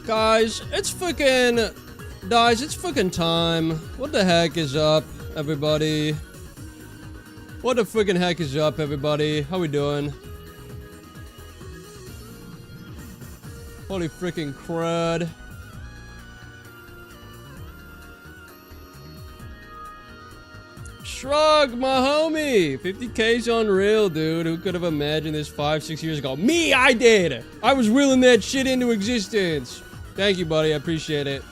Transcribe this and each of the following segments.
Guys, it's fucking time. What the heck is up, everybody? What the freaking heck is up, everybody? How we doing? Holy freaking crud. Shrug, my homie. 50K's unreal, dude. Who could have imagined this 5-6 years ago? Me, I did. I was willing that shit into existence. Thank you, buddy. I appreciate it.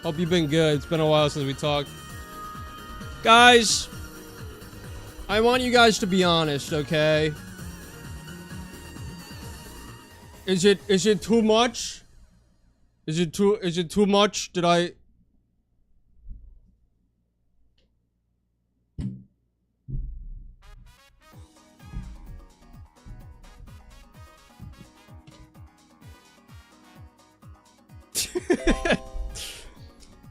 Hope you've been good. It's been a while since we talked. Guys, I want you guys to be honest, okay? Is it too much? Is it too much? Did I...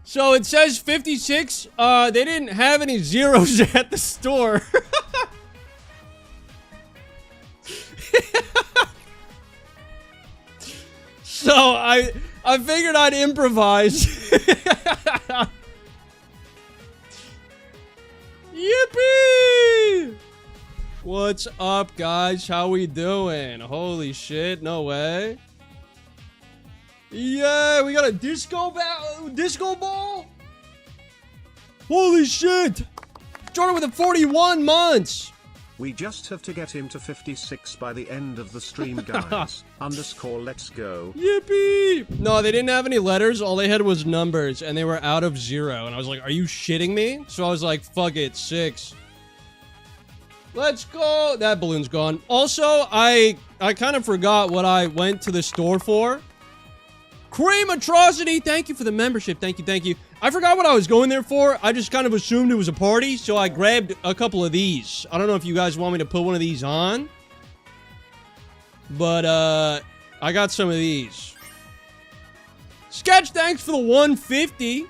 So it says 56. They didn't have any zeros at the store. So I figured I'd improvise. Yippee! What's up, guys? How we doing? Holy shit, no way. Yeah, we got a disco ball. Holy shit! Jordan with the 41 months. We just have to get him to 56 by the end of the stream, guys. _ let's go. Yippee! No, they didn't have any letters. All they had was numbers, and they were out of 0. And I was like, are you shitting me? So I was like, fuck it, 6. Let's go. That balloon's gone. Also, I kind of forgot what I went to the store for. Cream Atrocity, thank you for the membership. Thank you. I forgot what I was going there for. I just kind of assumed it was a party, so I grabbed a couple of these. I don't know if you guys want me to put one of these on, but I got some of these. Sketch, thanks for the 150.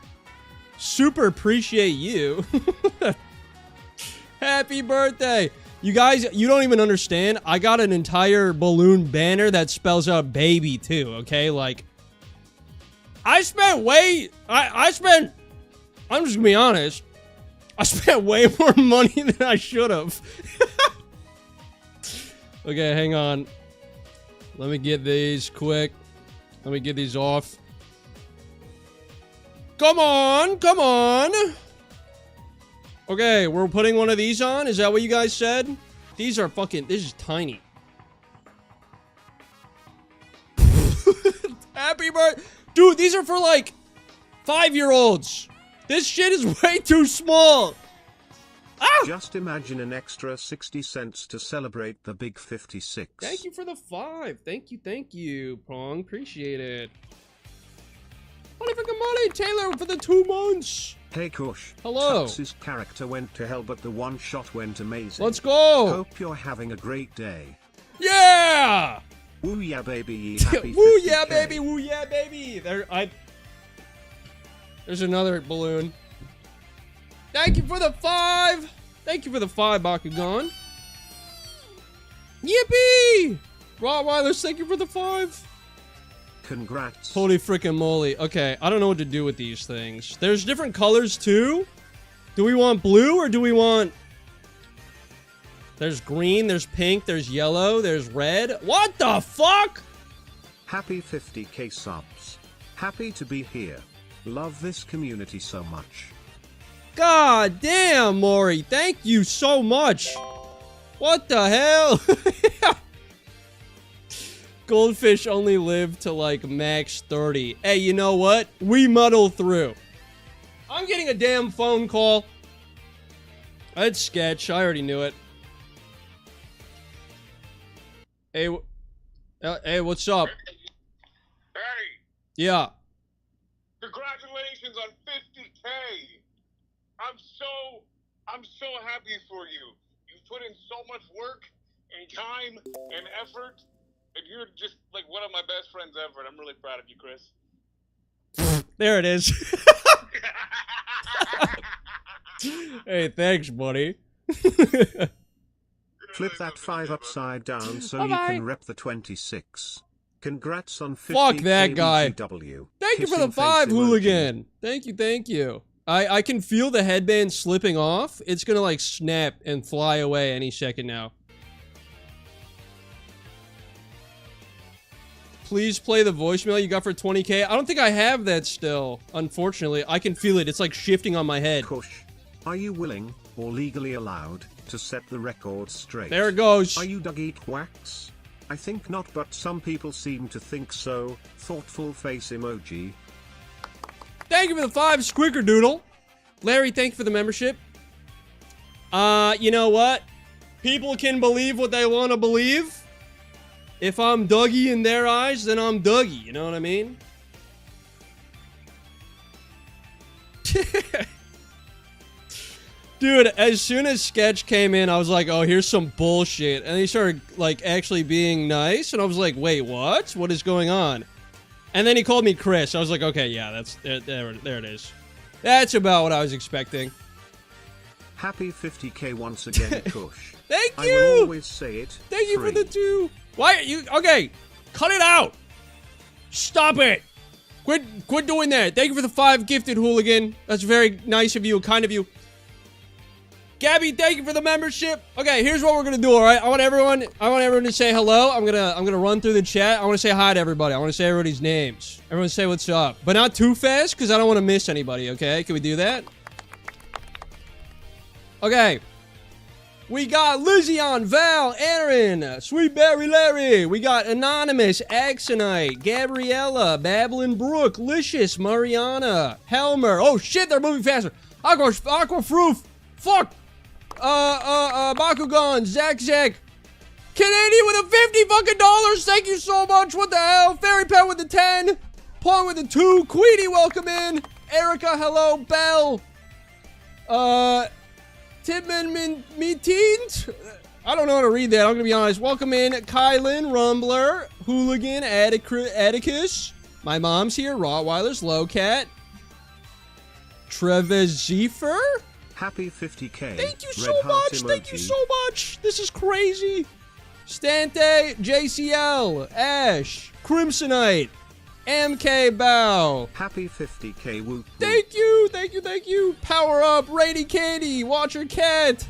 Super appreciate you. Happy birthday. You guys, you don't even understand. I got an entire balloon banner that spells out baby too, okay? Like, I'm just gonna be honest, I spent way more money than I should have. Okay, hang on. Let me get these quick. Let me get these off. Come on. Okay, we're putting one of these on. Is that what you guys said? These are fucking, this is tiny. Happy birthday. Dude, these are for like 5-year-olds. This shit is way too small. Ah! Just imagine an extra 60 cents to celebrate the big 56. Thank you for the 5. Thank you, Prong. Appreciate it. Holy freaking moly, Taylor for the 2 months. Hey Kush. Hello. Tux's character went to hell, but the one shot went amazing. Let's go. Hope you're having a great day. Yeah. Woo yeah baby. Happy Woo 50K. yeah baby. Woo yeah baby. There's another balloon. Thank you for the 5. Thank you for the 5, Bakugan. Yippee! Rottweilers, thank you for the 5. Congrats. Holy freaking moly. Okay, I don't know what to do with these things. There's different colors too. Do we want blue or do we want... There's green, there's pink, there's yellow, there's red. What the fuck? Happy 50K subs. Happy to be here. Love this community so much. God damn, Maury. Thank you so much. What the hell? Goldfish only live to like max 30. Hey, you know what? We muddle through. I'm getting a damn phone call. It's sketch. I already knew it. Hey, hey, what's up? Hey, Yeah. congratulations on 50K. I'm so happy for you. You've put in so much work and time and effort, and you're just like one of my best friends ever, and I'm really proud of you, Chris. There it is. Hey, thanks, buddy. Flip that 5 upside down so Bye-bye. you can rep the 26. Congrats on 50K. Fuck that guy. BGW. Thank you for the Kissing 5, face emoji. hooligan. Thank you, thank you. I can feel the headband slipping off. It's gonna like snap and fly away any second now. Please play the voicemail you got for 20K. I don't think I have that still, unfortunately. I can feel it. It's like shifting on my head. Kush, are you willing, or legally allowed, to set the record straight? There it goes. Are you Doug Eat Wax? I think not, but some people seem to think so. Thoughtful face emoji. Thank you for the 5, Squickerdoodle. Larry, thank you for the membership. You know what? People can believe what they want to believe. If I'm Dougie in their eyes, then I'm Dougie. You know what I mean? Dude, as soon as Sketch came in, I was like, oh, here's some bullshit. And he started, like, actually being nice. And I was like, wait, what? What is going on? And then he called me Chris. I was like, okay, yeah, that's there it is. That's about what I was expecting. Happy 50K once again, Kush. Thank I you! will always say it. Thank you for free. the 2. Why are you... Okay, cut it out. Stop it. Quit doing that. Thank you for the 5, gifted hooligan. That's very nice of you, kind of you. Gabby, thank you for the membership. Okay, here's what we're gonna do, all right? I want everyone to say hello. I'm gonna run through the chat. I want to say hi to everybody. I want to say everybody's names. Everyone say what's up, but not too fast because I don't want to miss anybody. Okay, can we do that? Okay. We got Lizion, Val, Aaron, Sweet Berry Larry. We got Anonymous, Axonite, Gabriella, Babylon Brooke, Licious, Mariana, Helmer. Oh shit, they're moving faster. Aqua Froof. Fuck. Bakugan, Zach, Canadian with a $50 fucking dollars. Thank you so much. What the hell? Fairy Pet with the 10. Pong with the 2. Queenie, welcome in. Erica, hello. Bell. Tidman Meetings. I don't know how to read that. I'm gonna be honest. Welcome in, Kylan, Rumbler, Hooligan, Atticus. My mom's here. Rottweilers, Lowcat. Travis Zephyr. Happy 50K. Thank you Red so heart much. emoji. Thank you so much. This is crazy. Stante, JCL, Ash, Crimsonite, MK Bow. Happy 50K. Woo. Thank you. Thank you. Thank you. Power Up, Rady Katie, Watcher Cat,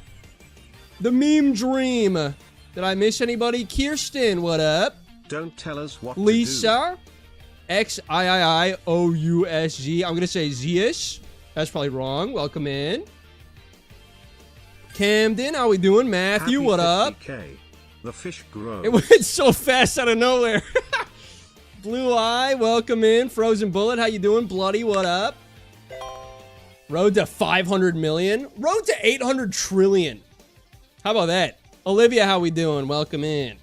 The Meme Dream. Did I miss anybody? Kirsten, what up? Don't tell us what Lisa, XIIIOUSG. I'm going to say Zeus. That's probably wrong. Welcome in. Camden, how we doing? Matthew, Happy what up? 50K. The fish grows. It went so fast out of nowhere. Blue Eye, welcome in. Frozen Bullet, how you doing? Bloody, what up? Road to 500 million. Road to 800 trillion. How about that? Olivia, how we doing? Welcome in.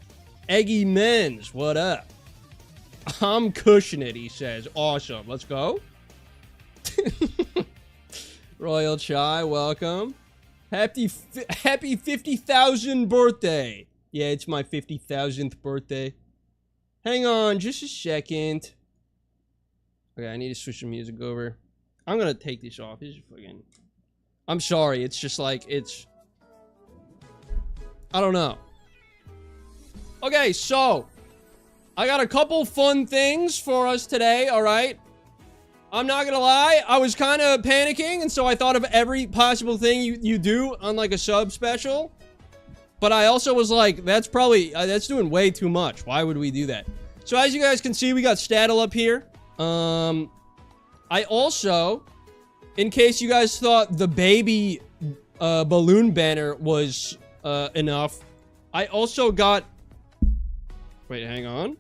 Eggy Men's, what up? I'm cushioning it, he says. Awesome. Let's go. Royal Chai, welcome. Happy 50,000 birthday. Yeah, it's my 50,000th birthday. Hang on just a second. Okay, I need to switch the music over. I'm gonna take this off. This is fucking... I'm sorry, it's just like, it's... I don't know. Okay, so... I got a couple fun things for us today, alright? I'm not gonna lie, I was kind of panicking, and so I thought of every possible thing you do on, like, a sub special. But I also was like, that's probably, that's doing way too much. Why would we do that? So as you guys can see, we got Staddle up here. I also, in case you guys thought the baby balloon banner was enough, I also got... Wait, hang on.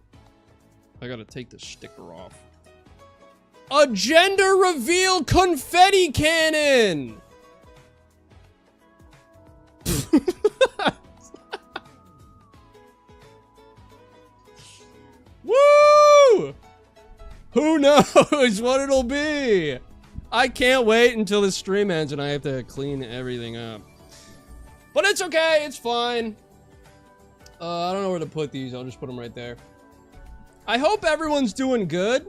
I gotta take the sticker off. A gender reveal confetti cannon! Woo! Who knows what it'll be? I can't wait until the stream ends and I have to clean everything up. But it's okay, it's fine. I don't know where to put these, I'll just put them right there. I hope everyone's doing good.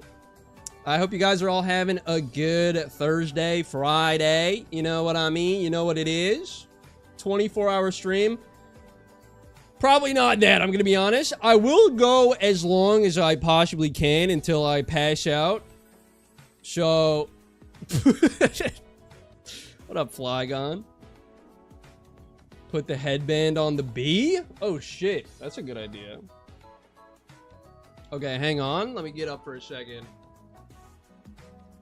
I hope you guys are all having a good Thursday, Friday. You know what I mean? You know what it is? 24-hour stream. Probably not that, I'm gonna be honest. I will go as long as I possibly can until I pass out. So... What up, Flygon? Put the headband on the bee? Oh shit, that's a good idea. Okay, hang on. Let me get up for a second.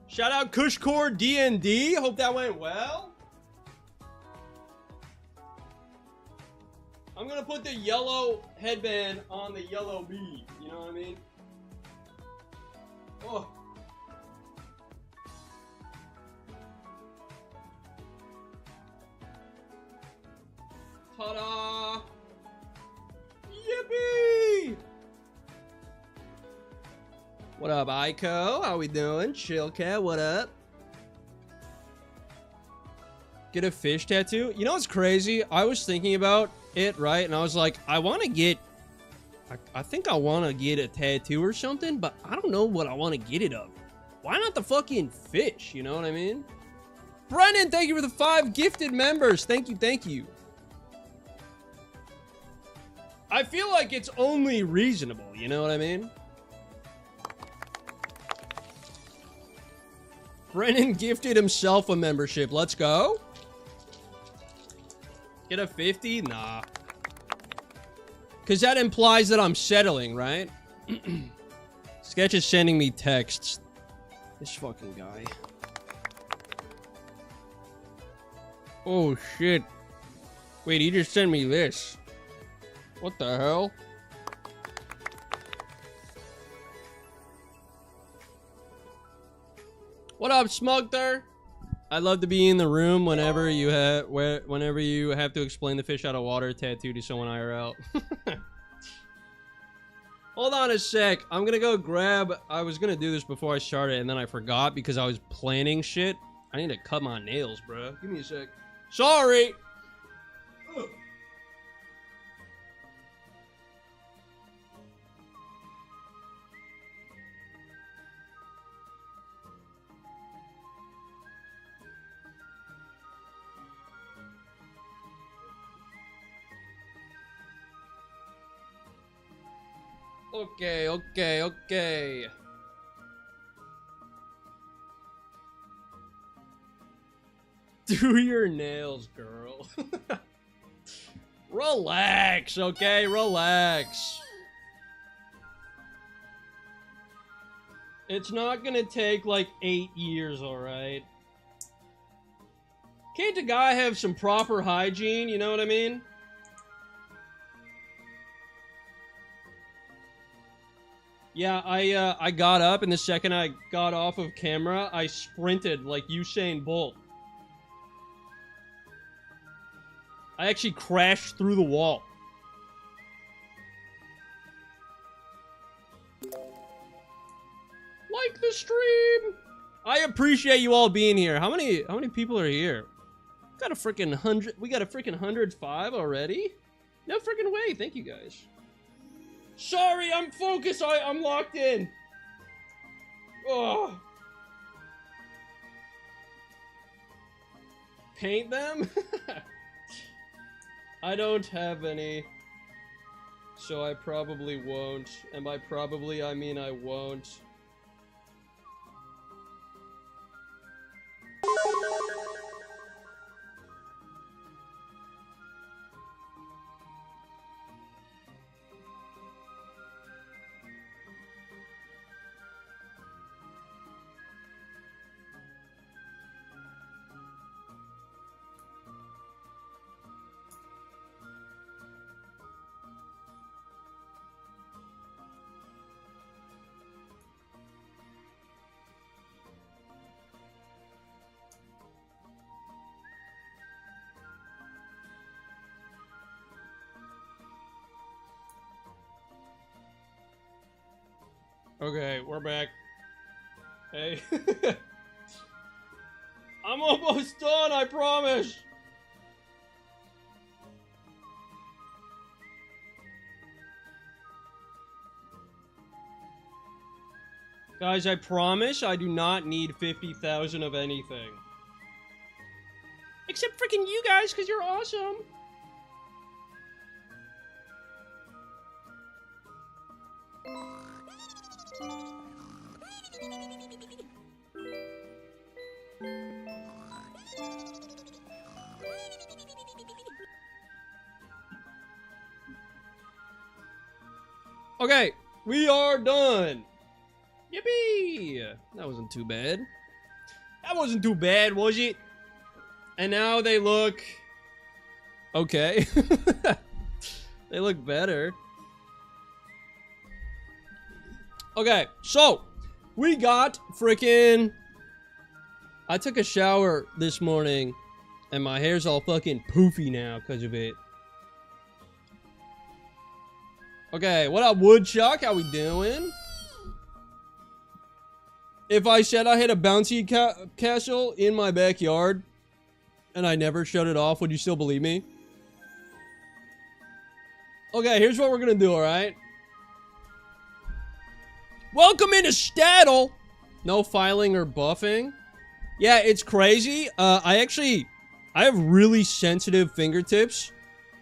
Shout out Kushcore D&D. Hope that went well. I'm gonna put the yellow headband on the yellow bee. You know what I mean? Oh. Ta-da! Yippee! What up, Aiko? How we doing? Chill Cat, what up? Get a fish tattoo? You know what's crazy? I was thinking about it, right? And I was like, I want to get... I think I want to get a tattoo or something, but I don't know what I want to get it of. Why not the fucking fish? You know what I mean? Brennan, thank you for the 5 gifted members. Thank you, thank you. I feel like it's only reasonable, you know what I mean? Brennan gifted himself a membership. Let's go. Get a 50? Nah. Because that implies that I'm settling, right? Sketch is sending me texts. This fucking guy. Oh, shit. Wait, he just sent me this. What the hell? What up, Smugter? I'd love to be in the room whenever you have to explain the fish out of water tattoo to someone IRL. Hold on a sec. I'm gonna go grab... I was gonna do this before I started, and then I forgot because I was planning shit. I need to cut my nails, bro. Give me a sec. Sorry! Ugh. Okay. Do your nails, girl. Relax, okay? Relax. It's not gonna take like 8 years, alright? Can't a guy have some proper hygiene, you know what I mean? Yeah, I got up, and the second I got off of camera, I sprinted like Usain Bolt. I actually crashed through the wall. Like the stream! I appreciate you all being here. How many people are here? Got a freaking 100. We got a freaking 105 already? No freaking way. Thank you guys. Sorry, I'm focused. I'm locked in. Oh. Paint them? I don't have any. So I probably won't. And by probably, I mean I won't. Okay, we're back. Hey. I'm almost done, I promise. Guys, I promise I do not need 50,000 of anything. Except freaking you guys, because you're awesome. Okay, we are done. Yippee! That wasn't too bad. That wasn't too bad, was it? And now they look... okay. They look better. Okay, so... we got freaking... I took a shower this morning, and my hair's all fucking poofy now because of it. Okay, what up, Woodchuck? How we doing? If I said I had a bouncy castle in my backyard and I never shut it off, would you still believe me? Okay, here's what we're gonna do, alright? Welcome into Staddle! No filing or buffing. Yeah, it's crazy. I have really sensitive fingertips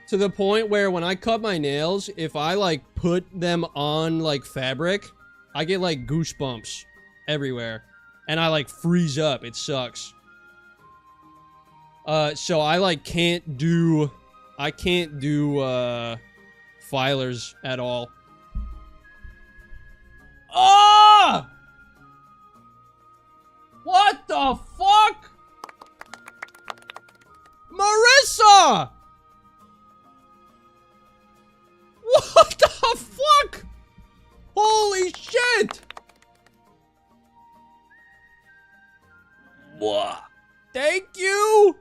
to the point where when I cut my nails, if I like put them on like fabric, I get like goosebumps everywhere, and I like freeze up. It sucks. So I like can't do filers at all. Ah! What the fuck? Marissa! What the fuck? Holy shit! What? Thank you!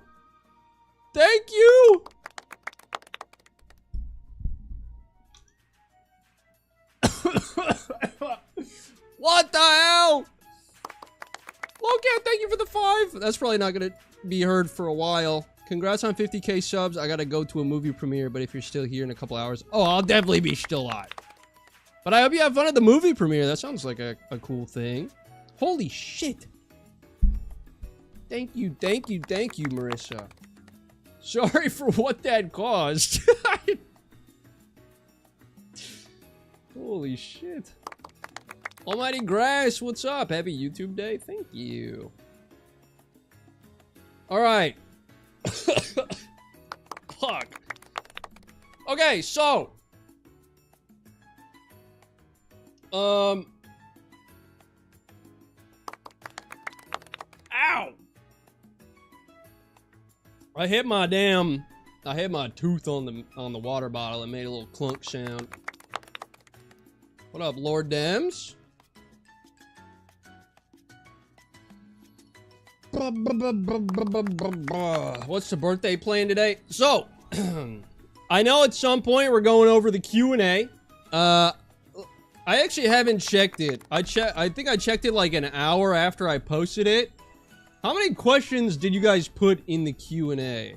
Thank you! What the hell? Okay, thank you for the 5. That's probably not gonna be heard for a while. Congrats on 50k subs. I gotta go to a movie premiere, but if you're still here in a couple hours... oh, I'll definitely be still on. But I hope you have fun at the movie premiere. That sounds like a cool thing. Holy shit. Thank you, thank you, thank you, Marissa. Sorry for what that caused. Holy shit. Almighty Grass, what's up? Happy YouTube Day. Thank you. Alright. Fuck. Okay, so. Ow. I hit my tooth on the water bottle and made a little clunk sound. What up, Lord Dems? What's the birthday plan today? So, I know at some point we're going over the Q&A. I actually haven't checked it. I think I checked it like an hour after I posted it. How many questions did you guys put in the Q&A?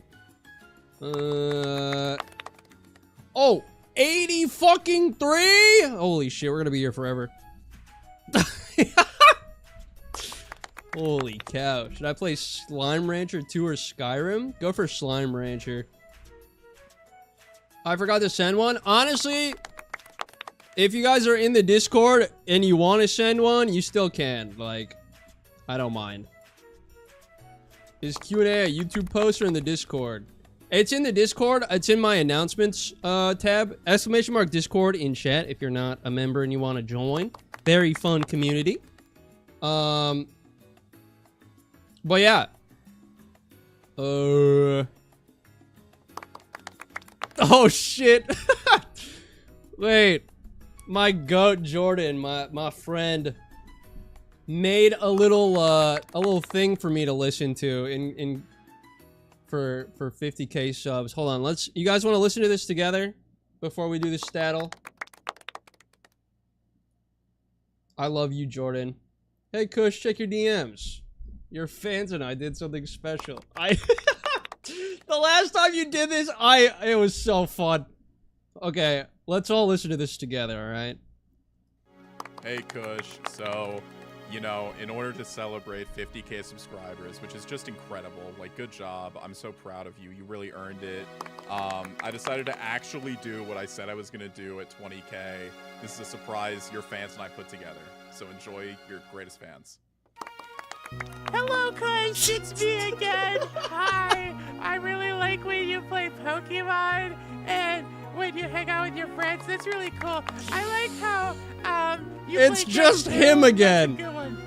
Oh, 80 fucking 3? Holy shit, we're gonna be here forever. Holy cow. Should I play Slime Rancher 2 or Skyrim? Go for Slime Rancher. I forgot to send one. Honestly, if you guys are in the Discord and you want to send one, you still can. Like, I don't mind. Is Q&A a YouTube post or in the Discord? It's in the Discord. It's in my announcements tab. ! Discord in chat if you're not a member and you want to join. Very fun community. But yeah. Oh shit. Wait. My goat Jordan, my friend, made a little thing for me to listen to for 50k subs. Hold on, you guys want to listen to this together before we do the statle? I love you, Jordan. Hey Kush, check your DMs. Your fans and I did something special. The last time you did this, it was so fun. Okay, let's all listen to this together, alright? Hey Kush, so, you know, in order to celebrate 50k subscribers, which is just incredible, like, good job, I'm so proud of you, you really earned it. I decided to actually do what I said I was gonna do at 20k. This is a surprise your fans and I put together, so enjoy your greatest fans. Hello, Kush, it's me again. Hi, I really like when you play Pokemon and when you hang out with your friends. That's really cool. I like how you It's play just games him too. again. That's a good one.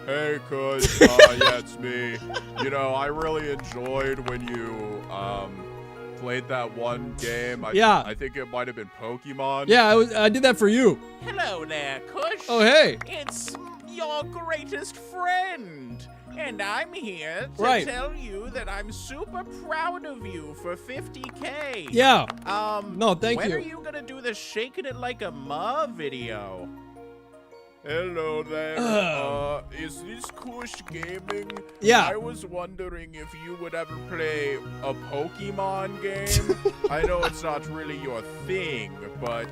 Hey Kush, yeah, it's me. You know, I really enjoyed when you played that one game. I think it might have been Pokemon. Yeah, I did that for you. Hello there, Kush. Oh, hey. It's your greatest friend. And I'm here to tell you that I'm super proud of you for 50k. Yeah. No, thank when you. When are you gonna do the shaking it like a ma video? Hello there. Is this Kush Gaming? Yeah. I was wondering if you would ever play a Pokemon game. I know it's not really your thing, but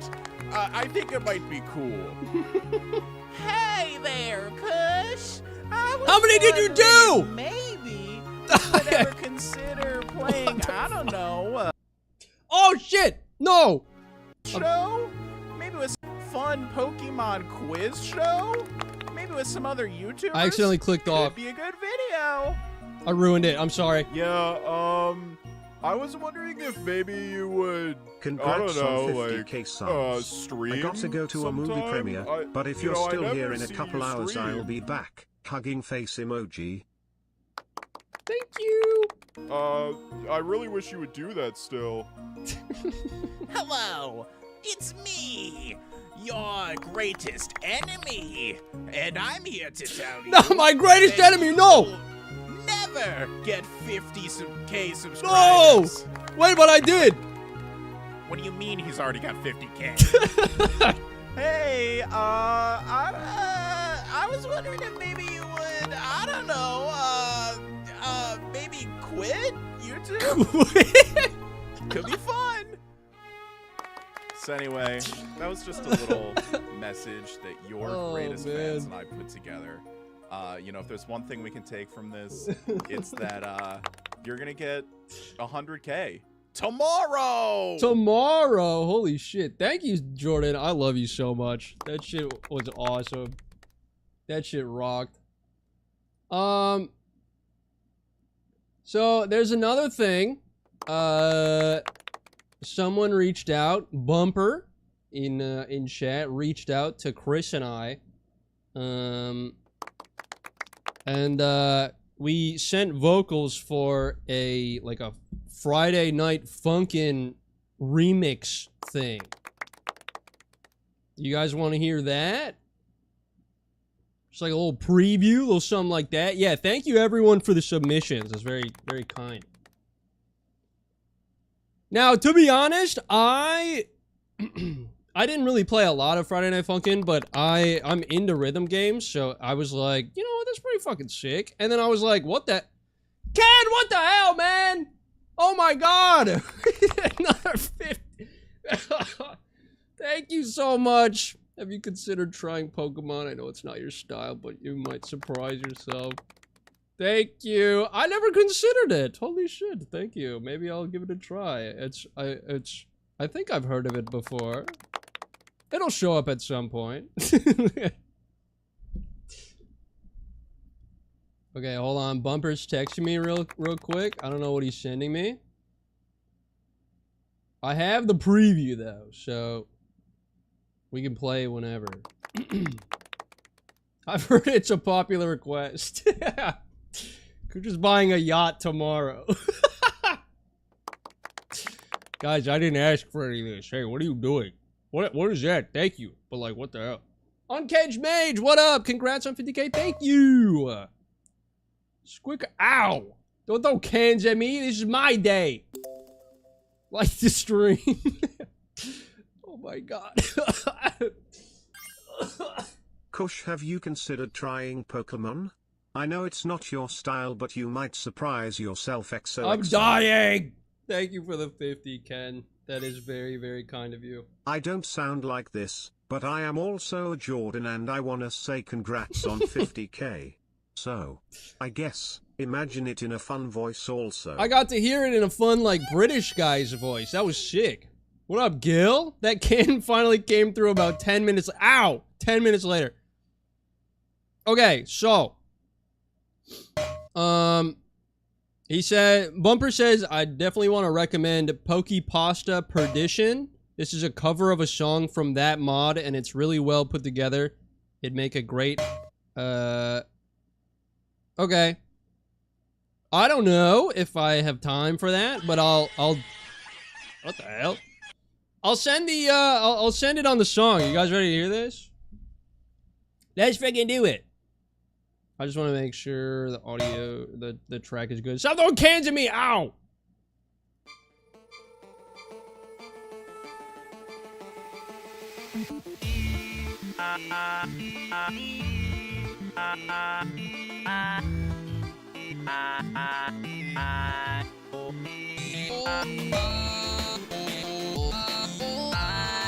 I think it might be cool. Hey there, Kush. How many did you do? Maybe you would ever consider playing, I don't know, Oh shit! No! show? Maybe with some fun Pokemon quiz show? Maybe with some other YouTubers? I accidentally clicked off. Could be a good video. I ruined it. I'm sorry. Yeah, I was wondering if maybe you would, Congrats I don't on know, 50k subs. stream I got to go to a movie sometime. premiere, but if you you're know, I still never here in a see couple you hours, stream. I'll be back. Hugging face emoji. Thank you. I really wish you would do that still. Hello, it's me, your greatest enemy, and I'm here to tell you. No, my greatest that enemy, you no! will never get 50k subscribers. No! Wait, but I did. What do you mean he's already got 50k? Hey, I was wondering if maybe you would, I don't know, maybe quit YouTube? Could be fun. So anyway, that was just a little message that your Oh, greatest man. fans and I put together. You know, if there's one thing we can take from this, it's that you're gonna get 100k tomorrow. Tomorrow. Holy shit. Thank you, Jordan. I love you so much. That shit was awesome. That shit rocked. So there's another thing. Someone reached out, Bumper in chat reached out to Chris and I. And we sent vocals for a Friday Night Funkin' remix thing. You guys want to hear that? Just like a little preview, a little something like that. Yeah, thank you everyone for the submissions. It's very, very kind. Now, to be honest, I I didn't really play a lot of Friday Night Funkin', but I'm into rhythm games, so I was like, you know what, that's pretty fucking sick. And then I was like, what the... Ken, what the hell, man? Oh my god! Another 50. Thank you so much. Have you considered trying Pokemon? I know it's not your style, but you might surprise yourself. Thank you. I never considered it. Holy shit, thank you. Maybe I'll give it a try. I think I've heard of it before. It'll show up at some point. Okay, hold on. Bumper's texting me real quick. I don't know what he's sending me. I have the preview though, so we can play whenever. I've heard it's a popular request. Just buying a yacht tomorrow. Guys, I didn't ask for any of this. Hey, what are you doing? What is that? Thank you. But like, what the hell? Uncaged Mage, what up? Congrats on 50K. Thank you. Squick, ow. Don't throw cans at me. This is my day. Like the stream. Oh my god. Kush, have you considered trying Pokemon? I know it's not your style, but you might surprise yourself. XOXO. I'm dying. Thank you for the 50, Ken. That is very, very kind of you. I don't sound like this, but I am also a Jordan and I wanna say congrats on 50K. So, I guess, imagine it in a fun voice also. I got to hear it in a fun, like, British guy's voice. That was sick. What up, Gil? That can finally came through about 10 minutes. Ow! 10 minutes later. Okay, so. He said, Bumper says, I definitely want to recommend Pokepasta Perdition. This is a cover of a song from that mod, and it's really well put together. It'd make a great, okay. I don't know if I have time for that, but I'll, what the hell? I'll send the, I'll send it on the song. You guys ready to hear this? Let's freaking do it. I just want to make sure the audio, the track is good. Stop throwing cans at me! Ow!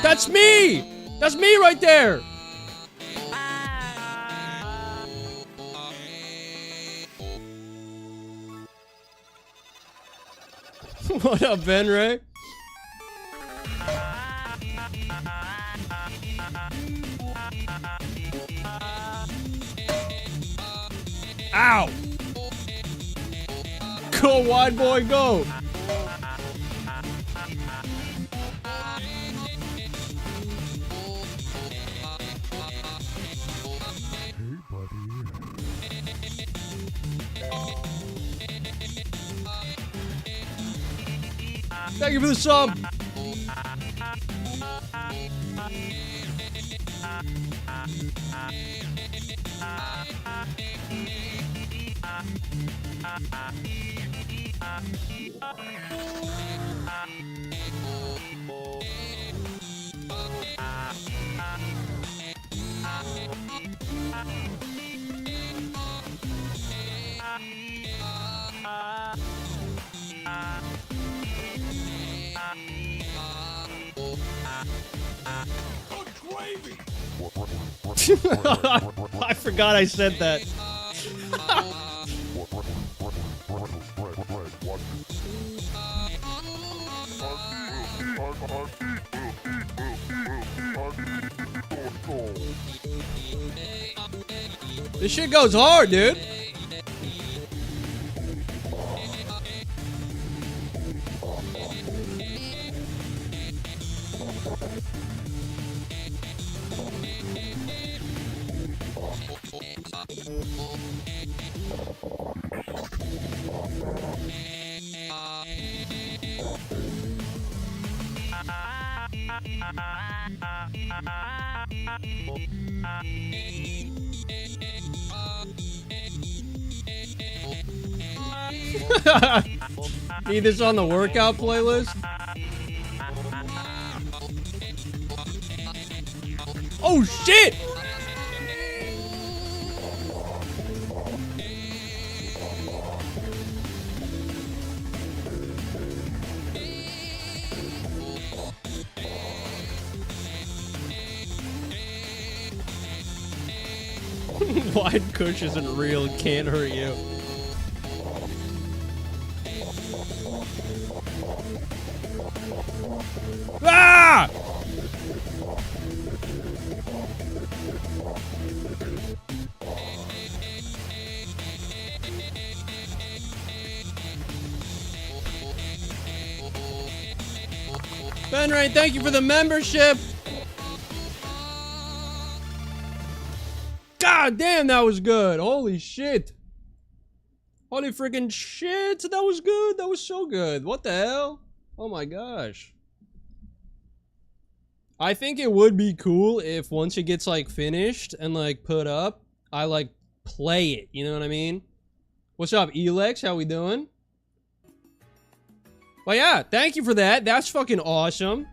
That's me! That's me right there! What up, Ben Ray? Ow! Go, wide boy, go! Thank you for the sub. I forgot I said that. This shit goes hard, dude. Need this on the workout playlist? Oh, shit! Wide Kush isn't real, it can't hurt you. Ah! Benray, thank you for the membership. God damn, that was good. Holy shit. Holy freaking shit. That was good. That was so good. What the hell? Oh my gosh. I think it would be cool if once it gets like finished and like put up, I like play it. You know what I mean? What's up, Elex? How we doing? Well, yeah, thank you for that. That's fucking awesome.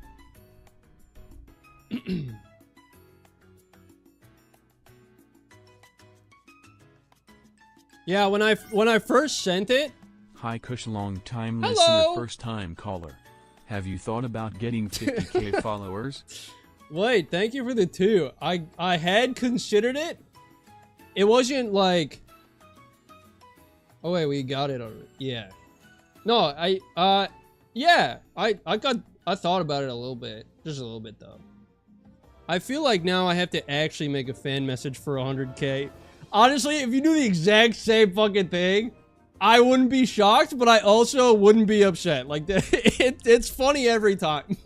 Yeah, when I first sent it. Hi Kush, long time Hello. listener, first time caller. Have you thought about getting 50k followers? Wait, thank you for the 2. I had considered it. It wasn't like. Oh wait, we got it already. Yeah. No, yeah, I thought about it a little bit, just a little bit though. I feel like now I have to actually make a fan message for 100k. Honestly, if you do the exact same fucking thing, I wouldn't be shocked, but I also wouldn't be upset. Like, it's funny every time.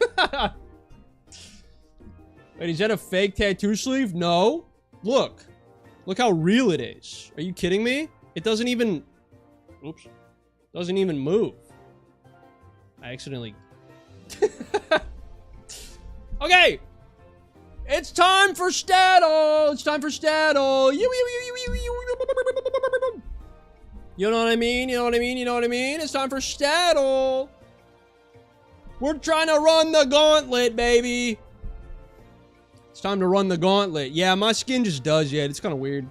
Wait, is that a fake tattoo sleeve? No. Look. Look how real it is. Are you kidding me? It doesn't even... Oops. Doesn't even move. I accidentally... Okay! It's time for Staddle! It's time for Staddle! You know what I mean? You know what I mean? You know what I mean? It's time for Staddle! We're trying to run the gauntlet, baby! It's time to run the gauntlet. Yeah, my skin just does yet. It's kind of weird.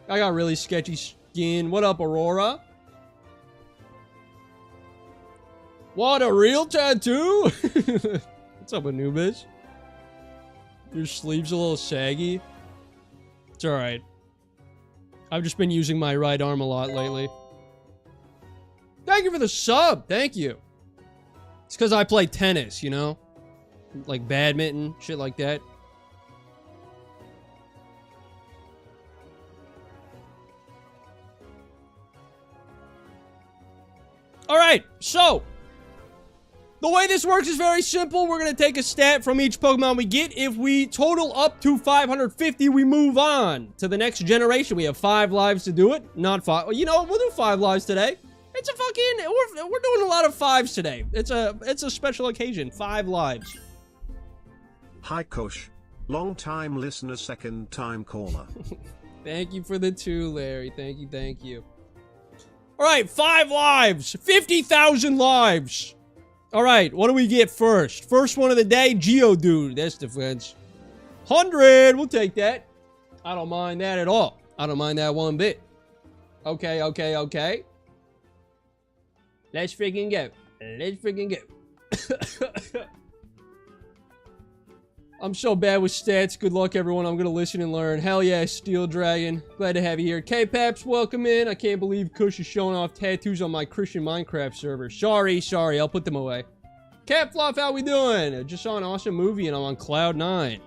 I got really sketchy skin. What up, Aurora? What, a real tattoo? What's up, Anubis? Your sleeve's a little saggy. It's alright. I've just been using my right arm a lot lately. Thank you for the sub. Thank you. It's because I play tennis, you know? Like badminton, shit like that. Alright, so... the way this works is very simple. We're going to take a stat from each Pokemon we get. If we total up to 550, we move on to the next generation. We have 5 lives to do it. Not 5. Well, you know, we'll do 5 lives today. It's a fucking... We're doing a lot of 5s today. It's a special occasion. 5 lives. Hi Kush. Long time listener, second time caller. Thank you for the 2, Larry. Thank you, thank you. Alright, 5 lives. 50,000 lives. Alright, what do we get first? First one of the day, Geodude. That's defense. 100! We'll take that. I don't mind that at all. I don't mind that one bit. Okay, okay, okay. Let's freaking go. Let's freaking go. I'm so bad with stats. Good luck, everyone. I'm gonna listen and learn. Hell yeah, Steel Dragon. Glad to have you here. K-Paps, welcome in. I can't believe Kush is showing off tattoos on my Christian Minecraft server. Sorry. I'll put them away. Cat Fluff, how we doing? I just saw an awesome movie and I'm on Cloud 9.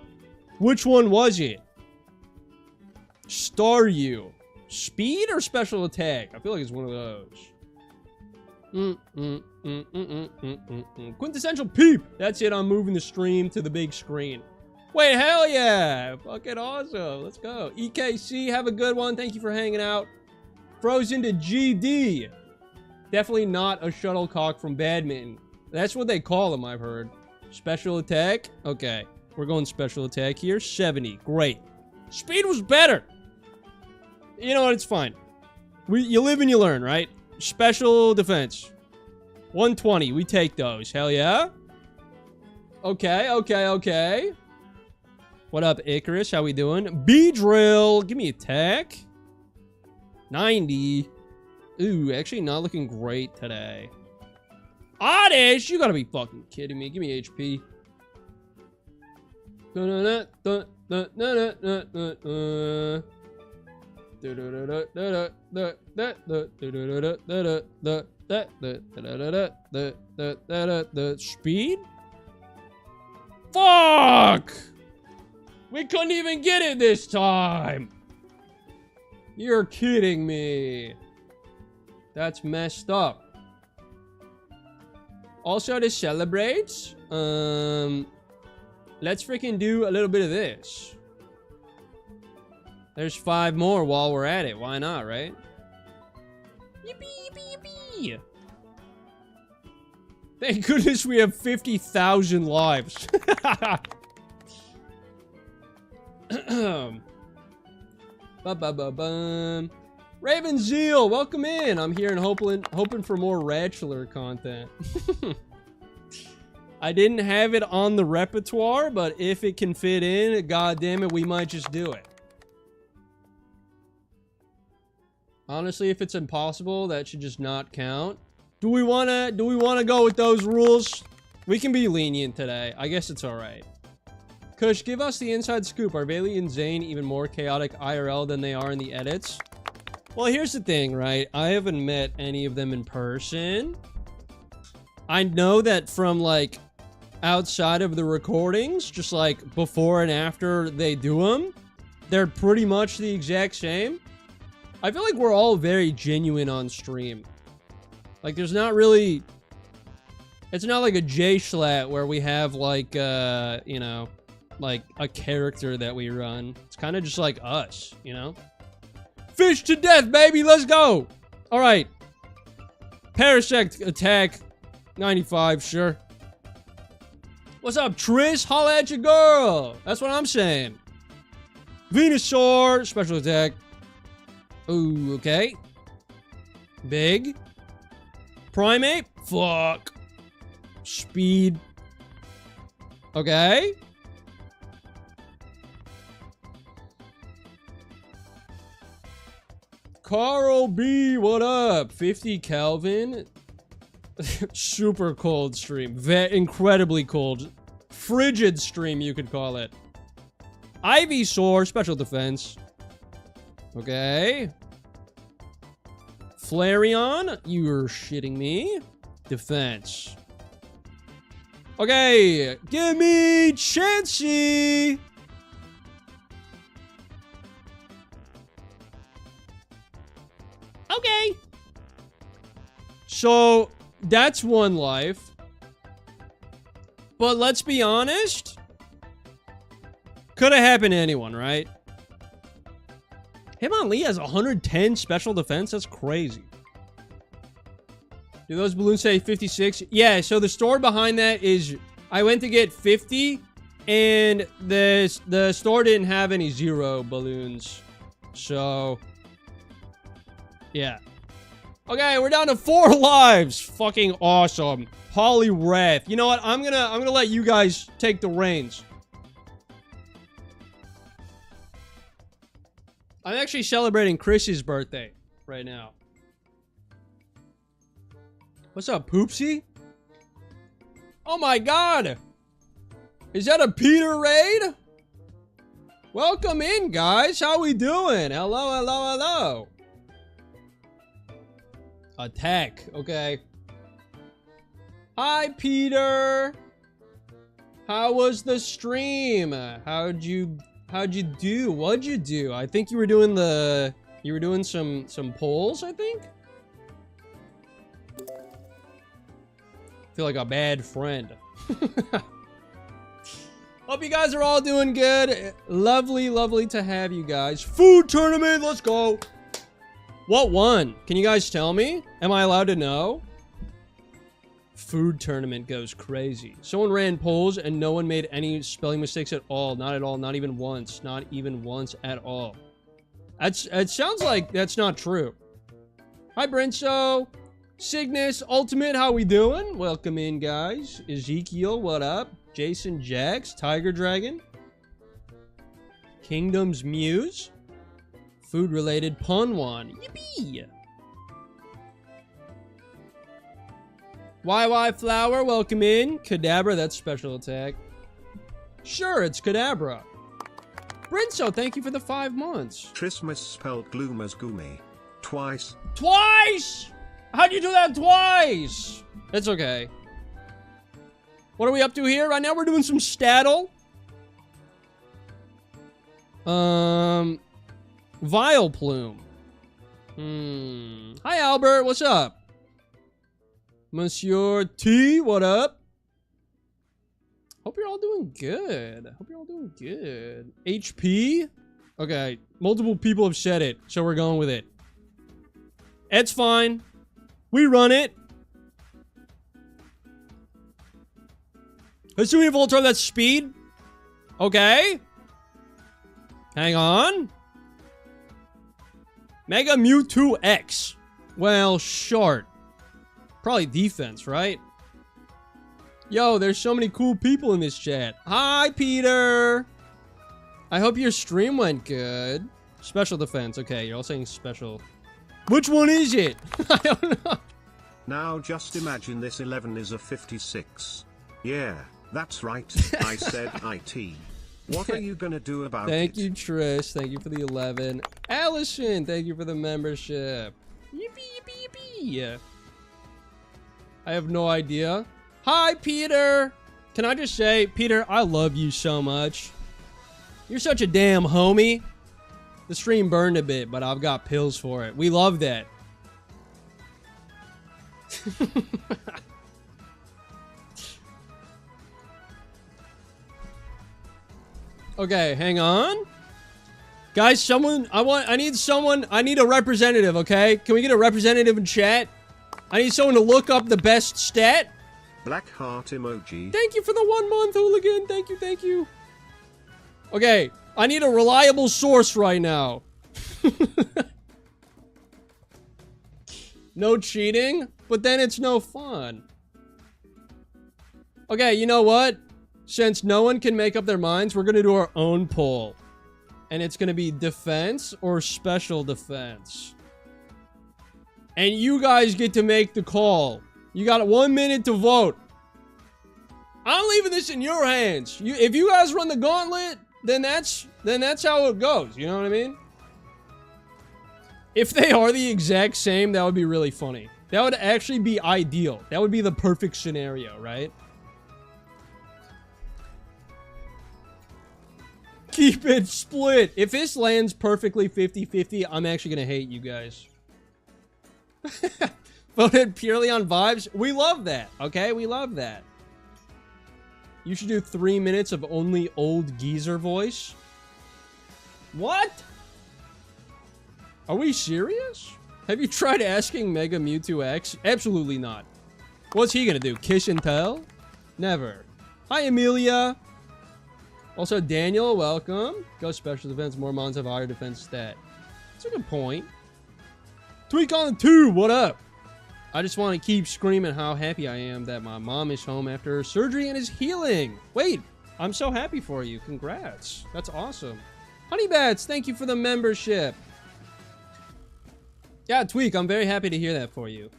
Which one was it? Staryu. Speed or special attack? I feel like it's one of those. Quintessential Peep. That's it. I'm moving the stream to the big screen. Wait, hell yeah. Fucking awesome. Let's go. EKC, have a good one. Thank you for hanging out. Frozen to GD. Definitely not a shuttlecock from badminton. That's what they call them, I've heard. Special attack. Okay. We're going special attack here. 70. Great. Speed was better. You know what? It's fine. You live and you learn, right? Special defense. 120. We take those. Hell yeah. Okay, okay, okay. What up, Icarus? How we doing? B-Drill. Give me attack. 90. Ooh, actually not looking great today. Oddish, you gotta be fucking kidding me. Give me HP. Speed? Fuck! We couldn't even get it this time. You're kidding me. That's messed up. Also, to celebrate, let's freaking do a little bit of this. There's 5 more while we're at it. Why not, right? Yippee, yippee, yippee. Thank goodness we have 50,000 lives. Ba-ba-ba-bum. Raven Zeal, welcome in. I'm here and hoping for more Ratchler content. I didn't have it on the repertoire, but if it can fit in, god damn it, we might just do it. Honestly, if it's impossible, that should just not count. Do we wanna go with those rules? We can be lenient today. I guess it's alright. Kush, give us the inside scoop. Are Bailey and Zane even more chaotic IRL than they are in the edits? Well, here's the thing, right? I haven't met any of them in person. I know that from, like, outside of the recordings, just, like, before and after they do them, they're pretty much the exact same. I feel like we're all very genuine on stream. Like, there's not really... It's not like a J-Schlat where we have, like, you know, like, a character that we run. It's kind of just like us, you know? Fish to death, baby! Let's go! Alright. Parasect attack. 95, sure. What's up, Trish? Holla at your girl! That's what I'm saying. Venusaur. Special attack. Ooh, okay. Big. Primate. Fuck. Speed. Okay. Carl B, what up? 50 Kelvin. Super cold stream. Incredibly cold. Frigid stream, you could call it. Ivysaur, special defense. Okay. Flareon, you're shitting me. Defense. Okay, give me Chansey. Okay. So, that's one life. But let's be honest. Could have happened to anyone, right? Hitmonlee has 110 special defense? That's crazy. Do those balloons say 56? Yeah, so the story behind that is I went to get 50 and the store didn't have any 0 balloons. So... yeah. Okay, we're down to 4 lives. Fucking awesome. Poliwrath. You know what? I'm gonna let you guys take the reins. I'm actually celebrating Chris's birthday right now. What's up, Poopsie? Oh my god! Is that a Peter raid? Welcome in, guys. How we doing? Hello, hello, hello. Attack. Okay. Hi, Peter. How was the stream? How'd you do? What'd you do? I think you were doing some polls, I think. Feel like a bad friend. Hope you guys are all doing good. Lovely, lovely to have you guys. Food tournament, let's go. What won? Can you guys tell me? Am I allowed to know? Food tournament goes crazy. Someone ran polls and no one made any spelling mistakes at all. Not at all. Not even once. Not even once at all. It sounds like that's not true. Hi, Brenso. Cygnus, Ultimate, how we doing? Welcome in, guys. Ezekiel, what up? Jason Jax, Tiger Dragon. Kingdom's Muse. Food-related Punwan. Yippee! YY Flower, welcome in. Kadabra, that's special attack. Sure, it's Kadabra. Brinso, thank you for the 5 months. Tris misspelled gloom as goomy. Twice. Twice! How'd you do that twice? It's okay. What are we up to here? Right now we're doing some Staddle. Vile Plume. Hi, Albert. What's up? Monsieur T, what up? Hope you're all doing good. Hope you're all doing good. HP? Okay, multiple people have said it, so we're going with it. It's fine. We run it. Let's do Evil Ultra, that's speed. Okay. Hang on. Mega Mewtwo X. Well, short. Probably defense, right? Yo, there's so many cool people in this chat. Hi, Peter. I hope your stream went good. Special defense. Okay, you're all saying special. Which one is it? I don't know. Now just imagine this 11 is a 56. Yeah, that's right. I said IT. What are you gonna do about it? Thank you, Trish. Thank you for the 11. Allison, thank you for the membership. Yippee, yippee, yippee. I have no idea. Hi, Peter. Can I just say, Peter, I love you so much. You're such a damn homie. The stream burned a bit, but I've got pills for it. We love that. Okay, hang on. Guys, I need a representative, okay? Can we get a representative in chat? I need someone to look up the best stat. Black heart emoji. Thank you for the 1 month, Hooligan. Thank you, thank you. Okay, I need a reliable source right now. No cheating, but then it's no fun. Okay, you know what? Since no one can make up their minds, we're gonna do our own poll. And it's gonna be defense or special defense. And you guys get to make the call. You got 1 minute to vote. I'm leaving this in your hands. If you guys run the gauntlet, then that's how it goes. You know what I mean? If they are the exact same, that would be really funny. That would actually be ideal. That would be the perfect scenario, right? Keep it split. If this lands perfectly 50-50, I'm actually going to hate you guys. Voted purely on vibes. We love that, okay? We love that. You should do 3 minutes of only old geezer voice. What? Are we serious? Have you tried asking Mega Mewtwo X? Absolutely not. What's he gonna do? Kiss and tell? Never. Hi, Amelia. Also, Daniel, welcome. Go special defense. More mons have higher defense stat. That's a good point. Tweak on 2, what up? I just want to keep screaming how happy I am that my mom is home after her surgery and is healing. Wait, I'm so happy for you. Congrats. That's awesome. Honeybats, thank you for the membership. Yeah, Tweak, I'm very happy to hear that for you.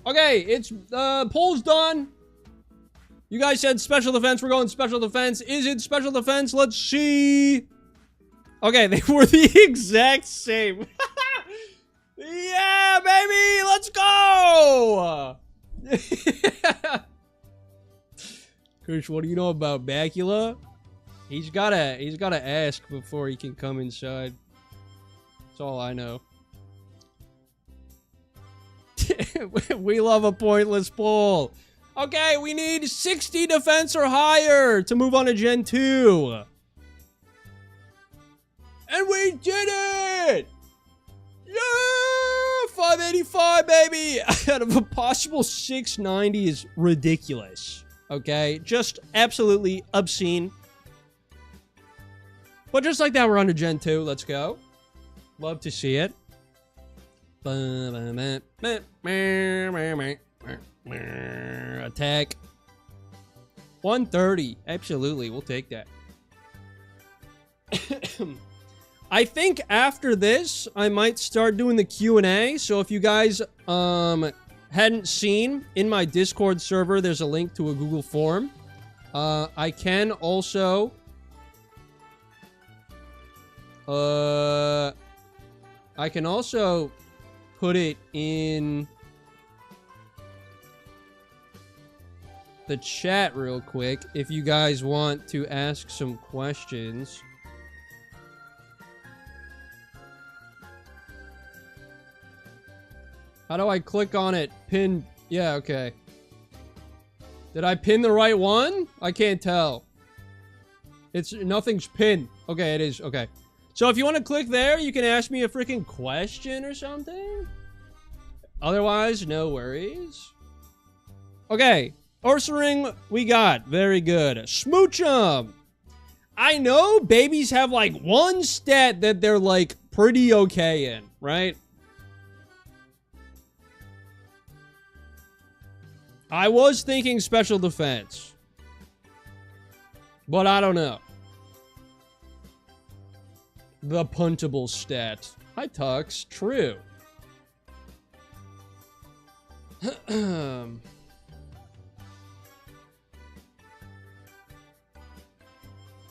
Okay, it's poll's done. You guys said special defense. We're going special defense. Is it special defense? Let's see. Okay, they were the exact same. Yeah, baby, let's go. Kush, what do you know about Bacula? He's gotta ask before he can come inside. That's all I know. We love a pointless poll. Okay, we need 60 defense or higher to move on to Gen 2. And we did it! Yeah! 585, baby! Out of a possible 690 is ridiculous. Okay? Just absolutely obscene. But just like that, we're on to Gen 2. Let's go. Love to see it. Attack. 130. Absolutely. We'll take that. I think after this, I might start doing the Q&A. So if you guys hadn't seen, in my Discord server, there's a link to a Google form. I can also... put it in the chat real quick if you guys want to ask some questions. How do I click on it? Pin. Yeah, okay. Did I pin the right one? I can't tell. It's nothing's pinned. Okay, it is. Okay. So if you want to click there, you can ask me a freaking question or something. Otherwise, no worries. Okay. Ursaring, we got. Very good. Smooch 'em. I know babies have like one stat that they're like pretty okay in, right? I was thinking special defense. But I don't know. The puntable stat. Hi, Tux. True.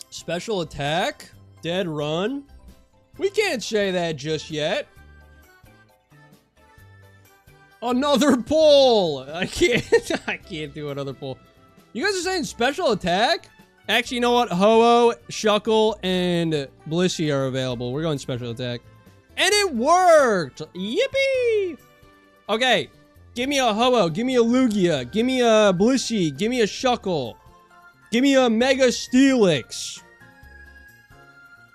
Special attack? Dead run? We can't say that just yet. Another pull! I can't do another pull. You guys are saying special attack? Actually, you know what? Ho-Oh, Shuckle, and Blissey are available. We're going special attack. And it worked! Yippee! Okay. Give me a Ho-Oh. Give me a Lugia. Give me a Blissey. Give me a Shuckle. Give me a Mega Steelix.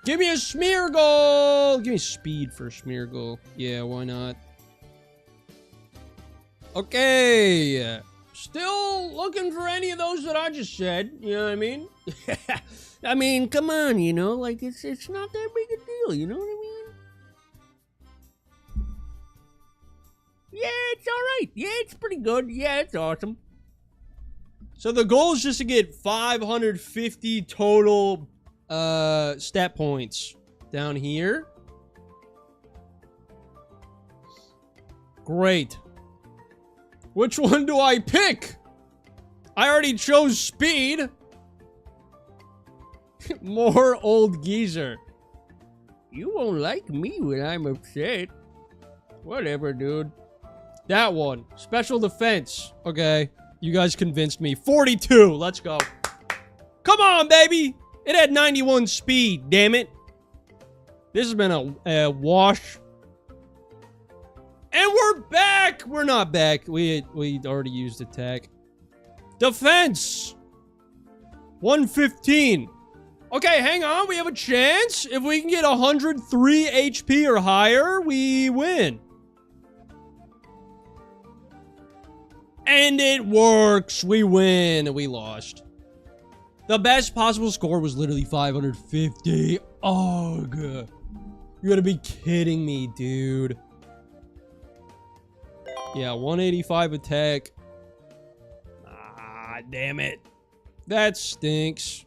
Give me a Smeargle! Give me speed for Smeargle. Yeah, why not? Okay. Still looking for any of those that I just said. You know what I mean? I mean, come on, you know? Like, it's not that big a deal. You know what I mean? Yeah, it's alright. Yeah, it's pretty good. Yeah, it's awesome. So the goal is just to get 550 total stat points down here. Great. Which one do I pick? I already chose speed. More old geezer. You won't like me when I'm upset. Whatever, dude. That one. Special defense. Okay. You guys convinced me. 42. Let's go. Come on, baby. It had 91 speed. Damn it. This has been a wash. And we're back! We're not back. We already used attack. Defense! 115. Okay, hang on. We have a chance. If we can get 103 HP or higher, we win. And it works. We win. We lost. The best possible score was literally 550. Ugh. You gotta be kidding me, dude. Yeah, 185 attack. Ah, damn it. That stinks.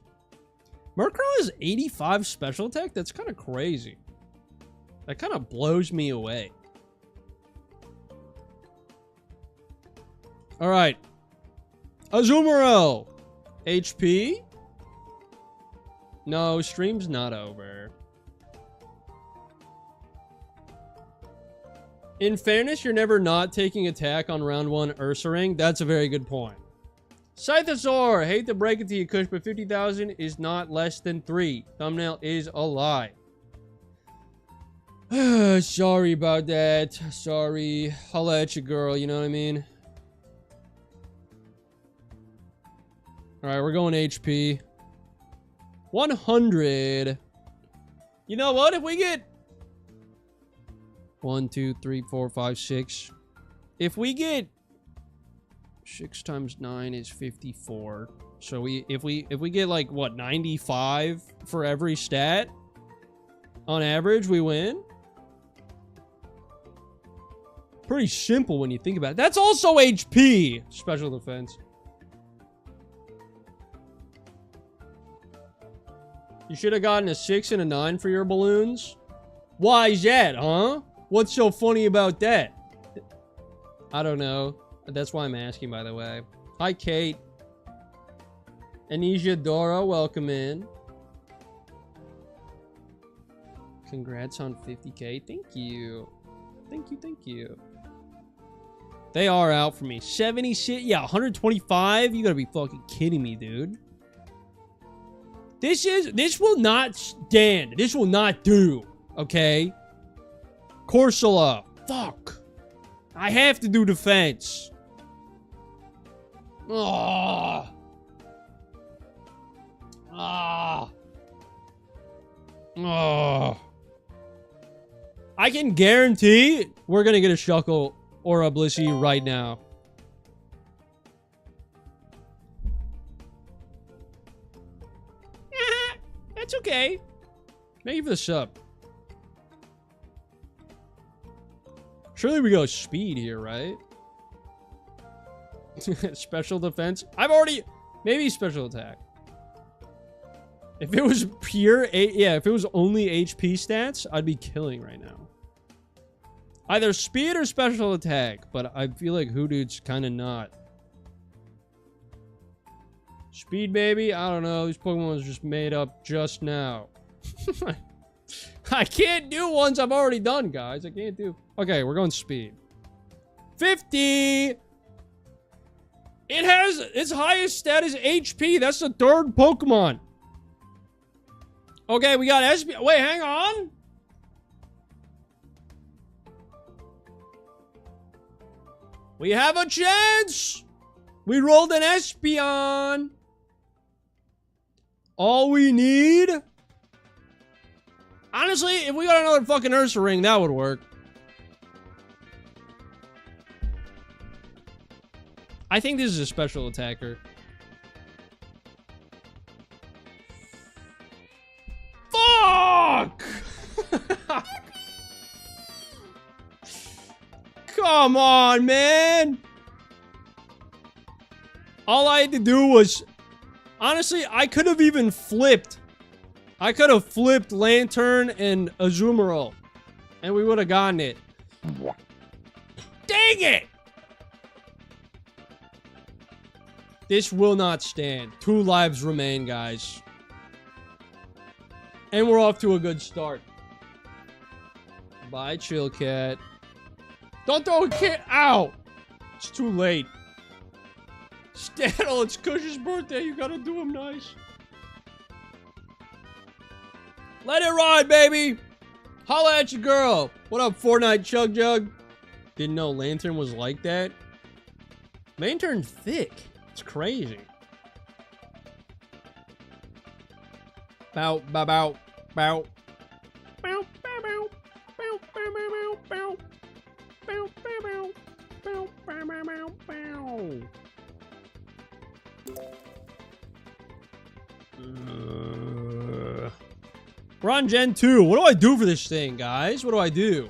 Murkrow has 85 special attack? That's kind of crazy. That kind of blows me away. Alright. Azumarill. HP? No, stream's not over. In fairness, you're never not taking attack on round 1 Ursaring. That's a very good point. Scythosaur, hate to break it to you, Kush, but 50,000 is not less than 3. Thumbnail is a lie. Sorry about that. Sorry. Holla at you, girl. You know what I mean? Alright, we're going HP. 100. You know what? If we get 1, 2, 3, 4, 5, 6. If we get 6 times 9 is 54. So if we get like what, 95 for every stat on average, we win. Pretty simple when you think about it. That's also HP. Special defense. You should have gotten a 6 and a 9 for your balloons. Why is that, huh? What's so funny about that? I don't know. That's why I'm asking, by the way. Hi, Kate. Anisha Dora, welcome in. Congrats on 50K. Thank you. Thank you, thank you. They are out for me. 76, yeah, 125? You gotta be fucking kidding me, dude. This will not stand. This will not do. Okay? Corsola. Fuck. I have to do defense. Ah. Ah. Ah. I can guarantee we're gonna get a Shuckle or a Blissey right now. That's okay. Thank you for the sub. Surely we go speed here, right? Special defense. I've already... Maybe special attack. If it was pure... Yeah, if it was only HP stats, I'd be killing right now. Either speed or special attack, but I feel like Hoodoo's kind of not. Speed, baby? I don't know. These Pokemon was just made up just now. I can't do ones I've already done, guys. I can't do... Okay, we're going speed. 50! It has... Its highest stat is HP. That's the third Pokemon. Okay, we got SP... Wait, hang on. We have a chance! We rolled an Espeon! All we need... Honestly, if we got another fucking Ursa Ring, that would work. I think this is a special attacker. Fuck! Come on, man! All I had to do was... Honestly, I could have even flipped. I could have flipped Lantern and Azumarill. And we would have gotten it. Dang it! This will not stand. 2 lives remain, guys. And we're off to a good start. Bye, Chill Cat. Don't throw a kid out! It's too late. Stantle, it's Kush's birthday. You gotta do him nice. Let it ride, baby! Holla at your girl! What up, Fortnite Chug Jug? Didn't know Lantern was like that. Lantern's thick. It's crazy. Bow, bow, bow, bow. Bow, bow, bow. Bow, bow, bow, bow. Bow, bow, bow. Bow, bow, bow, bow, bow. We're on Gen 2. What do I do for this thing, guys? What do I do?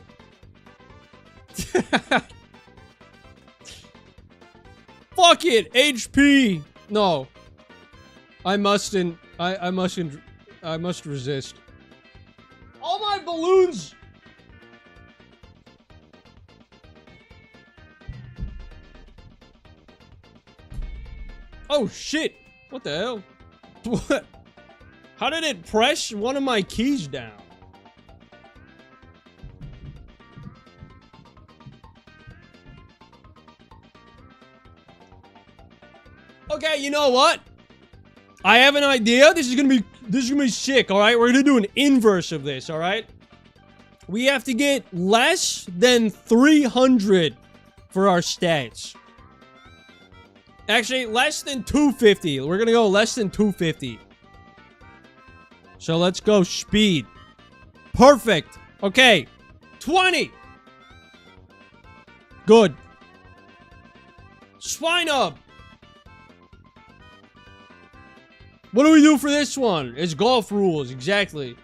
Fuck it! HP! No. I must resist. All my balloons! Oh shit! What the hell? What? How did it press one of my keys down? Okay, you know what? I have an idea. This is gonna be sick, alright? We're gonna do an inverse of this, alright? We have to get less than 300 for our stats. Actually, less than 250. We're gonna go less than 250. So let's go speed. Perfect. Okay. 20. Good. Swinub. What do we do for this one? It's golf rules. Exactly.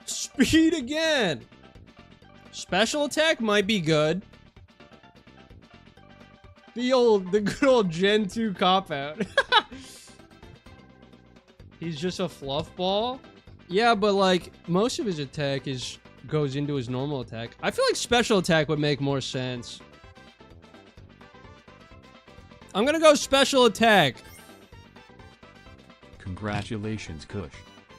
Speed again. Special attack might be good. The good old Gen 2 cop-out. He's just a fluff ball? Yeah, but like, most of his attack goes into his normal attack. I feel like special attack would make more sense. I'm gonna go special attack. Congratulations, Kush.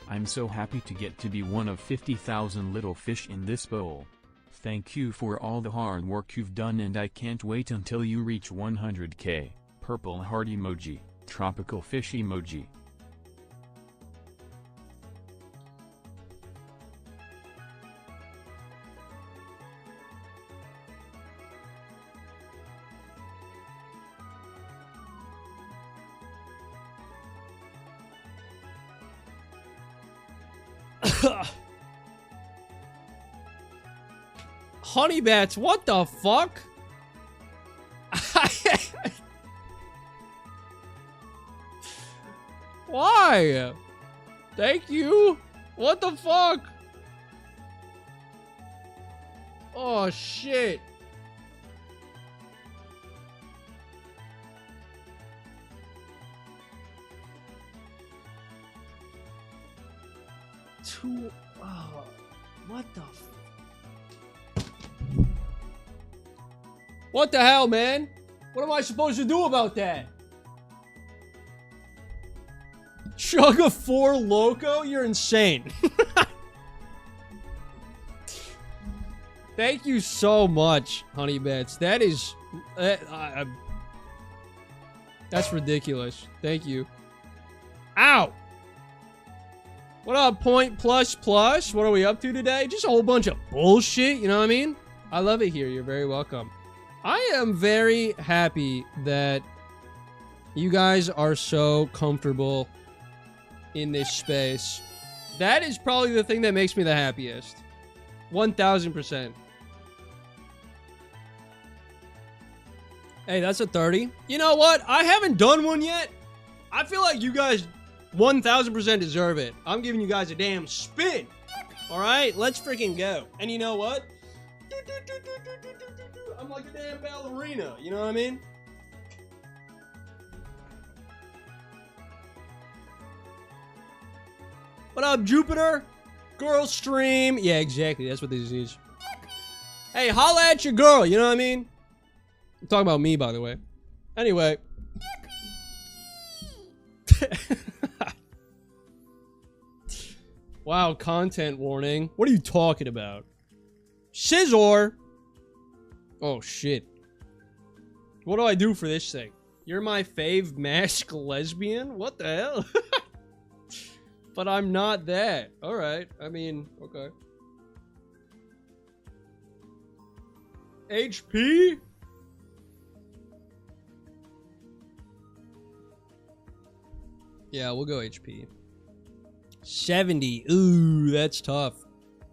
I'm so happy to get to be one of 50,000 little fish in this bowl. Thank you for all the hard work you've done, and I can't wait until you reach 100k. Purple heart emoji, tropical fish emoji. Honey bats, what the fuck? Why? Thank you. What the fuck? Oh shit. Oh, what the What the hell, man? What am I supposed to do about that? Chug a 4 Loco? You're insane. Thank you so much, Honey Bets. That is... that's ridiculous. Thank you. Ow! What up, Point Plus Plus? What are we up to today? Just a whole bunch of bullshit, you know what I mean? I love it here. You're very welcome. I am very happy that you guys are so comfortable in this space. That is probably the thing that makes me the happiest. 1000%. Hey, that's a 30. You know what? I haven't done one yet. I feel like you guys 1000% deserve it. I'm giving you guys a damn spin. All right, let's freaking go. And you know what? I'm like a damn ballerina. You know what I mean? What up, Jupiter? Girl stream. Yeah, exactly. That's what this is. Hey, holla at your girl. You know what I mean? I'm talking about me, by the way. Anyway. Wow, content warning. What are you talking about? Scissor. Oh, shit. What do I do for this thing? You're my fave mask lesbian? What the hell? But I'm not that. Alright. I mean, okay. HP? Yeah, we'll go HP. 70. Ooh, that's tough.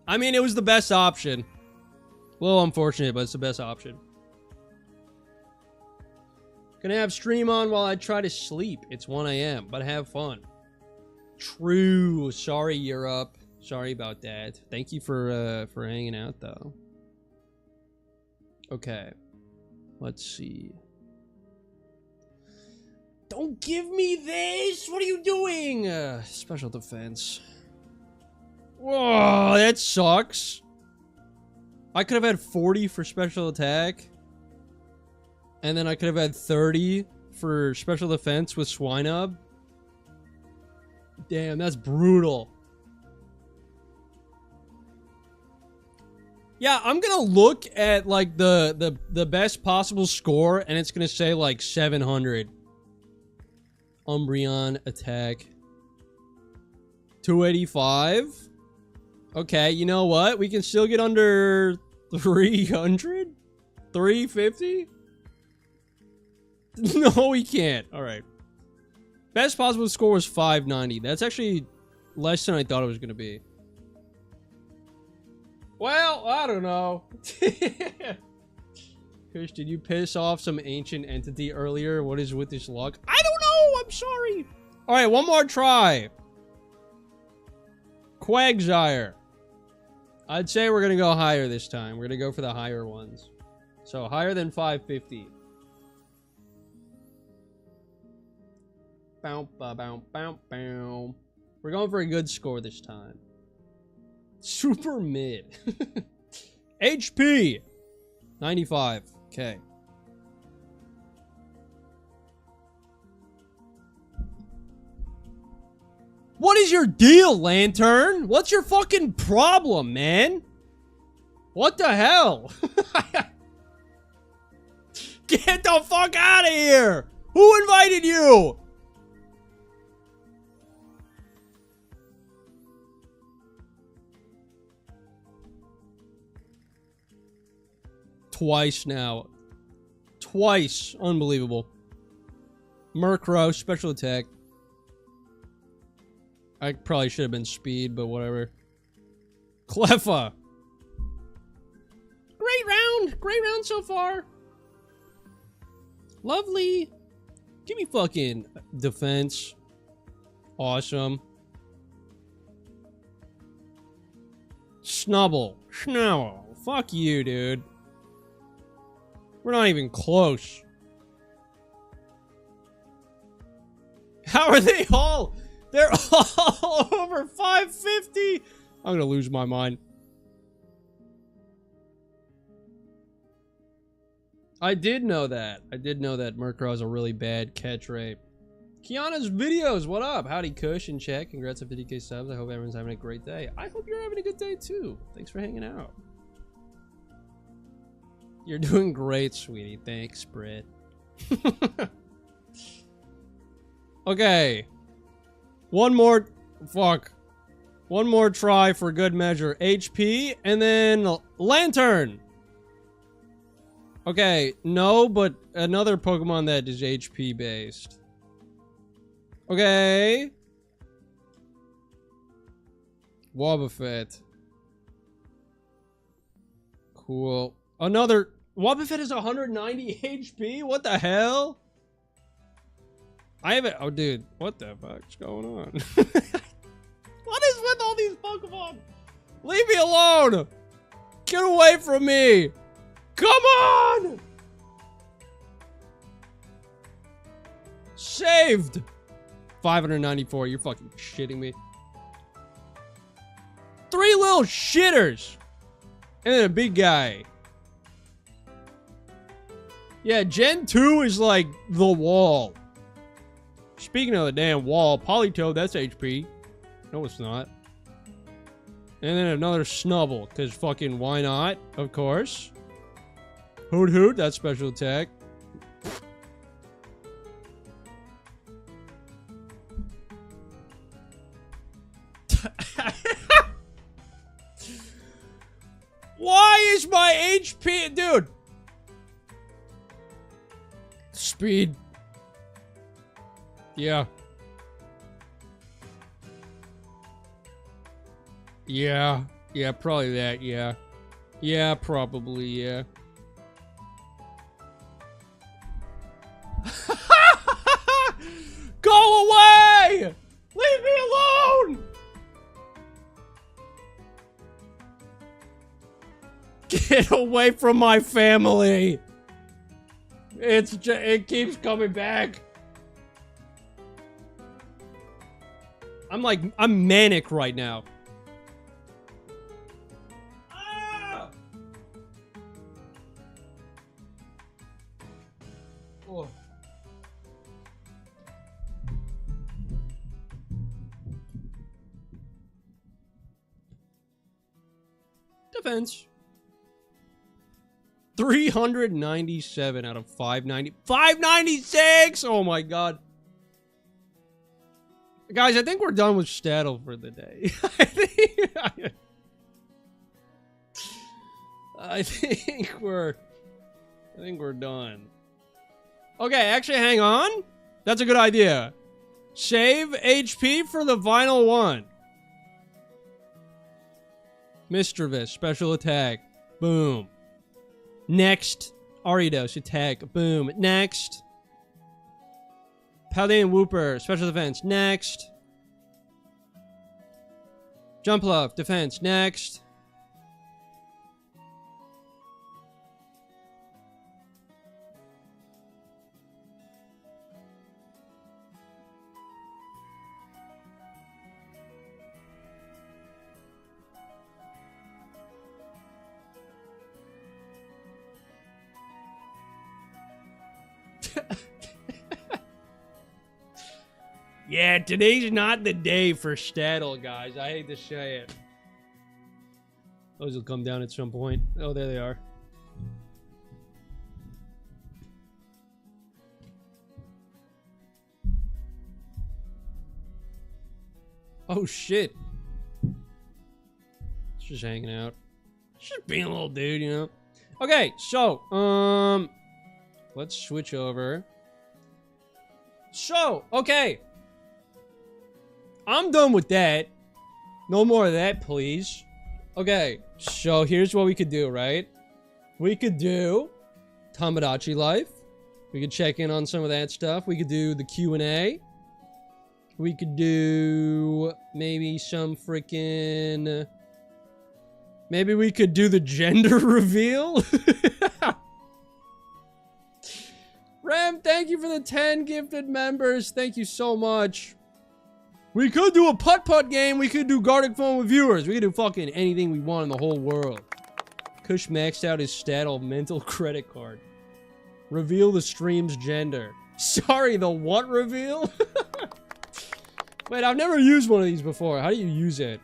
I mean, it was the best option. A little unfortunate, but it's the best option. Gonna have stream on while I try to sleep. It's 1 a.m., but have fun. True. Sorry you're up. Sorry about that. Thank you for hanging out, though. Okay. Let's see. Don't give me this! What are you doing? Special defense. Whoa, that sucks. I could have had 40 for special attack. And then I could have had 30 for special defense with Swinub. Damn, that's brutal. Yeah, I'm gonna look at like the best possible score, and it's gonna say like 700. Umbreon attack. 285. Okay, you know what? We can still get under 300? 350? No, we can't. All right. Best possible score was 590. That's actually less than I thought it was going to be. Well, I don't know. Kush, did you piss off some ancient entity earlier? What is with this luck? I don't know. I'm sorry. All right, one more try. Quagsire. I'd say we're going to go higher this time. We're going to go for the higher ones. So higher than 550. Bow, bow, bow, bow, bow. We're going for a good score this time. Super mid. HP 95. Okay. What is your deal, Lantern? What's your fucking problem, man? What the hell? Get the fuck out of here! Who invited you? Twice now. Twice. Unbelievable. Murkrow, special attack. I probably should have been speed, but whatever. Cleffa. Great round. Great round so far. Lovely. Give me fucking defense. Awesome. Snubble. Snubble. Fuck you, dude. We're not even close. How are they all? They're all over 550. I'm gonna lose my mind. I did know that. I did know that Murkrow has a really bad catch rate. Kiana's videos, what up? Howdy, Kush and Check. Congrats on 50k subs. I hope everyone's having a great day. I hope you're having a good day too. Thanks for hanging out. You're doing great, sweetie. Thanks, Britt. Okay. One more. Fuck. One more try for good measure. HP and then Lantern. Okay, no, but another Pokemon that is HP based. Okay. Wobbuffet. Cool. Another Wobbuffet is 190 HP? What the hell? I haven't. Oh, dude. What the fuck's going on? What is with all these Pokemon? Leave me alone! Get away from me! Come on! Saved! 594. You're fucking shitting me. 3 little shitters! And then a big guy. Yeah, Gen 2 is like the wall. Speaking of the damn wall, Politoed, that's HP. No, it's not. And then another Snubble, because fucking why not? Of course. Hoot Hoot, that's special attack. Why is my HP... Dude. Speed. Yeah. Yeah. Yeah, probably that, yeah. Yeah, probably, yeah. Go away! Leave me alone! Get away from my family! It keeps coming back. I'm manic right now. Ah! Oh. Defense. 397 out of 590. 596! Oh my god. Guys, I think we're done with Staddle for the day. I think we're done. Okay, actually hang on. That's a good idea. Save HP for the final one. Mischievous, special attack. Boom. Next. Aridos, attack. Boom. Next. Paladin Whooper, special defense. Next. Jumpluff, defense. Next. Yeah, today's not the day for Staddle, guys. I hate to say it. Those will come down at some point. Oh, there they are. Oh, shit. Just hanging out. Just being a little dude, you know? Okay, so, let's switch over. So, okay. I'm done with that. No more of that, please. Okay, so here's what we could do, right? We could do Tamagotchi Life. We could check in on some of that stuff. We could do the Q&A. We could do maybe some freaking... Maybe we could do the gender reveal. Rem, thank you for the 10 gifted members. Thank you so much. We could do a putt-putt game. We could do Gartic Phone with viewers. We could do fucking anything we want in the whole world. Kush maxed out his Staddle mental credit card. Reveal the stream's gender. Sorry, the what reveal? Wait, I've never used one of these before. How do you use it?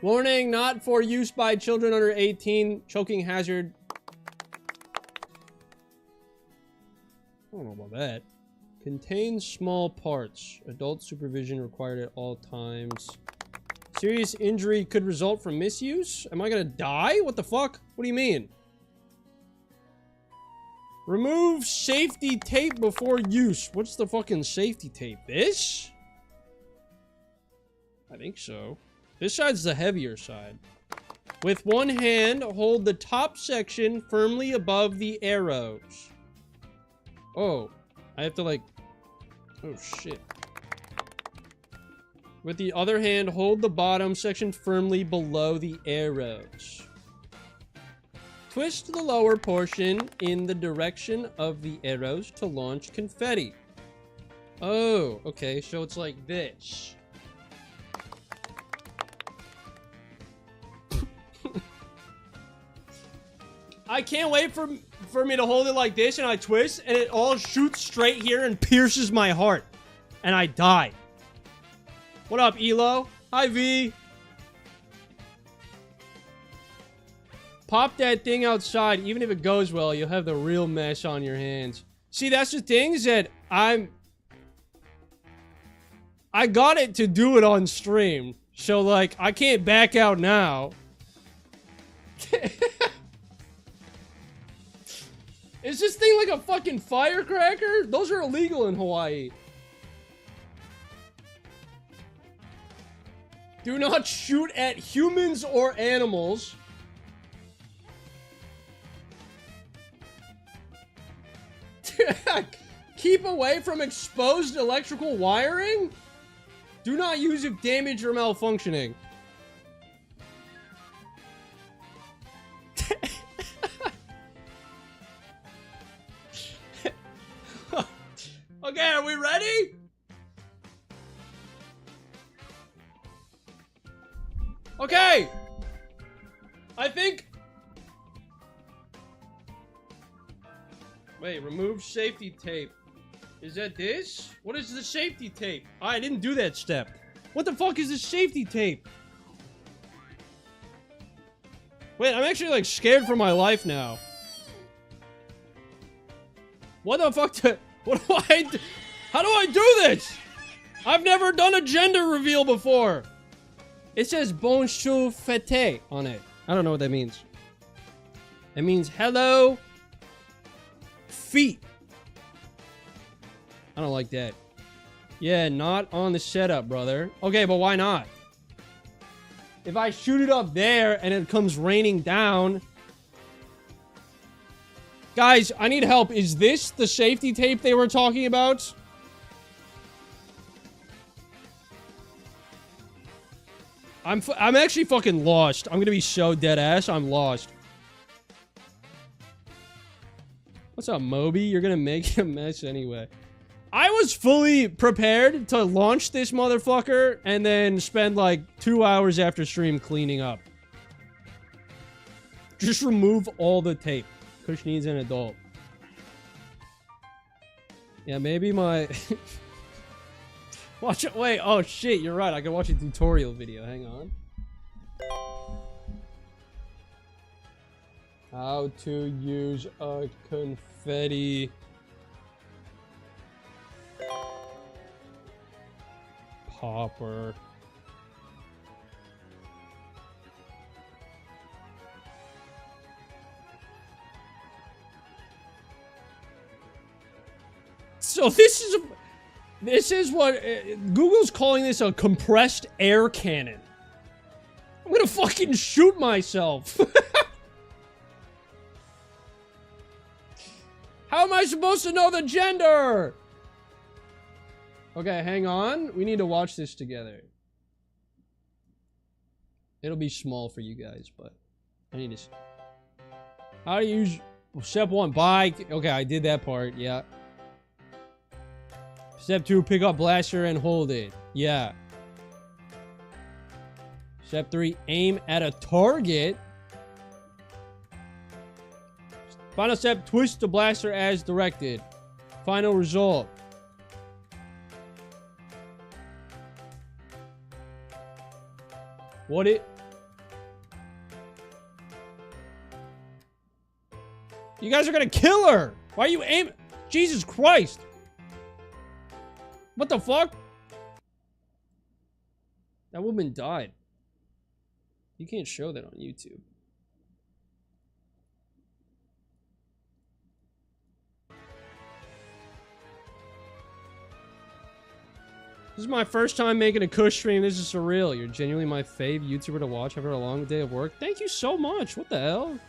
Warning, not for use by children under 18. Choking hazard. I don't know about that. Contains small parts. Adult supervision required at all times. Serious injury could result from misuse? Am I gonna die? What the fuck? What do you mean? Remove safety tape before use. What's the fucking safety tape? This? I think so. This side's the heavier side. With one hand, hold the top section firmly above the arrows. Oh, I have to like... Oh, shit. With the other hand, hold the bottom section firmly below the arrows. Twist the lower portion in the direction of the arrows to launch confetti. Oh, okay, so it's like this. I can't wait for me to hold it like this and I twist and it all shoots straight here and pierces my heart. And I die. What up, Elo? Hi, V. Pop that thing outside. Even if it goes well, you'll have the real mess on your hands. See, that's the thing is that I got it to do it on stream. So, like, I can't back out now. Is this thing like a fucking firecracker? Those are illegal in Hawaii. Do not shoot at humans or animals. Keep away from exposed electrical wiring. Do not use if damaged or malfunctioning. Okay, are we ready? Okay. I think... Wait, remove safety tape. Is that this? What is the safety tape? I didn't do that step. What the fuck is the safety tape? Wait, I'm actually like scared for my life now. What the fuck? What do I do? How do I do this? I've never done a gender reveal before. It says bonjour fete on it. I don't know what that means. It means hello feet. I don't like that. Yeah, not on the setup, brother. Okay, but why not? If I shoot it up there and it comes raining down... Guys, I need help. Is this the safety tape they were talking about? I'm actually fucking lost. I'm gonna be so dead ass. I'm lost. What's up, Moby? You're gonna make a mess anyway. I was fully prepared to launch this motherfucker and then spend like 2 hours after stream cleaning up. Just remove all the tape. Kush needs an adult. Yeah, maybe my... Watch it. Wait. Oh shit. You're right. I can watch a tutorial video. Hang on. How to use a confetti popper. So this is what Google's calling this, a compressed air cannon. I'm gonna fucking shoot myself. How am I supposed to know the gender? Okay, hang on. We need to watch this together. It'll be small for you guys, but I need to see. How to use step 1, buy. Okay, I did that part. Yeah. Step 2, pick up blaster and hold it. Yeah. Step 3, aim at a target. Final step, twist the blaster as directed. Final result. What it? You guys are gonna kill her! Why are you aiming? Jesus Christ! What the fuck? That woman died. You can't show that on YouTube. This is my first time making a Kush stream. This is surreal. You're genuinely my fave YouTuber to watch after a long day of work. Thank you so much. What the hell?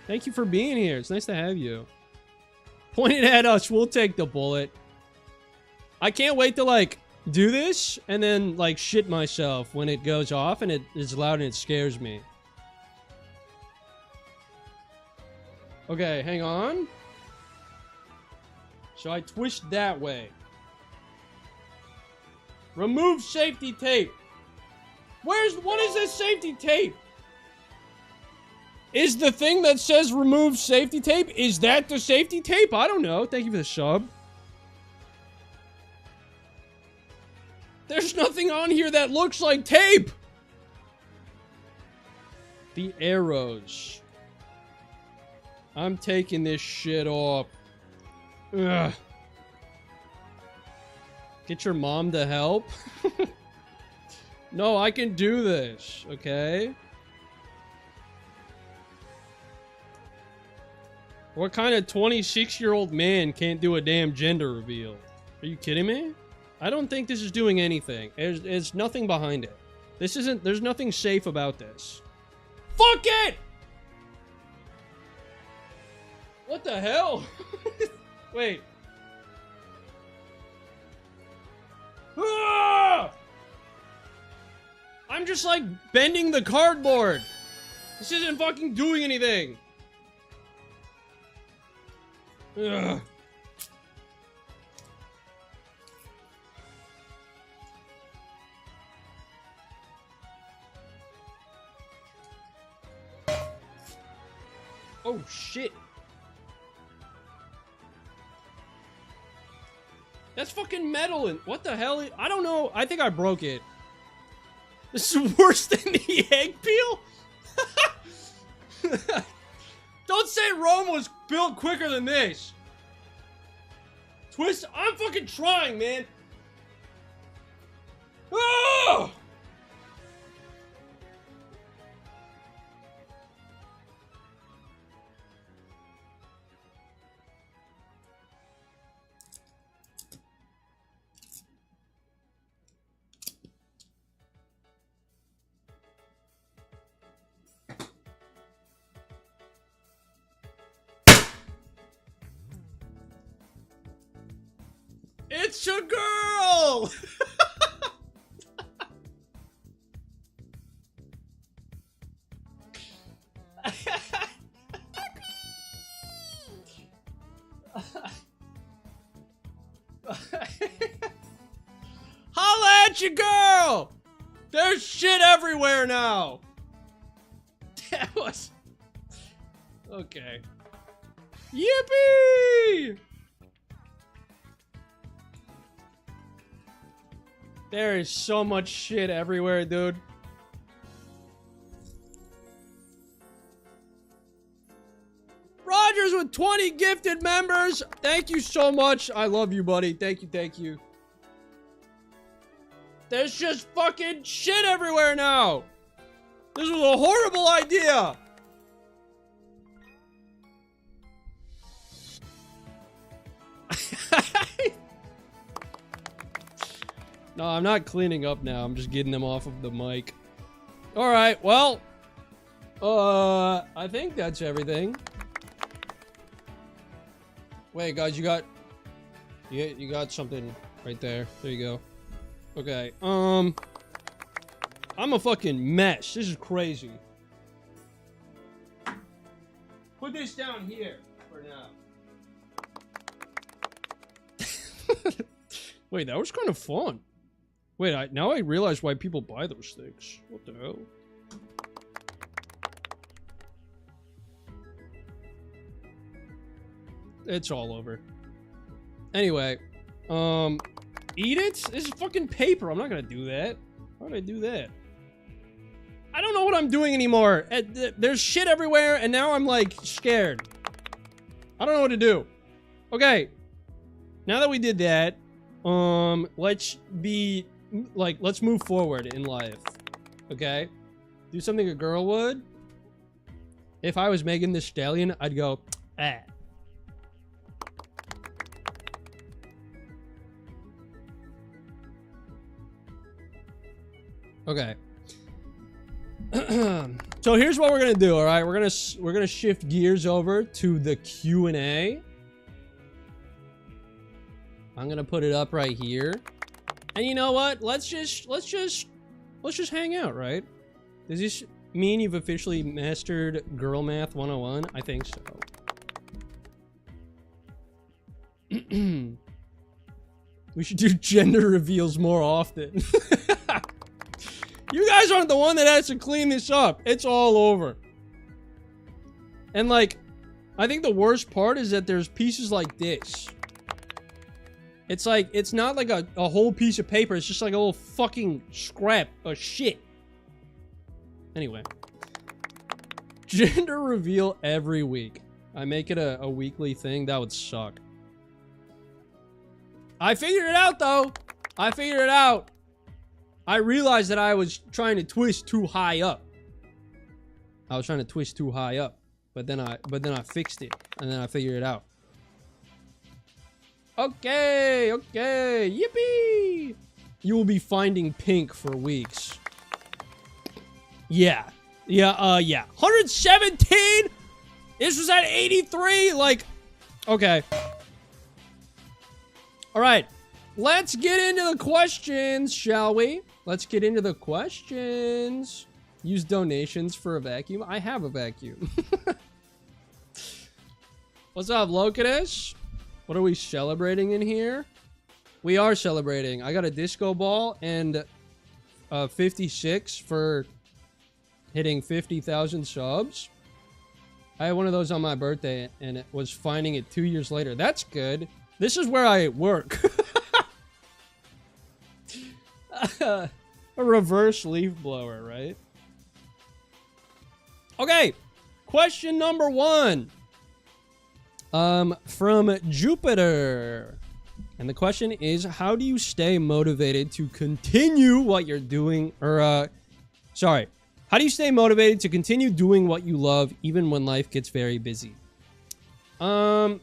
Thank you for being here. It's nice to have you. Point it at us. We'll take the bullet. I can't wait to, like, do this and then, like, shit myself when it goes off and it is loud and it scares me. Okay, hang on. So I twist that way. Remove safety tape. What is this safety tape? Is the thing that says remove safety tape, is that the safety tape? I don't know. Thank you for the sub. There's nothing on here that looks like tape. The arrows. I'm taking this shit off. Ugh. Get your mom to help? No, I can do this, okay? What kind of 26-year-old man can't do a damn gender reveal? Are you kidding me? I don't think this is doing anything. There's nothing behind it. There's nothing safe about this. Fuck it! What the hell? Wait. Ah! I'm just like bending the cardboard. This isn't fucking doing anything. Ugh. Oh shit. That's fucking metal and what the hell? I don't know. I think I broke it. This is worse than the egg peel? Don't say Rome was built quicker than this. Twist. I'm fucking trying, man. Oh! It's your girl! Holla at your girl! There's shit everywhere now! That was... Okay. Yippee! There is so much shit everywhere, dude. Rogers with 20 gifted members. Thank you so much. I love you, buddy. Thank you, thank you. There's just fucking shit everywhere now. This was a horrible idea. No, I'm not cleaning up now. I'm just getting them off of the mic. All right, well, I think that's everything. Wait, guys, you got something right there. There you go. Okay, I'm a fucking mess. This is crazy. Put this down here for now. Wait, that was kind of fun. Wait, now I realize why people buy those things. What the hell? It's all over. Anyway, eat it? This is fucking paper. I'm not gonna do that. Why would I do that? I don't know what I'm doing anymore. There's shit everywhere, and now I'm, like, scared. I don't know what to do. Okay. Now that we did that, let's move forward in life. Okay? Do something a girl would. If I was Megan Thee Stallion, I'd go, ah. Okay. So here's what we're gonna do. All right, we're gonna shift gears over to the Q&A. I'm gonna put it up right here. And you know what? Let's just hang out, right? Does this mean you've officially mastered Girl Math 101? I think so. We should do gender reveals more often. You guys aren't the one that has to clean this up. It's all over. And, like, I think the worst part is that there's pieces like this. It's like, it's not like a whole piece of paper. It's just like a little fucking scrap of shit. Anyway. Gender reveal every week. I make it a weekly thing. That would suck. I figured it out, though. I figured it out. I realized that I was trying to twist too high up. I was trying to twist too high up. But then I fixed it. And then I figured it out. Okay, okay. Yippee! You will be finding pink for weeks. Yeah. Yeah, yeah. 117? This was at 83? Like, okay. All right. Let's get into the questions, shall we? Let's get into the questions. Use donations for a vacuum. I have a vacuum. What's up, Locatus? What are we celebrating in here? We are celebrating. I got a disco ball and 56 for hitting 50,000 subs. I had one of those on my birthday and it was finding it 2 years later. That's good. This is where I work. A reverse leaf blower, right? Okay. Question number 1. From Jupiter. And the question is, how do you stay motivated to continue what you're doing? How do you stay motivated to continue doing what you love even when life gets very busy? I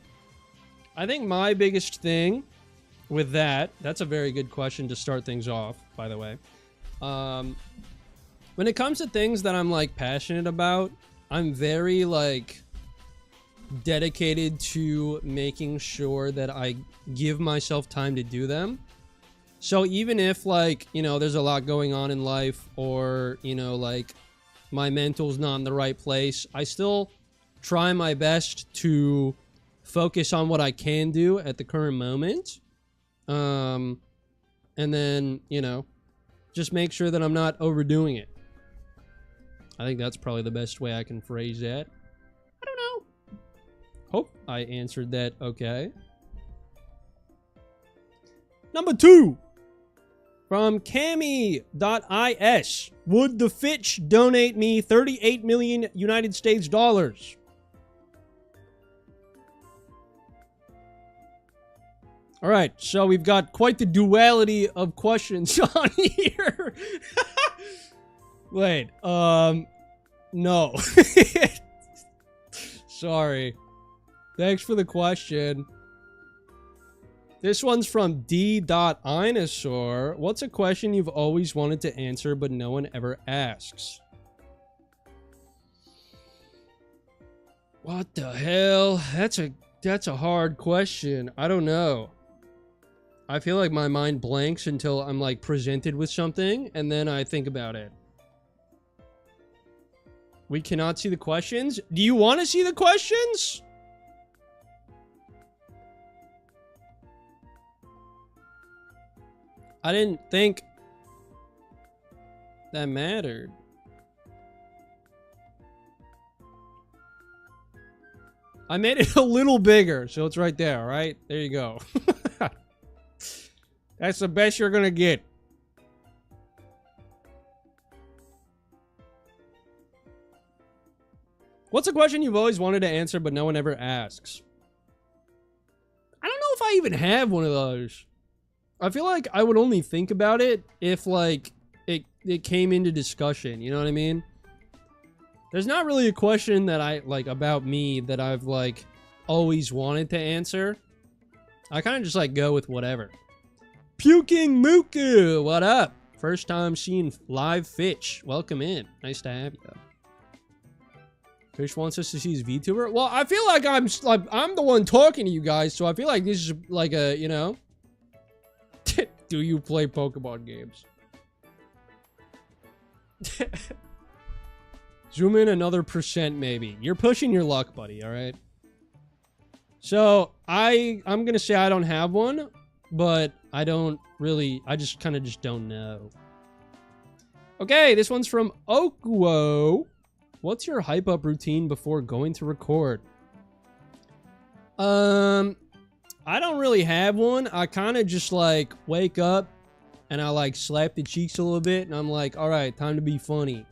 think my biggest thing with that's a very good question to start things off, by the way. When it comes to things that I'm, like, passionate about, I'm very, like, dedicated to making sure that I give myself time to do them. So even if, like, you know, there's a lot going on in life or, you know, like, my mental's not in the right place, I still try my best to focus on what I can do at the current moment. And then, you know, just make sure that I'm not overdoing it. I think that's probably the best way I can phrase that. I don't know. Hope I answered that okay. Number 2. From Cami.is. Would the Fitch donate me 38 million United States dollars? All right, so we've got quite the duality of questions on here. Wait, no. Sorry. Thanks for the question. This one's from D.Inosaur. What's a question you've always wanted to answer but no one ever asks? What the hell? That's a hard question. I don't know. I feel like my mind blanks until I'm like presented with something and then I think about it. We cannot see the questions? Do you want to see the questions? I didn't think that mattered. I made it a little bigger, so it's right there, all right? There you go. That's the best you're gonna get. What's a question you've always wanted to answer but no one ever asks? I don't know if I even have one of those. I feel like I would only think about it if, like, it came into discussion, you know what I mean? There's not really a question that I, like, about me that I've, like, always wanted to answer. I kind of just, like, go with whatever. Puking Muku, what up? First time seeing live Fitch. Welcome in. Nice to have you. Fish wants us to see his VTuber? Well, I feel like I'm the one talking to you guys, so I feel like this is like a, you know... Do you play Pokemon games? Zoom in another percent, maybe. You're pushing your luck, buddy, alright? So, I'm gonna say I don't have one, but I don't really... I just kind of just don't know. Okay, this one's from Okuo. What's your hype-up routine before going to record? I don't really have one. I kind of just, like, wake up and I, like, slap the cheeks a little bit and I'm like, all right, time to be funny.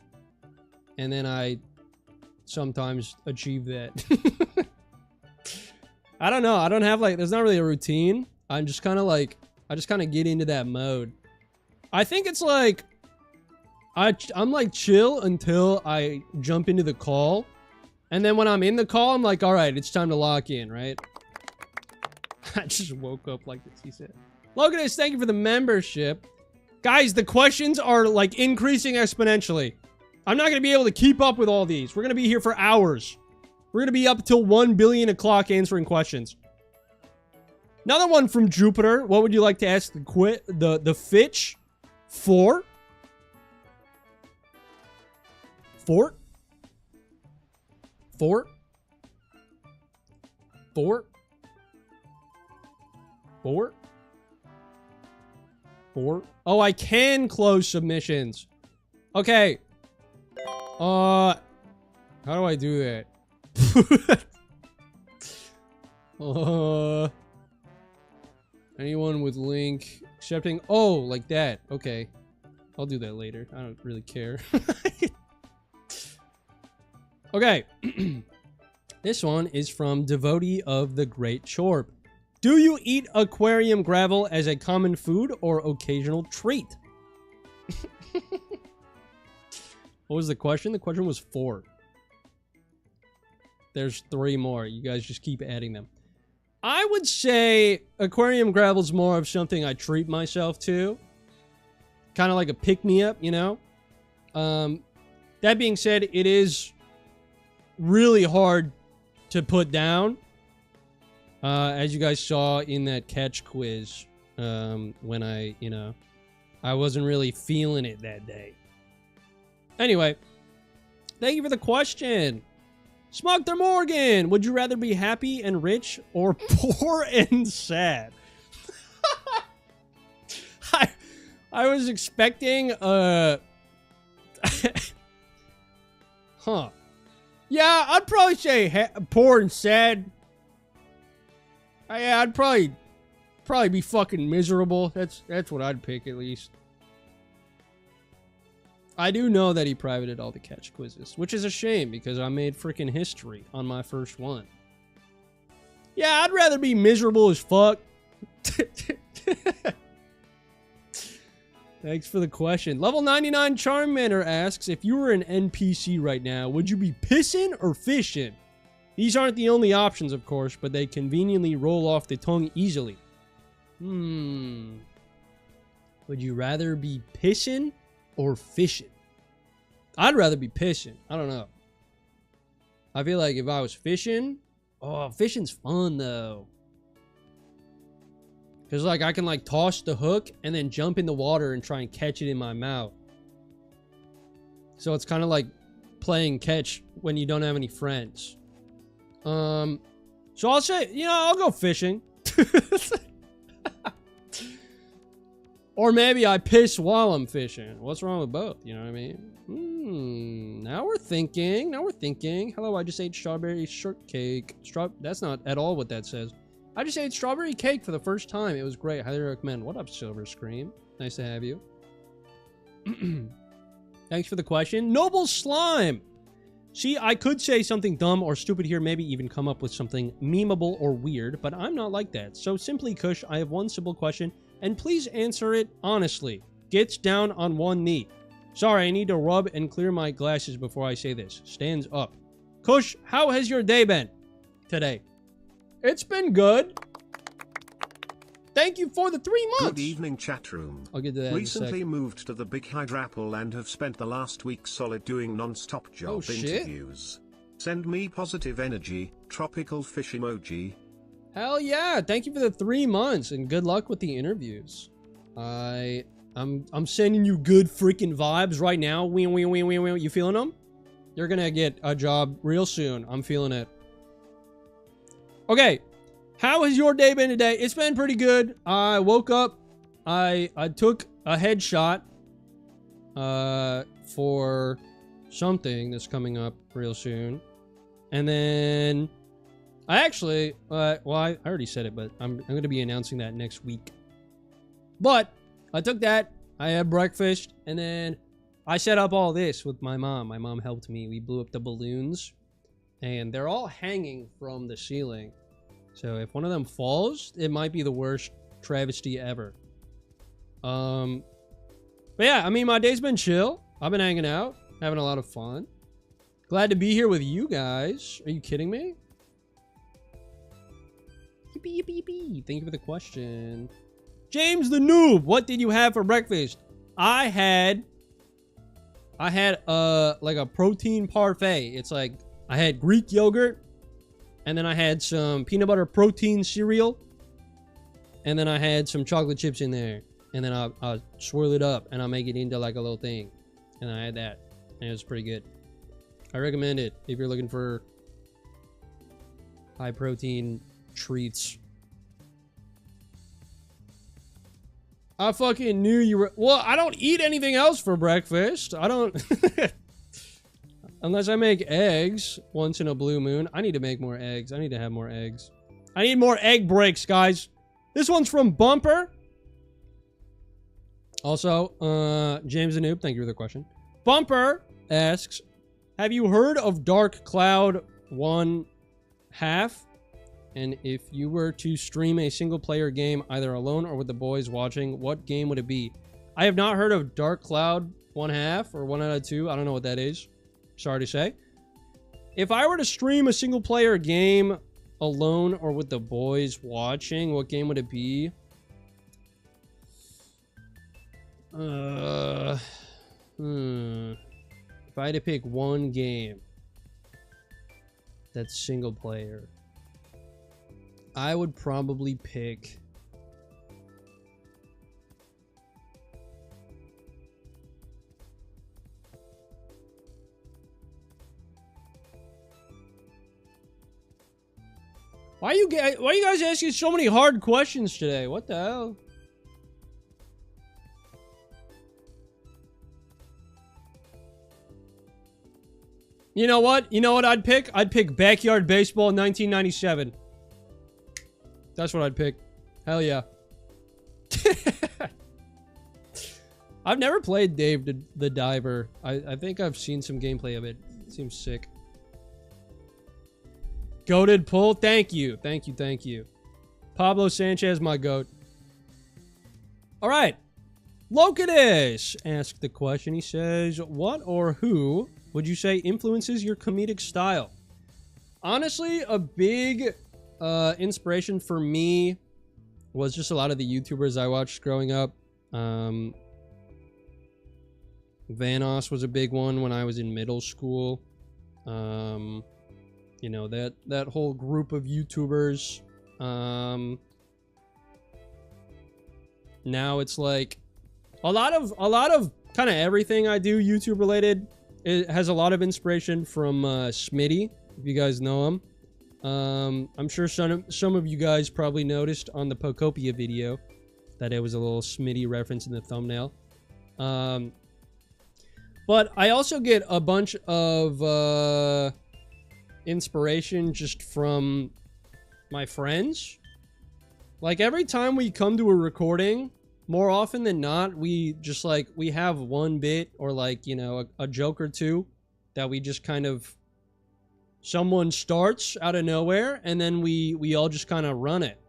And then I sometimes achieve that. I don't know. I don't have, like, there's not really a routine. I'm just kind of, like, I just kind of get into that mode. I think it's, like, I'm, like, chill until I jump into the call. And then when I'm in the call, I'm like, all right, it's time to lock in, right? I just woke up like this, he said. Loganus, thank you for the membership. Guys, the questions are, like, increasing exponentially. I'm not going to be able to keep up with all these. We're going to be here for hours. We're going to be up till 1 billion o'clock answering questions. Another one from Jupiter. What would you like to ask the Fitch for? Fort? Fort? Fort? Fort? Fort? Oh, I can close submissions. Okay. How do I do that? Anyone with link accepting? Oh, like that. Okay. I'll do that later. I don't really care. Okay. This one is from Devotee of the Great Chorp. Do you eat aquarium gravel as a common food or occasional treat? What was the question? The question was 4. There's 3 more. You guys just keep adding them. I would say aquarium gravel's more of something I treat myself to. Kind of like a pick-me-up, you know? That being said, it is really hard to put down. As you guys saw in that catch quiz, when I wasn't really feeling it that day. Anyway, thank you for the question. Smugter Morgan, would you rather be happy and rich or poor and sad? I was expecting, huh. Yeah, I'd probably say poor and sad. Yeah, I'd probably be fucking miserable. That's what I'd pick, at least. I do know that he privated all the catch quizzes, which is a shame because I made freaking history on my first one. Yeah, I'd rather be miserable as fuck. Thanks for the question. Level 99 Charmander asks, if you were an NPC right now, would you be pissing or fishing? These aren't the only options, of course, but they conveniently roll off the tongue easily. Would you rather be pissing or fishing? I'd rather be pissing. I don't know. I feel like if I was fishing... Oh, fishing's fun, though. Because, like, I can, like, toss the hook and then jump in the water and try and catch it in my mouth. So it's kind of like playing catch when you don't have any friends. So I'll say, you know, I'll go fishing. Or maybe I piss while I'm fishing. What's wrong with both? You know what I mean? Now we're thinking. Now we're thinking. Hello, I just ate strawberry shortcake. That's not at all what that says. I just ate strawberry cake for the first time. It was great. Highly recommend. What up, Silver Scream? Nice to have you. Thanks for the question. Noble Slime. See, I could say something dumb or stupid here, maybe even come up with something memeable or weird, but I'm not like that. So simply, Kush, I have one simple question, and please answer it honestly. Gets down on one knee. Sorry, I need to rub and clear my glasses before I say this. Stands up. Kush, how has your day been today? It's been good. Thank you for the 3 months. Good evening, chat room. I'll get to that Recently in a sec. moved to the Big Hydrapple and have spent the last week solid doing non-stop job interviews. Send me positive energy, tropical fish emoji. Hell yeah. Thank you for the 3 months and good luck with the interviews. I'm sending you good freaking vibes right now. You feeling them? You're gonna get a job real soon. I'm feeling it. Okay. How has your day been today? It's been pretty good. I woke up. I took a headshot for something that's coming up real soon. And then I actually, well, I already said it, but I'm going to be announcing that next week. But I took that. I had breakfast. And then I set up all this with my mom. My mom helped me. We blew up the balloons. And they're all hanging from the ceiling. So if one of them falls, it might be the worst travesty ever. But yeah, I mean, my day's been chill. I've been hanging out, having a lot of fun. Glad to be here with you guys. Are you kidding me? Yippee, yippee, yippee. Thank you for the question. James the Noob, what did you have for breakfast? I had like a protein parfait. It's like I had Greek yogurt. And then I had some peanut butter protein cereal. And then I had some chocolate chips in there. And then I'll swirl it up and I'll make it into like a little thing. And I had that. And it was pretty good. I recommend it if you're looking for high protein treats. I fucking knew you were... Well, I don't eat anything else for breakfast. I don't... Unless I make eggs once in a blue moon. I need to make more eggs. I need to have more eggs. I need more egg breaks, guys. This one's from Bumper. Also, James the Noob, thank you for the question. Bumper asks, have you heard of Dark Cloud 1/2? And if you were to stream a single-player game, either alone or with the boys watching, what game would it be? I have not heard of Dark Cloud 1/2 or 1 out of 2. I don't know what that is. Sorry to say. If I were to stream a single-player game alone or with the boys watching, what game would it be? If I had to pick one game that's single-player, I would probably pick... Why are you guys asking so many hard questions today? What the hell? You know what? You know what I'd pick? I'd pick Backyard Baseball 1997. That's what I'd pick. Hell yeah. I've never played Dave the Diver. I think I've seen some gameplay of it. It seems sick. Goated pull. Thank you. Thank you. Thank you. Pablo Sanchez, my goat. All right. Locatus asked the question. He says, what or who would you say influences your comedic style? Honestly, a big inspiration for me was just a lot of the YouTubers I watched growing up. Vanoss was a big one when I was in middle school. You know, that whole group of YouTubers. Now it's like a lot of kind of everything I do YouTube related. It has a lot of inspiration from Smitty, if you guys know him. I'm sure some of you guys probably noticed on the Pokopia video that it was a little Smitty reference in the thumbnail. But I also get a bunch of inspiration just from my friends. Like every time we come to a recording, more often than not, we just like, we have one bit or like, you know, a joke or two that we just kind of, someone starts out of nowhere and then we all just kind of run it.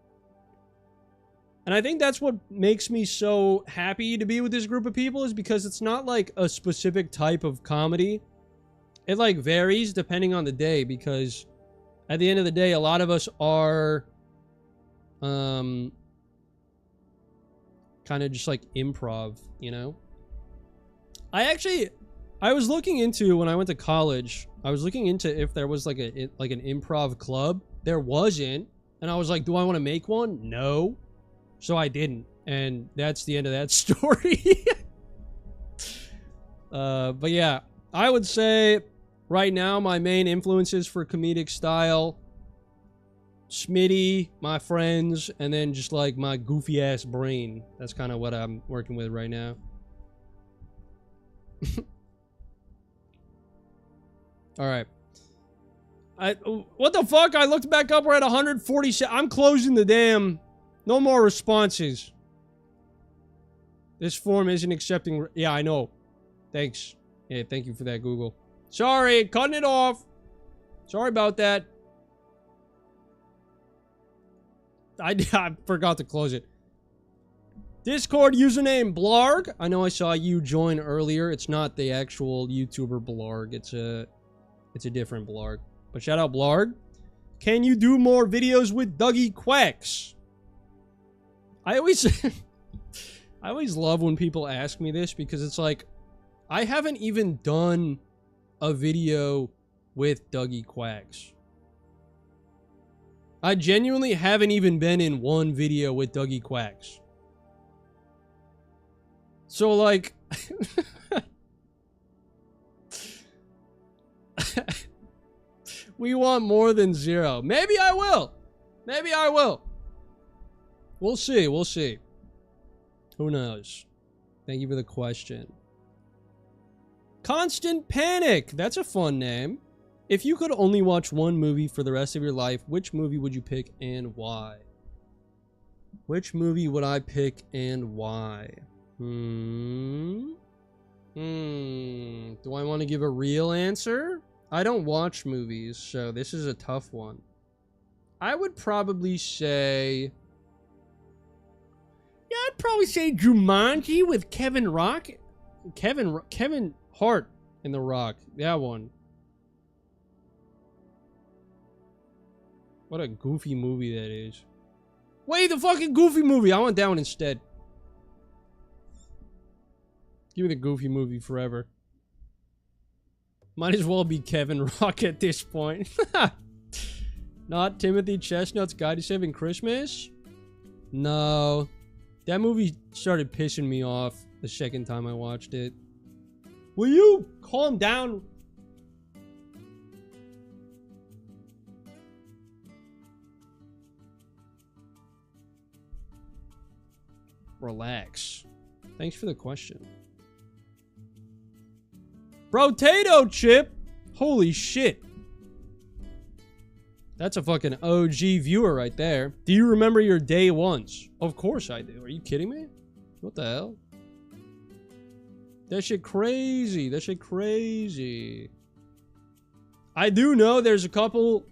And I think that's what makes me so happy to be with this group of people, is because it's not like a specific type of comedy. It like varies depending on the day, because at the end of the day, a lot of us are kind of just like improv, you know? I was looking into, when I went to college, I was looking into if there was like an improv club. There wasn't. And I was like, do I want to make one? No. So I didn't. And that's the end of that story. But yeah, I would say right now my main influences for comedic style, Smitty, my friends, and then just like my goofy ass brain. That's kind of what I'm working with right now. All right. What the fuck? I looked back up. We're at 147. I'm closing the damn. No more responses. This form isn't accepting. Yeah, I know. Thanks. Yeah, thank you for that, Google. Sorry, cutting it off. Sorry about that. I forgot to close it. Discord username Blarg. I know I saw you join earlier. It's not the actual YouTuber Blarg. It's a different Blarg. But shout out Blarg. Can you do more videos with Dougie Quacks? I always love when people ask me this, because it's like, I haven't even done a video with Dougie Quacks. I genuinely haven't even been in one video with Dougie Quacks. So like, we want more than 0. Maybe I will. Maybe I will. We'll see. We'll see. Who knows? Thank you for the question. Constant Panic. That's a fun name. If you could only watch one movie for the rest of your life, which movie would you pick and why? Which movie would I pick and why? Do I want to give a real answer? I don't watch movies, so this is a tough one. I would probably say... Yeah, I'd probably say Jumanji with Kevin Hart in The Rock. That one. What a goofy movie that is. Wait, the fucking goofy movie. I want that one instead. Give me the goofy movie forever. Might as well be Kevin Rock at this point. Not Timothy Chestnut's Guide to Saving Christmas? No. That movie started pissing me off the second time I watched it. Will you calm down? Relax. Thanks for the question. Brotato Chip! Holy shit. That's a fucking OG viewer right there. Do you remember your day ones? Of course I do. Are you kidding me? What the hell? That shit crazy. That shit crazy. I do know there's a couple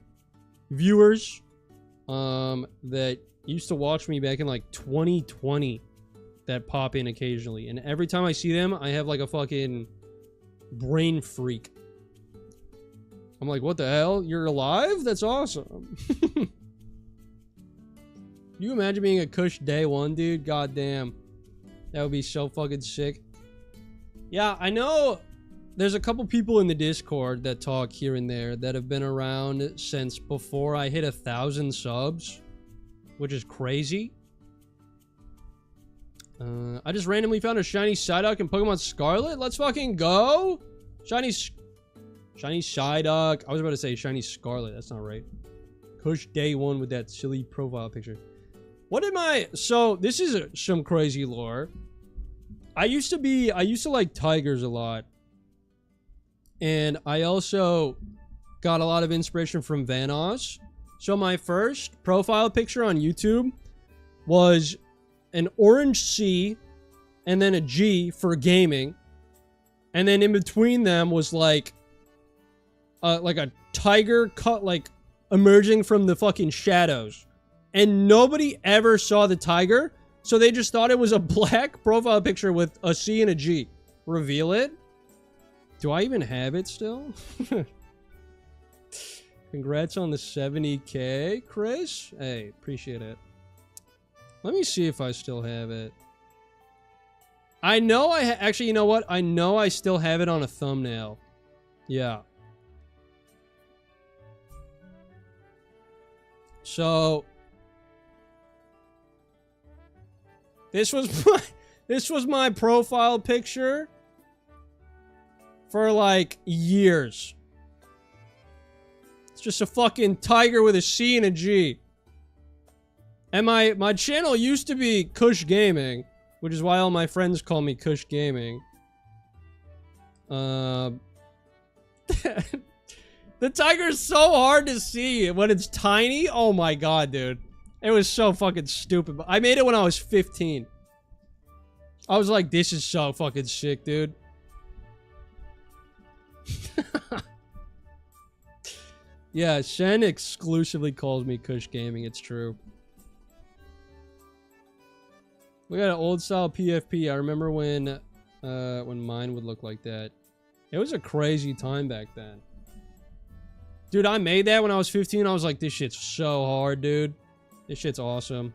viewers that used to watch me back in like 2020 that pop in occasionally. And every time I see them, I have like a fucking brain freak. I'm like, what the hell? You're alive? That's awesome. You imagine being a Kush day one, dude? God damn. That would be so fucking sick. Yeah, I know there's a couple people in the Discord that talk here and there that have been around since before I hit 1,000 subs, which is crazy. I just randomly found a shiny Psyduck in Pokemon Scarlet. Let's fucking go. Shiny Psyduck. I was about to say shiny Scarlet. That's not right. Kush day one with that silly profile picture. What am I? So this is some crazy lore. I used to like tigers a lot. And I also got a lot of inspiration from Vanoss. So my first profile picture on YouTube was an orange C and then a G for gaming. And then in between them was like a tiger cut, like emerging from the fucking shadows. And nobody ever saw the tiger, so they just thought it was a black profile picture with a C and a G. Reveal it? Do I even have it still? Congrats on the 70K, Chris. Hey, appreciate it. Let me see if I still have it. I know actually, you know what? I know I still have it on a thumbnail. Yeah. So this was my profile picture for like years. It's just a fucking tiger with a C and a G. And my channel used to be Kush Gaming, which is why all my friends call me Kush Gaming. The tiger's so hard to see when it's tiny. Oh my god, dude. It was so fucking stupid. I made it when I was 15. I was like, this is so fucking sick, dude. Yeah, Shen exclusively calls me Kush Gaming. It's true. We got an old style PFP. I remember when mine would look like that. It was a crazy time back then. Dude, I made that when I was 15. I was like, this shit's so hard, dude. This shit's awesome.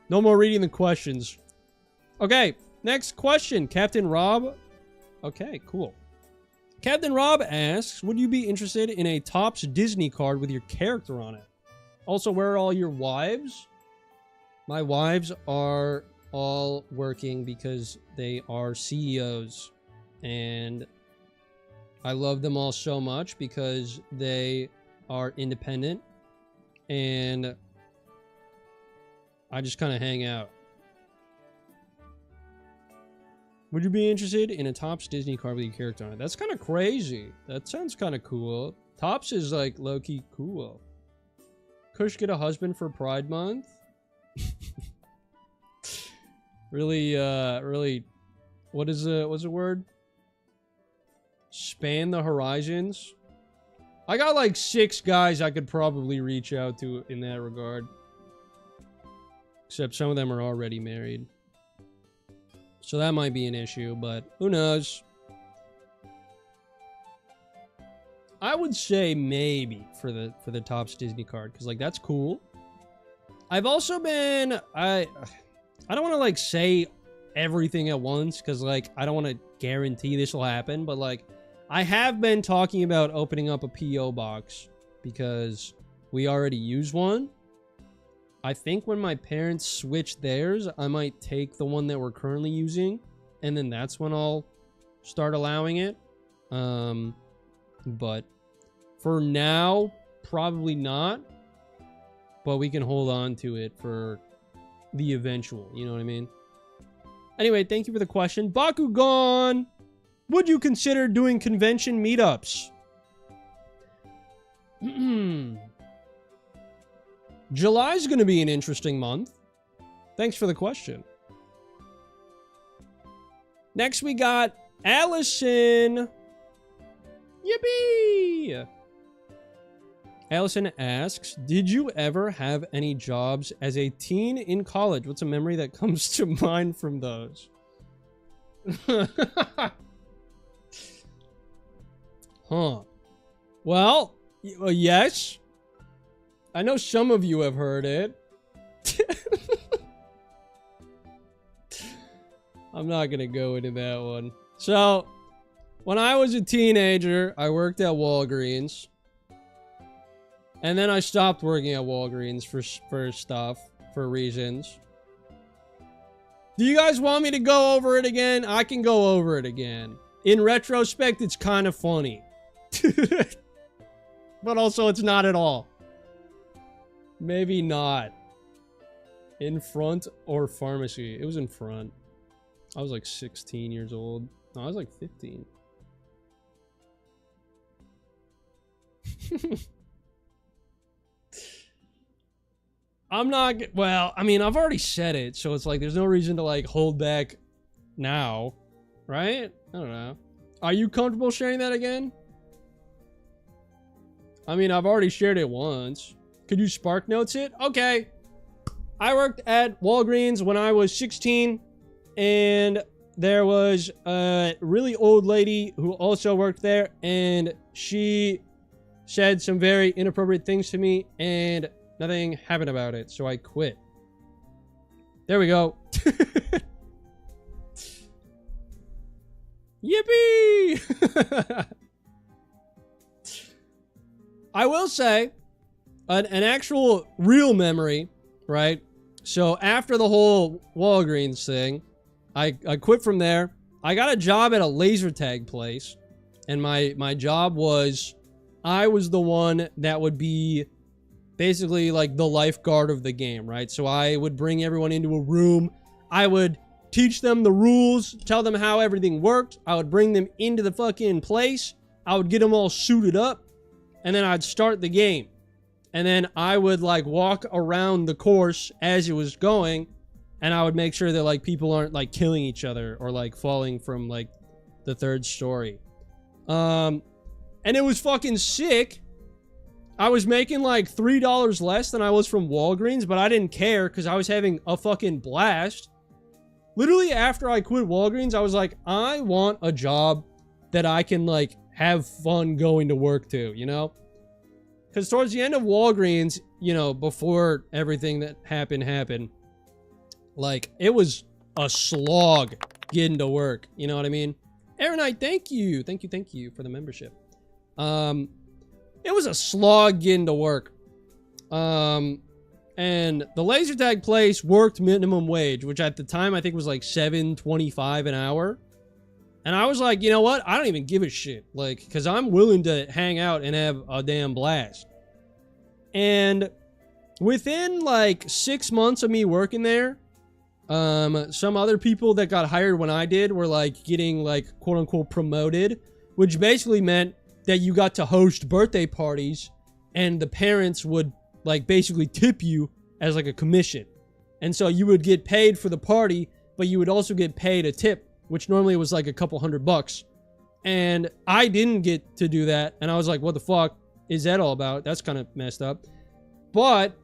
No more reading the questions. Okay, next question. Captain Rob. Okay, cool. Captain Rob asks, would you be interested in a Topps Disney card with your character on it? Also, where are all your wives? My wives are all working because they are CEOs. And I love them all so much because they are independent. And I just kind of hang out. Would you be interested in a Topps Disney card with your character on it? That's kind of crazy. That sounds kind of cool. Topps is like low-key cool. Kush get a husband for Pride Month? Really, what's the word? Span the horizons? I got like 6 guys I could probably reach out to in that regard. Except some of them are already married. So that might be an issue, but who knows? I would say maybe for the Topps Disney card, because like that's cool. I've also been I don't want to like say everything at once because like I don't want to guarantee this will happen, but like I have been talking about opening up a PO box because we already use one. I think when my parents switch theirs, I might take the one that we're currently using, and then that's when I'll start allowing it. But for now, probably not. But we can hold on to it for the eventual, you know what I mean? Anyway, thank you for the question. Bakugan! Would you consider doing convention meetups? July's going to be an interesting month. Thanks for the question. Next, we got Allison. Yippee! Allison asks, did you ever have any jobs as a teen in college? What's a memory that comes to mind from those? Huh. Well, yes. I know some of you have heard it. I'm not gonna go into that one. So, when I was a teenager, I worked at Walgreens. And then I stopped working at Walgreens for reasons. Do you guys want me to go over it again? I can go over it again. In retrospect, it's kind of funny. But also, it's not at all. Maybe not. In front or pharmacy? It was in front. I was like 16 years old. No, I was like 15. I'm not... Well, I mean, I've already said it, so it's like there's no reason to like hold back now. Right? I don't know. Are you comfortable sharing that again? I mean, I've already shared it once. Could you spark notes it? Okay. I worked at Walgreens when I was 16, and there was a really old lady who also worked there, and she said some very inappropriate things to me, and nothing happened about it, so I quit. There we go. Yippee! I will say, an actual real memory, right? So after the whole Walgreens thing, I quit from there. I got a job at a laser tag place, and my job was, I was the one that would be basically like the lifeguard of the game, right? So I would bring everyone into a room. I would teach them the rules, tell them how everything worked. I would bring them into the fucking place. I would get them all suited up, and then I'd start the game. And then I would like walk around the course as it was going, and I would make sure that like people aren't like killing each other or like falling from like the third story. And it was fucking sick. I was making like $3 less than I was from Walgreens, but I didn't care because I was having a fucking blast. Literally after I quit Walgreens, I was like, I want a job that I can like have fun going to work to, you know? Because towards the end of Walgreens, you know, before everything that happened, like, it was a slog getting to work. You know what I mean? Aaronite, thank you. Thank you for the membership. It was a slog getting to work. And the laser tag place worked minimum wage, which at the time I think was like $7.25 an hour. And I was like, you know what? I don't even give a shit. Like, because I'm willing to hang out and have a damn blast. And within like 6 months of me working there, some other people that got hired when I did were like getting like quote unquote promoted, which basically meant that you got to host birthday parties and the parents would like basically tip you as like a commission. And so you would get paid for the party, but you would also get paid a tip, which normally was like a couple $100. And I didn't get to do that. And I was like, what the fuck is that all about? That's kind of messed up. But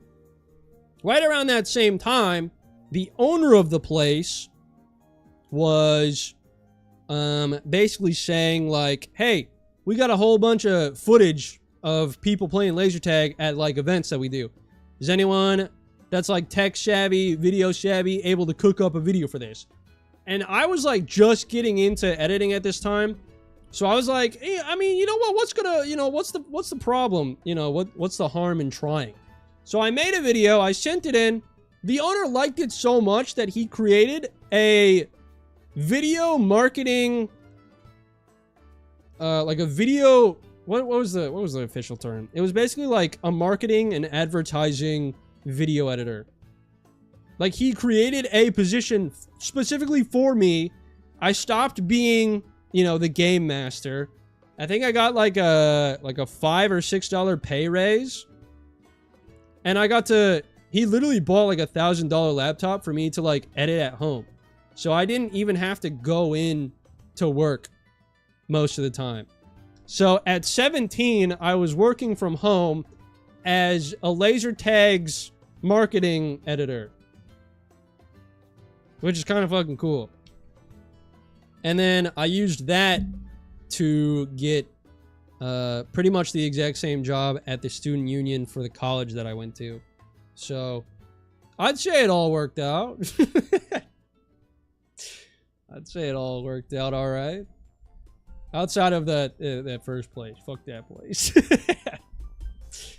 right around that same time, the owner of the place was basically saying like, hey, we got a whole bunch of footage of people playing laser tag at like events that we do. Is anyone that's like tech savvy, video savvy, able to cook up a video for this? And I was like just getting into editing at this time. So I was like, hey, I mean, you know what? What's the problem? You know, what's the harm in trying? So I made a video, I sent it in. The owner liked it so much that he created a video marketing like a video, what was the official term? It was basically like a marketing and advertising video editor. Like, he created a position specifically for me. I stopped being, you know, the game master. I think I got like a $5 or $6 pay raise. And I got to, he literally bought like $1,000 laptop for me to like edit at home. So I didn't even have to go in to work most of the time. So at 17, I was working from home as a laser tags marketing editor, which is kind of fucking cool. And then I used that to get pretty much the exact same job at the student union for the college that I went to. So I'd say it all worked out. I'd say it all worked out all right. Outside of that first place. Fuck that place. This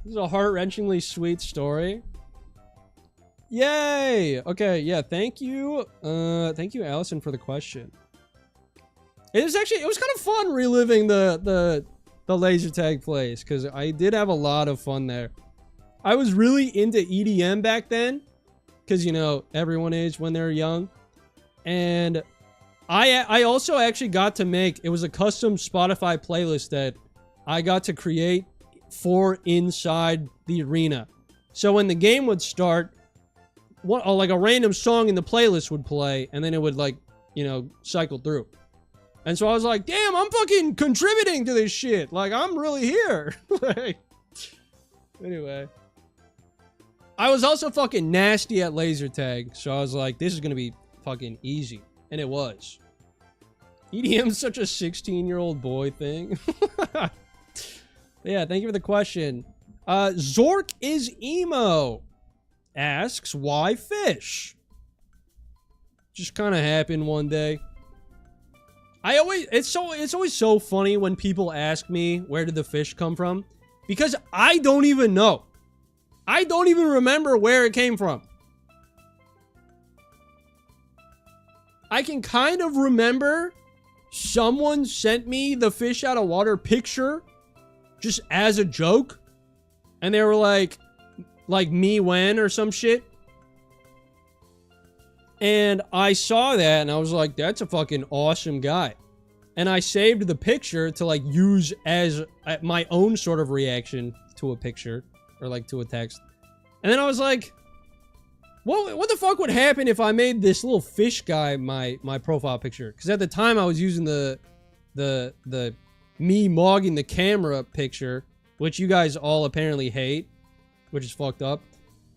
is a heart-wrenchingly sweet story. Yay! Okay, yeah, thank you. Thank you, Allison, for the question. It was kind of fun reliving the laser tag place, because I did have a lot of fun there. I was really into EDM back then, because, you know, everyone is when they're young. And I also actually got to make, it was a custom Spotify playlist that I got to create for inside the arena. So when the game would start, like a random song in the playlist would play, and then it would, like, you know, cycle through. And so I was like, damn, I'm fucking contributing to this shit. Like, I'm really here. Like, anyway. I was also fucking nasty at laser tag, so I was like, this is gonna be fucking easy. And it was. EDM's such a 16-year-old boy thing. Yeah, thank you for the question. Zork is emo asks, why fish? Just kind of happened one day. It's always so funny when people ask me, where did the fish come from? Because I don't even know. I don't even remember where it came from. I can kind of remember someone sent me the fish out of water picture just as a joke. And they were like me when or some shit. And I saw that and I was like, that's a fucking awesome guy. And I saved the picture to like use as my own sort of reaction to a picture or like to a text. And then I was like, what the fuck would happen if I made this little fish guy my profile picture? Because at the time I was using the me mogging the camera picture, which you guys all apparently hate, which is fucked up.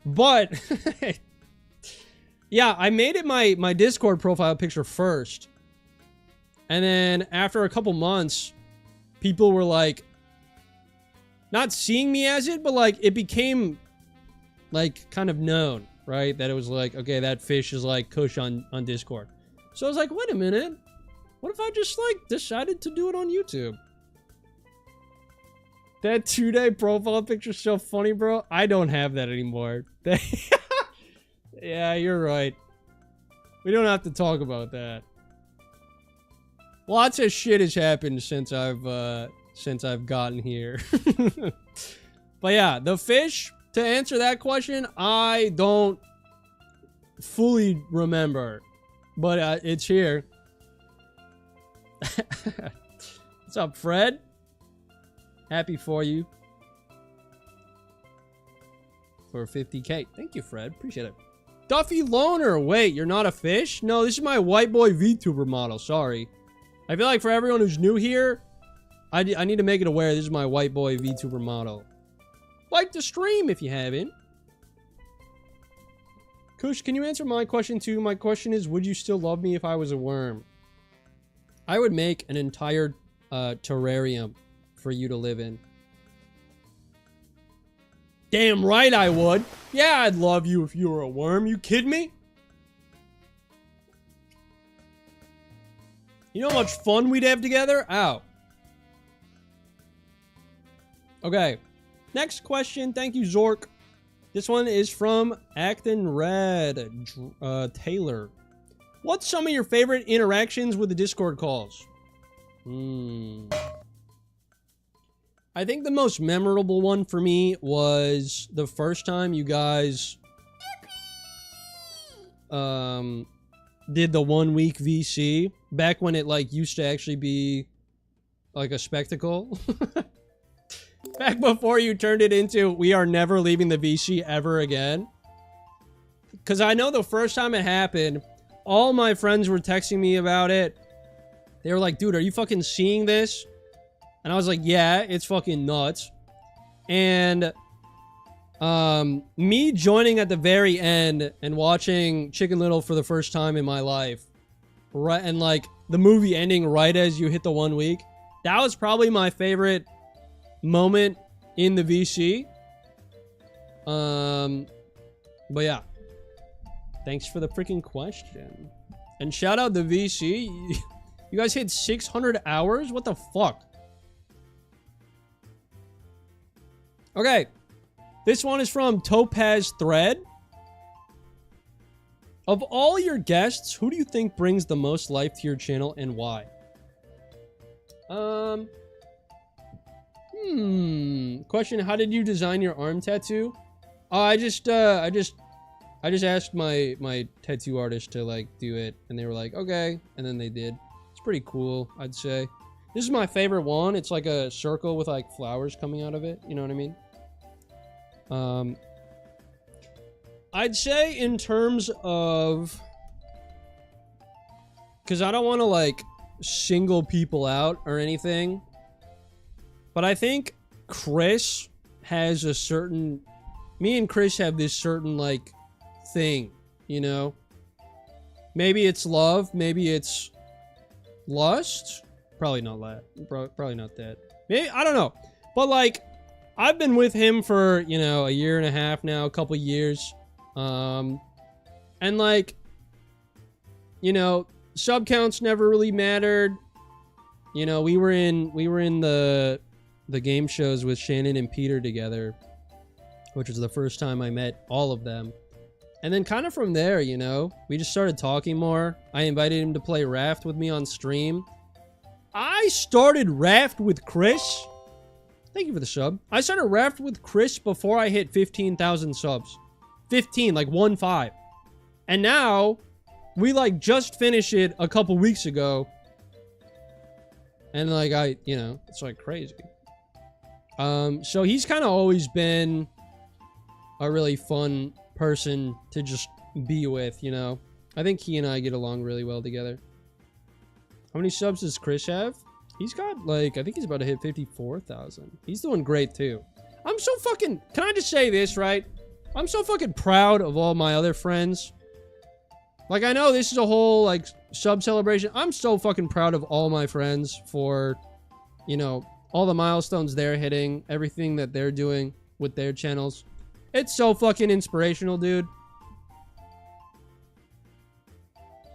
But yeah, I made it my Discord profile picture first. And then after a couple months, people were like, not seeing me as it, but like it became like kind of known, right? That it was like, okay, that fish is like Kush on Discord. So I was like, wait a minute. What if I just like decided to do it on YouTube? That 2-day profile picture is so funny, bro. I don't have that anymore. Yeah, you're right. We don't have to talk about that. Lots of shit has happened since I've gotten here. But yeah, the fish, to answer that question, I don't fully remember. But it's here. What's up, Fred? Happy for you. For 50K. Thank you, Fred. Appreciate it. Duffy Loner. Wait, you're not a fish? No, this is my white boy VTuber model. Sorry. I feel like for everyone who's new here, I need to make it aware this is my white boy VTuber model. Like the stream if you haven't. Kush, can you answer my question too? My question is, would you still love me if I was a worm? I would make an entire terrarium for you to live in. Damn right I would. Yeah, I'd love you if you were a worm. You kidding me? You know how much fun we'd have together? Ow. Okay. Next question. Thank you, Zork. This one is from Acton Red Taylor. What's some of your favorite interactions with the Discord calls? I think the most memorable one for me was the first time you guys did the 1 week VC back when it like used to actually be like a spectacle. Back before you turned it into we are never leaving the VC ever again. because I know the first time it happened, all my friends were texting me about it. They were like, dude, are you fucking seeing this? And I was like, yeah, it's fucking nuts. And me joining at the very end and watching Chicken Little for the first time in my life, right, and like the movie ending right as you hit the 1 week, that was probably my favorite moment in the VC. But yeah, thanks for the freaking question. And shout out the VC. You guys hit 600 hours? What the fuck? Okay. This one is from Topaz Thread. Of all your guests, who do you think brings the most life to your channel and why? Question, how did you design your arm tattoo? I just asked my tattoo artist to like do it, and they were like, okay, and then they did. It's pretty cool, I'd say. This is my favorite one. It's like a circle with like flowers coming out of it. You know what I mean? I'd say in terms of, because I don't want to like single people out or anything, but I think Chris has a certain, me and Chris have this certain like thing, you know? Maybe it's love, maybe it's lust. Probably not that. Probably not that. Maybe, I don't know. But like, I've been with him for, you know, a year and a half now, a couple years. And like, you know, sub counts never really mattered. You know, we were in the game shows with Shannon and Peter together, which was the first time I met all of them. And then kind of from there, you know, we just started talking more. I invited him to play Raft with me on stream. I started Raft with Chris. Thank you for the sub. I started Raft with Chris before I hit 15,000 subs. 15, like 1-5. And now, we like just finished it a couple weeks ago. And like you know, it's like crazy. So he's kind of always been a really fun person to just be with, you know. I think he and I get along really well together. How many subs does Chris have? He's got like, I think he's about to hit 54,000. He's doing great too. I'm so fucking, can I just say this, right? I'm so fucking proud of all my other friends. Like, I know this is a whole like sub celebration. I'm so fucking proud of all my friends for, you know, all the milestones they're hitting, everything that they're doing with their channels. It's so fucking inspirational, dude.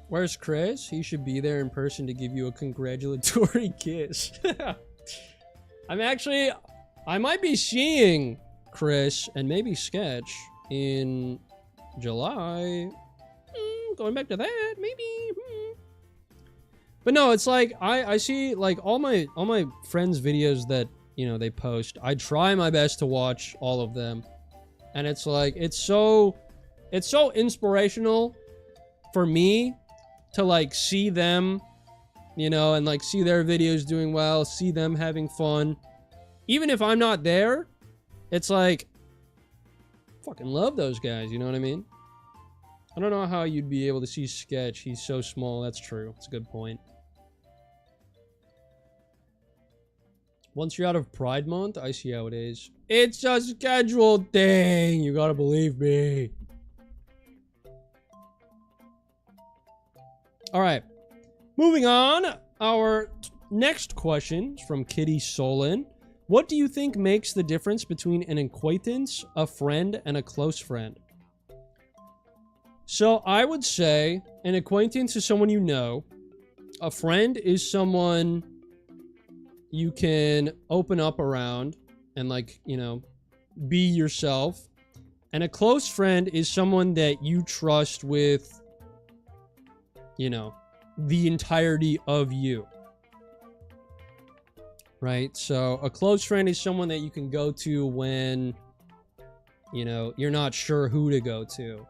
Where's Chris? He should be there in person to give you a congratulatory kiss. I might be seeing Chris and maybe Sketch in July. Going back to that, maybe. But no, it's like I see like all my friends' videos that, you know, they post. I try my best to watch all of them. And it's like it's so inspirational for me to like see them, you know, and like see their videos doing well, see them having fun. Even if I'm not there, it's like fucking love those guys, you know what I mean? I don't know how you'd be able to see Sketch. He's so small. That's true. That's a good point. Once you're out of Pride Month, I see how it is. It's a scheduled thing. You gotta believe me. All right. Moving on. Our next question is from Kitty Solon. What do you think makes the difference between an acquaintance, a friend, and a close friend? So I would say an acquaintance is someone you know. A friend is someone you can open up around and like, you know, be yourself. And a close friend is someone that you trust with, you know, the entirety of you. Right? So a close friend is someone that you can go to when, you know, you're not sure who to go to.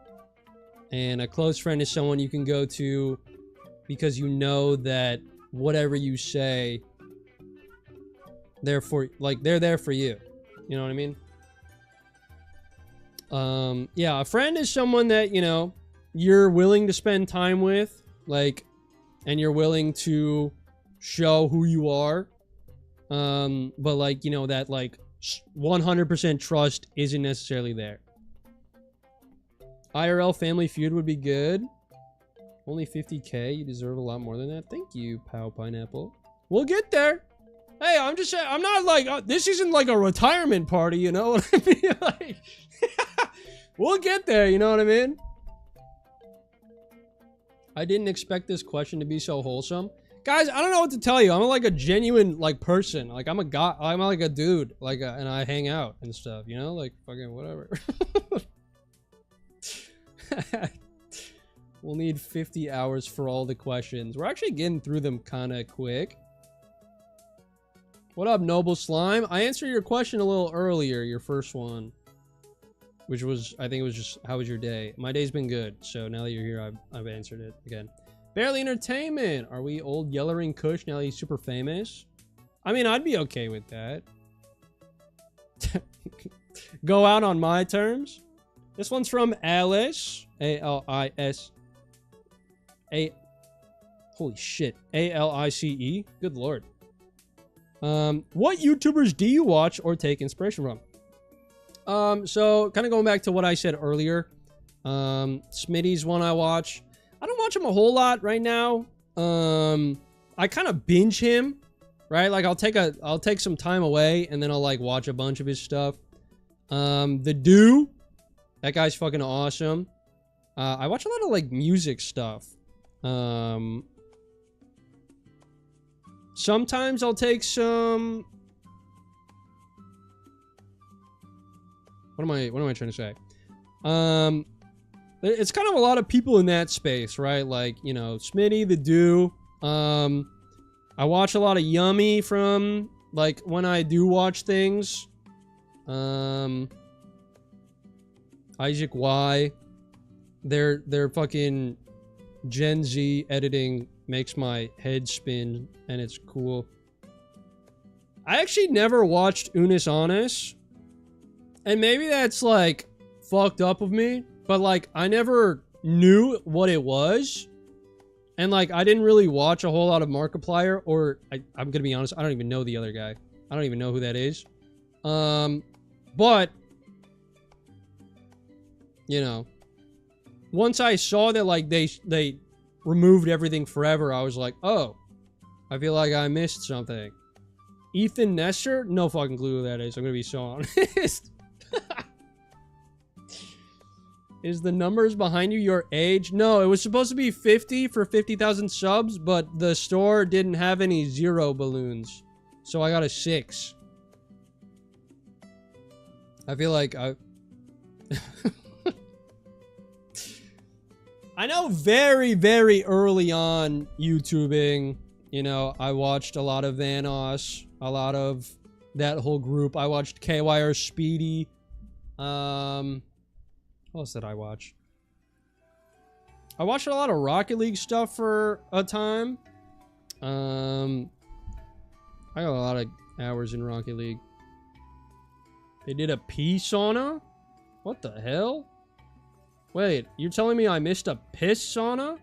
And a close friend is someone you can go to because you know that whatever you say, they're there for you. You know what I mean? Yeah, a friend is someone that, you know, you're willing to spend time with, like, and you're willing to show who you are. But like, you know, that like 100% trust isn't necessarily there. IRL Family Feud would be good. Only 50K. You deserve a lot more than that. Thank you, Pow Pineapple. We'll get there. Hey, I'm just saying, I'm not like, this isn't like a retirement party, you know what I mean? Like, we'll get there, you know what I mean? I didn't expect this question to be so wholesome. Guys, I don't know what to tell you. I'm like a genuine like person. Like I'm a guy, I'm like a dude, like and I hang out and stuff, you know? Like fucking whatever. We'll need 50 hours for all the questions. We're actually getting through them kind of quick. What up, Noble Slime? I answered your question a little earlier, your first one. Which was, I think it was just, how was your day? My day's been good, so now that you're here, I've answered it again. Barely Entertainment! Are we old Yellering Kush now that he's super famous? I mean, I'd be okay with that. Go out on my terms. This one's from Alice. A-L-I-S. Holy shit. A-L-I-C-E. Good lord. What YouTubers do you watch or take inspiration from? So kind of going back to what I said earlier. Smitty's one I watch. I don't watch him a whole lot right now. I kind of binge him, right? Like I'll take some time away and then I'll like watch a bunch of his stuff. The Do, that guy's fucking awesome. I watch a lot of like music stuff. Sometimes I'll take some. What am I trying to say? It's kind of a lot of people in that space, right? Like, you know, Smitty, the Do. I watch a lot of Yummy from like when I do watch things. Isaac Y. Their fucking Gen Z editing makes my head spin and it's cool. I actually never watched Unis Honest. And maybe that's like fucked up of me, but like I never knew what it was. And like I didn't really watch a whole lot of Markiplier, or I'm gonna be honest, I don't even know the other guy. I don't even know who that is. But you know, once I saw that like they removed everything forever, I was like, oh, I feel like I missed something. Ethan Nestor? No fucking clue who that is. I'm gonna be so honest. Is the numbers behind you your age? No, it was supposed to be 50 for 50,000 subs, but the store didn't have any 0 balloons. So I got a 6. I feel like I know very, very early on YouTubing, you know, I watched a lot of Vanoss, a lot of that whole group. I watched KYR Speedy. What else did I watch? I watched a lot of Rocket League stuff for a time. I got a lot of hours in Rocket League. They did a pee sauna? What the hell? Wait, you're telling me I missed a piss sauna?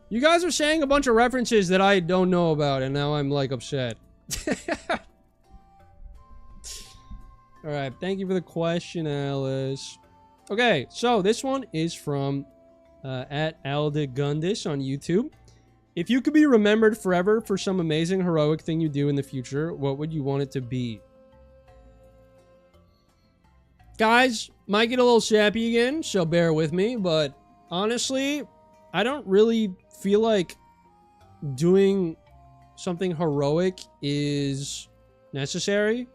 You guys are saying a bunch of references that I don't know about, and now I'm, like, upset. Alright, thank you for the question, Alice. Okay, so this one is from at Aldegundis on YouTube. If you could be remembered forever for some amazing heroic thing you do in the future, what would you want it to be? Guys, might get a little sappy again, so bear with me, but honestly, I don't really feel like doing something heroic is necessary.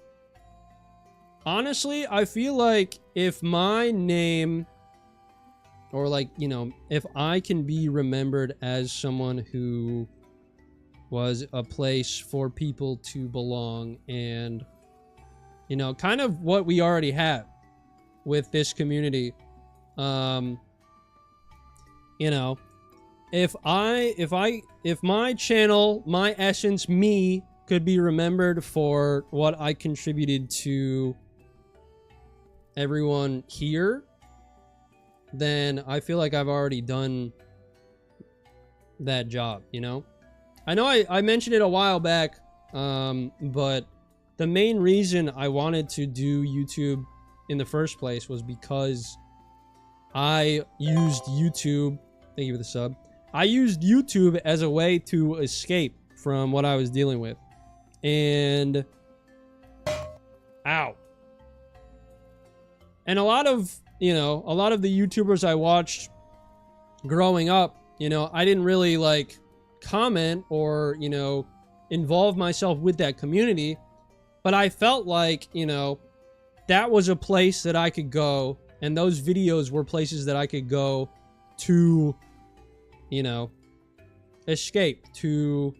Honestly, I feel like if my name, or like, you know, if I can be remembered as someone who was a place for people to belong, and, you know, kind of what we already have with this community, you know, if my channel, my essence, me, could be remembered for what I contributed to everyone here, then I feel like I've already done that job, you know? I know I mentioned it a while back, but the main reason I wanted to do YouTube in the first place was because I used YouTube, thank you for the sub, I used YouTube as a way to escape from what I was dealing with. And ow. And a lot of the YouTubers I watched growing up, I didn't really like comment or, involve myself with that community, but I felt like, that was a place that I could go, and those videos were places that I could go to, escape, to,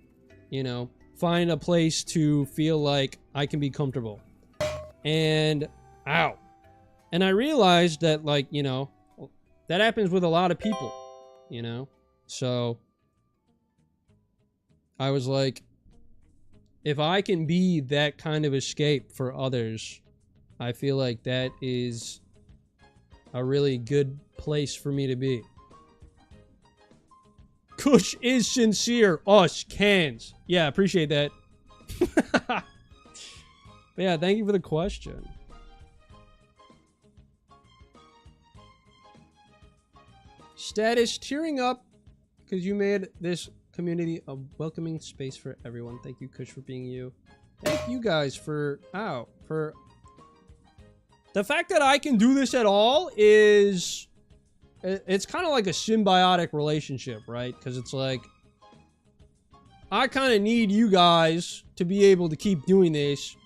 find a place to feel like I can be comfortable. And ow. And I realized that, like, that happens with a lot of people, So I was like, if I can be that kind of escape for others, I feel like that is a really good place for me to be. Kush is sincere. Us cans. Yeah, appreciate that. But yeah, thank you for the question. Status tearing up because you made this community a welcoming space for everyone. Thank you, Kush, for being you. Thank you guys for the fact that I can do this at all is, it's kind of like a symbiotic relationship, right? Because it's like, I kind of need you guys to be able to keep doing this,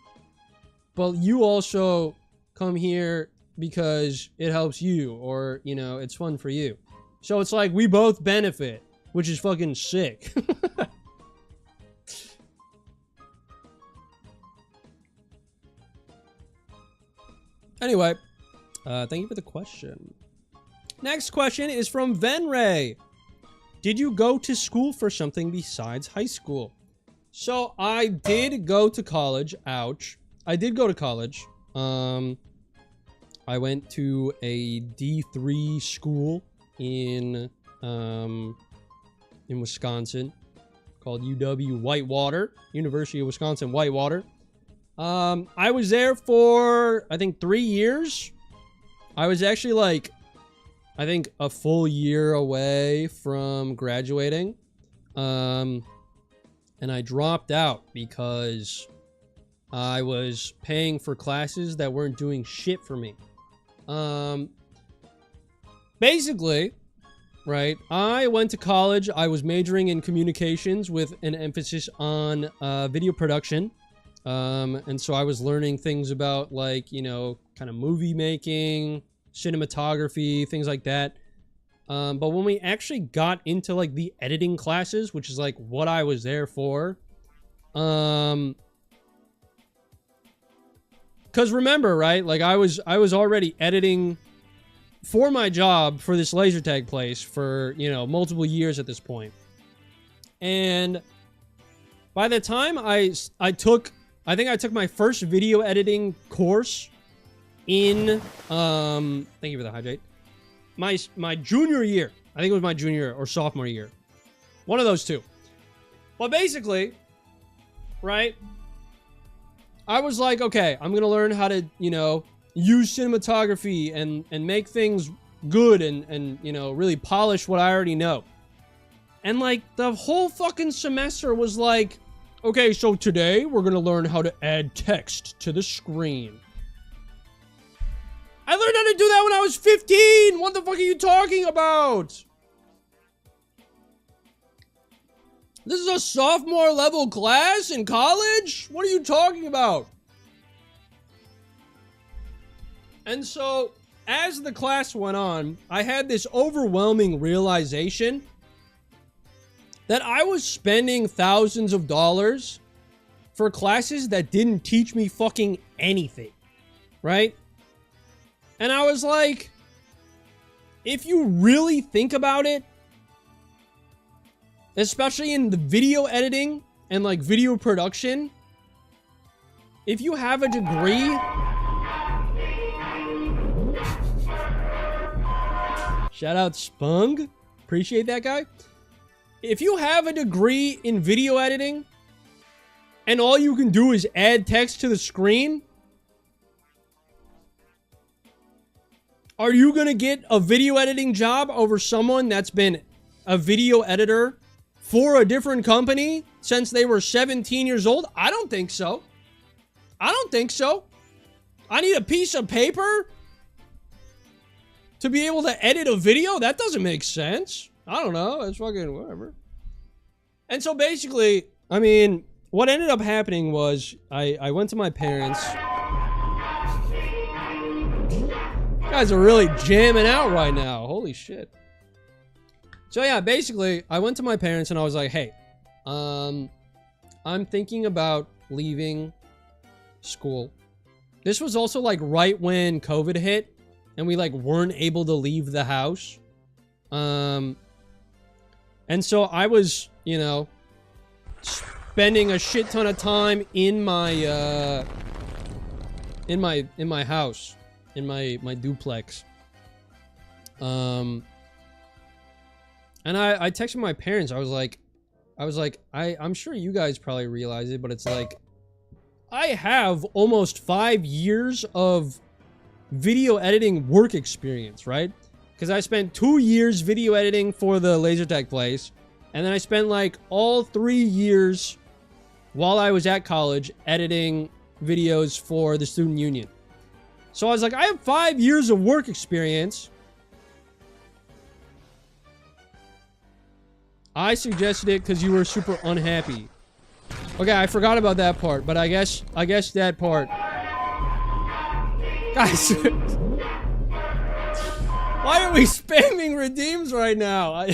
but you also come here because it helps you, or, it's fun for you. So it's like we both benefit, which is fucking sick. Anyway, thank you for the question. Next question is from Venray. Did you go to school for something besides high school? So I did go to college. Ouch. I did go to college. I went to a D3 school in Wisconsin called UW Whitewater, University of Wisconsin Whitewater. I was there for, I think, 3 years. I was actually like, I think a full year away from graduating. And I dropped out because I was paying for classes that weren't doing shit for me. Basically, right, I went to college. I was majoring in communications with an emphasis on video production. And so I was learning things about, like, kind of movie making, cinematography, things like that. But when we actually got into, like, the editing classes, which is, like, what I was there for, because remember, right, like, I was already editing for my job for this laser tag place for, multiple years at this point. And by the time I took my first video editing course in, thank you for the hydrate, my junior year. I think it was my junior or sophomore year. One of those two. But basically, right, I was like, okay, I'm going to learn how to, use cinematography and make things good and really polish what I already know. And, like, the whole fucking semester was like, okay, so today we're going to learn how to add text to the screen. I learned how to do that when I was 15! What the fuck are you talking about? This is a sophomore level class in college? What are you talking about? And so, as the class went on, I had this overwhelming realization that I was spending thousands of dollars for classes that didn't teach me fucking anything, right? And I was like, if you really think about it, especially in the video editing and like video production, if you have a degree, shout out Spung, appreciate that guy. If you have a degree in video editing and all you can do is add text to the screen, are you gonna get a video editing job over someone that's been a video editor for a different company since they were 17 years old? I don't think so. I don't think so. I need a piece of paper to be able to edit a video? That doesn't make sense. I don't know. It's fucking whatever. And so basically, I mean, what ended up happening was I went to my parents. You guys are really jamming out right now. Holy shit. So yeah, basically, I went to my parents and I was like, hey, I'm thinking about leaving school. This was also like right when COVID hit and we like weren't able to leave the house. And so I was, you know, spending a shit ton of time in my house, in my duplex. And I texted my parents. I was like, I'm sure you guys probably realize it, but it's like, I have almost 5 years of video editing work experience, right? Because I spent 2 years video editing for the laser tag place. And then I spent like all 3 years while I was at college editing videos for the student union. So I was like, I have 5 years of work experience. I suggested it because you were super unhappy. Okay, I forgot about that part, but I guess that part. Guys, why are we spamming redeems right now?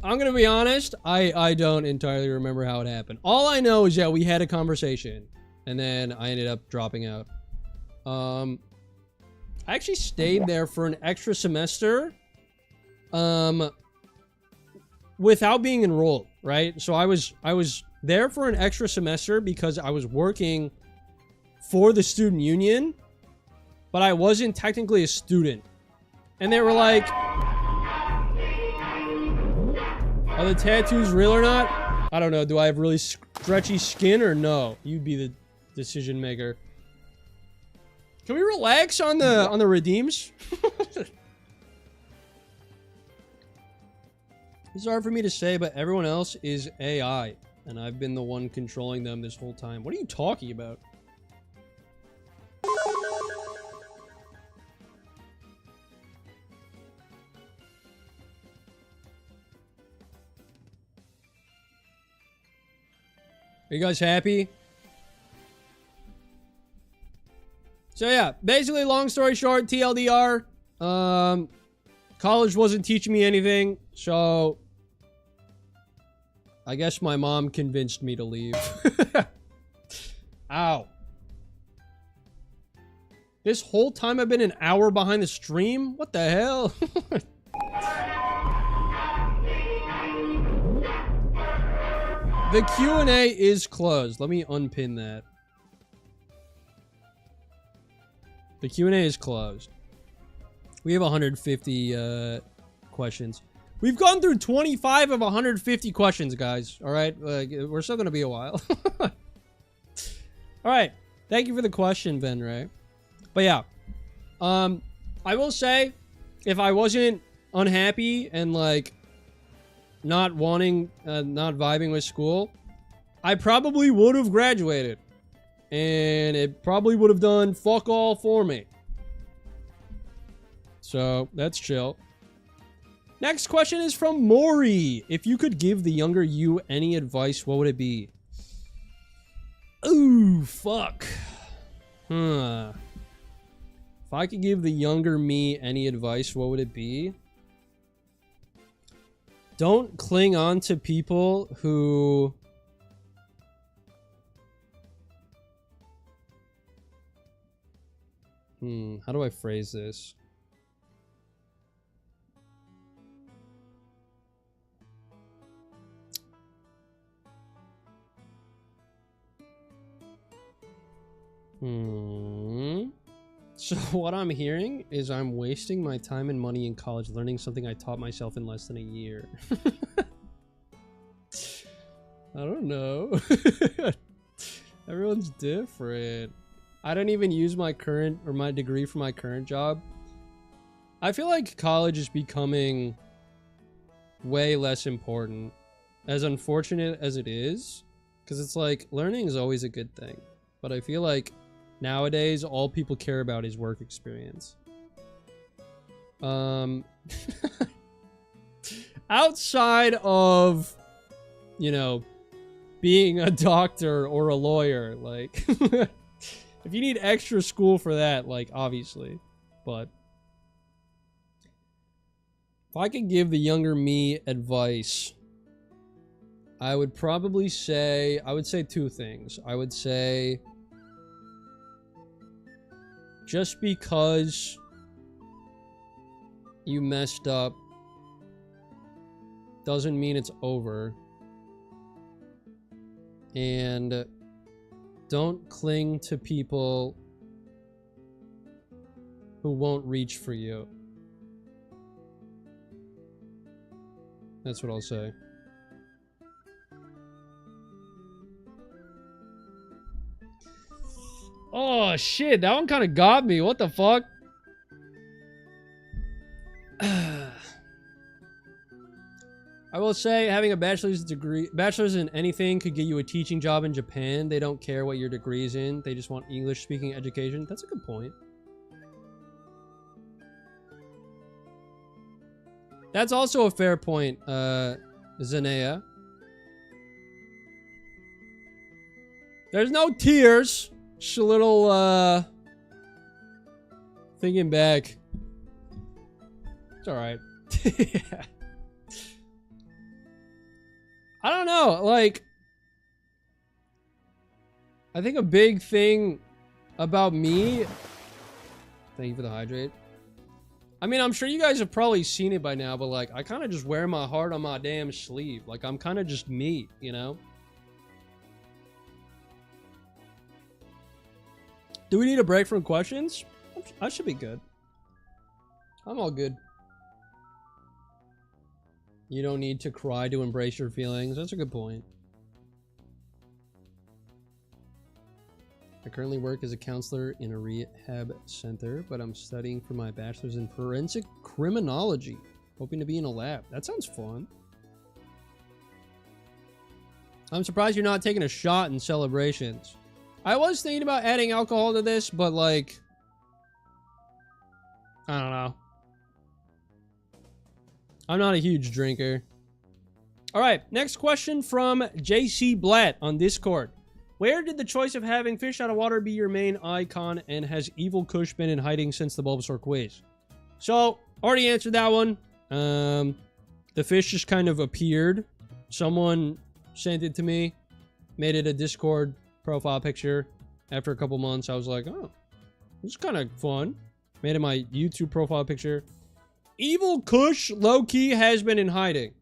I'm gonna be honest, I don't entirely remember how it happened. All I know is that we had a conversation, and then I ended up dropping out. I actually stayed there for an extra semester, without being enrolled, right? So I was there for an extra semester because I was working for the student union, but I wasn't technically a student. And they were like, are the tattoos real or not? I don't know. Do I have really stretchy skin or no? You'd be the decision maker. Can we relax on the redeems? It's hard for me to say, but everyone else is AI, and I've been the one controlling them this whole time. What are you talking about? Are you guys happy? So yeah, basically, long story short, TLDR, college wasn't teaching me anything, so I guess my mom convinced me to leave. Ow. This whole time I've been an hour behind the stream? What the hell? The Q&A is closed. Let me unpin that. The Q&A is closed. We have 150 questions. We've gone through 25 of 150 questions, guys. All right, we're still gonna be a while. All right, thank you for the question, Ben Ray. But yeah, I will say, if I wasn't unhappy and like not wanting, not vibing with school, I probably would have graduated, and it probably would have done fuck all for me. So that's chill. Next question is from Maury. If you could give the younger you any advice, what would it be? Ooh, fuck. Huh. If I could give the younger me any advice, what would it be? Don't cling on to people who... how do I phrase this? So what I'm hearing is I'm wasting my time and money in college learning something I taught myself in less than a year. I don't know. Everyone's different. I don't even use my current or my degree for my current job. I feel like college is becoming way less important, as unfortunate as it is, because it's like learning is always a good thing, but I feel like nowadays all people care about is work experience. Outside of, you know, being a doctor or a lawyer, like if you need extra school for that, like obviously, but if I could give the younger me advice, I would probably say, I would say two things. I would say, just because you messed up doesn't mean it's over. And don't cling to people who won't reach for you. That's what I'll say. Oh shit, that one kind of got me. What the fuck? I will say having a bachelor's in anything could get you a teaching job in Japan. They don't care what your degree is in. They just want English speaking education. That's a good point. That's also a fair point, Zanea. There's no tears. Just a little, thinking back. It's alright. Yeah. I don't know, like, I think a big thing about me... Thank you for the hydrate. I mean, I'm sure you guys have probably seen it by now, but like, I kind of just wear my heart on my damn sleeve. Like, I'm kind of just me, you know? Do we need a break from questions? I should be good. I'm all good. You don't need to cry to embrace your feelings. That's a good point. I currently work as a counselor in a rehab center, but I'm studying for my bachelor's in forensic criminology. Hoping to be in a lab. That sounds fun. I'm surprised you're not taking a shot in celebrations. I was thinking about adding alcohol to this, but like, I don't know. I'm not a huge drinker. All right, next question from JC Blatt on Discord. Where did the choice of having fish out of water be your main icon, and has Evil Kush been in hiding since the Bulbasaur quiz? So, already answered that one. The fish just kind of appeared. Someone sent it to me, made it a Discord profile picture. After a couple months, I was like, oh, this is kind of fun. Made it my YouTube profile picture. Evil Kush, low-key, has been in hiding.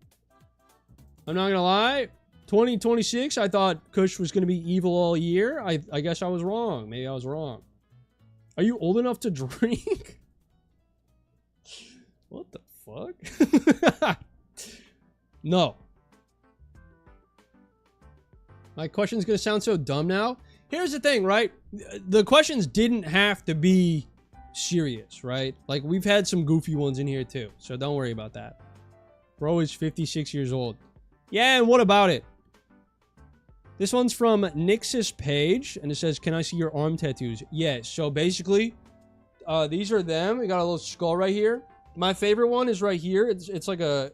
I'm not gonna lie. 2026, I thought Kush was gonna be evil all year. I guess I was wrong. Maybe I was wrong. Are you old enough to drink? What the fuck? No. My question's gonna sound so dumb now. Here's the thing, right? The questions didn't have to be serious, right? Like, we've had some goofy ones in here too, so don't worry about that. Bro is 56 years old. Yeah, and what about it? This one's from Nixus Page, and it says, can I see your arm tattoos? Yes, so basically, these are them. We got a little skull right here. My favorite one is right here. It's like a...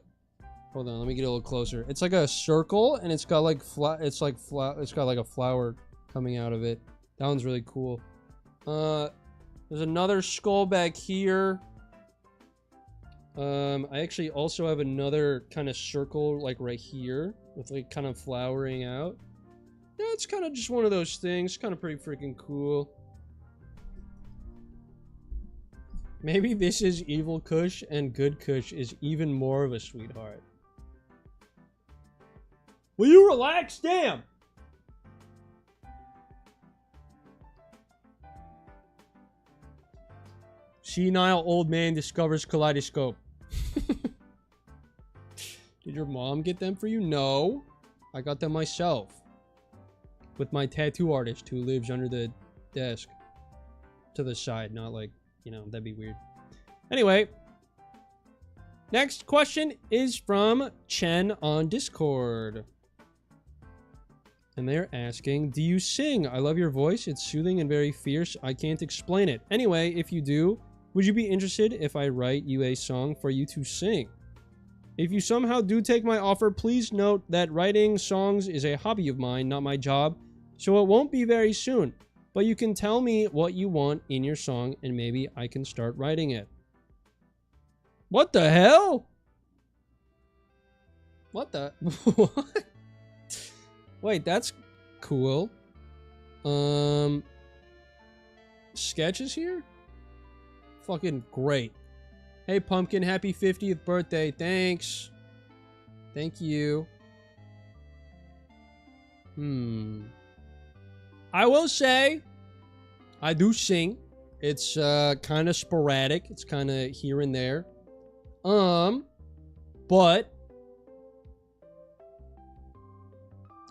Hold on, let me get a little closer. It's like a circle, and it's got like it's got like a flower coming out of it. That one's really cool. There's another skull back here. I actually also have another kind of circle like right here with like kind of flowering out. Yeah, it's kind of just one of those things. Kind of pretty freaking cool. Maybe this is Evil Kush and Good Kush is even more of a sweetheart. Will you relax? Damn! Senile old man discovers kaleidoscope. Did your mom get them for you? No. I got them myself. With my tattoo artist who lives under the desk. To the side, not like, you know, that'd be weird. Anyway. Next question is from Chen on Discord. And they're asking, do you sing? I love your voice. It's soothing and very fierce. I can't explain it. Anyway, if you do, would you be interested if I write you a song for you to sing? If you somehow do take my offer, please note that writing songs is a hobby of mine, not my job, so it won't be very soon. But you can tell me what you want in your song, and maybe I can start writing it. What the hell? What the... What? Wait, that's cool. Sketches here? Fucking great. Hey, Pumpkin, happy 50th birthday. Thanks. Thank you. I will say, I do sing. It's kind of sporadic. It's kind of here and there. But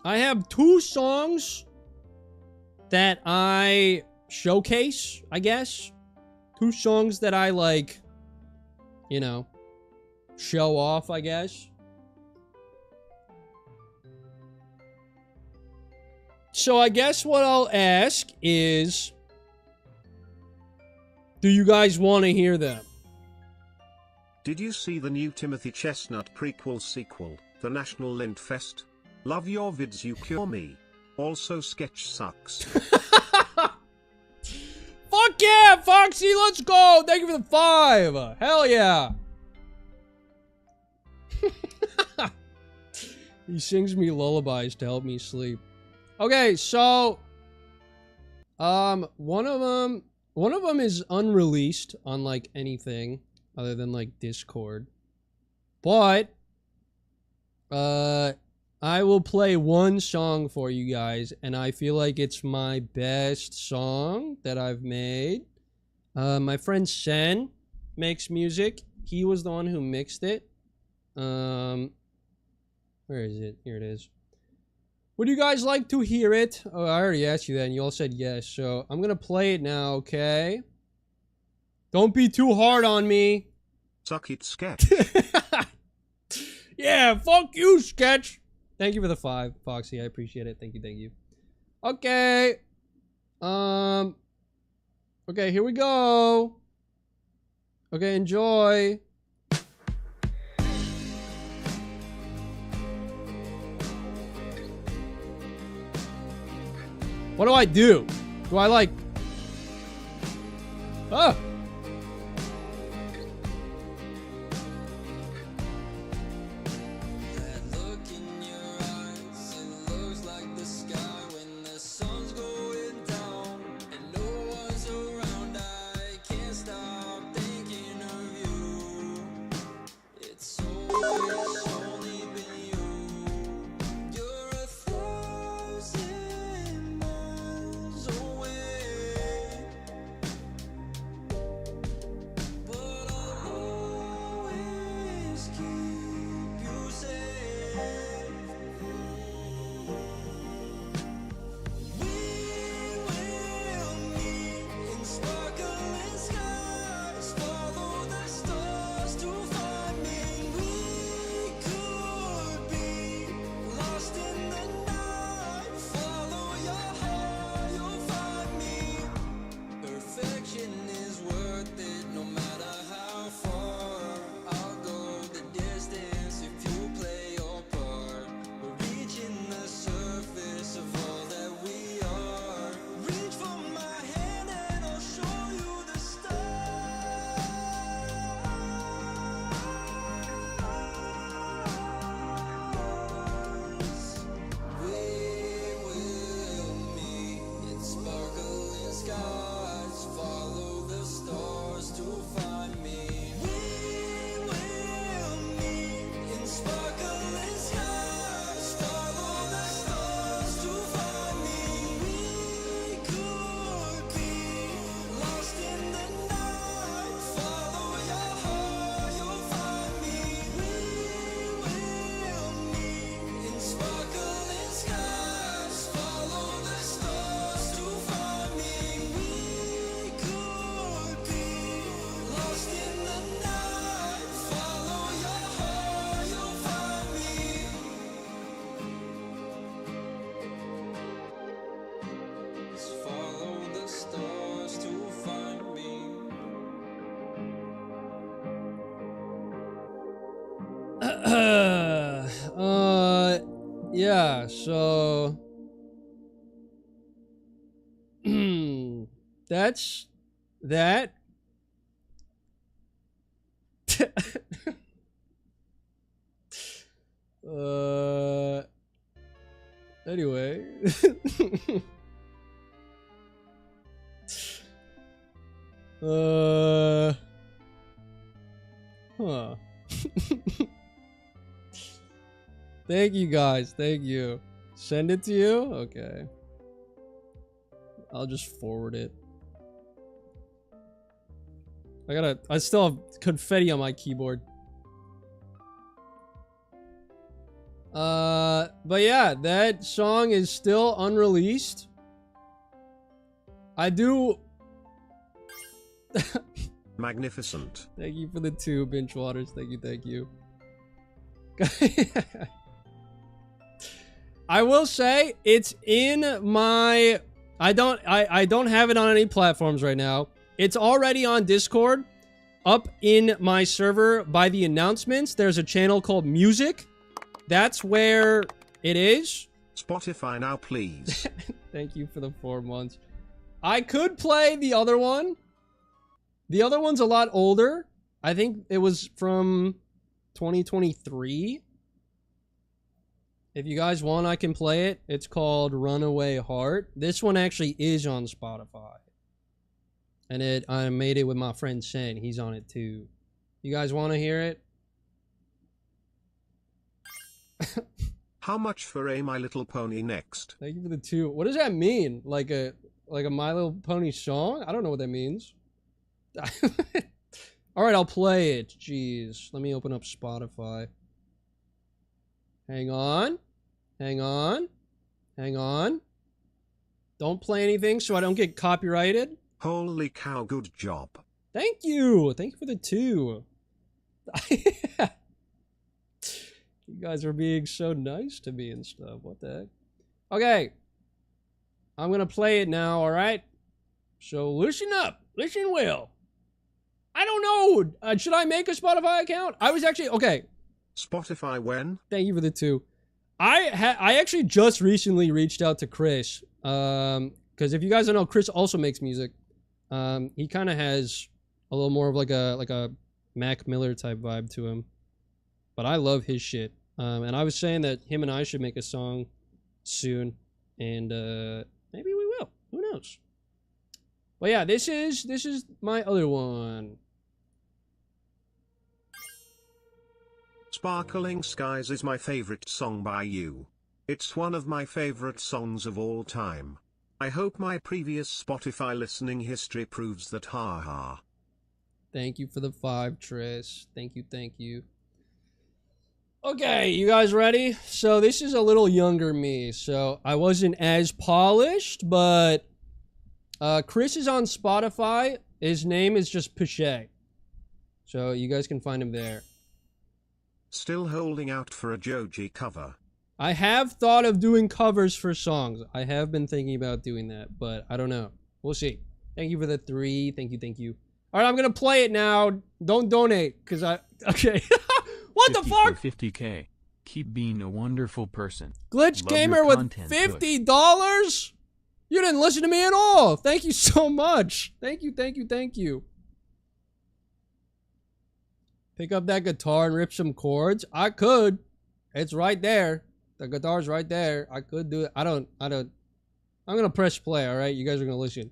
I have 2 songs that I showcase, I guess. 2 songs that I like, you know, show off, I guess. So I guess what I'll ask is, do you guys want to hear them? Did you see the new Timothy Chestnut prequel sequel, The National Lint Fest? Love your vids, you cure me. Also, sketch sucks. Fuck yeah, Foxy, let's go! Thank you for the 5! Hell yeah! He sings me lullabies to help me sleep. Okay, so one of them is unreleased on like anything other than like Discord. But I will play one song for you guys, and I feel like it's my best song that I've made. My friend Sen makes music. He was the one who mixed it. Where is it? Here it is. Would you guys like to hear it? Oh, I already asked you that, and you all said yes, so I'm gonna play it now, okay? Don't be too hard on me. Suck it, sketch. Yeah, fuck you, Sketch. Thank you for the 5, Foxy. I appreciate it. Thank you, thank you. Okay. Okay, here we go. Okay, enjoy. What do I do? Do I like... Oh! Yeah, so that's that. Anyway. Huh. Thank you guys. Thank you. Send it to you? Okay. I'll just forward it. I still have confetti on my keyboard. But yeah, that song is still unreleased. I do. Magnificent. Thank you for the 2 binge waters. Thank you, thank you. I will say it's in my. I don't have it on any platforms right now. It's already on Discord. Up in my server by the announcements, there's a channel called Music. That's where it is. Spotify now, please. Thank you for the 4 months. I could play the other one. The other one's a lot older. I think it was from 2023. If you guys want, I can play it. It's called Runaway Heart. This one actually is on Spotify. And I made it with my friend Sen. He's on it too. You guys want to hear it? How much for a My Little Pony next? Thank you for the 2. What does that mean? Like a My Little Pony song? I don't know what that means. Alright, I'll play it. Jeez. Let me open up Spotify. Hang on. Hang on. Hang on. Don't play anything so I don't get copyrighted. Holy cow, good job. Thank you. Thank you for the 2. You guys are being so nice to me and stuff. What the heck? Okay. I'm going to play it now, alright? So listen up. Listen well. I don't know. Should I make a Spotify account? I was actually... Okay. Spotify when? Thank you for the 2. I actually just recently reached out to Chris. Because if you guys don't know, Chris also makes music. He kind of has a little more of like a Mac Miller type vibe to him. But I love his shit. And I was saying that him and I should make a song soon. And maybe we will. Who knows? But yeah, this is my other one. Sparkling Skies is my favorite song by you. It's one of my favorite songs of all time. I hope my previous Spotify listening history proves that, haha. Thank you for the 5, Tris. Thank you, thank you. Okay, you guys ready? So this is a little younger me, so I wasn't as polished, but Chris is on Spotify. His name is just Pichet. So you guys can find him there. Still holding out for a Joji cover. I have thought of doing covers for songs. I have been thinking about doing that, but I don't know. We'll see. Thank you for the 3. Thank you, thank you. All right, I'm going to play it now. Don't donate, because I... Okay. What the fuck? 50K. Keep being a wonderful person. Glitch Love Gamer your with content, $50? You didn't listen to me at all. Thank you so much. Thank you, thank you, thank you. Pick up that guitar and rip some chords. I could. It's right there. The guitar's right there. I could do it. I don't. I'm going to press play, all right? You guys are going to listen.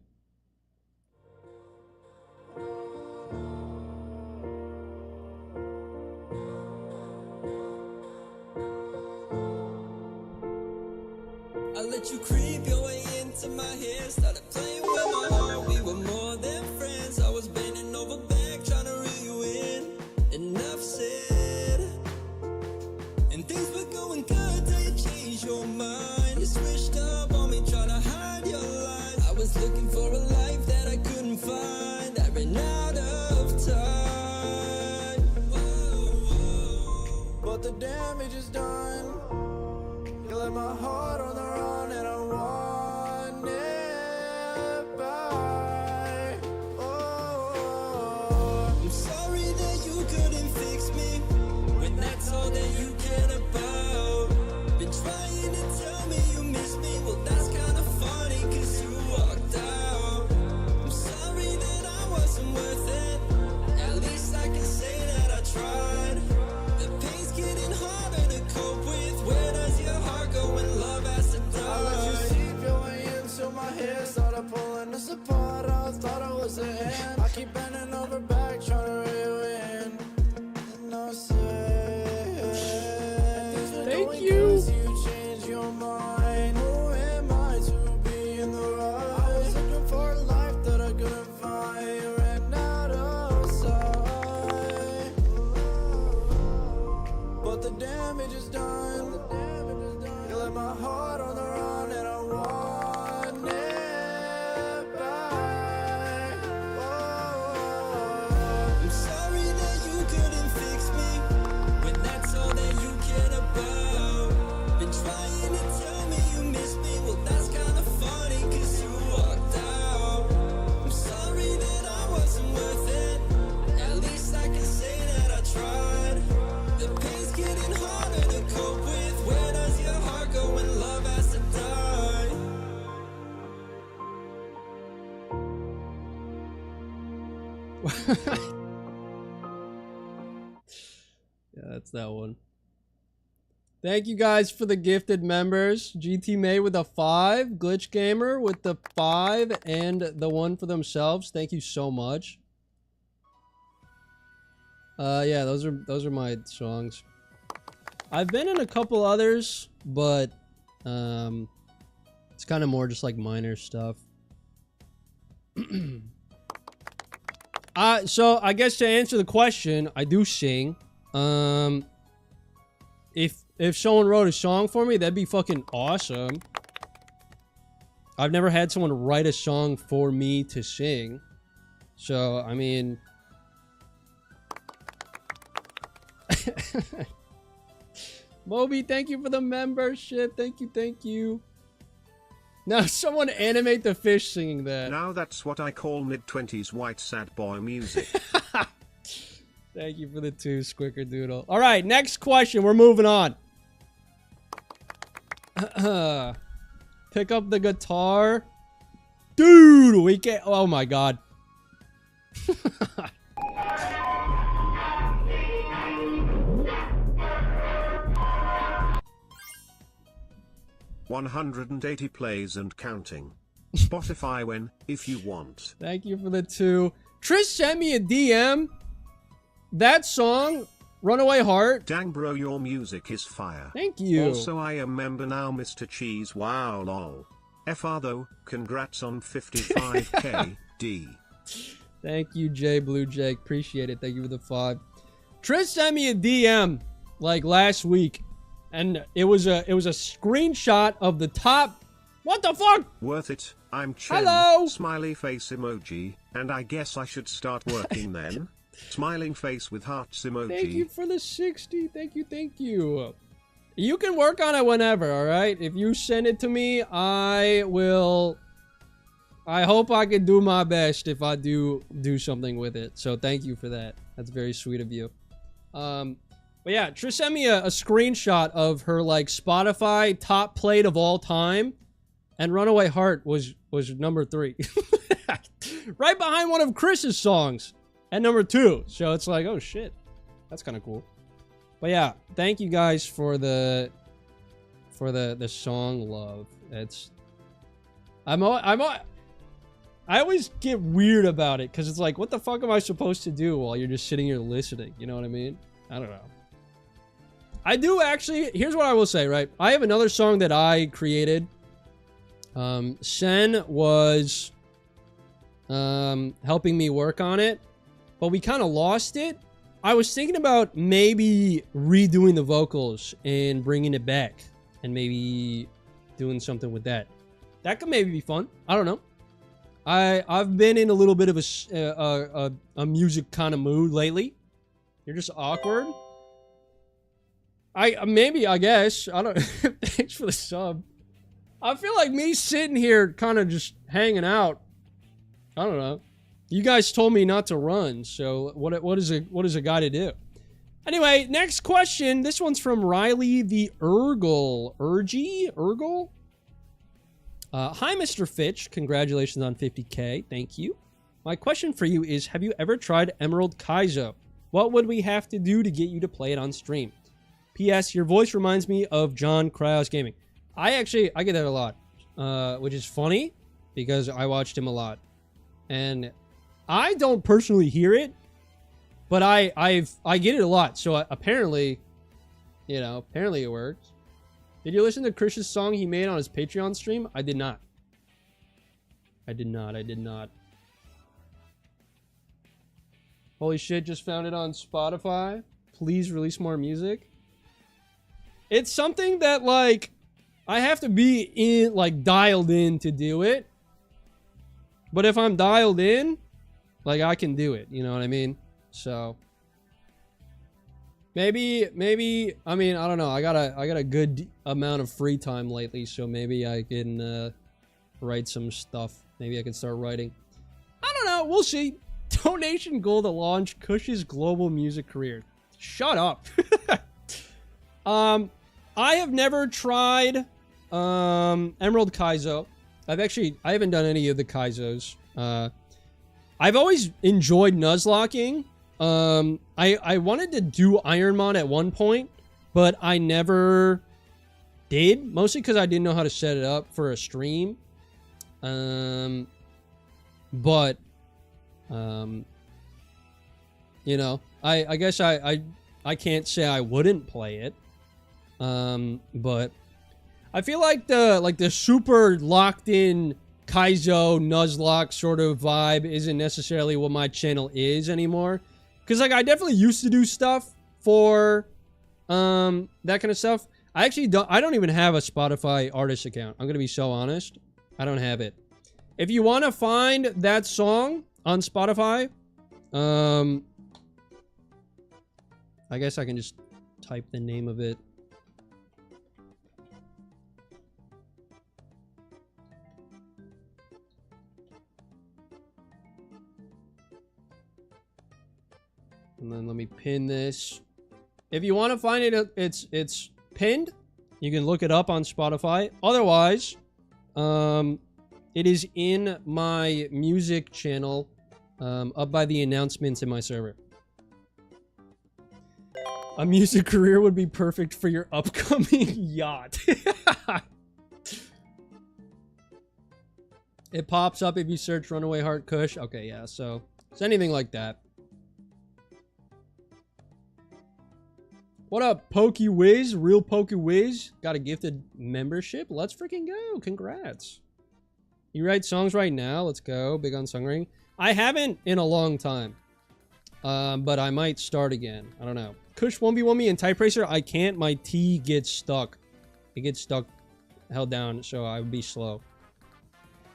I let you creep your way into my head. Started playing with my heart. We were more than friends. I was bending over back trying to reel you in. Enough said. And things were going good till you changed your mind. You switched up on me trying to hide your lies. I was looking for a life that I couldn't find. I ran out of time. Whoa. But the damage is done. You let my heart on the run and I want it back. Oh, I'm sorry that you couldn't fix me when that's all that damage is done. You left my heart on the run and I want it back. Oh, I'm sorry that you couldn't fix me when that's all that you cared about. Been trying to tell me you miss me, well that's kinda funny cause you walked out. I'm sorry that I wasn't worth it, at least I can say that I tried. The pain's getting harder to cope with, where does your heart go when love has to die? Yeah, that's that one. Thank you guys for the gifted members. GT May with a 5, Glitch Gamer with the 5, and the 1 for themselves. Thank you so much. Yeah, those are my songs. I've been in a couple others, but it's kind of more just like minor stuff. So I guess to answer the question, I do sing. If someone wrote a song for me, that'd be fucking awesome. I've never had someone write a song for me to sing. So, I mean... Moby, thank you for the membership. Thank you, thank you. Now, someone animate the fish singing that. Now that's what I call mid-20s white sad boy music. Thank you for the 2, Squicker Doodle. All right, next question. We're moving on. Pick up the guitar. Dude, we can't... Oh, my God. 180 plays and counting. Spotify when, if you want. Thank you for the 2. Trish sent me a DM. That song, Runaway Heart. Dang bro, your music is fire. Thank you. Also I am member now, Mr. Cheese. Wow lol. FR though, congrats on 55k, D. Thank you, J Blue Jake. Appreciate it. Thank you for the 5. Trish sent me a DM like last week, and it was a screenshot of the top. What the fuck? Worth it. I'm Chen. Hello. Smiley face emoji, and I guess I should start working then. Smiling face with hearts emoji. Thank you for the 60. Thank you, thank you. You can work on it whenever, all right? If you send it to me, I will. I hope I can do my best if I do something with it. So thank you for that. That's very sweet of you. But yeah, Trish sent me a screenshot of her like Spotify top played of all time, and Runaway Heart was number 3, right behind one of Chris's songs at number 2. So it's like, oh shit, that's kind of cool. But yeah, thank you guys for the song love. It's I always get weird about it because it's like, what the fuck am I supposed to do while you're just sitting here listening? You know what I mean? I don't know. I do actually. Here's what I will say, right? I have another song that I created. Sen was helping me work on it, but we kind of lost it. I was thinking about maybe redoing the vocals and bringing it back and maybe doing something with that. That could maybe be fun. I don't know. I've been in a little bit of a music kind of mood lately. You're just awkward. I guess. I don't. Thanks for the sub. I feel like me sitting here kind of just hanging out. I don't know. You guys told me not to run, so what is a guy to do? Anyway, next question. This one's from Riley the Urgle. Urgle? Hi, Mr. Fitch. Congratulations on 50k. Thank you. My question for you is, have you ever tried Emerald Kaizo? What would we have to do to get you to play it on stream? P.S. Your voice reminds me of John Krause Gaming. I get that a lot, which is funny because I watched him a lot. And I don't personally hear it, but I get it a lot. So apparently, apparently it works. Did you listen to Chris's song he made on his Patreon stream? I did not. I did not. Holy shit, just found it on Spotify. Please release more music. It's something that, like, I have to be in, like, dialed in to do it. But if I'm dialed in, like, I can do it. You know what I mean? So maybe, I mean, I don't know. I got a good amount of free time lately, so maybe I can write some stuff. Maybe I can start writing. I don't know. We'll see. Donation goal to launch Kush's global music career. Shut up. I have never tried Emerald Kaizo. I haven't done any of the Kaizos. I've always enjoyed Nuzlocking. I wanted to do Ironmon at one point, but I never did. Mostly because I didn't know how to set it up for a stream. But you know, I guess I can't say I wouldn't play it. But I feel like the super locked in Kaizo Nuzlocke sort of vibe isn't necessarily what my channel is anymore. Cause like I definitely used to do stuff for that kind of stuff. I don't even have a Spotify artist account. I'm gonna be so honest. I don't have it. If you want to find that song on Spotify, I guess I can just type the name of it. And then let me pin this. If you want to find it, it's pinned. You can look it up on Spotify. Otherwise, it is in my music channel, up by the announcements in my server. A music career would be perfect for your upcoming yacht. It pops up if you search Runaway Heart Kush. Okay, yeah, so it's anything like that. What up, Pokey Wiz? Real Pokey Wiz? Got a gifted membership? Let's freaking go. Congrats. You write songs right now? Let's go. Big on songwriting. I haven't in a long time. But I might start again. I don't know. Kush 1v1 me in Type Racer? I can't. My T gets stuck. It gets stuck, held down, so I would be slow.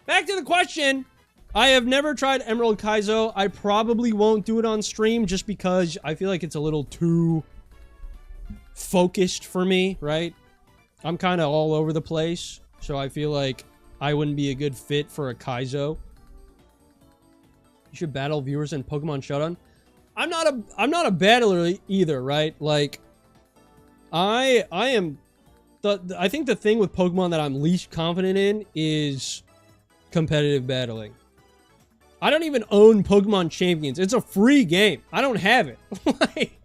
Back to the question. I have never tried Emerald Kaizo. I probably won't do it on stream just because I feel like it's a little too focused for me, right? I'm kind of all over the place, so I feel like I wouldn't be a good fit for a Kaizo. You should battle viewers in Pokemon Showdown. I'm not a battler either, right? Like I think the thing with Pokemon that I'm least confident in is competitive battling. I don't even own Pokemon Champions. It's a free game. I don't have it. Like,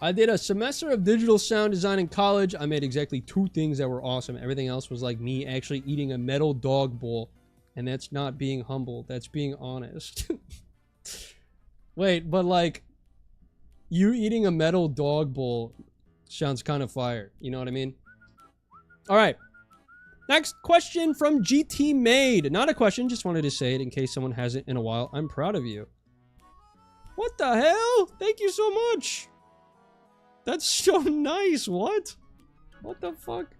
I did a semester of digital sound design in college. I made exactly 2 things that were awesome. Everything else was like me actually eating a metal dog bowl. And that's not being humble. That's being honest. Wait, but like, you eating a metal dog bowl sounds kind of fire. You know what I mean? All right. Next question from GT Made. Not a question, just wanted to say it in case someone hasn't in a while. I'm proud of you. What the hell? Thank you so much. That's so nice. What? What the fuck?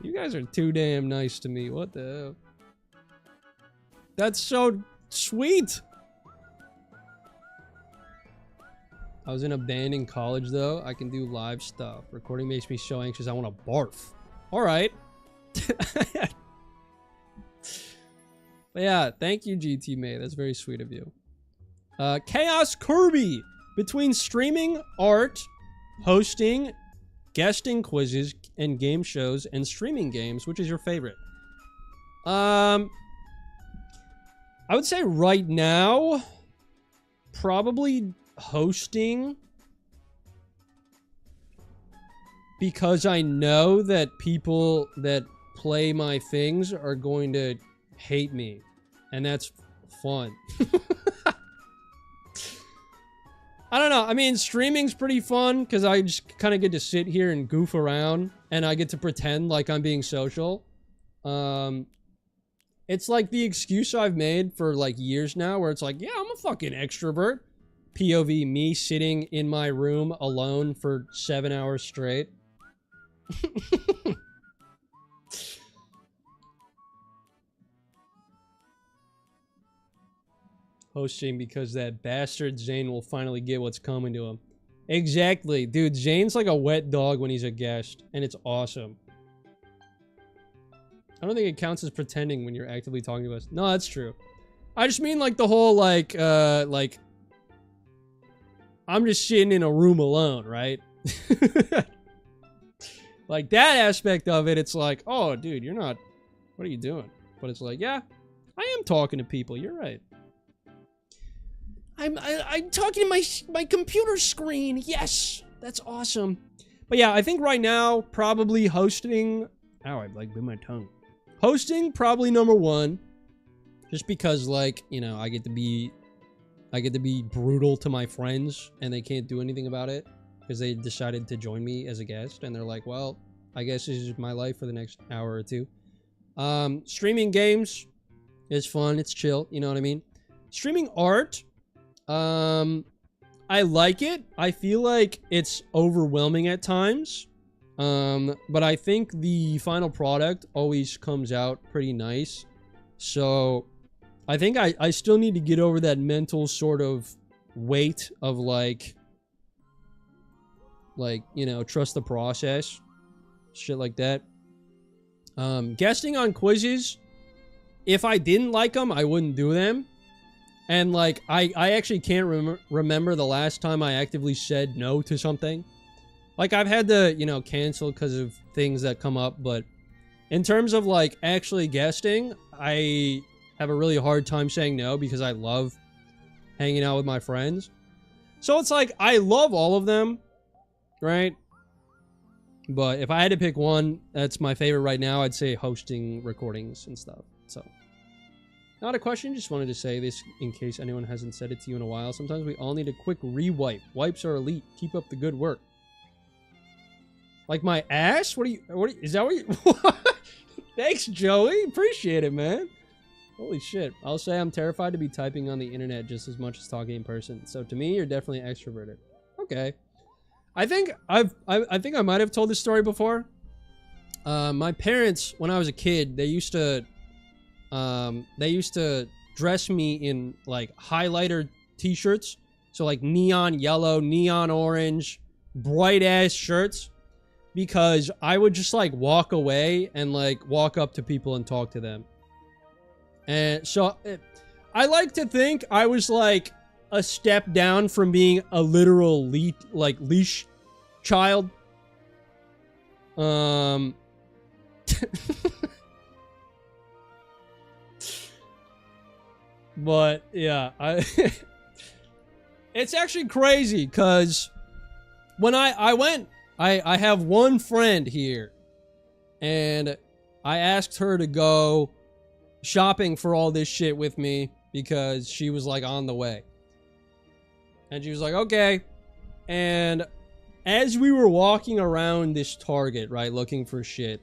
You guys are too damn nice to me. What the hell? That's so sweet. I was in a band in college, though. I can do live stuff. Recording makes me so anxious I want to barf. All right. But yeah, thank you, GT May. That's very sweet of you. Chaos Kirby. Between streaming art, hosting, guesting quizzes, and game shows, and streaming games, which is your favorite? I would say right now, probably hosting, because I know that people that play my things are going to hate me, and that's fun. I don't know. I mean, streaming's pretty fun because I just kind of get to sit here and goof around, and I get to pretend like I'm being social. It's like the excuse I've made for like years now where it's like, yeah, I'm a fucking extrovert. POV me sitting in my room alone for 7 hours straight. Hosting because that bastard Zane will finally get what's coming to him. Exactly. Dude, Zane's like a wet dog when he's a guest, and it's awesome. I don't think it counts as pretending when you're actively talking to us. No, that's true. I just mean like the whole like I'm just sitting in a room alone, right? Like that aspect of it, it's like, oh, dude, you're not, what are you doing? But it's like, yeah, I am talking to people. You're right. I'm talking to my computer screen. Yes, that's awesome. But yeah, I think right now, probably hosting. Ow, I like bit my tongue. Hosting, probably number one. Just because, like, you know, I get to be brutal to my friends, and they can't do anything about it because they decided to join me as a guest, and they're like, well, I guess this is my life for the next hour or two. Streaming games is fun. It's chill. You know what I mean? Streaming art, I like it. I feel like it's overwhelming at times. But I think the final product always comes out pretty nice. So I think I still need to get over that mental sort of weight of like, you know, trust the process. Shit like that. Guesting on quizzes, if I didn't like them, I wouldn't do them. And like, I actually can't remember the last time I actively said no to something. Like, I've had to, you know, cancel because of things that come up, but in terms of like actually guesting, I have a really hard time saying no because I love hanging out with my friends. So it's like, I love all of them, right? But if I had to pick one that's my favorite right now, I'd say hosting recordings and stuff. So, not a question, just wanted to say this in case anyone hasn't said it to you in a while. Sometimes we all need a quick re-wipe. Wipes are elite. Keep up the good work. Like my ass? Is that what you... Thanks, Joey. Appreciate it, man. Holy shit. I'll say I'm terrified to be typing on the internet just as much as talking in person. So to me, you're definitely extroverted. Okay. I think I might have told this story before. My parents, when I was a kid, they used to dress me in like highlighter t-shirts. So like neon yellow, neon orange, bright ass shirts. Because I would just like walk away and like walk up to people and talk to them. And so I like to think I was like a step down from being a literal leash child. But yeah, it's actually crazy because when I went, I have one friend here, and I asked her to go shopping for all this shit with me because she was like on the way. And she was like, okay. And as we were walking around this Target, right, looking for shit,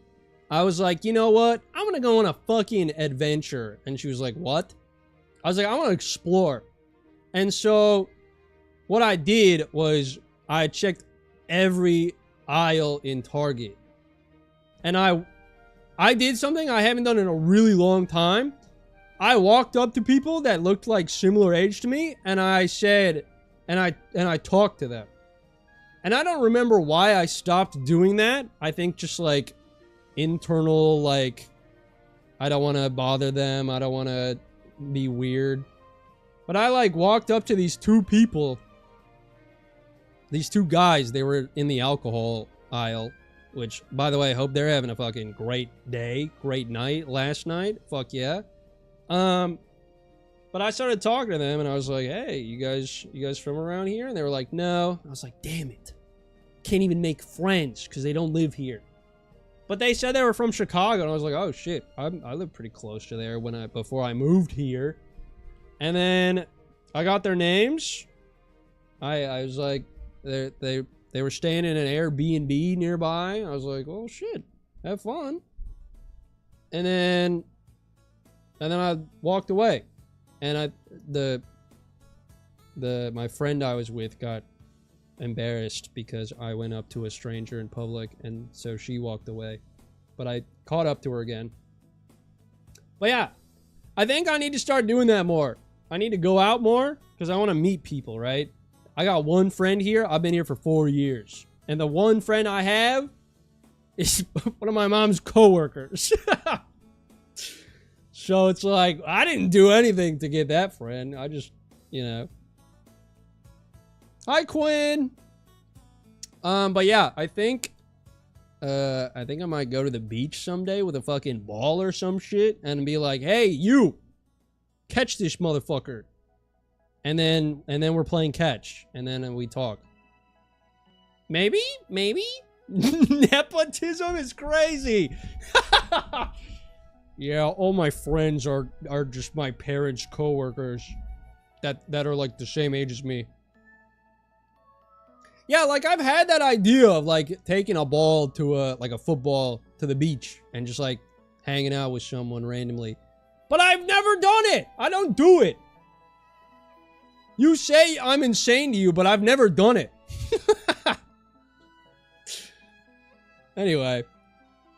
I was like, you know what? I'm gonna go on a fucking adventure. And she was like, what? I was like, I want to explore. And so what I did was I checked every aisle in Target. And I did something I haven't done in a really long time. I walked up to people that looked like similar age to me, and I said, and I talked to them. And I don't remember why I stopped doing that. I think just like internal, like, I don't want to bother them. I don't want to be weird. But I like walked up to these two people. These two guys, they were in the alcohol aisle, which, by the way, I hope they're having a fucking great day, great night last night. Fuck yeah. But I started talking to them, and I was like, hey, you guys from around here? And they were like, no. I was like, damn it. Can't even make friends because they don't live here. But they said they were from Chicago, and I was like, oh shit, I live pretty close to there before I moved here. And then I got their names. I was like, they were staying in an Airbnb nearby. I was like, well, shit, have fun. And then I walked away, and the my friend I was with got embarrassed because I went up to a stranger in public, and so she walked away. But I caught up to her again. But yeah, I think I need to start doing that more. I need to go out more because I want to meet people, right? I got one friend here. I've been here for 4 years. And the one friend I have is one of my mom's coworkers. So it's like, I didn't do anything to get that friend. I just, you know. Hi, Quinn. But yeah, I think I might go to the beach someday with a fucking ball or some shit and be like, hey, you, catch this motherfucker. And then we're playing catch. And then we talk. Maybe? Nepotism is crazy. Yeah, all my friends are just my parents' coworkers that are like the same age as me. Yeah, like I've had that idea of like taking a ball to a football to the beach and just like hanging out with someone randomly. But I've never done it. I don't do it. You say I'm insane to you, but I've never done it. Anyway,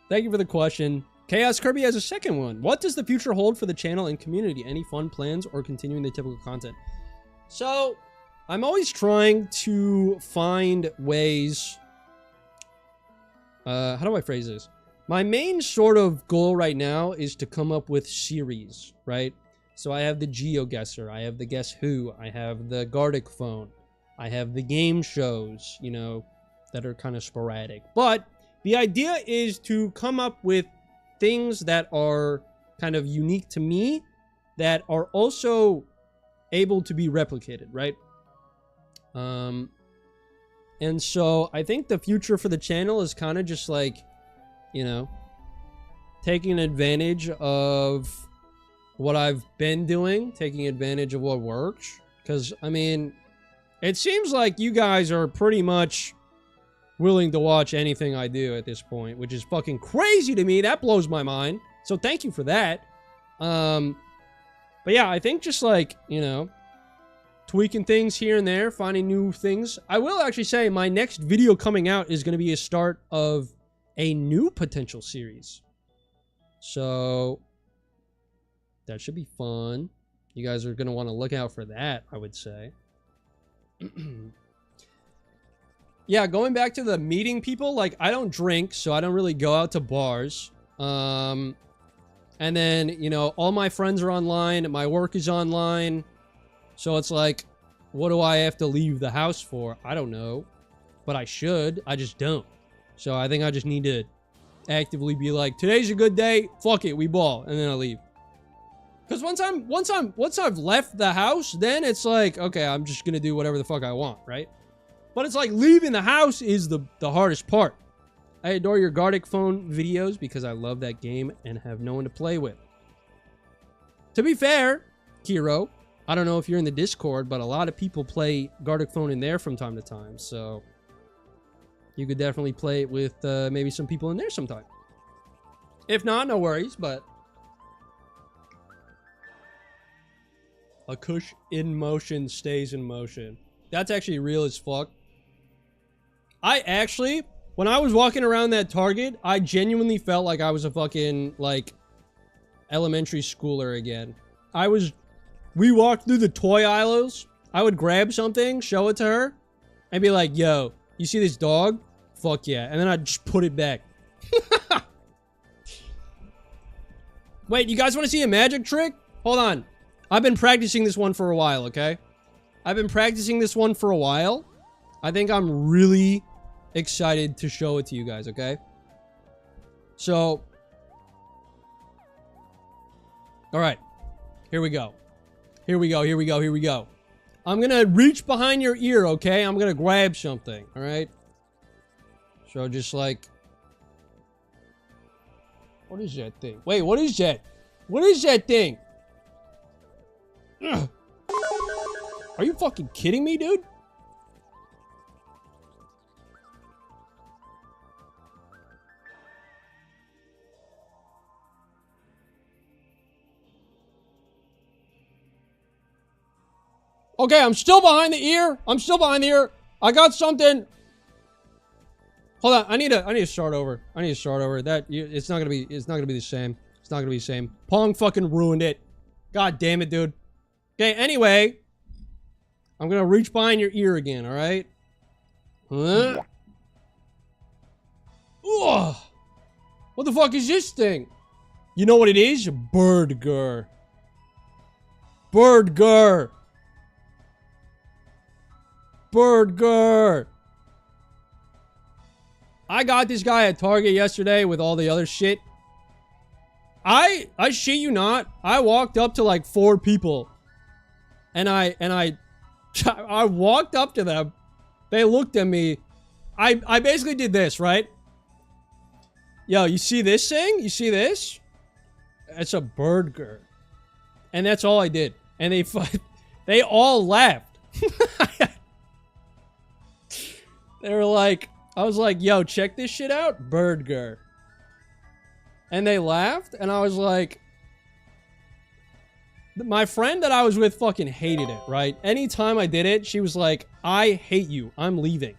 thank you for the question. Chaos Kirby has a second one. What does the future hold for the channel and community? Any fun plans or continuing the typical content? So, I'm always trying to find ways... how do I phrase this? My main sort of goal right now is to come up with series, right? So I have the GeoGuessr, I have the Guess Who, I have the Gardic Phone, I have the game shows, you know, that are kind of sporadic. But the idea is to come up with things that are kind of unique to me that are also able to be replicated, right? And so I think the future for the channel is kind of just like, you know, taking advantage of what I've been doing, taking advantage of what works. Because, I mean, it seems like you guys are pretty much willing to watch anything I do at this point, which is fucking crazy to me. That blows my mind. So thank you for that. But yeah, I think just like, you know, tweaking things here and there, finding new things. I will actually say my next video coming out is going to be a start of a new potential series. So that should be fun. You guys are going to want to look out for that, I would say. Yeah, going back to the meeting people, like, I don't drink, so I don't really go out to bars. And then, you know, all my friends are online, my work is online. So it's like, what do I have to leave the house for? I don't know. But I should. I just don't. So I think I just need to actively be like, today's a good day, fuck it, we ball, and then I leave. Because once I've left the house, then it's like, okay, I'm just gonna do whatever the fuck I want, right? But it's like leaving the house is the hardest part. I adore your Gardic Phone videos because I love that game and have no one to play with. To be fair, Kiro, I don't know if you're in the Discord, but a lot of people play Gardic Phone in there from time to time, so you could definitely play it with maybe some people in there sometime. If not, no worries, but... A Kush in motion stays in motion. That's actually real as fuck. I actually, when I was walking around that Target, I genuinely felt like I was a fucking, like, elementary schooler again. We walked through the toy aisles. I would grab something, show it to her, and be like, yo, you see this dog? Fuck yeah. And then I'd just put it back. Wait, you guys want to see a magic trick? Hold on. I've been practicing this one for a while, okay? I've been practicing this one for a while. I think I'm really excited to show it to you guys, okay? So, all right, here we go. Here we go, here we go, here we go. I'm gonna reach behind your ear, okay? I'm gonna grab something, all right? So just like, what is that thing? Wait, what is that? What is that thing? Ugh. Are you fucking kidding me, dude? Okay, I'm still behind the ear. I'm still behind the ear. I got something. Hold on. I need to start over. I need to start over. It's not gonna be the same. It's not gonna be the same. Pong fucking ruined it. God damn it, dude. Okay, anyway. I'm gonna reach behind your ear again, alright? Huh? Ugh. What the fuck is this thing? You know what it is? Burger. Burger. Burger. I got this guy at Target yesterday with all the other shit. I shit you not. I walked up to like 4 people. And I walked up to them. They looked at me. I basically did this, right? Yo, you see this thing? You see this? It's a burger. And that's all I did. And they all laughed. They were like, I was like, yo, check this shit out. Burger. And they laughed. And I was like, my friend that I was with fucking hated it, right? Anytime I did it, she was like, I hate you. I'm leaving.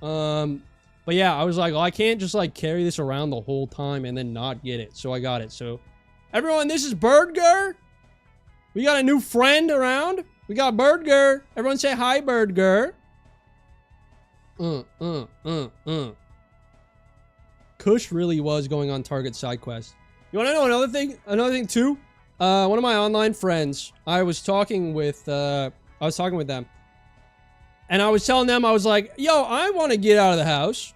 But yeah, I was like, well, I can't just like carry this around the whole time and then not get it. So I got it. So everyone, this is Birdger. We got a new friend around. We got Birdger. Everyone say hi, Birdger. Kush really was going on Target side quest. You want to know another thing? Another thing too? One of my online friends, I was talking with them. And I was telling them, I was like, yo, I want to get out of the house.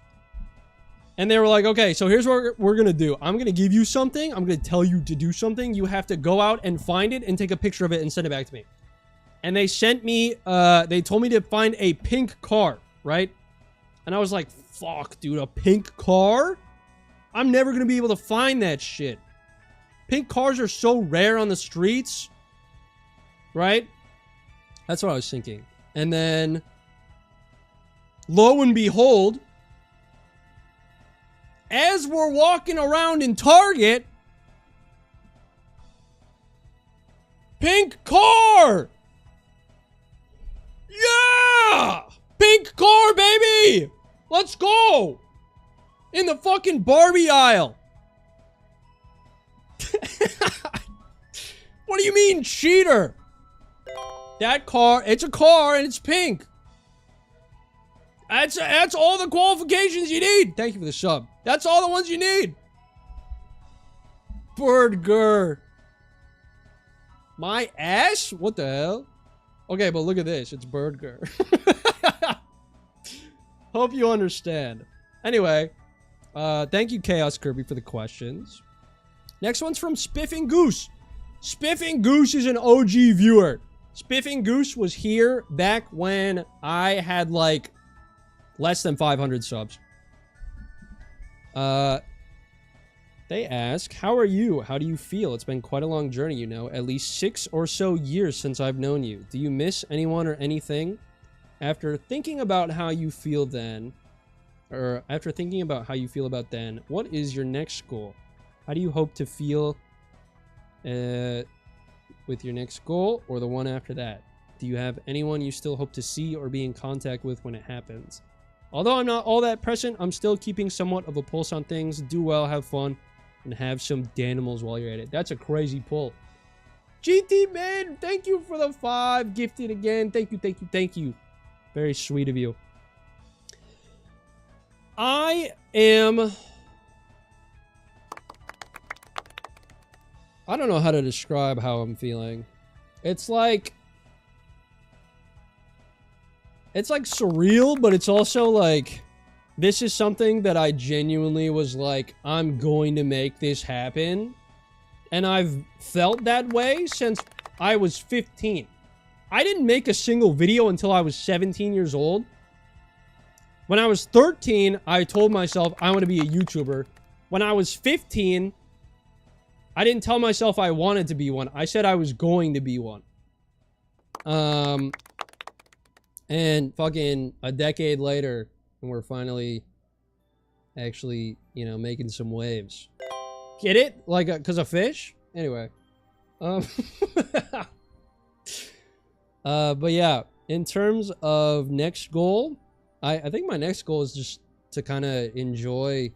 And they were like, okay, so here's what we're going to do. I'm going to give you something. I'm going to tell you to do something. You have to go out and find it and take a picture of it and send it back to me. And they sent me, they told me to find a pink car, right? And I was like, fuck, dude, a pink car? I'm never going to be able to find that shit. Pink cars are so rare on the streets. Right? That's what I was thinking. And then, lo and behold, as we're walking around in Target, pink car! Yeah! Pink car, baby! Let's go! In the fucking Barbie aisle. What do you mean, cheater? That car, it's a car and it's pink. That's all the qualifications you need. Thank you for the sub. That's all the ones you need. Burger. My ass? What the hell? Okay, but look at this. It's burger. Hope you understand. Anyway, thank you, Chaos Kirby, for the questions. Next one's from Spiffing Goose. Spiffing Goose is an OG viewer. Spiffing Goose was here back when I had like less than 500 subs. They ask, how are you? How do you feel? It's been quite a long journey, you know, at least 6 or so years since I've known you. Do you miss anyone or anything? After thinking about how you feel then, or after thinking about how you feel about then, what is your next goal? How do you hope to feel with your next goal or the one after that? Do you have anyone you still hope to see or be in contact with when it happens? Although I'm not all that present, I'm still keeping somewhat of a pulse on things. Do well, have fun, and have some Danimals while you're at it. That's a crazy pull. GT man, thank you for the 5. Gifted again. Thank you, thank you, thank you. Very sweet of you. I don't know how to describe how I'm feeling. It's like surreal, but it's also like, this is something that I genuinely was like, I'm going to make this happen. And I've felt that way since I was 15. I didn't make a single video until I was 17 years old. When I was 13, I told myself I want to be a YouTuber. When I was 15, I didn't tell myself I wanted to be one. I said I was going to be one. And fucking a decade later, and we're finally actually, you know, making some waves. Get it? Like, 'cause of fish? Anyway. But yeah, in terms of next goal, I think my next goal is just to kind of enjoy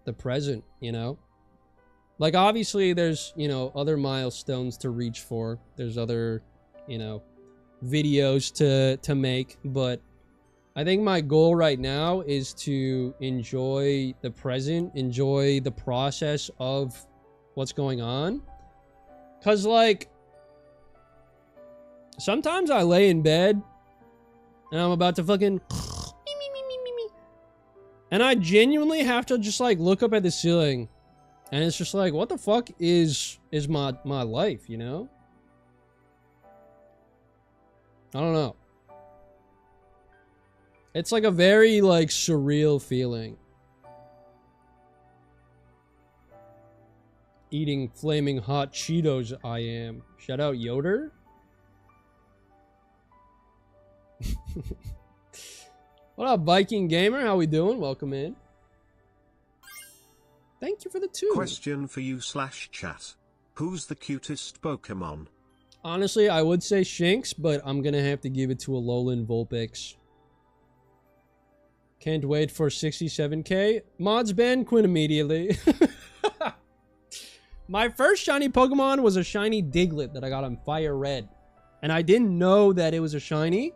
the present, you know? Like, obviously, there's, you know, other milestones to reach for. There's other, you know, videos to make. But I think my goal right now is to enjoy the present, enjoy the process of what's going on. Because, like, sometimes I lay in bed and I'm about to fucking... And I genuinely have to just, like, look up at the ceiling. And it's just like, what the fuck is my life, you know? I don't know. It's like a very, like, surreal feeling. Eating flaming hot Cheetos, I am. Shout out Yoder. What up, Viking Gamer? How we doing? Welcome in. Thank you for the 2. Question for you / chat. Who's the cutest Pokemon? Honestly, I would say Shinx, but I'm gonna have to give it to a Alolan Vulpix. Can't wait for 67k. Mods ban Quinn immediately. My first shiny Pokemon was a shiny Diglett that I got on Fire Red. And I didn't know that it was a shiny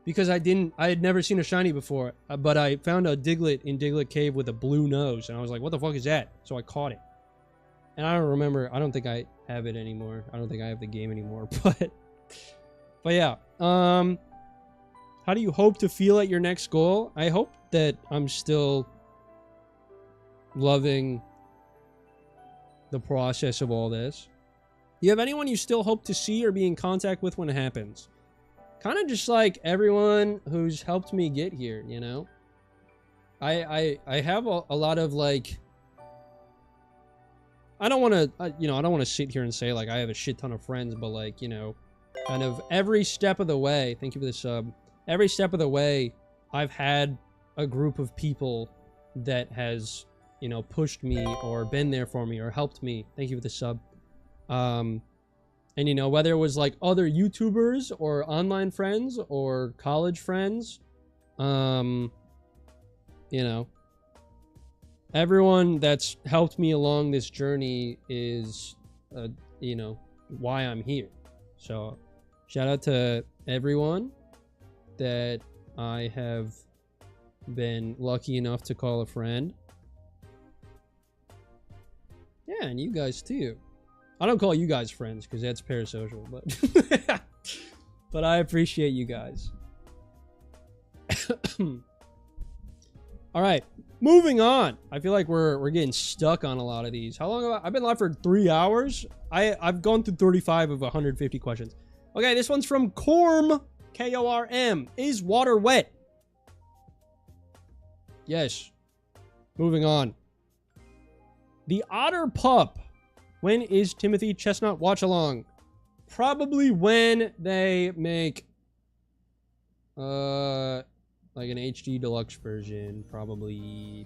because I had never seen a shiny before. But I found a Diglett in Diglett Cave with a blue nose. And I was like, what the fuck is that? So I caught it. And I don't remember. I don't think I have it anymore. I don't think I have the game anymore. But yeah. How do you hope to feel at your next goal? I hope that I'm still loving the process of all this. You have anyone you still hope to see or be in contact with when it happens? Kind of just like everyone who's helped me get here, you know? I have a lot of, like... I don't want to, you know, I don't want to sit here and say, like, I have a shit ton of friends, but, like, you know, kind of every step of the way, thank you for the sub, every step of the way, I've had a group of people that has, you know, pushed me or been there for me or helped me. Thank you for the sub. And, you know, whether it was, like, other YouTubers or online friends or college friends, you know, everyone that's helped me along this journey is, you know, why I'm here. So, shout out to everyone that I have been lucky enough to call a friend. Yeah, and you guys too. I don't call you guys friends because that's parasocial, but but I appreciate you guys. All right, moving on. I feel like we're getting stuck on a lot of these. How long have I've been live for 3 hours? I've gone through 35 of 150 questions. Okay, this one's from Korm, K-O-R-M. Is water wet? Yes. Moving on. The Otter Pup. When is Timothy Chestnut watch along? Probably when they make like an HD deluxe version. Probably.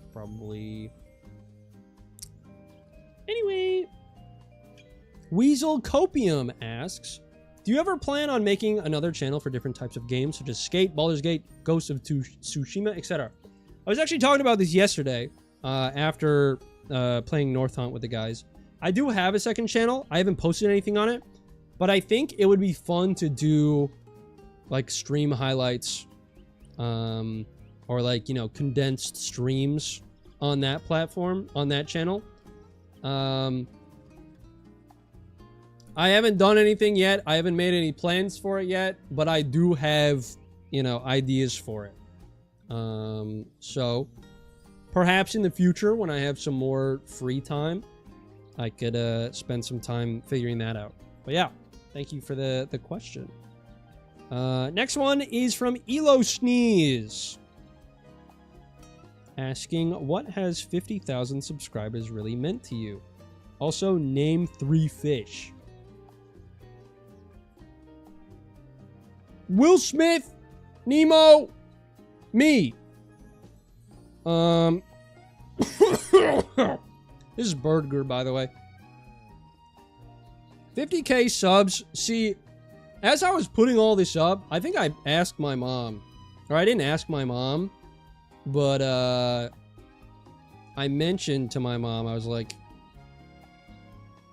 Anyway. Weasel Copium asks, do you ever plan on making another channel for different types of games such as Skate, Baldur's Gate, Ghost of Tsushima, etc.? I was actually talking about this yesterday after playing North Hunt with the guys. I do have a second channel. I haven't posted anything on it, but I think it would be fun to do like stream highlights or like, you know, condensed streams on that platform, on that channel. I haven't done anything yet. I haven't made any plans for it yet, but I do have, you know, ideas for it. So perhaps in the future when I have some more free time, I could spend some time figuring that out. But yeah, thank you for the question. Next one is from Elo Sneeze. Asking, what has 50,000 subscribers really meant to you? Also, name 3 fish. Will Smith, Nemo, me. This is Birdger, by the way. 50k subs. See, as I was putting all this up, I think I asked my mom. Or I didn't ask my mom, but I mentioned to my mom, I was like,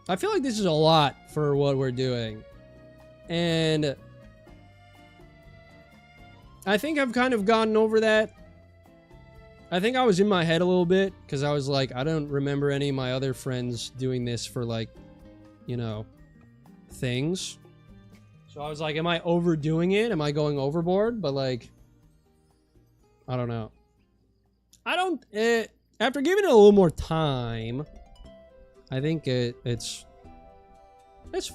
I feel like this is a lot for what we're doing. And I think I've kind of gotten over that. I think I was in my head a little bit because I was like, I don't remember any of my other friends doing this for like, you know, things. So I was like, am I overdoing it? Am I going overboard? But like, I don't know. I don't, after giving it a little more time, I think it's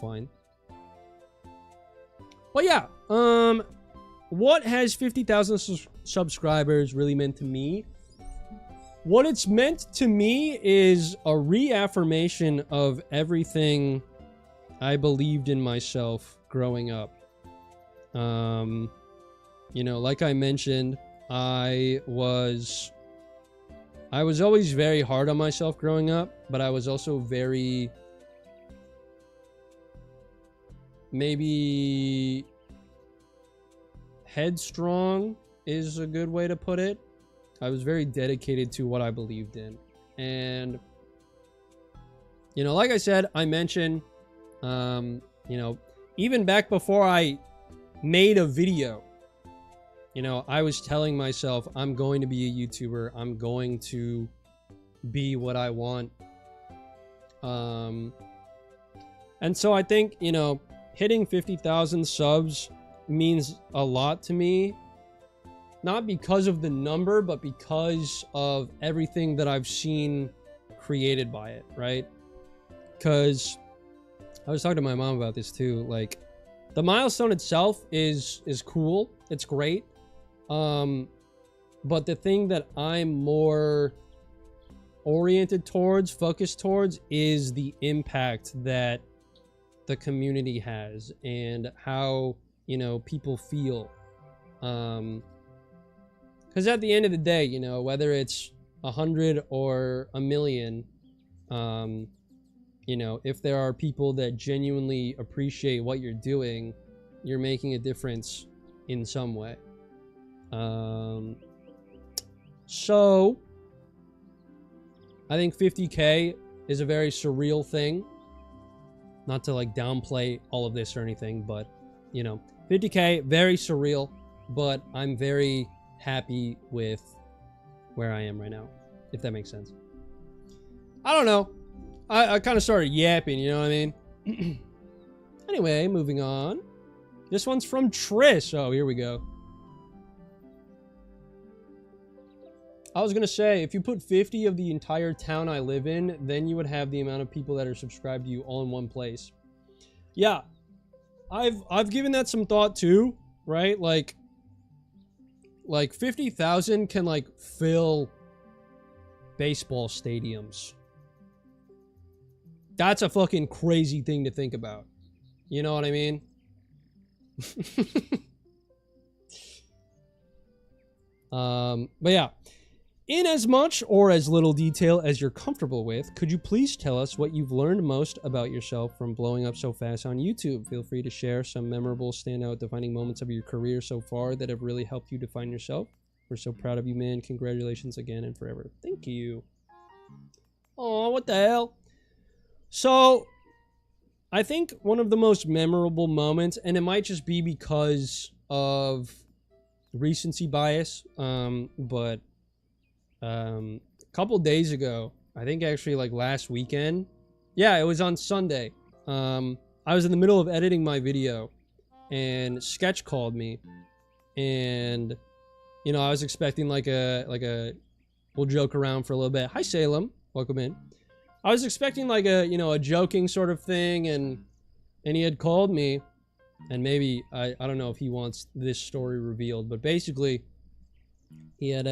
fine. Well, yeah, what has 50,000 subscribers really meant to me? What it's meant to me is a reaffirmation of everything I believed in myself growing up. You know, like I mentioned, I was always very hard on myself growing up, but I was also very, maybe headstrong is a good way to put it. I was very dedicated to what I believed in. And, you know, like I said, I mentioned, you know, even back before I made a video, you know, I was telling myself, I'm going to be a YouTuber. I'm going to be what I want. And so I think, you know, hitting 50,000 subs means a lot to me. Not because of the number, but because of everything that I've seen created by it, right? Because I was talking to my mom about this too. Like, the milestone itself is cool. It's great. But the thing that I'm more oriented towards, focused towards, is the impact that the community has and how, you know, people feel. Because at the end of the day, you know, whether it's 100 or a million, you know, if there are people that genuinely appreciate what you're doing, you're making a difference in some way. So I think 50K is a very surreal thing. Not to like downplay all of this or anything, but you know, 50K, very surreal, but I'm very happy with where I am right now, if that makes sense. I don't know. I kind of started yapping, you know what I mean? Anyway, moving on. This one's from Trish. Oh, here we go. I was gonna say, if you put 50 of the entire town I live in, then you would have the amount of people that are subscribed to you all in one place. Yeah, I've given that some thought too, right? Like 50,000 can like fill baseball stadiums. That's a fucking crazy thing to think about. You know what I mean? But yeah. In as much or as little detail as you're comfortable with, could you please tell us what you've learned most about yourself from blowing up so fast on YouTube? Feel free to share some memorable, standout, defining moments of your career so far that have really helped you define yourself. We're so proud of you, man. Congratulations again and forever. Thank you. Oh, what the hell? So, I think one of the most memorable moments, and it might just be because of recency bias, but a couple days ago, I think actually like last weekend. Yeah, it was on Sunday. I was in the middle of editing my video and Sketch called me and, you know, I was expecting like a, we'll joke around for a little bit. Hi, Salem. Welcome in. I was expecting like a, you know, a joking sort of thing and he had called me and maybe, I don't know if he wants this story revealed, but basically he had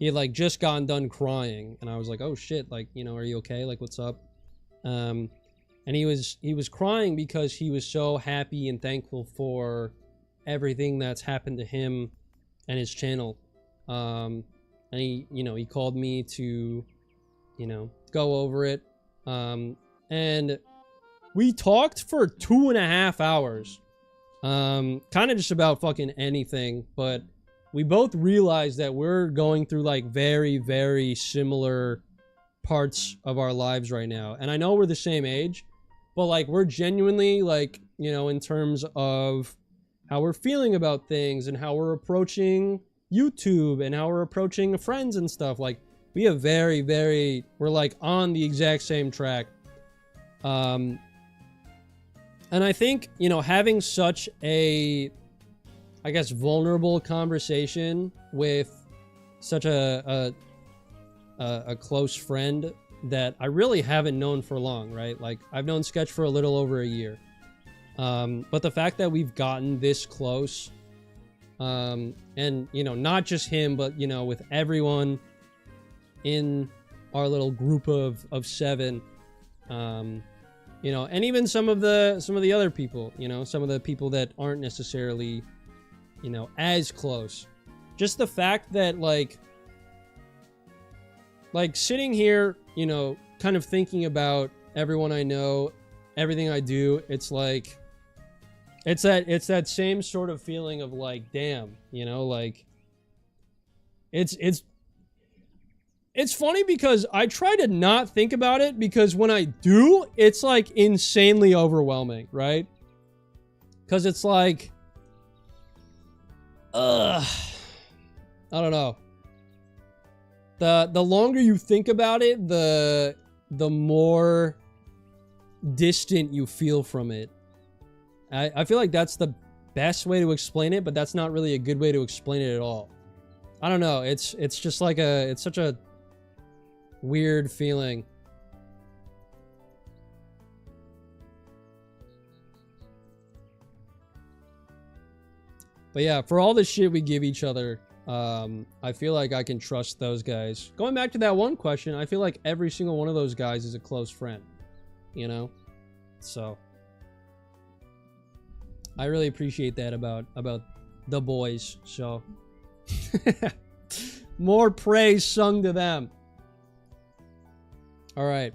like just gotten done crying and I was like, oh shit, like, you know, are you okay? Like, what's up? And he was crying because he was so happy and thankful for everything that's happened to him and his channel. And he, you know, he called me to, you know, go over it. And We talked for 2.5 hours. Kind of just about fucking anything, but we both realized that we're going through like very, very similar parts of our lives right now. And I know we're the same age, but like we're genuinely like, you know, in terms of how we're feeling about things and how we're approaching YouTube and how we're approaching friends and stuff. Like we have we're like on the exact same track. And I think, you know, having such a, I guess, vulnerable conversation with such a close friend that I really haven't known for long, right? Like, I've known Sketch for a little over a year. But the fact that we've gotten this close, and, you know, not just him, but, you know, with everyone in our little group of 7, you know, and even some of the other people, you know, some of the people that aren't necessarily, you know, as close. Just the fact that like sitting here, you know, kind of thinking about everyone I know, everything I do, it's like it's that same sort of feeling of like, damn, you know, like it's funny because I try to not think about it, because when I do, it's like insanely overwhelming, right? Because it's like, I don't know. The longer you think about it, the more distant you feel from it. I feel like that's the best way to explain it, but that's not really a good way to explain it at all. I don't know. It's just like it's such a weird feeling. But yeah, for all the shit we give each other, I feel like I can trust those guys. Going back to that one question, I feel like every single one of those guys is a close friend, you know? So I really appreciate that about the boys. So more praise sung to them. All right.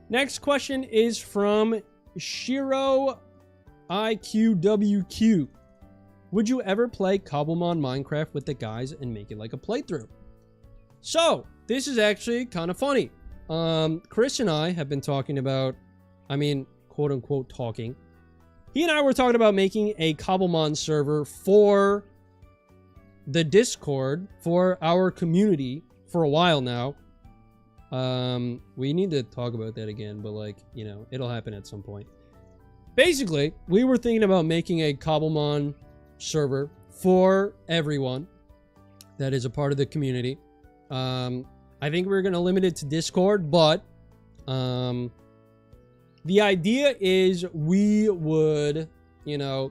Next question is from Shiro IQWQ. Would you ever play Cobblemon Minecraft with the guys and make it like a playthrough? So, this is actually kind of funny. Chris and I have been talking about, I mean, quote unquote talking. He and I were talking about making a Cobblemon server for the Discord, for our community, for a while now. We need to talk about that again, but like, you know, it'll happen at some point. Basically, we were thinking about making a Cobblemon server for everyone that is a part of the community. I think we're going to limit it to Discord, but the idea is we would, you know,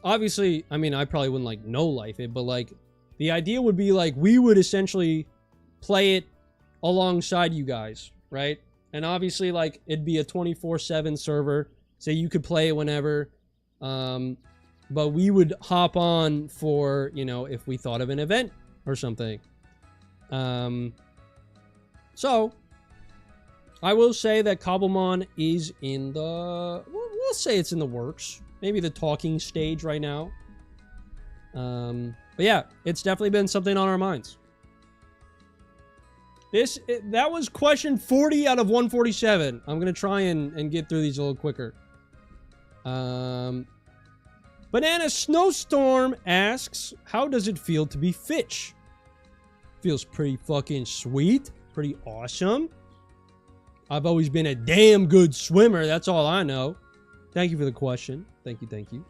obviously, I mean, I probably wouldn't like no life it, but like the idea would be like we would essentially play it alongside you guys, right? And obviously, like, it'd be a 24/7 server, so you could play it whenever, but we would hop on for, you know, if we thought of an event or something. So I will say that Cobblemon is in the, we'll say it's in the works, maybe the talking stage right now. But yeah, it's definitely been something on our minds. That was question 40 out of 147. I'm going to try and get through these a little quicker. Banana Snowstorm asks, how does it feel to be Fitch? Feels pretty fucking sweet. Pretty awesome. I've always been a damn good swimmer. That's all I know. Thank you for the question. Thank you, thank you.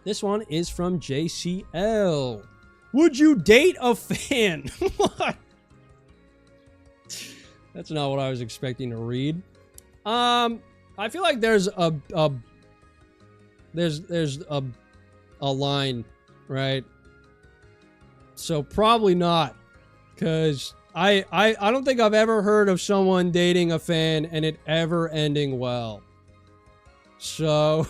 This one is from JCL. Would you date a fan? What? That's not what I was expecting to read. I feel like there's a line, right? So probably not, because I don't think I've ever heard of someone dating a fan and it ever ending well. So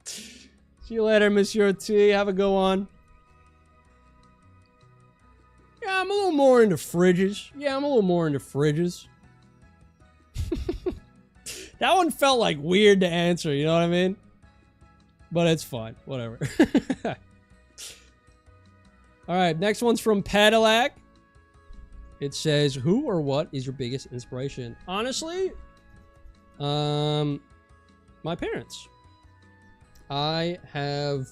see you later, Monsieur T. Have a go on. Yeah, I'm a little more into fridges. That one felt like weird to answer, you know what I mean? But it's fine, whatever. All right, next one's from Padillac. It says, who or what is your biggest inspiration? Honestly, my parents. I have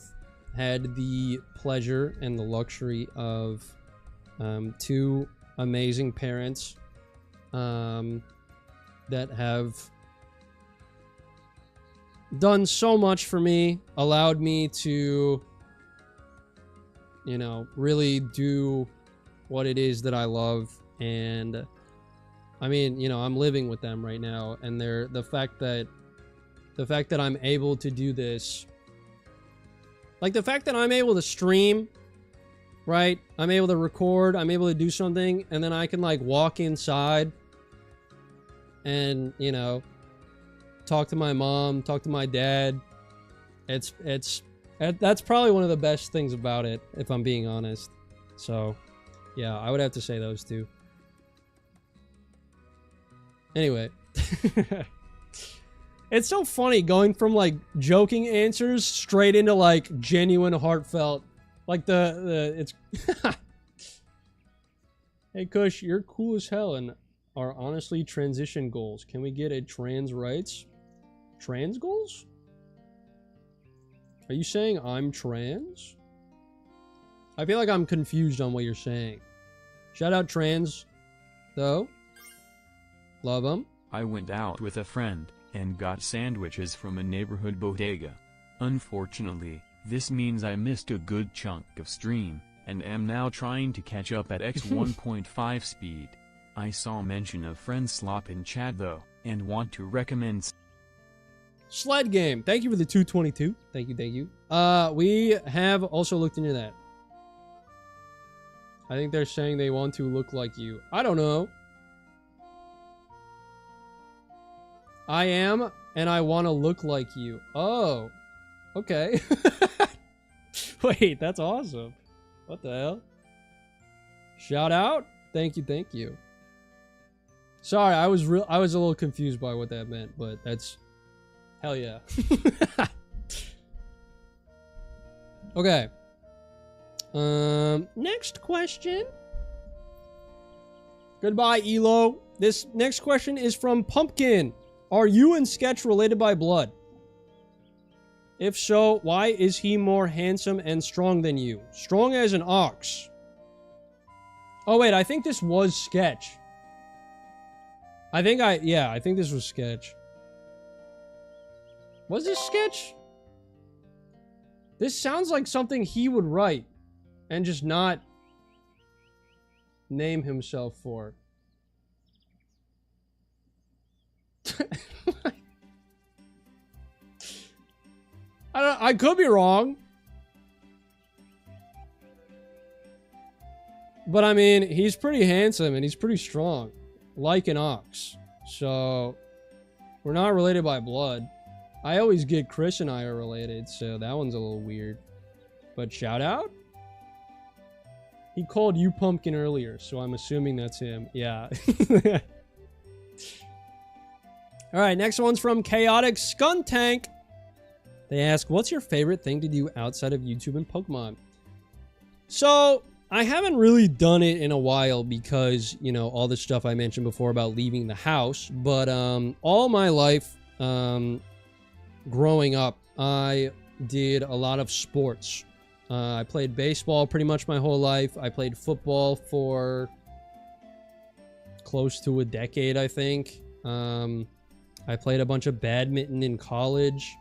had the pleasure and the luxury of two amazing parents that have done so much for me, allowed me to, you know, really do what it is that I love. And I mean, you know, I'm living with them right now, and the fact that I'm able to do this, like the fact that I'm able to stream, right? I'm able to record, I'm able to do something, and then I can like walk inside and, you know, talk to my mom, talk to my dad. That's probably one of the best things about it, if I'm being honest. So, yeah, I would have to say those two. Anyway. It's so funny going from, like, joking answers straight into, like, genuine, heartfelt. Like, it's... Hey, Kush, you're cool as hell and are honestly transition goals. Can we get a trans rights? Trans goals? Are you saying I'm trans? I feel like I'm confused on what you're saying. Shout out trans, though. Love them. I went out with a friend and got sandwiches from a neighborhood bodega. Unfortunately, this means I missed a good chunk of stream, and am now trying to catch up at x 1.5 speed. I saw mention of friend slop in chat though, and want to recommend Sled game. Thank you for the 222. Thank you, thank you. We have also looked into that. I think they're saying they want to look like you. I don't know. I am, and I want to look like you. Oh, okay. Wait, that's awesome. What the hell? Shout out. Thank you, thank you. Sorry, I was a little confused by what that meant, but that's hell yeah. Okay. Next question. Goodbye, Elo. This next question is from Pumpkin. Are you and Sketch related by blood? If so, why is he more handsome and strong than you? Strong as an ox. Oh wait, I think this was Sketch. I think this was Sketch. Was this Sketch? This sounds like something he would write and just not name himself for. I could be wrong. But I mean, he's pretty handsome and he's pretty strong. Like an ox. So, we're not related by blood. I always get Chris and I are related, so that one's a little weird. But shout out? He called you Pumpkin earlier, so I'm assuming that's him. Yeah. Alright, next one's from Chaotic Skuntank. They ask, what's your favorite thing to do outside of YouTube and Pokemon? So, I haven't really done it in a while because, you know, all the stuff I mentioned before about leaving the house. But all my life, growing up, I did a lot of sports. I played baseball pretty much my whole life. I played football for close to a decade, I think. I played a bunch of badminton in college.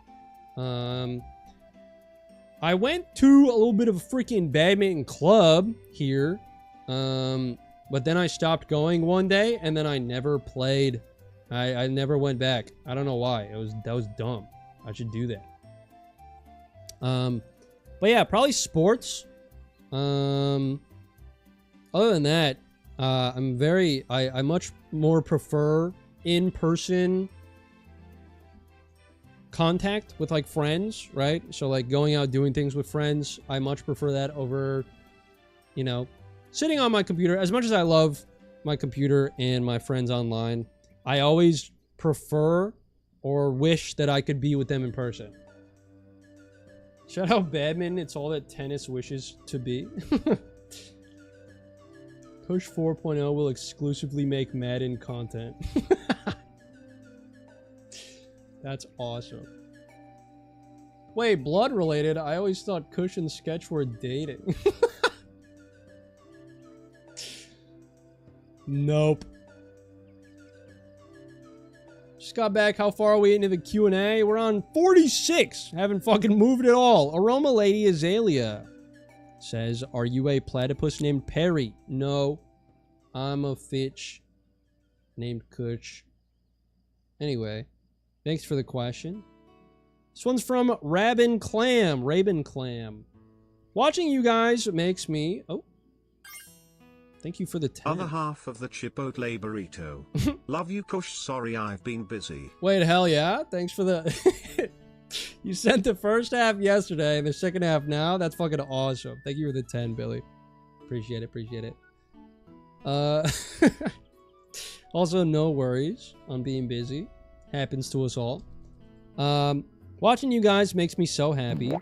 I went to a little bit of a freaking badminton club here. But then I stopped going one day and then I never played. I never went back. I don't know why. That was dumb. I should do that. But yeah, probably sports. Other than that, I much more prefer in-person contact with like friends, right? So like going out doing things with friends, I much prefer that over, you know, sitting on my computer. As much as I love my computer and my friends online, I always prefer or wish that I could be with them in person. Shout out badminton, it's all that tennis wishes to be. Push 4.0 will exclusively make Madden content. That's awesome. Wait, blood related? I always thought Kush and Sketch were dating. Nope. Just got back. How far are we into the Q&A? We're on 46. Haven't fucking moved at all. Aroma Lady Azalea says, are you a platypus named Perry? No. I'm a Fitch named Kush. Anyway, thanks for the question. This one's from Rabin Clam. Watching you guys makes me... Oh. Thank you for the 10. Other half of the Chipotle burrito. Love you, Kush. Sorry, I've been busy. Wait, hell yeah. Thanks for the... You sent the first half yesterday, the second half now. That's fucking awesome. Thank you for the 10, Billy. Appreciate it. Also, no worries on being busy. Happens to us all. Watching you guys makes me so happy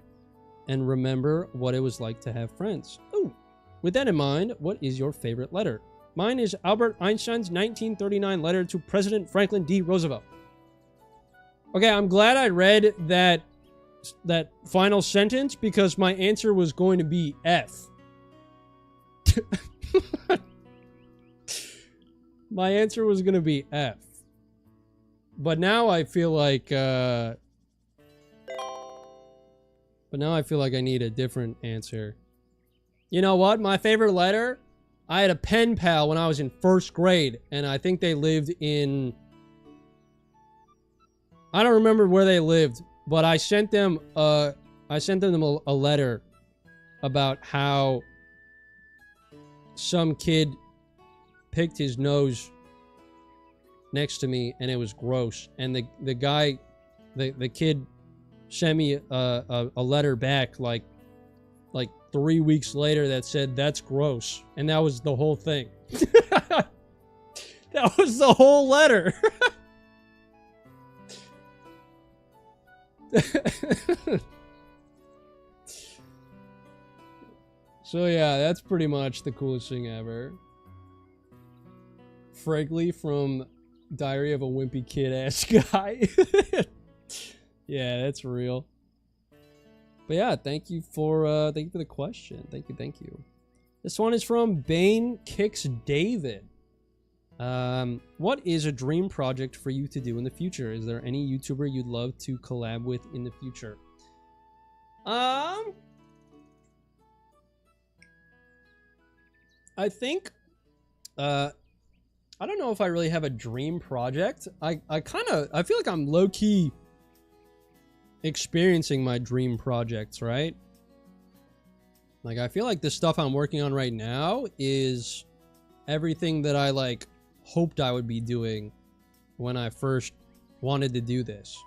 and remember what it was like to have friends. Ooh. With that in mind, what is your favorite letter? Mine is Albert Einstein's 1939 letter to President Franklin D. Roosevelt. Okay, I'm glad I read that final sentence because my answer was going to be F. My answer was going to be F. But now I feel like I need a different answer. You know what? My favorite letter? I had a pen pal when I was in first grade, and I think they lived in... I don't remember where they lived, but I sent them a letter about how some kid picked his nose next to me, and it was gross. And the kid sent me a letter back like 3 weeks later that said, that's gross. And that was the whole thing. That was the whole letter. So yeah, that's pretty much the coolest thing ever. Frankly, from Diary of a Wimpy Kid ass guy. Yeah, that's real. But yeah, thank you for the question. Thank you. This one is from Bane Kicks David. What is a dream project for you to do in the future? Is there any YouTuber you'd love to collab with in the future? I think I don't know if I really have a dream project. I feel like I'm low-key experiencing my dream projects, right? Like, I feel like the stuff I'm working on right now is everything that I, like, hoped I would be doing when I first wanted to do this.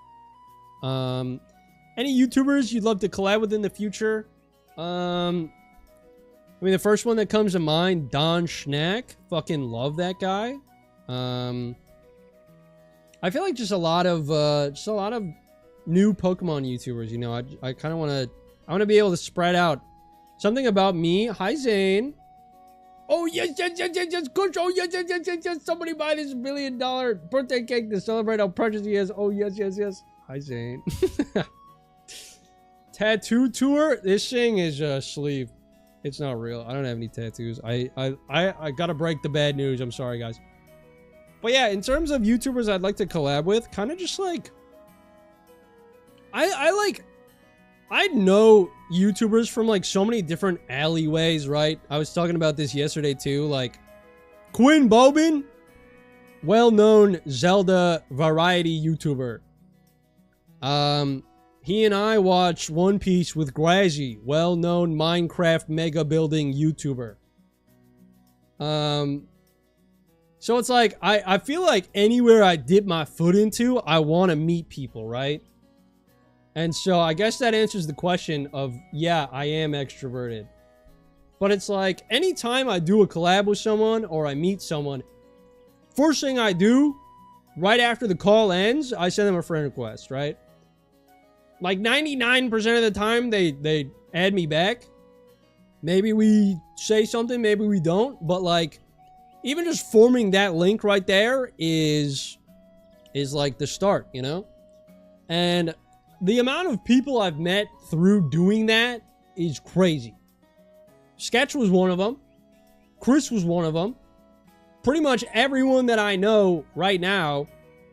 Any YouTubers you'd love to collab with in the future? I mean, the first one that comes to mind, Don Schnack. Fucking love that guy. I feel like just a lot of new Pokemon YouTubers, you know. I kind of want to be able to spread out. Something about me. Hi, Zane. Oh, yes, Kush. Oh, yes. Somebody buy this $1 billion birthday cake to celebrate how precious he is. Oh, yes. Hi, Zane. Tattoo tour? This thing is a sleeve. It's not real. I don't have any tattoos. I gotta break the bad news. I'm sorry, guys. But yeah, in terms of YouTubers I'd like to collab with, kind of just like... I know YouTubers from like so many different alleyways, right? I was talking about this yesterday too, like Quinn Bobin, well-known Zelda variety YouTuber. He and I watch One Piece with Grazzy, well-known Minecraft mega building YouTuber. So it's like, I feel like anywhere I dip my foot into, I want to meet people, right? And so I guess that answers the question of, yeah, I am extroverted. But it's like, anytime I do a collab with someone or I meet someone, first thing I do right after the call ends, I send them a friend request, right? Like 99% of the time, they add me back. Maybe we say something, maybe we don't. But like, even just forming that link right there is like the start, you know? And the amount of people I've met through doing that is crazy. Sketch was one of them. Chris was one of them. Pretty much everyone that I know right now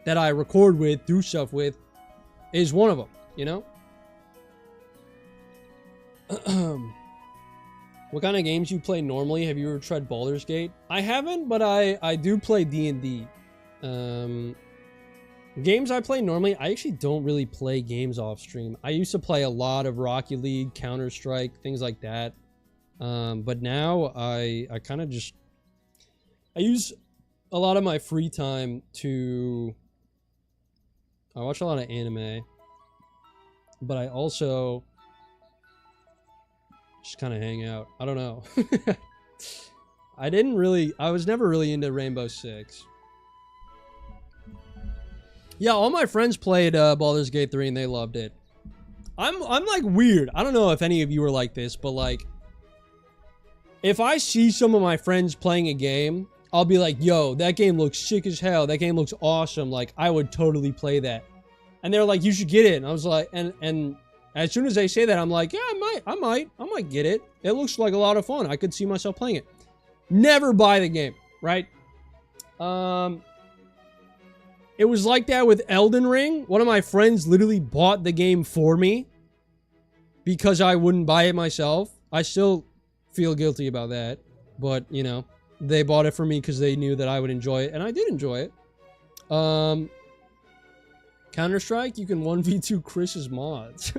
that I record with, do stuff with, is one of them, you know? What kind of games you play normally? Have you ever tried Baldur's Gate? I haven't, but I do play D&D. Games I play normally, I actually don't really play games off stream. I used to play a lot of Rocket League, Counter-Strike, things like that. But now I kind of just... I use a lot of my free time to... I watch a lot of anime. But I also... just kind of hang out. I don't know. I was never really into Rainbow Six. Yeah, all my friends played Baldur's Gate 3 and they loved it. I'm like weird. I don't know if any of you are like this, but like, if I see some of my friends playing a game, I'll be like, yo, that game looks sick as hell. That game looks awesome. Like, I would totally play that. And they're like, you should get it. And I was like, and as soon as they say that, I'm like, yeah, I might get it. It looks like a lot of fun. I could see myself playing it. Never buy the game, right? It was like that with Elden Ring. One of my friends literally bought the game for me because I wouldn't buy it myself. I still feel guilty about that, but you know, they bought it for me because they knew that I would enjoy it, and I did enjoy it. Counter-Strike, you can 1v2 Chris's mods.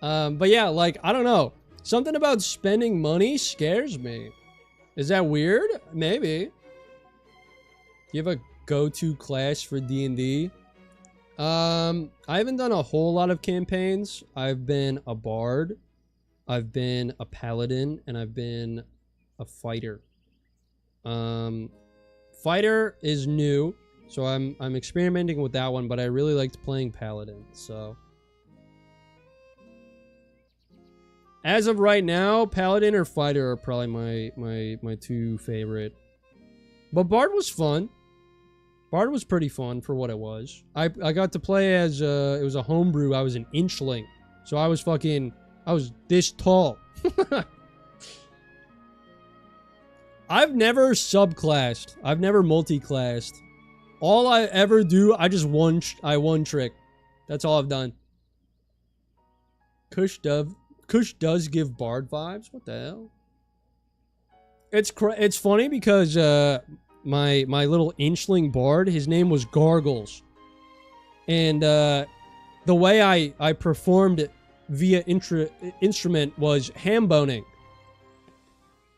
But yeah, like, I don't know. Something about spending money scares me. Is that weird? Maybe. You have a go-to class for D&D? I haven't done a whole lot of campaigns. I've been a bard, I've been a paladin, and I've been a fighter. Fighter is new, so I'm experimenting with that one, but I really liked playing paladin, so... As of right now, paladin or fighter are probably my two favorite. But bard was fun. Bard was pretty fun for what it was. I got to play as, it was a homebrew. I was an inchling. So I was this tall. I've never subclassed. I've never multi-classed. All I ever do, I one trick. That's all I've done. Kush does give bard vibes. What the hell? It's funny because, my little inchling bard, his name was Gargles. And the way I performed it via instrument was ham boning.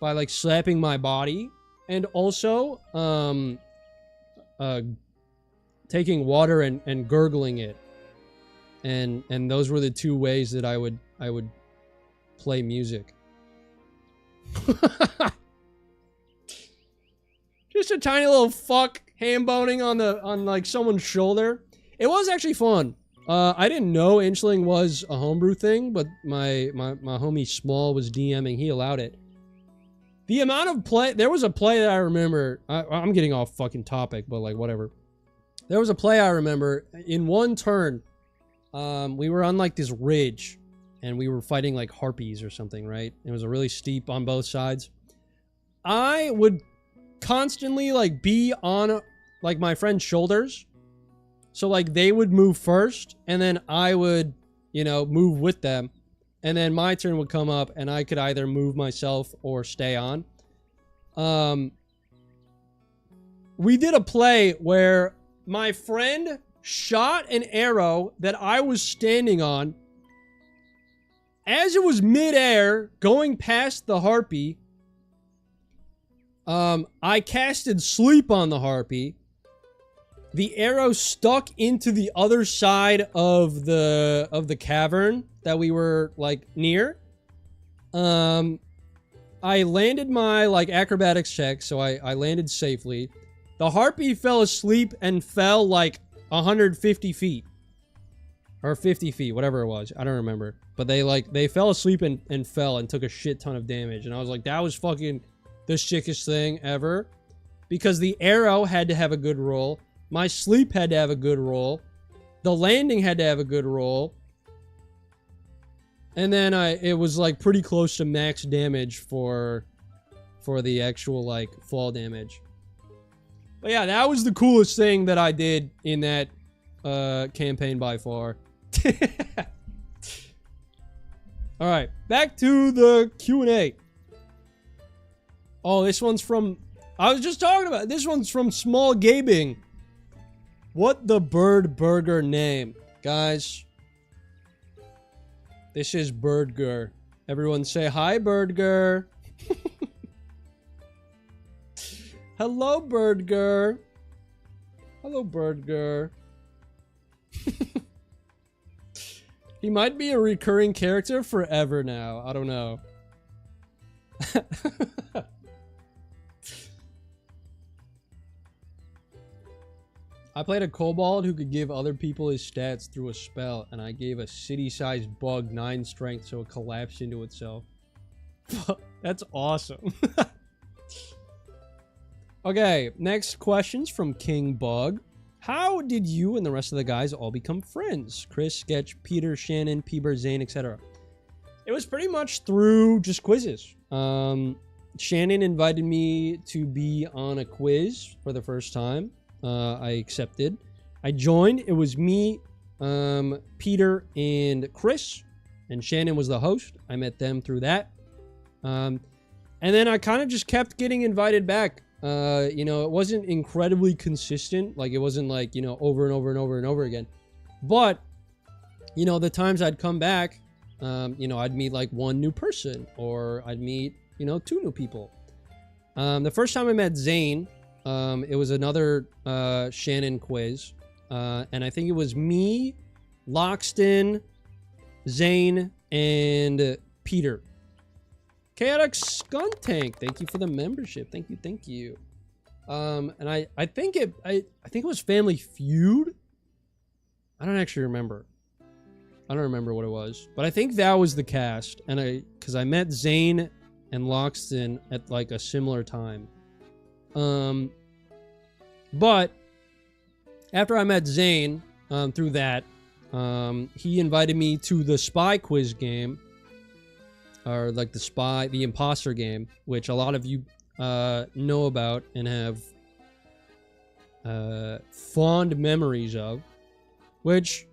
By like slapping my body. And also taking water and gurgling it. And those were the two ways that I would play music. Just a tiny little fuck ham boning on like someone's shoulder. It was actually fun. I didn't know inchling was a homebrew thing, but my homie Small was DMing. He allowed it. The amount of play, there was a play that I remember. I'm getting off fucking topic, but like whatever. There was a play I remember in one turn. We were on like this ridge, and we were fighting like harpies or something, right? It was a really steep on both sides. I would constantly like be on like my friend's shoulders, so like they would move first and then I would, you know, move with them, and then my turn would come up and I could either move myself or stay on. We did a play where my friend shot an arrow that I was standing on. As it was midair going past the harpy, I casted sleep on the harpy. The arrow stuck into the other side of the cavern that we were like near. I landed my like acrobatics check, so I landed safely. The harpy fell asleep and fell like 150 feet. Or 50 feet, whatever it was. I don't remember. But they fell asleep and fell and took a shit ton of damage. And I was like, that was fucking the sickest thing ever. Because the arrow had to have a good roll. My sleep had to have a good roll. The landing had to have a good roll. And then it was like pretty close to max damage for the actual like fall damage. But yeah, that was the coolest thing that I did in that campaign by far. All right, back to the Q&A. Oh, this one's from... I was just talking about... This one's from Small Gaming. What the bird burger name? Guys, this is Birdger. Everyone say hi, Birdger. Hello, Birdger. Hello, Birdger. He might be a recurring character forever now. I don't know. I played a kobold who could give other people his stats through a spell, and I gave a city-sized bug 9 strength so it collapsed into itself. That's awesome. Okay, next question's from King Bug. How did you and the rest of the guys all become friends? Chris, Sketch, Peter, Shannon, Peeber, Zane, etc. It was pretty much through just quizzes. Shannon invited me to be on a quiz for the first time. I accepted. I joined. It was me, Peter, and Chris. And Shannon was the host. I met them through that. And then I kind of just kept getting invited back. You know, it wasn't incredibly consistent. Like, it wasn't like, you know, over and over and over and over again. But, you know, the times I'd come back, you know, I'd meet like one new person. Or I'd meet, you know, 2 new people. The first time I met Zane... it was another Shannon quiz, and I think it was me, Loxton, Zane, and Peter. Chaotic Skunk Tank, thank you for the membership. Thank you. And I think it was Family Feud. I don't actually remember. I don't remember what it was, but I think that was the cast. And because I met Zane and Loxton at like a similar time. But after I met Zane, through that, he invited me to the spy quiz game, or like the imposter game, which a lot of you, know about and have, fond memories of, which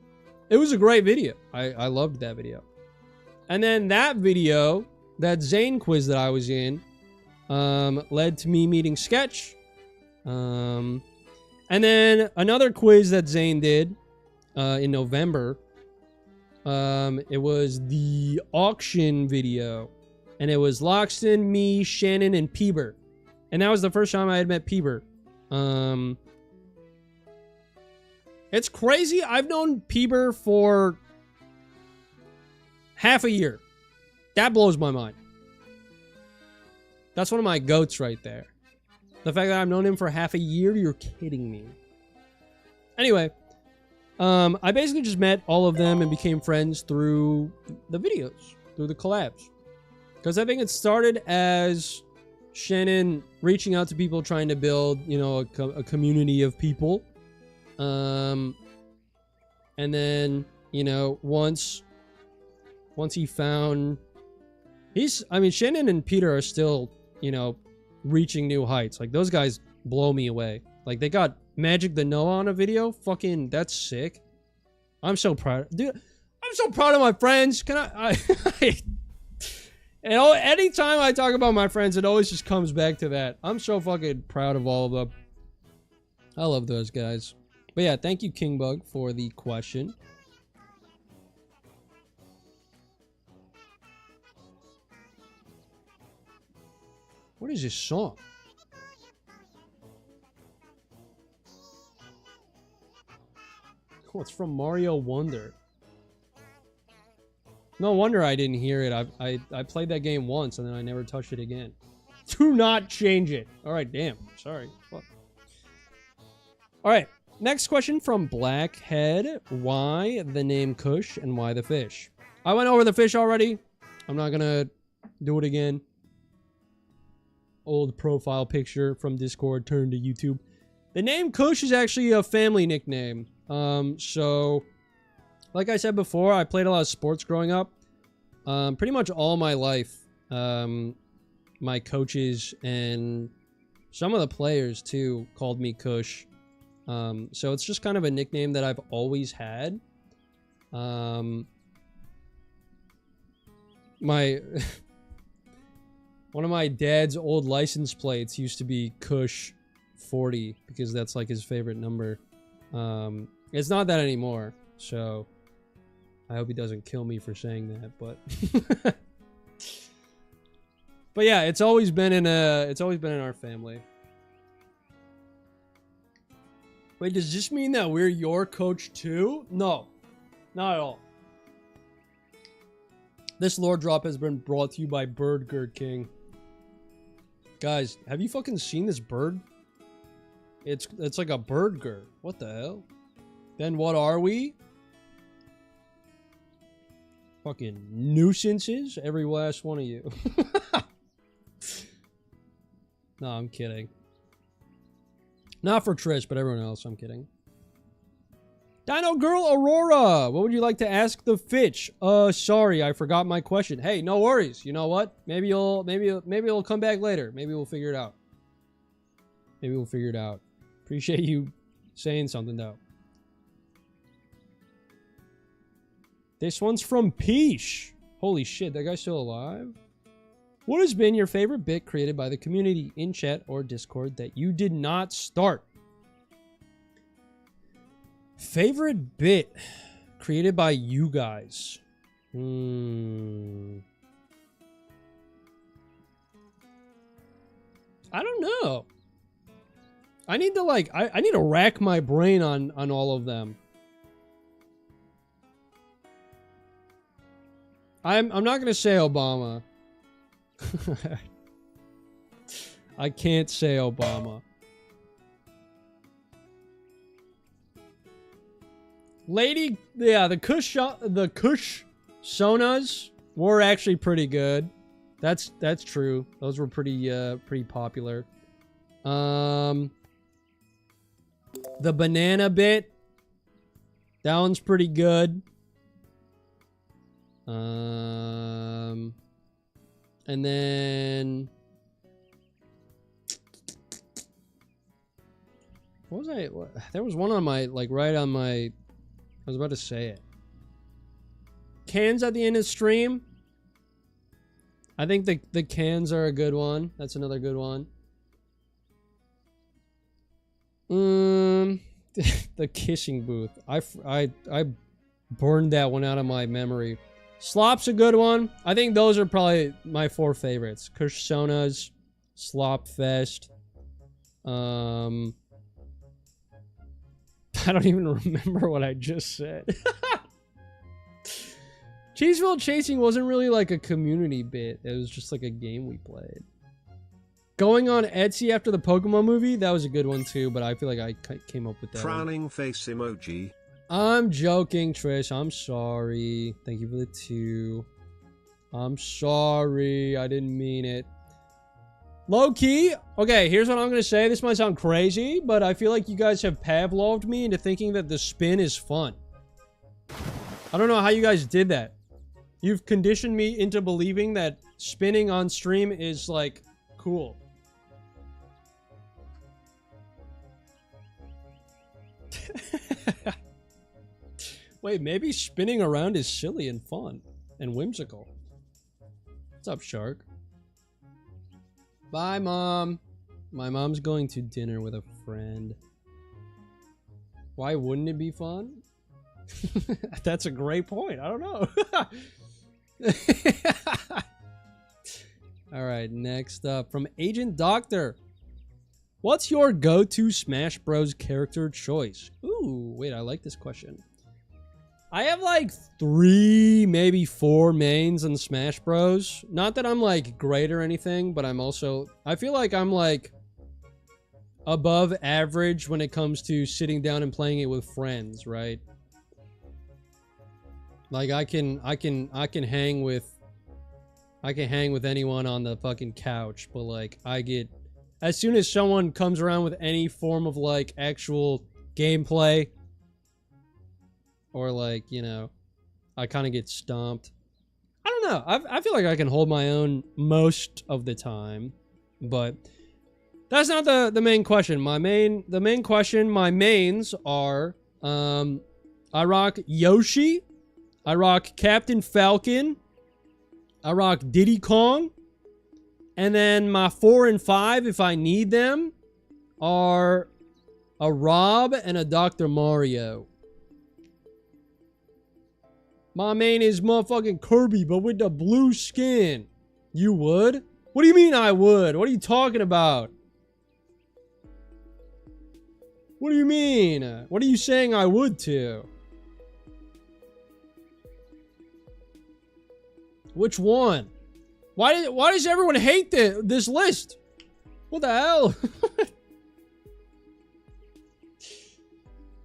it was a great video. I loved that video. And then that video, that Zane quiz that I was in, led to me meeting Sketch. And then another quiz that Zane did in November. It was the auction video. And it was Loxton, me, Shannon, and Peeber. And that was the first time I had met Peeber. It's crazy. I've known Peeber for half a year. That blows my mind. That's one of my goats right there. The fact that I've known him for half a year, you're kidding me. Anyway, I basically just met all of them and became friends through the videos, through the collabs. Because I think it started as Shannon reaching out to people trying to build, you know, a community of people. And then, you know, once he found... Shannon and Peter are still, you know, reaching new heights. Like, those guys blow me away. Like, they got Magic the Noah on a video. Fucking, that's sick. I'm so proud. Dude, I'm so proud of my friends. Can and anytime I talk about my friends, it always just comes back to that. I'm so fucking proud of all of them. I love those guys. But yeah, thank you, Kingbug, for the question. What is this song? Oh, it's from Mario Wonder. No wonder I didn't hear it. I played that game once and then I never touched it again. Do not change it. Alright, damn. Sorry. Fuck. All right. Next question from Blackhead. Why the name Kush and why the fish? I went over the fish already. I'm not going to do it again. Old profile picture from Discord turned to YouTube. The name Kush is actually a family nickname. So, like I said before, I played a lot of sports growing up. Pretty much all my life, my coaches and some of the players, too, called me Kush. So it's just kind of a nickname that I've always had. One of my dad's old license plates used to be Kush 40 because that's like his favorite number. It's not that anymore, so I hope he doesn't kill me for saying that, but but yeah, it's always been in our family. Wait, does this mean that we're your coach too? No, not at all. This lore drop has been brought to you by Birdgird King. Guys, have you fucking seen this bird? It's like a birdgird. What the hell? Then what are we? Fucking nuisances, every last one of you. No, I'm kidding. Not for Trish, but everyone else, I'm kidding. Dino Girl Aurora, what would you like to ask the Fitch? Sorry, I forgot my question. Hey, no worries. You know what? Maybe it'll come back later. Maybe we'll figure it out. Maybe we'll figure it out. Appreciate you saying something though. This one's from Peach. Holy shit, that guy's still alive? What has been your favorite bit created by the community in chat or Discord that you did not start? Favorite bit created by you guys. I don't know. I need to I need to rack my brain on all of them. I'm not gonna say Obama. I can't say Obama. The Kush Sonas were actually pretty good. That's true. Those were pretty popular. The banana bit, that one's pretty good. And then there was one on my right on my. I was about to say it. Cans at the end of stream. I think the cans are a good one. That's another good one. The kissing booth. I burned that one out of my memory. Slop's a good one. I think those are probably my 4 favorites. Kush Sonas, Slop Fest. I don't even remember what I just said. Cheeseville Chasing wasn't really like a community bit. It was just like a game we played. Going on Etsy after the Pokemon movie, that was a good one too, but I feel like I came up with that Frowning face emoji. I'm joking, Trish. I'm sorry. Thank you for the 2. I'm sorry. I didn't mean it. Low key. Okay, here's what I'm going to say. This might sound crazy, but I feel like you guys have Pavloved me into thinking that the spin is fun. I don't know how you guys did that. You've conditioned me into believing that spinning on stream is, like, cool. Wait, maybe spinning around is silly and fun and whimsical. What's up, Shark? Bye, Mom. My mom's going to dinner with a friend. Why wouldn't it be fun? That's a great point. I don't know. Alright, next up from Agent Doctor. What's your go-to Smash Bros. Character choice? Ooh, wait, I like this question. I have like 3, maybe 4 mains in Smash Bros. Not that I'm like great or anything, but I'm also... I feel like I'm like... above average when it comes to sitting down and playing it with friends, right? Like I can hang with anyone on the fucking couch, but like as soon as someone comes around with any form of like actual gameplay or like, you know, I kind of get stomped. I don't know. I feel like I can hold my own most of the time, but that's not the main question. My mains are I rock Yoshi, I rock Captain Falcon, I rock Diddy Kong, and then my 4 and 5, if I need them, are a Rob and a Dr. Mario. My main is motherfucking Kirby, but with the blue skin. You would? What do you mean I would? What are you talking about? What do you mean? What are you saying I would to? Which one? Why does everyone hate this list? What the hell?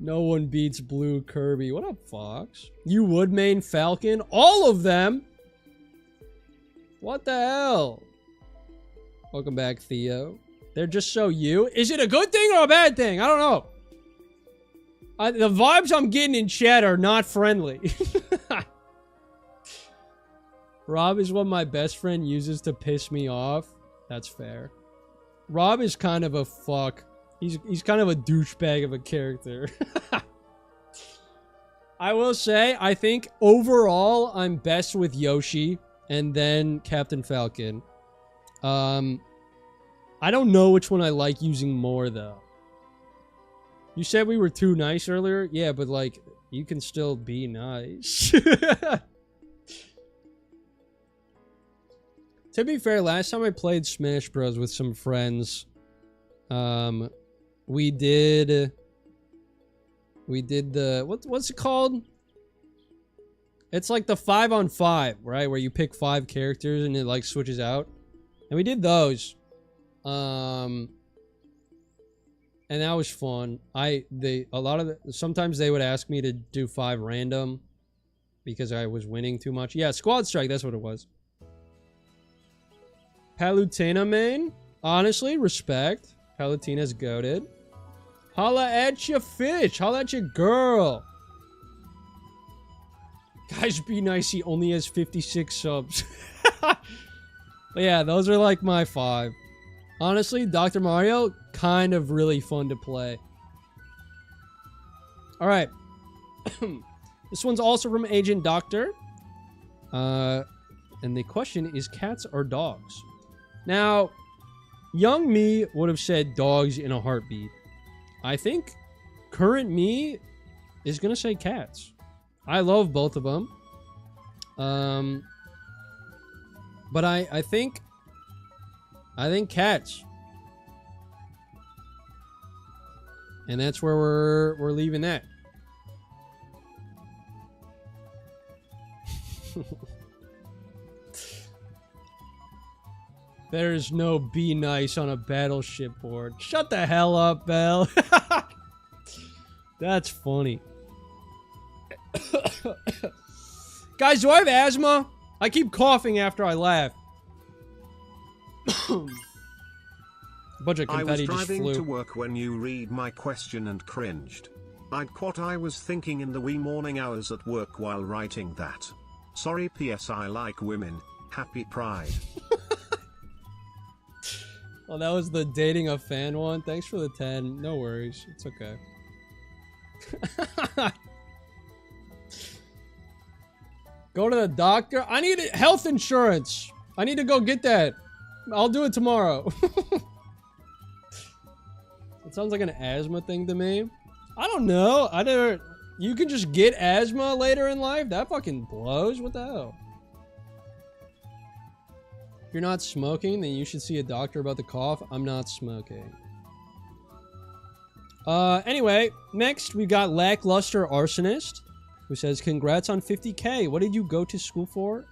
No one beats Blue Kirby. What up, Fox? You would main Falcon? All of them? What the hell? Welcome back, Theo. They're just so you. Is it a good thing or a bad thing? I don't know. The vibes I'm getting in chat are not friendly. Rob is what my best friend uses to piss me off. That's fair. Rob is kind of a fuck. He's kind of a douchebag of a character. I will say, I think overall, I'm best with Yoshi and then Captain Falcon. I don't know which one I like using more, though. You said we were too nice earlier? Yeah, but, like, you can still be nice. To be fair, last time I played Smash Bros. With some friends, we did the, what's it called? It's like the 5-on-5, right? Where you pick 5 characters and it, like, switches out. And we did those. And that was fun. Sometimes they would ask me to do 5 random because I was winning too much. Yeah, Squad Strike, that's what it was. Palutena main. Honestly, respect. Palutena's goated. Holla at your fish. Holla at your girl. Guys, be nice. He only has 56 subs. But yeah, those are like my 5. Honestly, Dr. Mario, kind of really fun to play. Alright. This one's also from Agent Doctor. And the question is cats or dogs? Now, young me would have said dogs in a heartbeat. I think current me is going to say cats. I love both of them. But I think cats. And that's where we're leaving that. There's no be nice on a battleship board. Shut the hell up, Belle. That's funny. Guys, do I have asthma? I keep coughing after I laugh. Bunch of confetti just flew. I was driving to work when you read my question and cringed. I was thinking in the wee morning hours at work while writing that. Sorry, P.S. I like women. Happy Pride. Oh, that was the dating a fan one. Thanks for the 10. No worries. It's okay. Go to the doctor. I need health insurance. I need to go get that. I'll do it tomorrow. It sounds like an asthma thing to me. I don't know. You can just get asthma later in life? That fucking blows. What the hell? If you're not smoking, then you should see a doctor about the cough. I'm not smoking. Anyway, next we got Lackluster Arsonist, who says, congrats on 50K. What did you go to school for?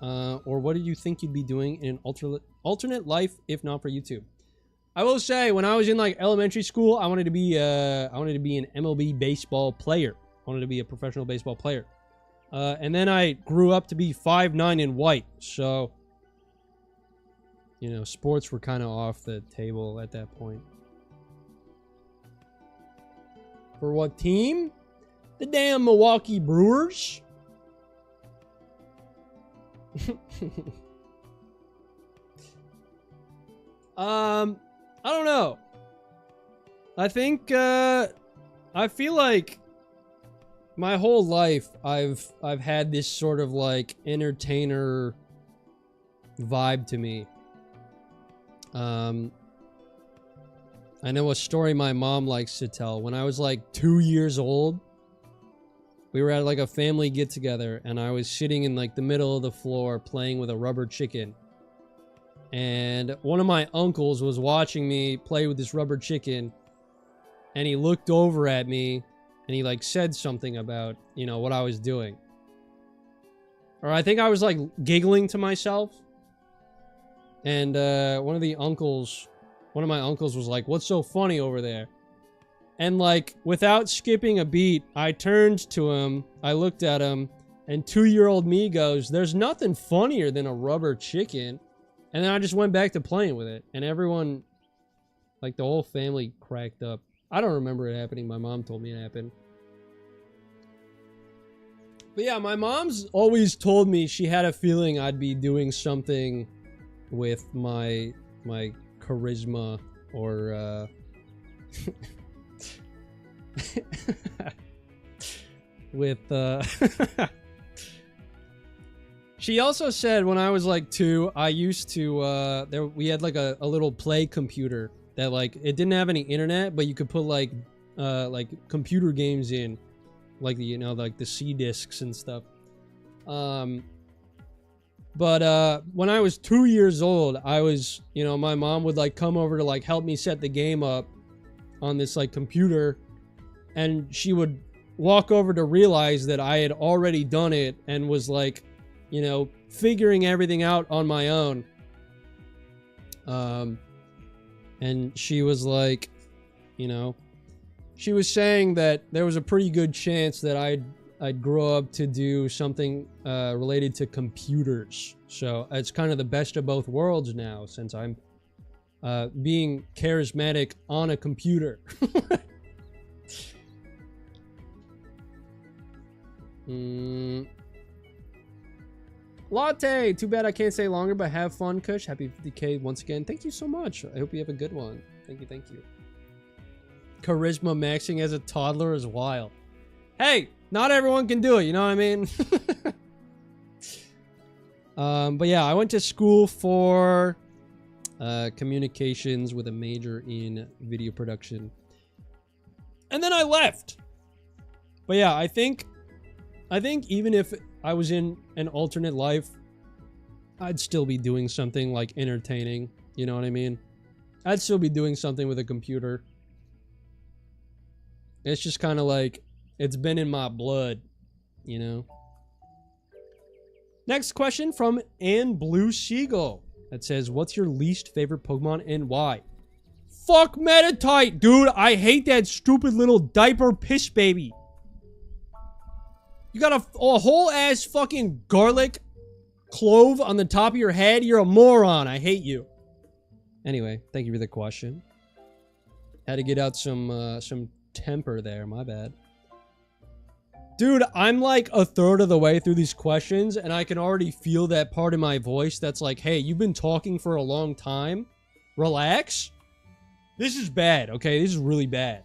Or what did you think you'd be doing in an alternate life if not for YouTube? I will say, when I was in like elementary school, I wanted to be an MLB baseball player. I wanted to be a professional baseball player. And then I grew up to be 5'9" and white. So, you know, sports were kind of off the table at that point. For what team? The damn Milwaukee Brewers. I don't know. I think I feel like my whole life I've had this sort of like entertainer vibe to me. I know a story my mom likes to tell. When I was like 2 years old, we were at like a family get together and I was sitting in like the middle of the floor playing with a rubber chicken. And one of my uncles was watching me play with this rubber chicken, and he looked over at me and he like said something about, you know, what I was doing. Or I think I was like giggling to myself. And one of my uncles was like, "What's so funny over there?" And like, without skipping a beat, I turned to him, I looked at him, and 2-year-old me goes, "There's nothing funnier than a rubber chicken." And then I just went back to playing with it. And everyone, like the whole family cracked up. I don't remember it happening. My mom told me it happened. But yeah, my mom's always told me she had a feeling I'd be doing something with my charisma or with She also said when I was like 2, I used to we had like a little play computer that like it didn't have any internet, but you could put like computer games in, like the, you know, like the C discs and stuff. But when I was 2 years old, I was, you know, my mom would like come over to like help me set the game up on this like computer, and she would walk over to realize that I had already done it and was like, you know, figuring everything out on my own. And she was like, you know, she was saying that there was a pretty good chance that I'd grow up to do something related to computers. So it's kind of the best of both worlds now, since I'm being charismatic on a computer. Latte! Too bad I can't stay longer, but have fun, Kush. Happy 50K once again. Thank you so much. I hope you have a good one. Thank you, thank you. Charisma maxing as a toddler is wild. Hey! Not everyone can do it, you know what I mean? But yeah, I went to school for communications with a major in video production. And then I left. But yeah, I think even if I was in an alternate life, I'd still be doing something like entertaining. You know what I mean? I'd still be doing something with a computer. It's just kind of like, it's been in my blood, you know? Next question from Ann Blue Seagull. That says, what's your least favorite Pokemon and why? Fuck Meditite, dude! I hate that stupid little diaper piss baby. You got a whole ass fucking garlic clove on the top of your head? You're a moron. I hate you. Anyway, thank you for the question. Had to get out some temper there. My bad. Dude, I'm like a third of the way through these questions, and I can already feel that part of my voice that's like, hey, you've been talking for a long time. Relax. This is bad, okay? This is really bad.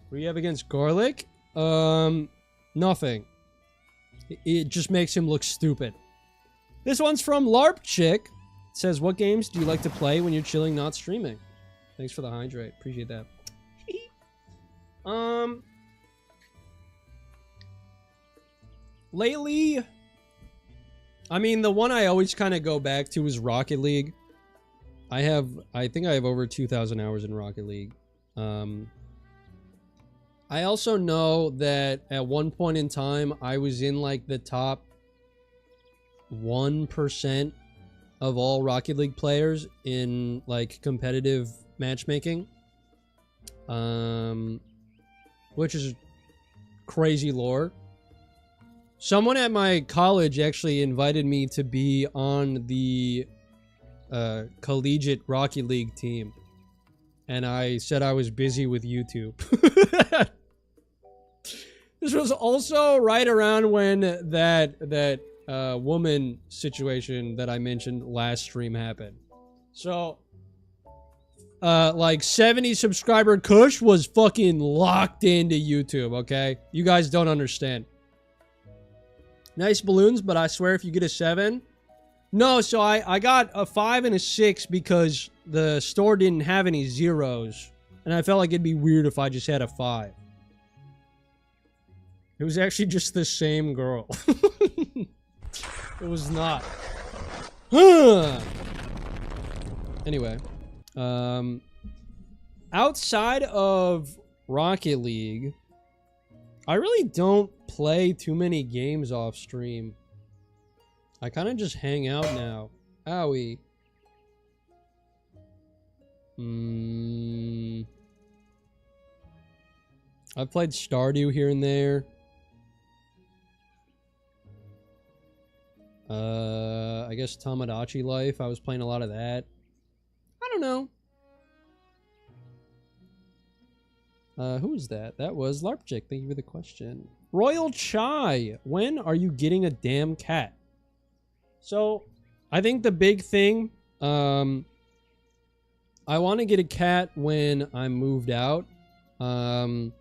What do you have against garlic? Nothing. It just makes him look stupid. This one's from LARP Chick. It says, what games do you like to play when you're chilling, not streaming? Thanks for the hydrate. Appreciate that. Lately, I mean, the one I always kind of go back to is Rocket League. I think I have over 2,000 hours in Rocket League. I also know that at one point in time, I was in like the top 1% of all Rocket League players in like competitive matchmaking. Which is crazy lore. Someone at my college actually invited me to be on the collegiate Rocket League team. And I said I was busy with YouTube. This was also right around when that woman situation that I mentioned last stream happened. So, like 70 subscriber Kush was fucking locked into YouTube, okay? You guys don't understand. Nice balloons, but I swear if you get a 7... No, so I got a 5 and a 6 because the store didn't have any zeros. And I felt like it'd be weird if I just had a 5. It was actually just the same girl. It was not. Anyway. Outside of Rocket League, I really don't play too many games off stream. I kind of just hang out now. Owie. I've played Stardew here and there. I guess Tamagotchi Life. I was playing a lot of that. I don't know. Who is that? That was Larpchick. Thank you for the question. Royal Chai. When are you getting a damn cat? So, I think the big thing, I want to get a cat when I'm moved out. I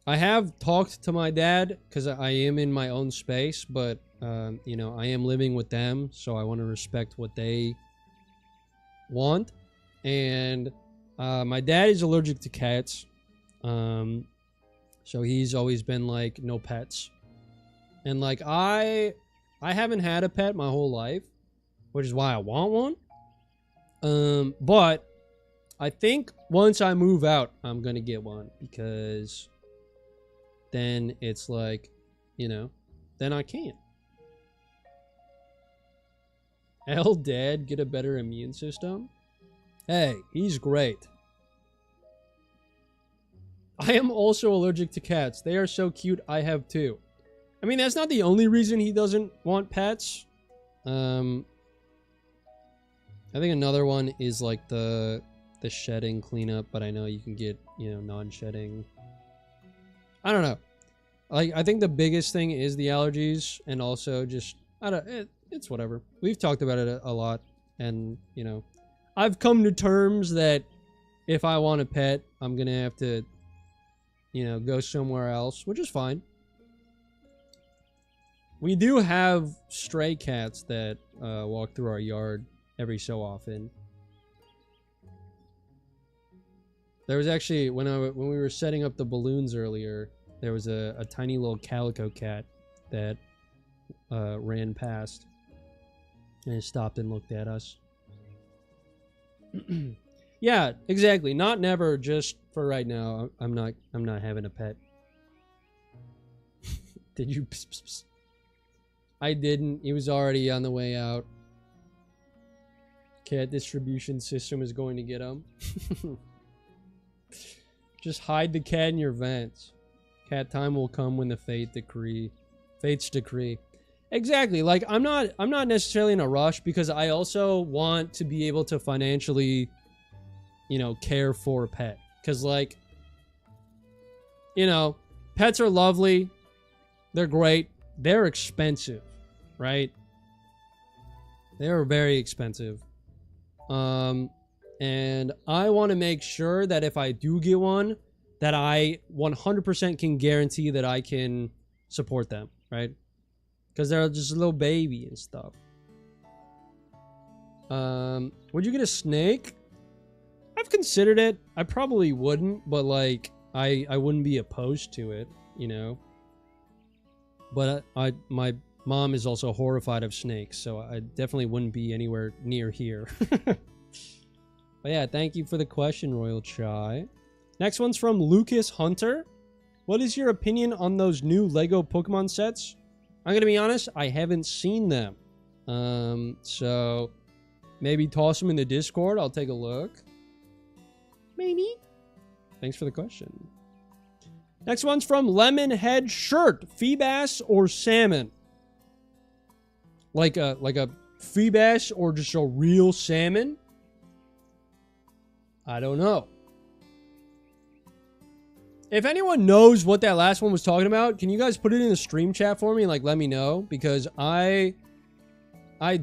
have talked to my dad because I am in my own space, but, you know, I am living with them, so I want to respect what they want. And my dad is allergic to cats, so he's always been like, no pets. And like, I haven't had a pet my whole life, which is why I want one. But I think once I move out, I'm gonna get one because then it's like, you know, then I can't. Hell, Dad, get a better immune system. Hey, he's great. I am also allergic to cats. They are so cute. I have two. I mean, that's not the only reason he doesn't want pets. I think another one is like the shedding cleanup, but I know you can get, you know, non-shedding. I don't know. Like, I think the biggest thing is the allergies, and also just, it's whatever. We've talked about it a lot, and, you know, I've come to terms that if I want a pet, I'm gonna have to, you know, go somewhere else, which is fine. We do have stray cats that walk through our yard every so often. There was actually, when we were setting up the balloons earlier, there was a tiny little calico cat that ran past and it stopped and looked at us. Yeah, exactly. Not never, just for right now. I'm not having a pet. Did you? Pss, pss, pss. I didn't. He was already on the way out. Cat distribution system is going to get him. Just hide the cat in your vents. Cat time will come when the fate's decree. Exactly. Like, I'm not necessarily in a rush because I also want to be able to financially, you know, care for a pet. Because, like, you know, pets are lovely. They're great. They're expensive, right? They're very expensive. And I want to make sure that if I do get one, that I 100% can guarantee that I can support them, right? Because they're just a little baby and stuff. Would you get a snake? I've considered it. I probably wouldn't, but like, I wouldn't be opposed to it, you know? But my mom is also horrified of snakes, so I definitely wouldn't be anywhere near here. But yeah, thank you for the question, Royal Chai. Next one's from Lucas Hunter. What is your opinion on those new Lego Pokemon sets? I'm gonna be honest, I haven't seen them. So maybe toss them in the Discord. I'll take a look. Maybe. Thanks for the question. Next one's from Lemonhead Shirt. Fee bass or salmon? Like a fee bass or just a real salmon? I don't know. If anyone knows what that last one was talking about, can you guys put it in the stream chat for me and like let me know? Because I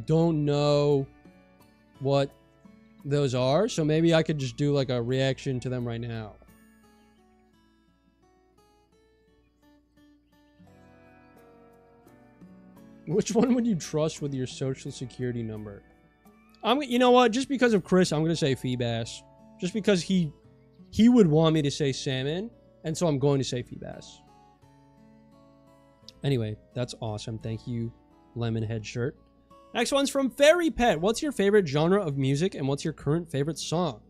don't know what those are, so maybe I could just do like a reaction to them right now. Which one would you trust with your social security number? You know what? Just because of Chris, I'm gonna say fee bass. Just because he would want me to say salmon, and so I'm going to say fee bass. Anyway, that's awesome. Thank you, Lemonhead Shirt. Next one's from Fairy Pet. What's your favorite genre of music, and what's your current favorite song?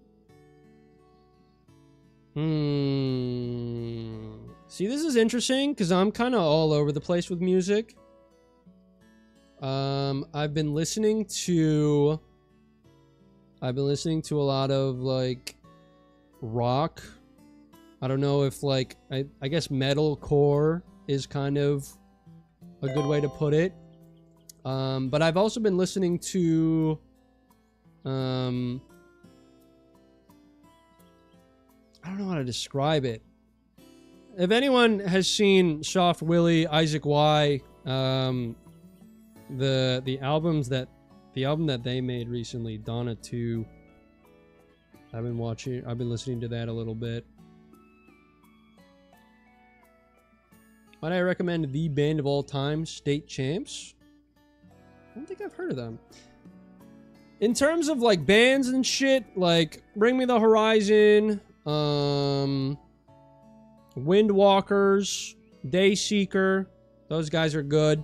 See, this is interesting because I'm kind of all over the place with music. I've been listening to a lot of like rock. I don't know if like I guess metalcore is kind of a good way to put it. But I've also been listening to I don't know how to describe it. If anyone has seen Soft Willie, Isaac Y, the album that they made recently, Donna 2. I've been listening to that a little bit. Might I recommend the band of all time, State Champs? I don't think I've heard of them. In terms of like bands and shit, like Bring Me the Horizon, Windwalkers, Dayseeker, those guys are good.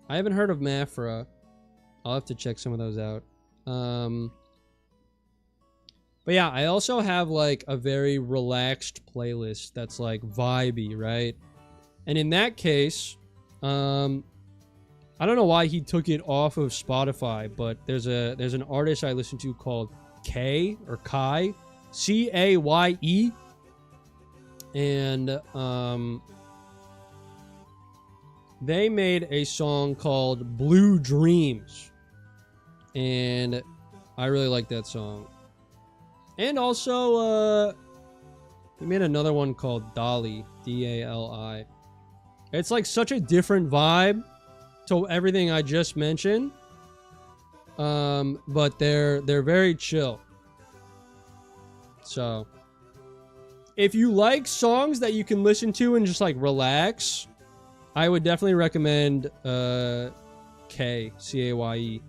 I haven't heard of Mafra. I'll have to check some of those out. But yeah, I also have like a very relaxed playlist that's like vibey, right? And in that case, I don't know why he took it off of Spotify, but there's an artist I listen to called K or Kai, Caye, and they made a song called Blue Dreams, and I really like that song. And also, he made another one called Dali, D-A-L-I. It's like such a different vibe to everything I just mentioned, but they're very chill. So, if you like songs that you can listen to and just like relax, I would definitely recommend K, C-A-Y-E.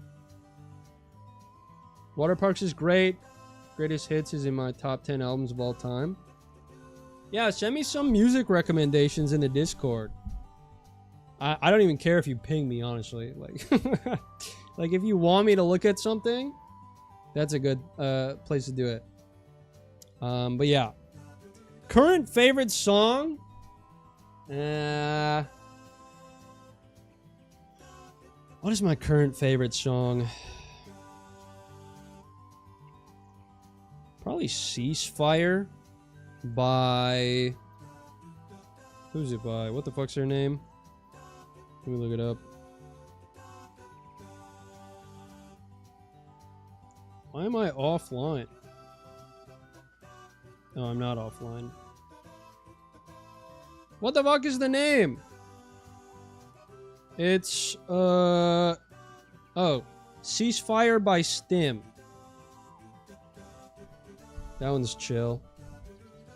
Water Parks is great. Greatest Hits is in my top 10 albums of all time. Yeah, send me some music recommendations in the Discord. I don't even care if you ping me, honestly. Like, like if you want me to look at something, that's a good place to do it. But yeah. Current favorite song? What is my current favorite song? Probably Ceasefire by... Who's it by? What the fuck's their name? Let me look it up. Why am I offline? No, I'm not offline. What the fuck is the name? It's, oh. Ceasefire by Stim. That one's chill.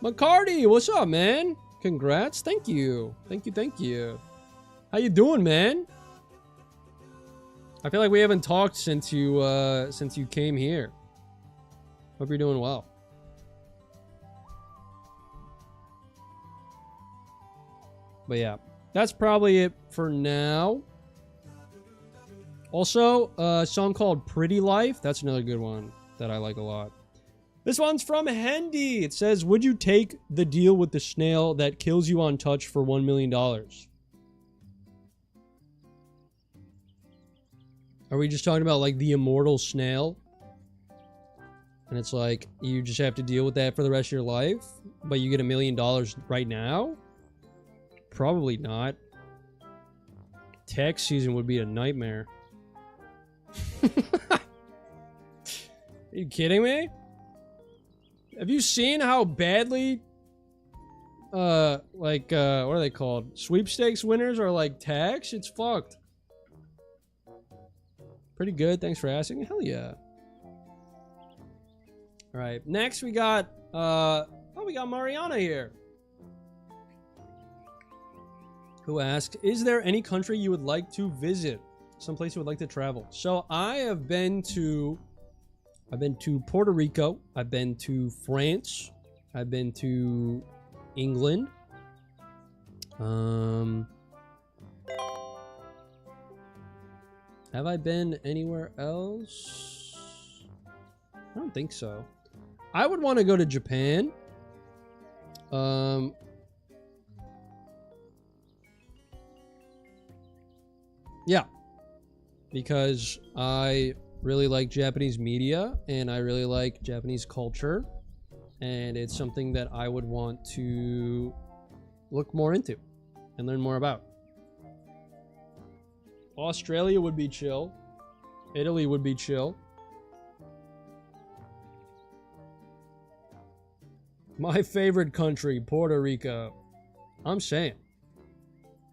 McCarty, what's up, man? Congrats. Thank you. Thank you. How you doing, man? I feel like we haven't talked since you came here. Hope you're doing well. But yeah, that's probably it for now. Also, a song called Pretty Life. That's another good one that I like a lot. This one's from Hendy. It says, would you take the deal with the snail that kills you on touch for $1 million? Are we just talking about like the immortal snail? And it's like, you just have to deal with that for the rest of your life, but you get $1 million right now? Probably not. Tax season would be a nightmare. Are you kidding me? Have you seen how badly, what are they called? Sweepstakes winners are like taxed? It's fucked. Pretty good, thanks for asking. Hell yeah. Alright, next we got, we got Mariana here. Who asked, is there any country you would like to visit? Someplace you would like to travel? So I've been to Puerto Rico. I've been to France. I've been to England. Have I been anywhere else? I don't think so. I would want to go to Japan. Yeah. Because I really like Japanese media and I really like Japanese culture. And it's something that I would want to look more into and learn more about. Australia would be chill. Italy would be chill. My favorite country, Puerto Rico. I'm saying.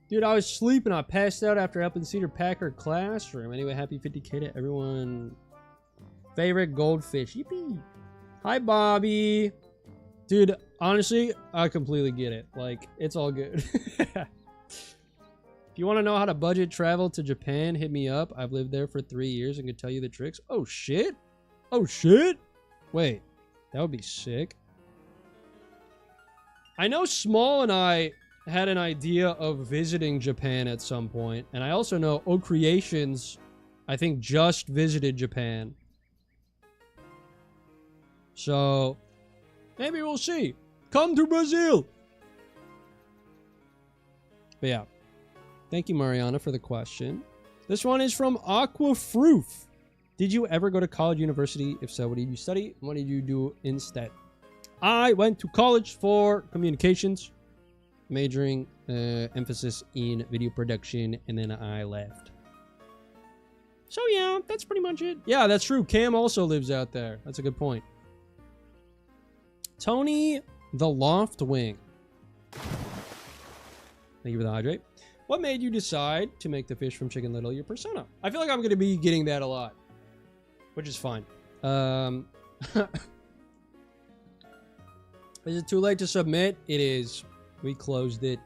Dude, I was sleeping. I passed out after helping Cedar Packer classroom. Anyway, happy 50K to everyone. Favorite goldfish. Yippee. Hi, Bobby. Dude, honestly, I completely get it. Like, it's all good. If you want to know how to budget travel to Japan, hit me up. I've lived there for 3 years and can tell you the tricks. Oh, shit. Oh, shit. Wait, that would be sick. I know Small and I had an idea of visiting Japan at some point, and I also know O Creations, I think, just visited Japan. So, maybe we'll see. Come to Brazil! But yeah. Thank you, Mariana, for the question. This one is from Aquafroof. Did you ever go to college, university? If so, what did you study? What did you do instead? I went to college for communications, majoring emphasis in video production, and then I left. So yeah, that's pretty much it. Yeah, that's true. Cam also lives out there. That's a good point. Tony the Loft Wing. Thank you for the hydrate. What made you decide to make the fish from Chicken Little your persona? I feel like I'm going to be getting that a lot, which is fine. Is it too late to submit? It is. We closed it.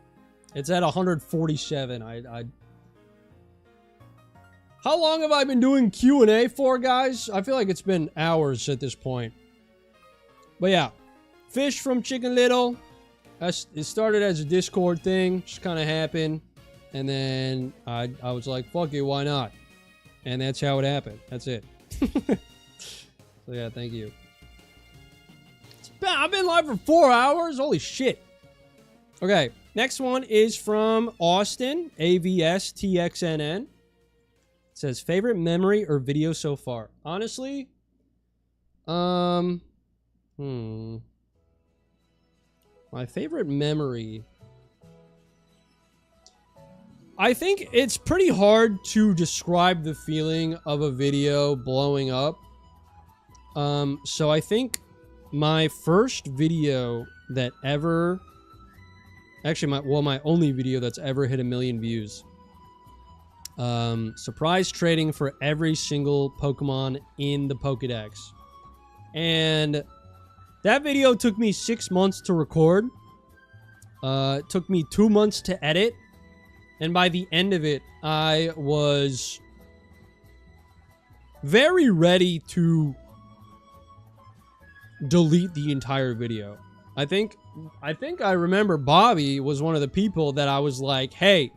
It's at 147. How long have I been doing Q&A for, guys? I feel like it's been hours at this point. But yeah, fish from Chicken Little. It started as a Discord thing, just kind of happened. And then I was like, fuck it, why not? And that's how it happened. That's it. So yeah, thank you. I've been live for 4 hours? Holy shit. Okay, next one is from Austin, AVSTXNN. It says, favorite memory or video so far? Honestly, my favorite memory... I think it's pretty hard to describe the feeling of a video blowing up. So I think my first video that ever... Actually, my only video that's ever hit 1 million views. Surprise trading for every single Pokemon in the Pokedex. And that video took me 6 months to record. It took me 2 months to edit. And by the end of it, I was very ready to delete the entire video. I think I remember Bobby was one of the people that I was like, hey,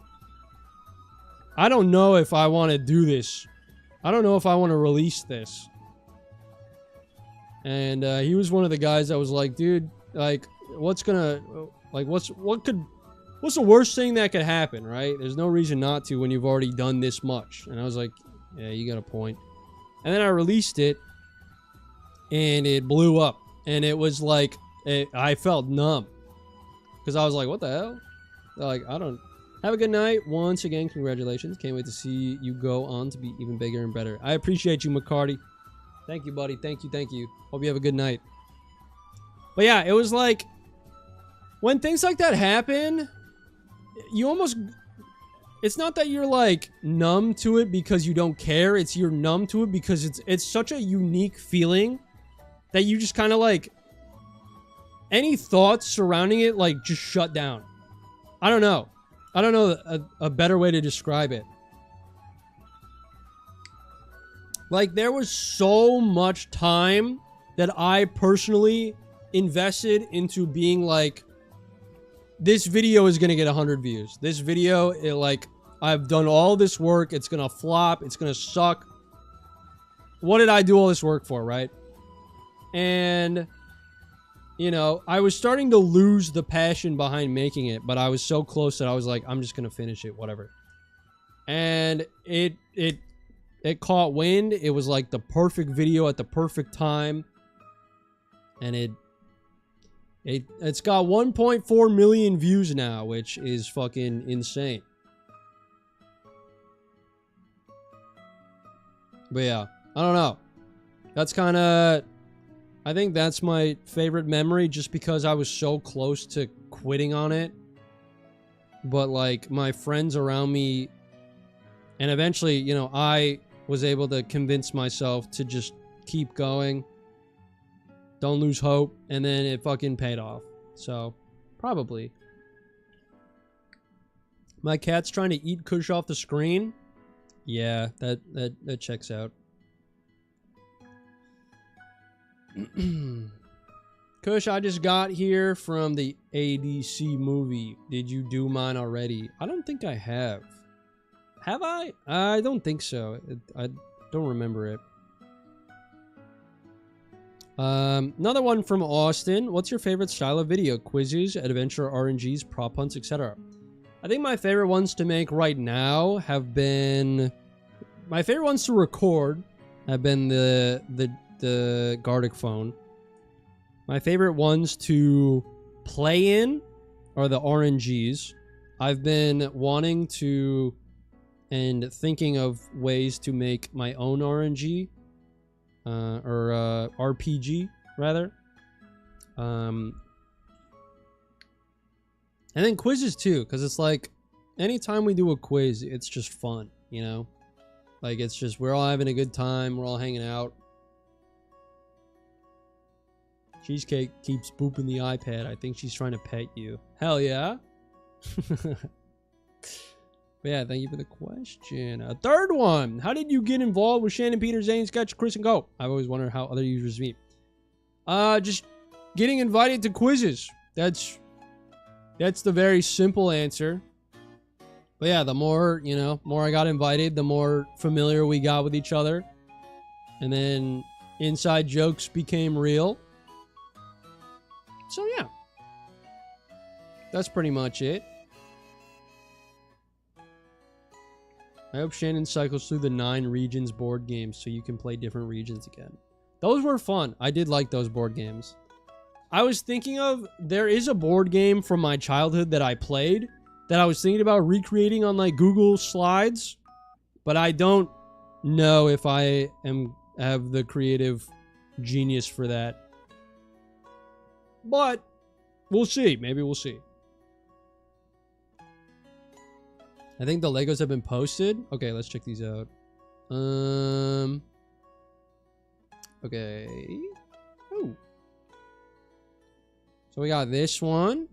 I don't know if I want to do this. I don't know if I want to release this. And he was one of the guys that was like, dude, like, what's the worst thing that could happen, right? There's no reason not to when you've already done this much. And I was like, yeah, you got a point. And then I released it. and it blew up. And it was like, I felt numb. Because I was like, what the hell? They're like, I don't... Have a good night. Once again, congratulations. Can't wait to see you go on to be even bigger and better. I appreciate you, McCarty. Thank you, buddy. Thank you, thank you. Hope you have a good night. But yeah, it was like... When things like that happen, you almost... It's not that you're like numb to it because you don't care. It's you're numb to it because it's such a unique feeling that you just kind of like... Any thoughts surrounding it like just shut down. I don't know. I don't know a better way to describe it. Like, there was so much time that I personally invested into being like, this video is going to get 100 views. This video, I've done all this work. It's going to flop. It's going to suck. What did I do all this work for, right? And... You know, I was starting to lose the passion behind making it, but I was so close that I was like, I'm just going to finish it, whatever. And it caught wind. It was like the perfect video at the perfect time. And it's got 1.4 million views now, which is fucking insane. But yeah, I don't know. That's kind of... I think that's my favorite memory just because I was so close to quitting on it. But, like, my friends around me... And eventually, you know, I was able to convince myself to just keep going. Don't lose hope. And then it fucking paid off. So, probably. My cat's trying to eat Kush off the screen. Yeah, that checks out. Kush, I just got here from the ADC movie. Did you do mine already? I don't think I have. Have I? I don't think so. I don't remember it. Another one from Austin. What's your favorite style of video? Quizzes, adventure, RNGs, prop hunts, etc. I think my favorite ones to make right now have been... My favorite ones to record have been the Gardic phone. My favorite ones to play in are the RNGs. I've been wanting to and thinking of ways to make my own RNG or RPG rather. And then quizzes too, because it's like anytime we do a quiz, it's just fun, you know? Like, it's just we're all having a good time, we're all hanging out. Cheesecake keeps booping the iPad. I think she's trying to pet you. Hell yeah. But yeah, thank you for the question. A third one. How did you get involved with Shannon, Peter, Zane, Sketch, Chris, and Go? I've always wondered how other users meet. Just getting invited to quizzes. That's the very simple answer. But yeah, the more, you know, more I got invited, the more familiar we got with each other. And then inside jokes became real. So yeah. That's pretty much it. I hope Shannon cycles through the 9 regions board games so you can play different regions again. Those were fun. I did like those board games. I was thinking of, there is a board game from my childhood that I played that I was thinking about recreating on like Google Slides, but I don't know if I have the creative genius for that. But we'll see. Maybe we'll see. I think the Legos have been posted. Okay, let's check these out. Okay. Oh. So we got this one.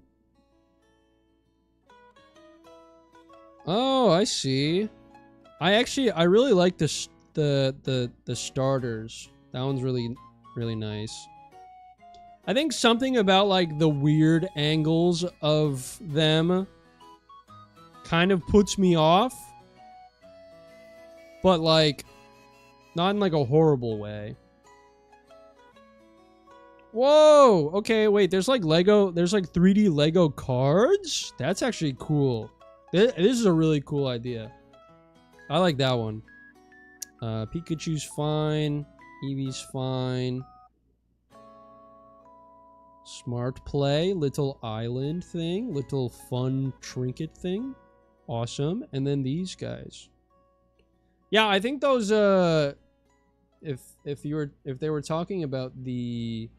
Oh, I see. I really like the starters. That one's really nice. I think something about like the weird angles of them kind of puts me off, but like not in like a horrible way. Whoa, okay, wait, there's like 3D Lego cards? That's actually cool. This is a really cool idea. I like that one. Pikachu's fine. Eevee's fine. Smart play, little island thing, little fun trinket thing. Awesome. And then these guys. Yeah, I think those if they were talking about the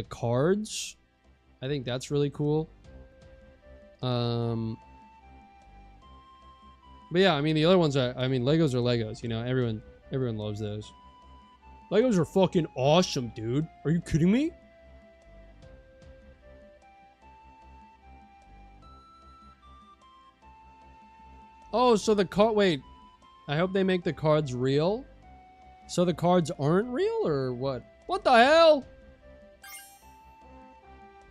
cards, I think that's really cool. But yeah, I mean the other ones are, I mean Legos are Legos, you know, everyone loves those. Legos are fucking awesome, dude. Are you kidding me? Oh, so the card, wait. I hope they make the cards real. So the cards aren't real or what? What the hell?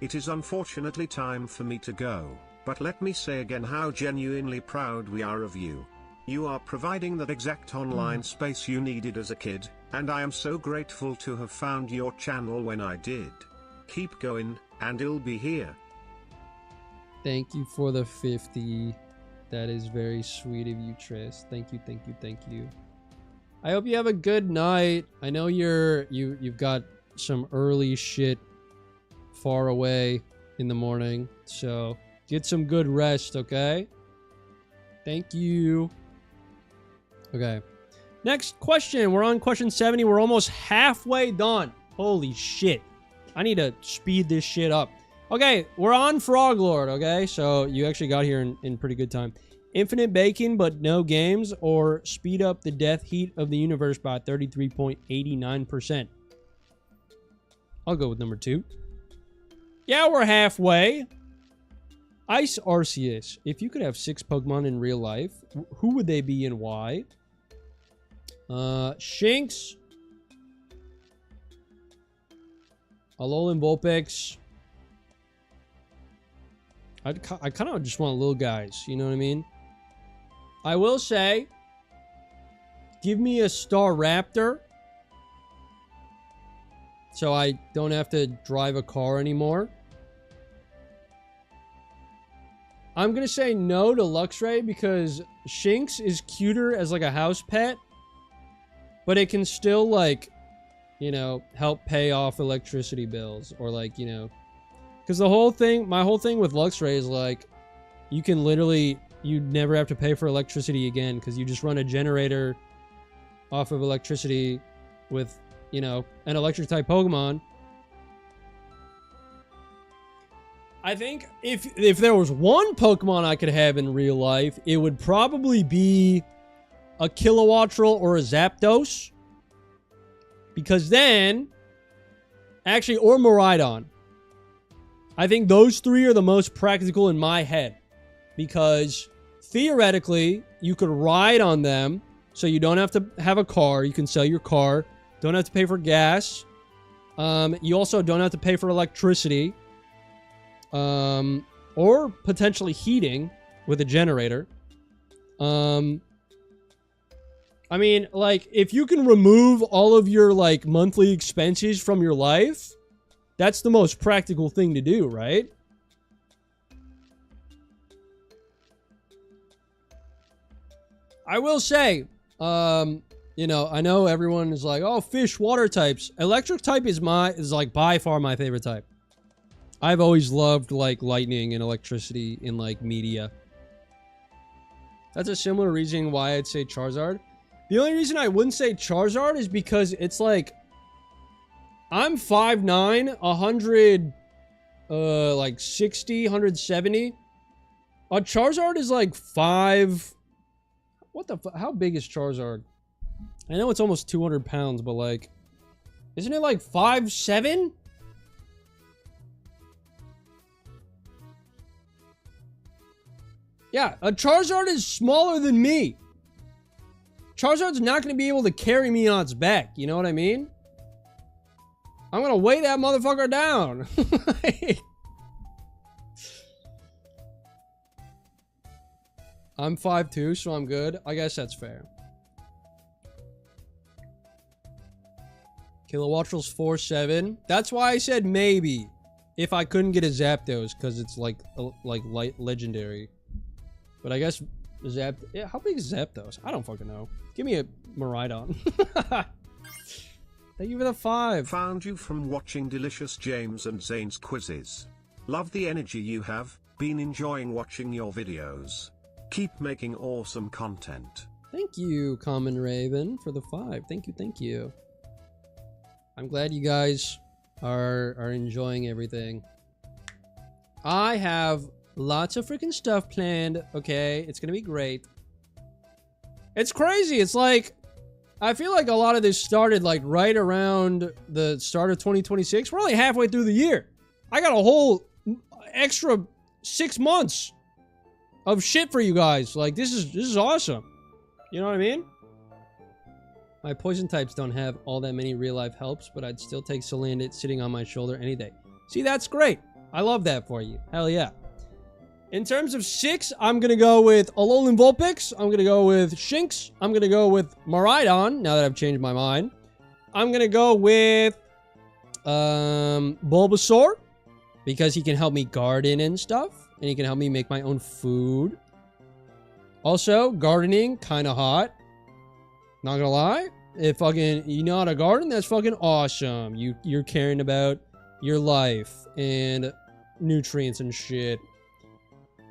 It is unfortunately time for me to go, but let me say again how genuinely proud we are of you. You are providing that exact online space you needed as a kid, and I am so grateful to have found your channel when I did. Keep going, and it'll be here. Thank you for the 50. That is very sweet of you, Tris. Thank you, thank you, thank you. I hope you have a good night. I know you've got some early shit far away in the morning, so get some good rest, okay? Thank you. Okay. Next question. We're on question 70. We're almost halfway done. Holy shit. I need to speed this shit up. Okay, we're on Frog Lord, okay? So you actually got here in pretty good time. Infinite bacon, but no games, or speed up the death heat of the universe by 33.89%. I'll go with number 2. Yeah, we're halfway. Ice Arceus. If you could have 6 Pokemon in real life, who would they be and why? Shinx. Alolan Vulpix. I kind of just want little guys, you know what I mean? I will say, give me a Staraptor, so I don't have to drive a car anymore. I'm going to say no to Luxray because Shinx is cuter as like a house pet, but it can still like, you know, help pay off electricity bills or like, you know, because the whole thing, my whole thing with Luxray is like, you can literally, you never have to pay for electricity again because you just run a generator off of electricity with, you know, an electric type Pokemon. I think if there was one Pokemon I could have in real life, it would probably be a Kilowattrel or a Zapdos. Because then, actually, or Miraidon. I think those 3 are the most practical in my head. Because theoretically, you could ride on them, so you don't have to have a car. You can sell your car. Don't have to pay for gas. You also don't have to pay for electricity. Or potentially heating with a generator. I mean, like, if you can remove all of your, like, monthly expenses from your life, that's the most practical thing to do, right? I will say, you know, I know everyone is like, oh, fish, water types. Electric type is like by far my favorite type. I've always loved like lightning and electricity in like media. That's a similar reason why I'd say Charizard. The only reason I wouldn't say Charizard is because it's like, I'm 5'9", 100, like 60, 170. A Charizard is like 5. What the fuck? How big is Charizard? I know it's almost 200 pounds, but like, isn't it like 5'7"? Yeah, a Charizard is smaller than me. Charizard's not going to be able to carry me on its back. You know what I mean? I'm going to weigh that motherfucker down. I'm 5'2", so I'm good. I guess that's fair. Kilowattrel's 4'7". That's why I said maybe. If I couldn't get a Zapdos, because it's like legendary. But I guess yeah, how big is Zapdos? I don't fucking know. Give me a Miraidon. Thank you for the 5. Found you from watching Delicious James and Zane's quizzes. Love the energy you have, been enjoying watching your videos. Keep making awesome content. Thank you, Common Raven, for the 5. Thank you, thank you. I'm glad you guys are enjoying everything. I have lots of freaking stuff planned, okay? It's gonna be great. It's crazy. It's like, I feel like a lot of this started like right around the start of 2026. We're only halfway through the year. I got a whole extra 6 months of shit for you guys. Like, this is awesome. You know what I mean? My poison types don't have all that many real life helps, but I'd still take Salandit sitting on my shoulder any day. See, that's great. I love that for you. Hell yeah. In terms of 6, I'm going to go with Alolan Vulpix. I'm going to go with Shinx. I'm going to go with Miraidon, now that I've changed my mind. I'm going to go with Bulbasaur, because he can help me garden and stuff, and he can help me make my own food. Also, gardening, kind of hot. Not gonna lie. If fucking you know how to garden, that's fucking awesome. You're caring about your life and nutrients and shit.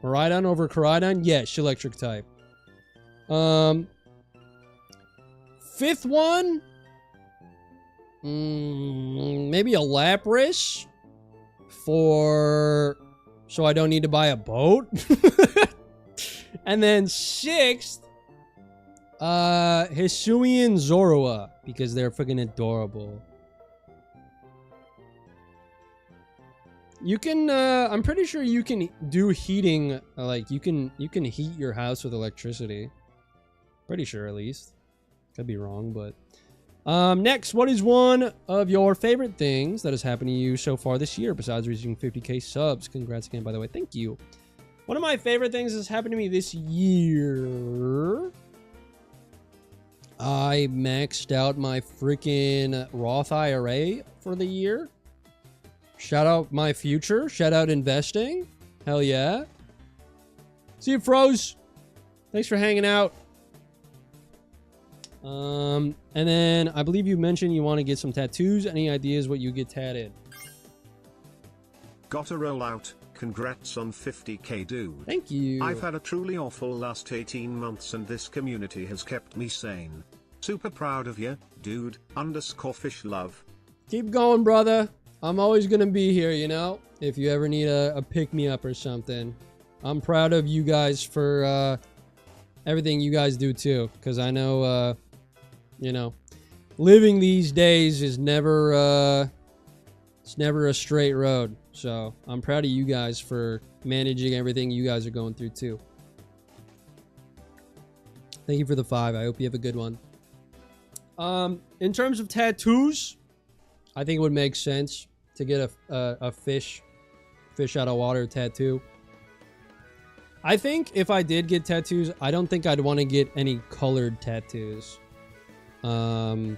Miraidon over Koraidon? Yes, electric type. 5th one? Maybe a Lapras so I don't need to buy a boat. And then 6th, Hisuian Zorua, because they're fucking adorable. You can, I'm pretty sure you can do heating, like, you can heat your house with electricity. Pretty sure, at least. Could be wrong, but... next, what is one of your favorite things that has happened to you so far this year, besides reaching 50k subs? Congrats again, by the way. Thank you. One of my favorite things that's happened to me this year... I maxed out my freaking Roth IRA for the year. Shout out my future. Shout out investing. Hell yeah. See you, Froze. Thanks for hanging out. And then I believe you mentioned you want to get some tattoos. Any ideas what you get tatted? Got a rollout. Congrats on 50k, dude. Thank you. I've had a truly awful last 18 months and this community has kept me sane. Super proud of you, dude. _fish love. Keep going, brother. I'm always gonna be here, you know? If you ever need a pick-me-up or something. I'm proud of you guys for everything you guys do, too. Because I know, you know, living these days is never, it's never a straight road. So, I'm proud of you guys for managing everything you guys are going through, too. Thank you for the 5. I hope you have a good one. In terms of tattoos, I think it would make sense to get a fish out of water tattoo. I think if I did get tattoos, I don't think I'd want to get any colored tattoos. But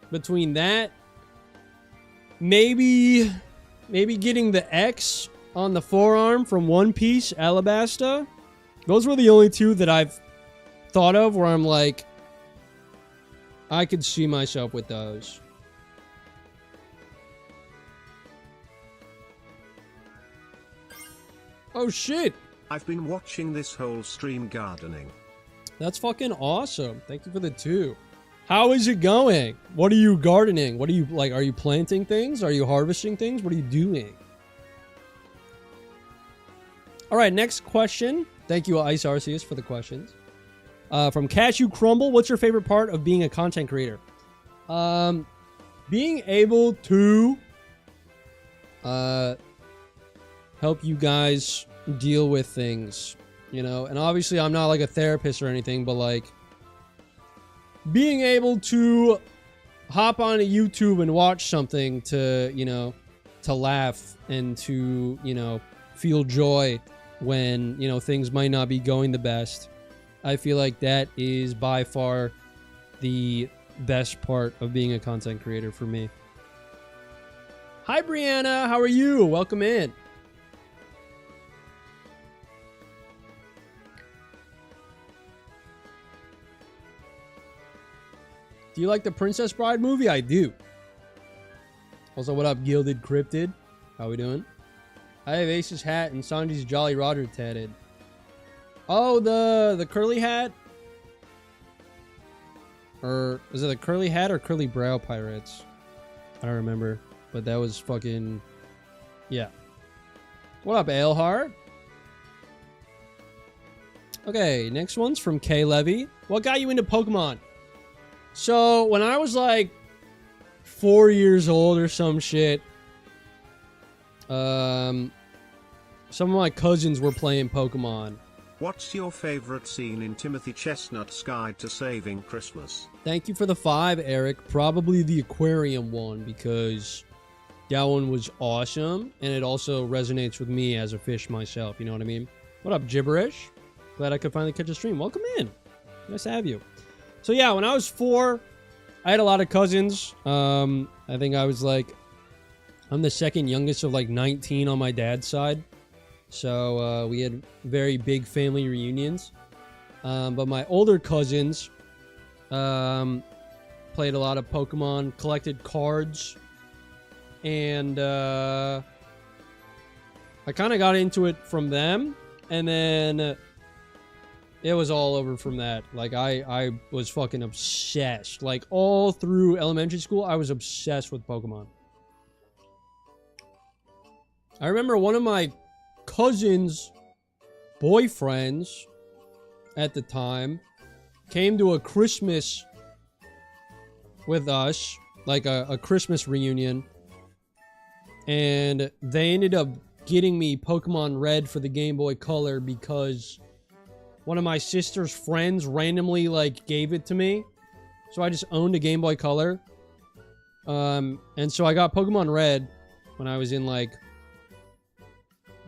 between that, maybe getting the X on the forearm from One Piece, Alabasta. Those were the only two that I've thought of where I'm like, I could see myself with those. Oh shit! I've been watching this whole stream gardening. That's fucking awesome. Thank you for the 2. How is it going? What are you gardening? What are you, like, are you planting things? Are you harvesting things? What are you doing? Alright, next question. Thank you, Ice Arceus, for the questions. From Cashew Crumble, what's your favorite part of being a content creator? Being able to help you guys deal with things, you know? And obviously, I'm not like a therapist or anything, but like being able to hop on YouTube and watch something to, you know, to laugh and to, you know, feel joy when, you know, things might not be going the best. I feel like that is by far the best part of being a content creator for me. Hi, Brianna. How are you? Welcome in. Do you like the Princess Bride movie? I do. Also, what up, Gilded Cryptid? How we doing? I have Ace's hat and Sanji's Jolly Roger tatted. Oh, the curly hat? Or is it the curly hat or curly brow pirates? I don't remember. But that was fucking... Yeah. What up, Aleheart? Okay, next one's from K Levy. What got you into Pokemon? So, when I was like 4 years old or some shit, some of my cousins were playing Pokemon. What's your favorite scene in Timothy Chestnut's Guide to Saving Christmas? Thank you for the 5, Eric. Probably the aquarium one, because that one was awesome, and it also resonates with me as a fish myself, you know what I mean? What up, Gibberish? Glad I could finally catch a stream. Welcome in. Nice to have you. So yeah, when I was 4, I had a lot of cousins. I think I was like, I'm the second youngest of like 19 on my dad's side. So we had very big family reunions. But my older cousins played a lot of Pokemon, collected cards, and I kind of got into it from them, and then it was all over from that. Like, I was fucking obsessed. Like, all through elementary school, I was obsessed with Pokemon. I remember one of my cousin's boyfriends at the time came to a Christmas with us, like a Christmas reunion, and they ended up getting me Pokemon Red for the Game Boy Color because one of my sister's friends randomly like gave it to me. So I just owned a Game Boy Color. And so I got Pokemon Red when I was in like,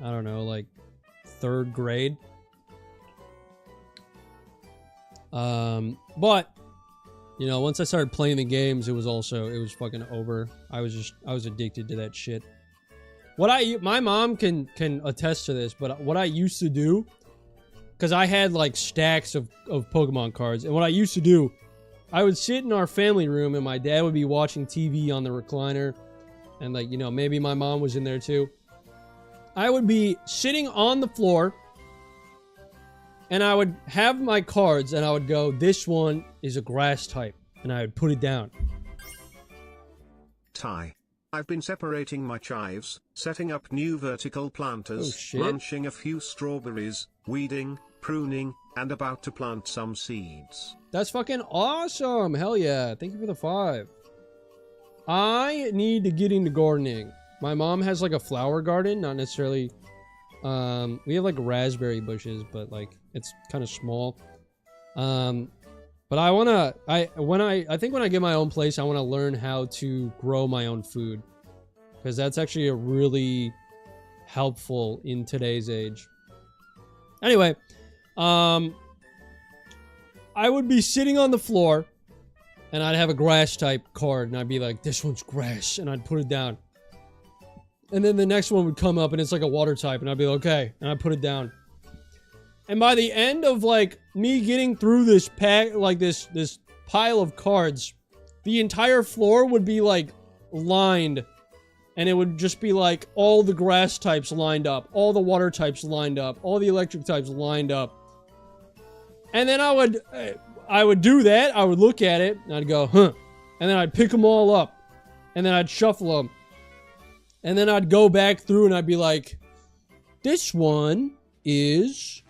I don't know, like 3rd grade. But you know, once I started playing the games, it was fucking over. I was addicted to that shit. My mom can attest to this, but what I used to do, because I had like stacks of Pokemon cards, and what I used to do, I would sit in our family room and my dad would be watching TV on the recliner, and like, you know, maybe my mom was in there too. I would be sitting on the floor and I would have my cards and I would go, this one is a grass type, and I would put it down. Ty. I've been separating my chives, setting up new vertical planters, munching a few strawberries, weeding, pruning, and about to plant some seeds. That's fucking awesome. Hell yeah. Thank you for the 5. I need to get into gardening. My mom has like a flower garden, not necessarily, we have like raspberry bushes, but like it's kind of small. But I think when I get my own place, I want to learn how to grow my own food, because that's actually a really helpful in today's age. Anyway, I would be sitting on the floor and I'd have a grass type card and I'd be like, this one's grass, and I'd put it down. And then the next one would come up and it's like a water type, and I'd be like, okay, and I'd put it down. And by the end of like me getting through this pack, like this pile of cards, the entire floor would be like lined, and it would just be like all the grass types lined up, all the water types lined up, all the electric types lined up. And then I would do that. I would look at it and I'd go, huh. And then I'd pick them all up and then I'd shuffle them. And then I'd go back through and I'd be like, this one has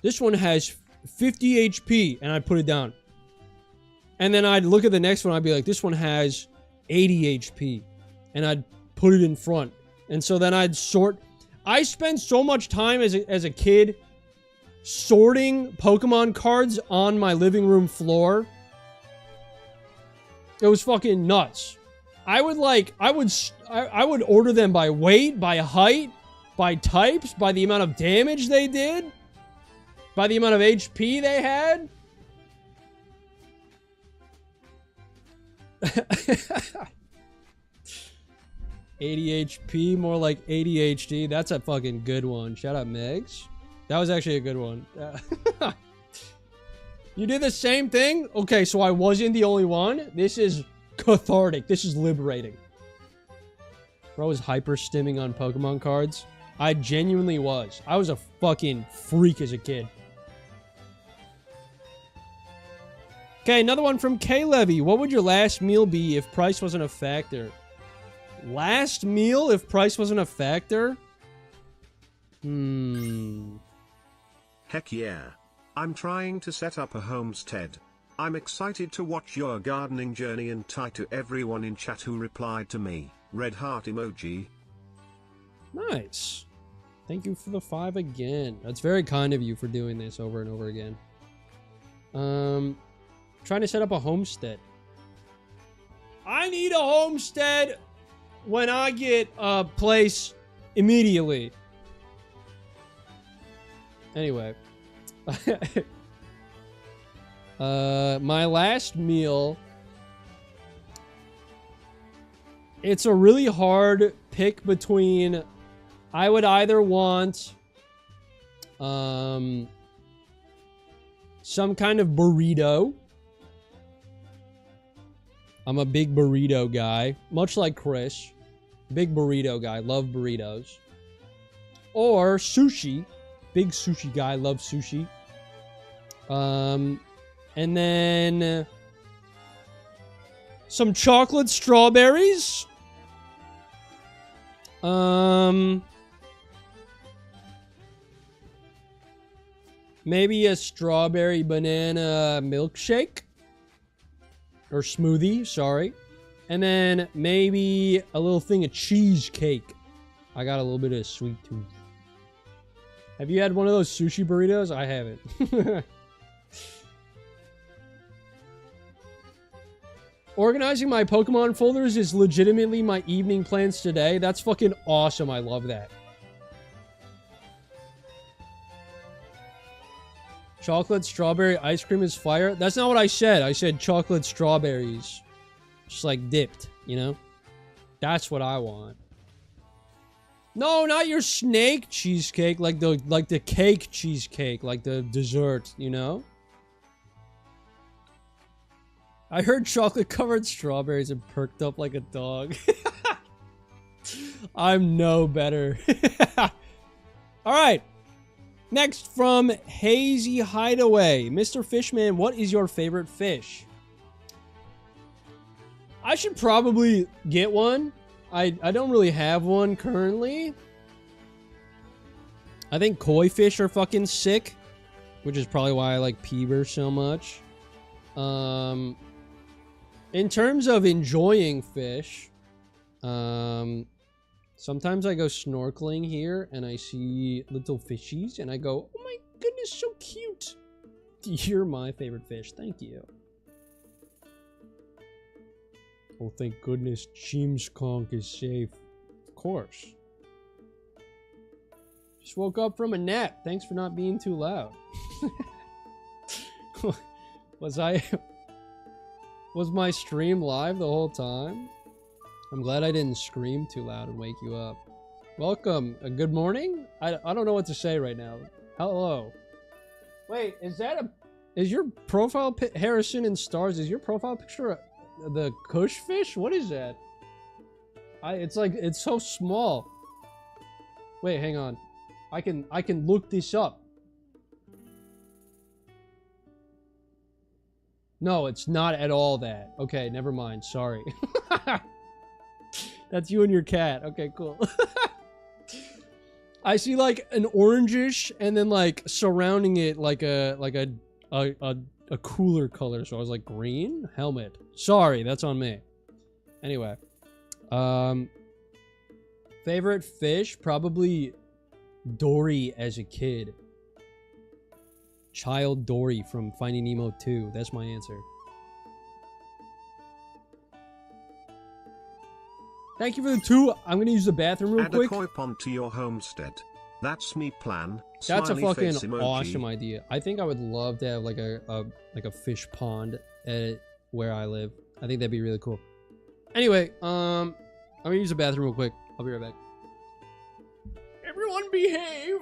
50 HP, and I'd put it down. And then I'd look at the next one, I'd be like, this one has 80 HP, and I'd put it in front. And so then I'd sort. I spent so much time as a kid sorting Pokemon cards on my living room floor. It was fucking nuts. I would order them by weight, by height, by types, by the amount of damage they did, by the amount of HP they had. $80 HP, more like ADHD. That's a fucking good one. Shout out Megs. That was actually a good one. You did the same thing? Okay, so I wasn't the only one. This is cathartic. This is liberating. Bro was hyper stimming on Pokemon cards. I genuinely was. I was a fucking freak as a kid. Okay, another one from K Levy. What would your last meal be if price wasn't a factor? Last meal if price wasn't a factor? Heck yeah. I'm trying to set up a homestead. I'm excited to watch your gardening journey and tie to everyone in chat who replied to me. Red heart emoji. Nice. Thank you for the 5 again. That's very kind of you for doing this over and over again. Trying to set up a homestead. I need a homestead when I get a place immediately. Anyway. My last meal. It's a really hard pick between. I would either want some kind of burrito. I'm a big burrito guy, much like Chris. Big burrito guy, love burritos. Or sushi. Big sushi guy, love sushi. And then some chocolate strawberries. Maybe a strawberry banana milkshake. Or smoothie, sorry. And then maybe a little thing of cheesecake. I got a little bit of a sweet tooth. Have you had one of those sushi burritos? I haven't. Organizing my Pokemon folders is legitimately my evening plans today. That's fucking awesome. I love that. Chocolate strawberry ice cream is fire. That's not what I said. I said chocolate strawberries. Just like dipped, you know? That's what I want. No, not your snake cheesecake, like the cake cheesecake, like the dessert, you know? I heard chocolate covered strawberries and perked up like a dog. I'm no better. All right. Next from Hazy Hideaway. Mr. Fishman, what is your favorite fish? I should probably get one. I don't really have one currently. I think koi fish are fucking sick, which is probably why I like peeber so much. In terms of enjoying fish, sometimes I go snorkeling here and I see little fishies and I go, oh my goodness, so cute. You're my favorite fish. Thank you. Oh, thank goodness Chimsconk is safe. Of course. Just woke up from a nap. Thanks for not being too loud. Was my stream live the whole time? I'm glad I didn't scream too loud and wake you up. Welcome. Good morning? I don't know what to say right now. Hello. Wait, is your profile Harrison and Stars? Is your profile picture the Kush fish? What is that? It's so small. Wait, hang on. I can look this up. No, it's not at all that. Okay, never mind. Sorry. That's you and your cat. Okay, cool. I see like an orangish and then like surrounding it like a cooler color. So I was like, green helmet. Sorry, that's on me. Anyway, favorite fish, probably Dory as a kid. Child Dory from Finding Nemo 2. That's my answer. Thank you for the 2. I'm gonna use the bathroom real quick. Add a koi pond to your homestead. That's me plan. That's a Smiley fucking face emoji. awesome idea. I think I would love to have like a fish pond at where I live. I think that'd be really cool. Anyway, I'm gonna use the bathroom real quick. I'll be right back. Everyone behave.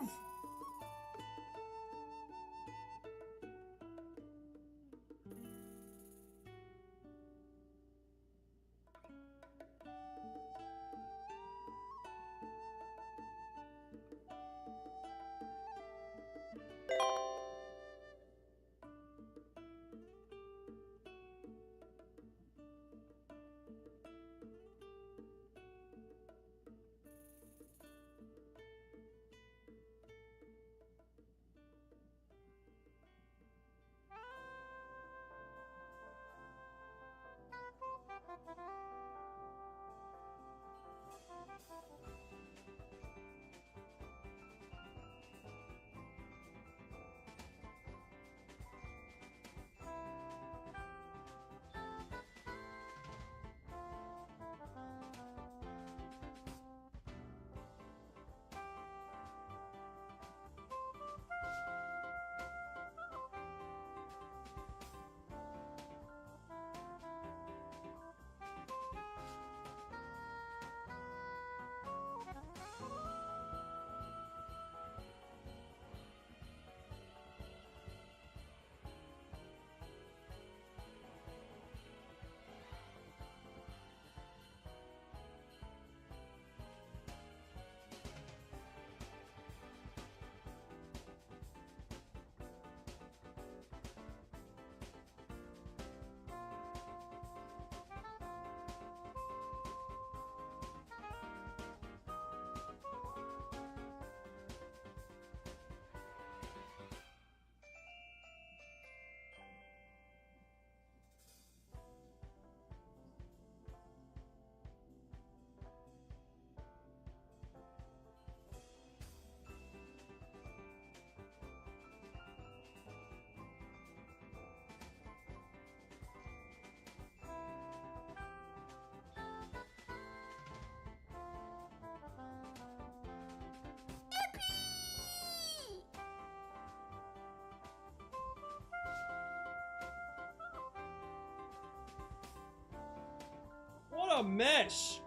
What a mess.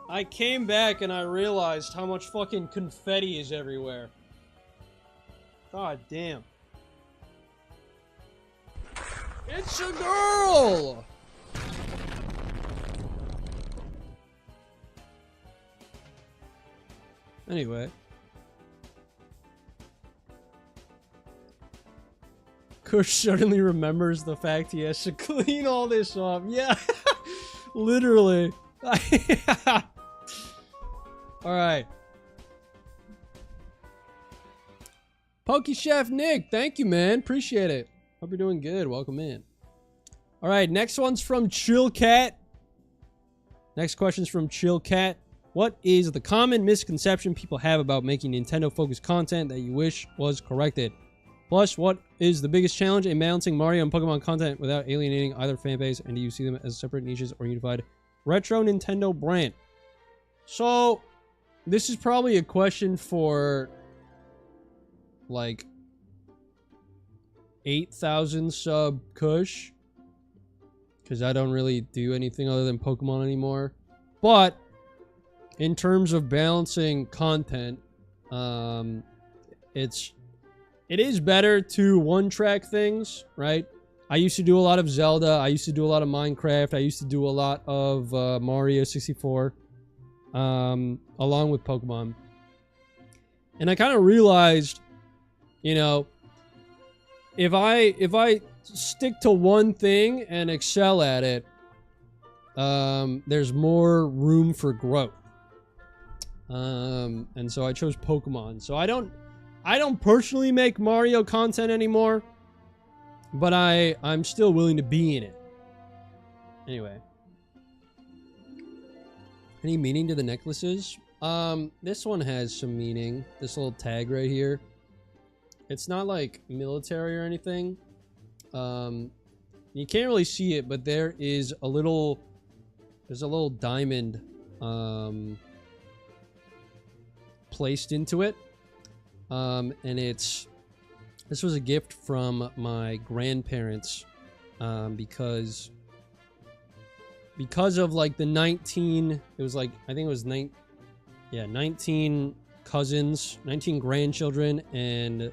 I came back and I realized how much fucking confetti is everywhere. God damn. It's a girl! Anyway. Kush suddenly remembers the fact he has to clean all this up. Yeah, literally. Alright. Pokey Chef Nick, thank you, man. Appreciate it. Hope you're doing good. Welcome in. Alright, next one's from Chill Cat. Next question's from Chill Cat. What is the common misconception people have about making Nintendo-focused content that you wish was corrected? Plus, what is the biggest challenge in balancing Mario and Pokemon content without alienating either fan base, and do you see them as separate niches or unified retro Nintendo brand? So, this is probably a question for, like, 8,000 sub Kush, because I don't really do anything other than Pokemon anymore. But, in terms of balancing content, it is better to one-track things, right? I used to do a lot of Zelda. I used to do a lot of Minecraft. I used to do a lot of Mario 64, along with Pokemon. And I kind of realized, you know, if I stick to one thing and excel at it, there's more room for growth. And so I chose Pokemon. So I don't personally make Mario content anymore, but I'm still willing to be in it. Anyway. Any meaning to the necklaces? This one has some meaning. This little tag right here. It's not like military or anything. You can't really see it, but there's a little diamond placed into it. And this was a gift from my grandparents, because of like the 19 cousins, 19 grandchildren, and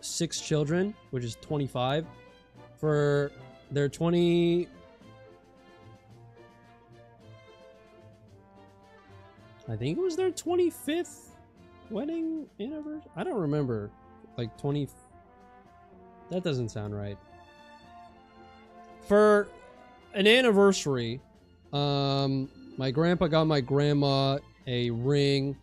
6 children, which is 25 for their 20. I think it was their 25th wedding anniversary. I don't remember. Like 20. That doesn't sound right. For an anniversary, my grandpa got my grandma a ring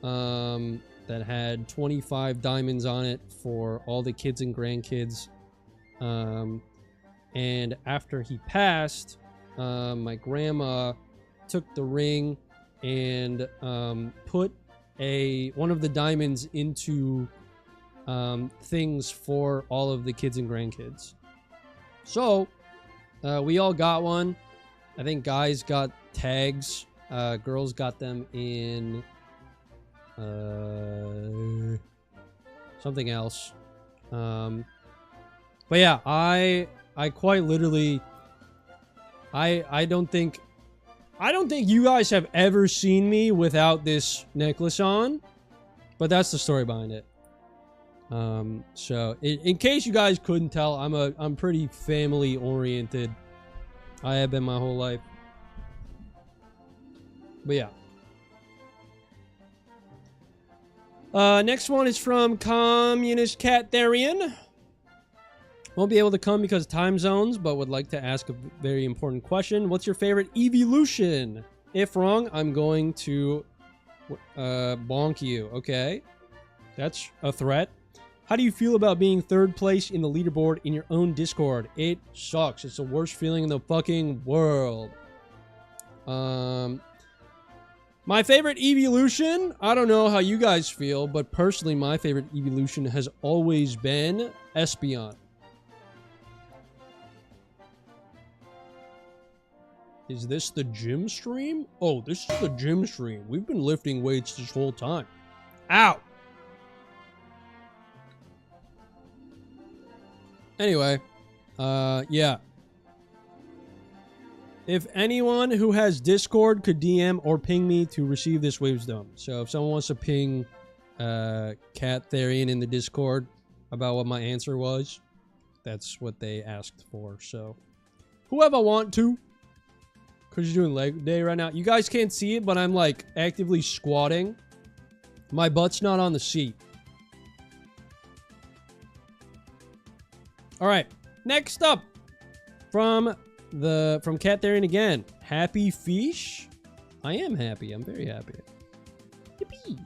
that had 25 diamonds on it for all the kids and grandkids. And after he passed, my grandma took the ring and put one of the diamonds into things for all of the kids and grandkids. So we all got one. I think guys got tags. Girls got them in something else. But yeah, I quite literally, I don't think you guys have ever seen me without this necklace on, but that's the story behind it. So in case you guys couldn't tell, I'm pretty family oriented. I have been my whole life. But yeah. Next one is from Communist Cat Therian. Won't be able to come because of time zones, but would like to ask a very important question. What's your favorite evolution? If wrong, I'm going to bonk you. Okay. That's a threat. How do you feel about being third place in the leaderboard in your own Discord? It sucks. It's the worst feeling in the fucking world. My favorite evolution, I don't know how you guys feel, but personally, my favorite evolution has always been Espeon. Is this the gym stream? Oh, this is the gym stream. We've been lifting weights this whole time. Ow! Anyway, yeah. If anyone who has Discord could DM or ping me to receive this wisdom. So if someone wants to ping Cat Therian in the Discord about what my answer was, that's what they asked for. So whoever want to, because you're doing leg day right now. You guys can't see it, but I'm like actively squatting. My butt's not on the seat. All right, next up from Cat Therian again. Happy Fish? I am happy. I'm very happy. Yippee.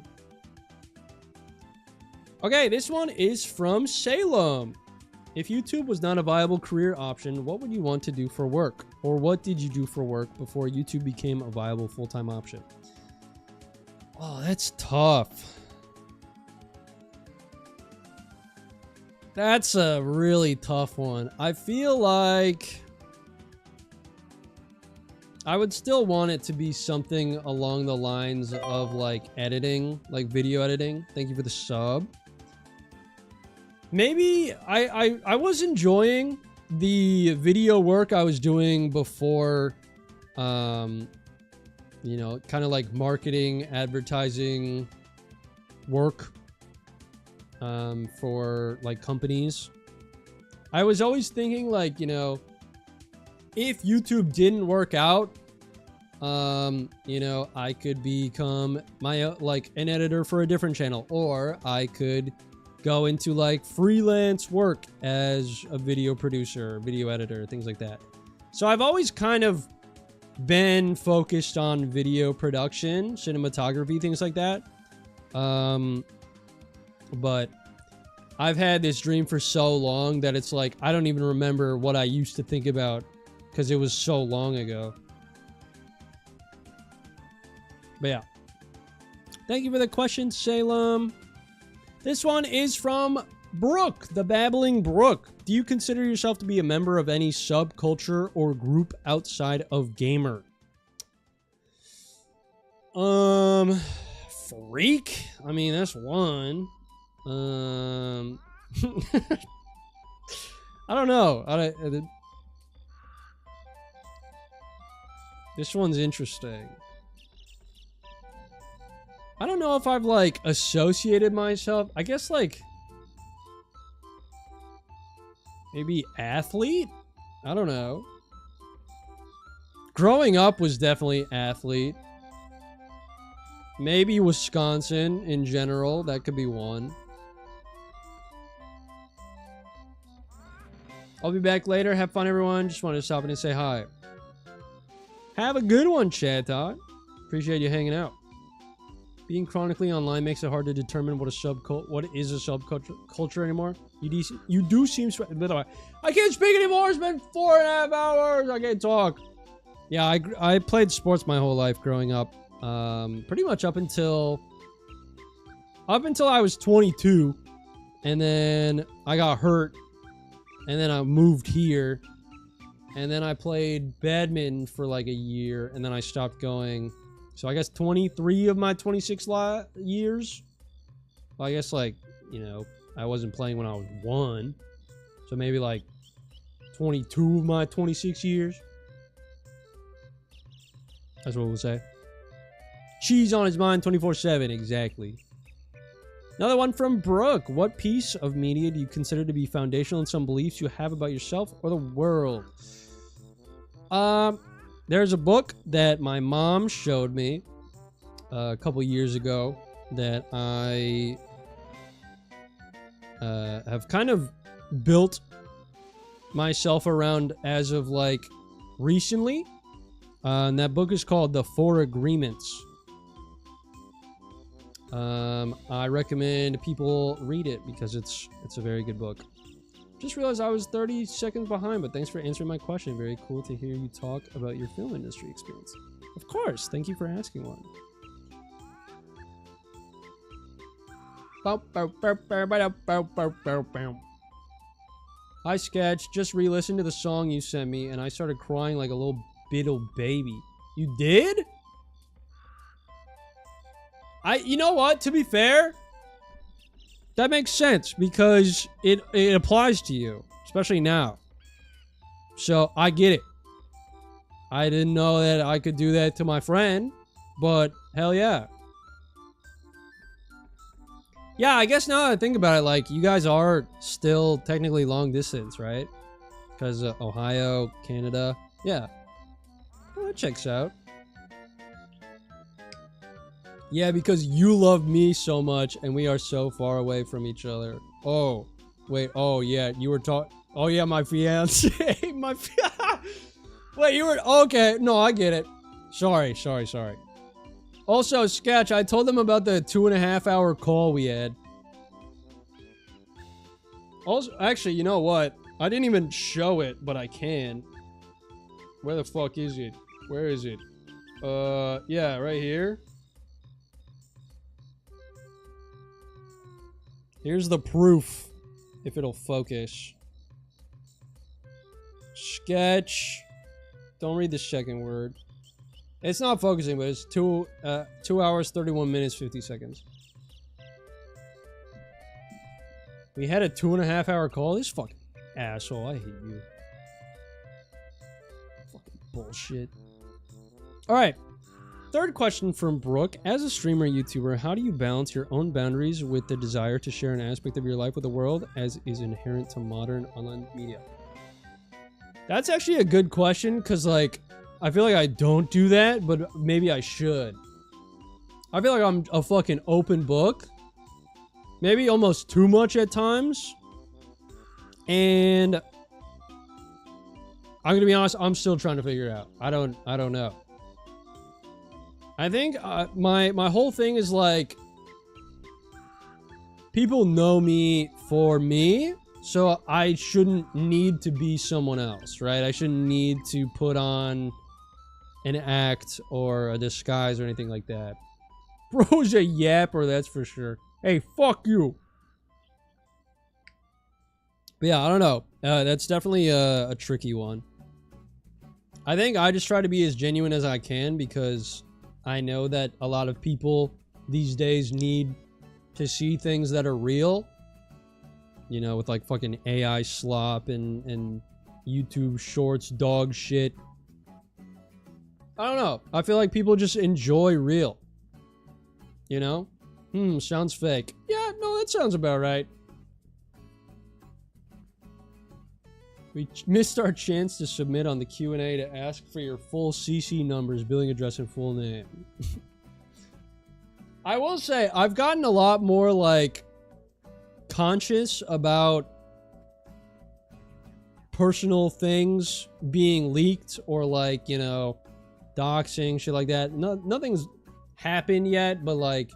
Okay, this one is from Salem. If YouTube was not a viable career option, what would you want to do for work? Or what did you do for work before YouTube became a viable full-time option? Oh, that's tough. That's a really tough one. I feel like I would still want it to be something along the lines of like editing, like video editing. Thank you for the sub. Maybe I was enjoying the video work I was doing before, you know, kind of like marketing, advertising work for like companies. I was always thinking like, you know, if YouTube didn't work out, you know, I could become my like an editor for a different channel, or I could go into like freelance work as a video producer, video editor, things like that. So I've always kind of been focused on video production, cinematography, things like that. But I've had this dream for so long that it's like I don't even remember what I used to think about because it was so long ago. But yeah. Thank you for the question, Salem. This one is from Brooke, the Babbling Brook. Do you consider yourself to be a member of any subculture or group outside of gamer? Freak? I mean, that's one. I don't know. This one's interesting. I don't know if I've like associated myself. I guess like maybe athlete? I don't know. Growing up was definitely athlete. Maybe Wisconsin in general. That could be one. I'll be back later. Have fun, everyone. Just wanted to stop in and say hi. Have a good one, Chad Todd. Appreciate you hanging out. Being chronically online makes it hard to determine what is a subculture anymore. You do seem... I can't speak anymore. It's been 4.5 hours. I can't talk. Yeah, I played sports my whole life growing up. Pretty much up until I was 22. And then I got hurt. And then I moved here. And then I played badminton for like a year. And then I stopped going... So I guess 23 of my 26 years. Well, I guess like, you know, I wasn't playing when I was 1. So maybe like 22 of my 26 years. That's what we'll say. Cheese on his mind 24/7. Exactly. Another one from Brooke. What piece of media do you consider to be foundational in some beliefs you have about yourself or the world? There's a book that my mom showed me a couple years ago that I have kind of built myself around as of like recently. And that book is called The 4 Agreements. I recommend people read it because it's a very good book. Just realized I was 30 seconds behind, but thanks for answering my question. Very cool to hear you talk about your film industry experience. Of course. Thank you for asking one. Hi, Sketch. Just re-listened to the song you sent me, and I started crying like a little baby. You did? You know what? To be fair... That makes sense because it applies to you. especially now. So I get it. I didn't know that I could do that to my friend, but hell yeah. Yeah, I guess now that I think about it, like, you guys are still technically long distance, right? Because Ohio, Canada. Yeah. Well, that checks out. Yeah, because you love me so much and we are so far away from each other. Oh, wait. Oh, yeah. You were talking. Oh, yeah, my fiance. Wait, you were. Okay. No, I get it. Sorry. Also, Sketch, I told them about the 2.5 hour call we had. Also, actually, you know what? I didn't even show it, but I can. Where the fuck is it? Where is it? Yeah, right here. Here's the proof, if it'll focus. Sketch. Don't read the second word. It's not focusing, but it's 2 hours, 31 minutes, 50 seconds. We had a 2.5 hour call? This fucking asshole. I hate you. Fucking bullshit. Alright. Third question from Brooke. As a streamer YouTuber, how do you balance your own boundaries with the desire to share an aspect of your life with the world as is inherent to modern online media? That's actually a good question, because, like, I feel like I don't do that, but maybe I should. I feel like I'm a fucking open book. Maybe almost too much at times. And I'm gonna be honest, I'm still trying to figure it out. I don't know. I think my whole thing is like, people know me for me, so I shouldn't need to be someone else, right? I shouldn't need to put on an act or a disguise or anything like that. Bro's a yapper, that's for sure. Hey, fuck you. But yeah, I don't know. That's definitely a tricky one. I think I just try to be as genuine as I can, because I know that a lot of people these days need to see things that are real. You know, with like fucking AI slop and YouTube shorts, dog shit. I don't know. I feel like people just enjoy real. You know? Sounds fake. Yeah, no, that sounds about right. We missed our chance to submit on the Q&A to ask for your full CC numbers, billing address, and full name. I will say, I've gotten a lot more, like, conscious about personal things being leaked or, like, you know, doxing, shit like that. Nothing's happened yet, but, like,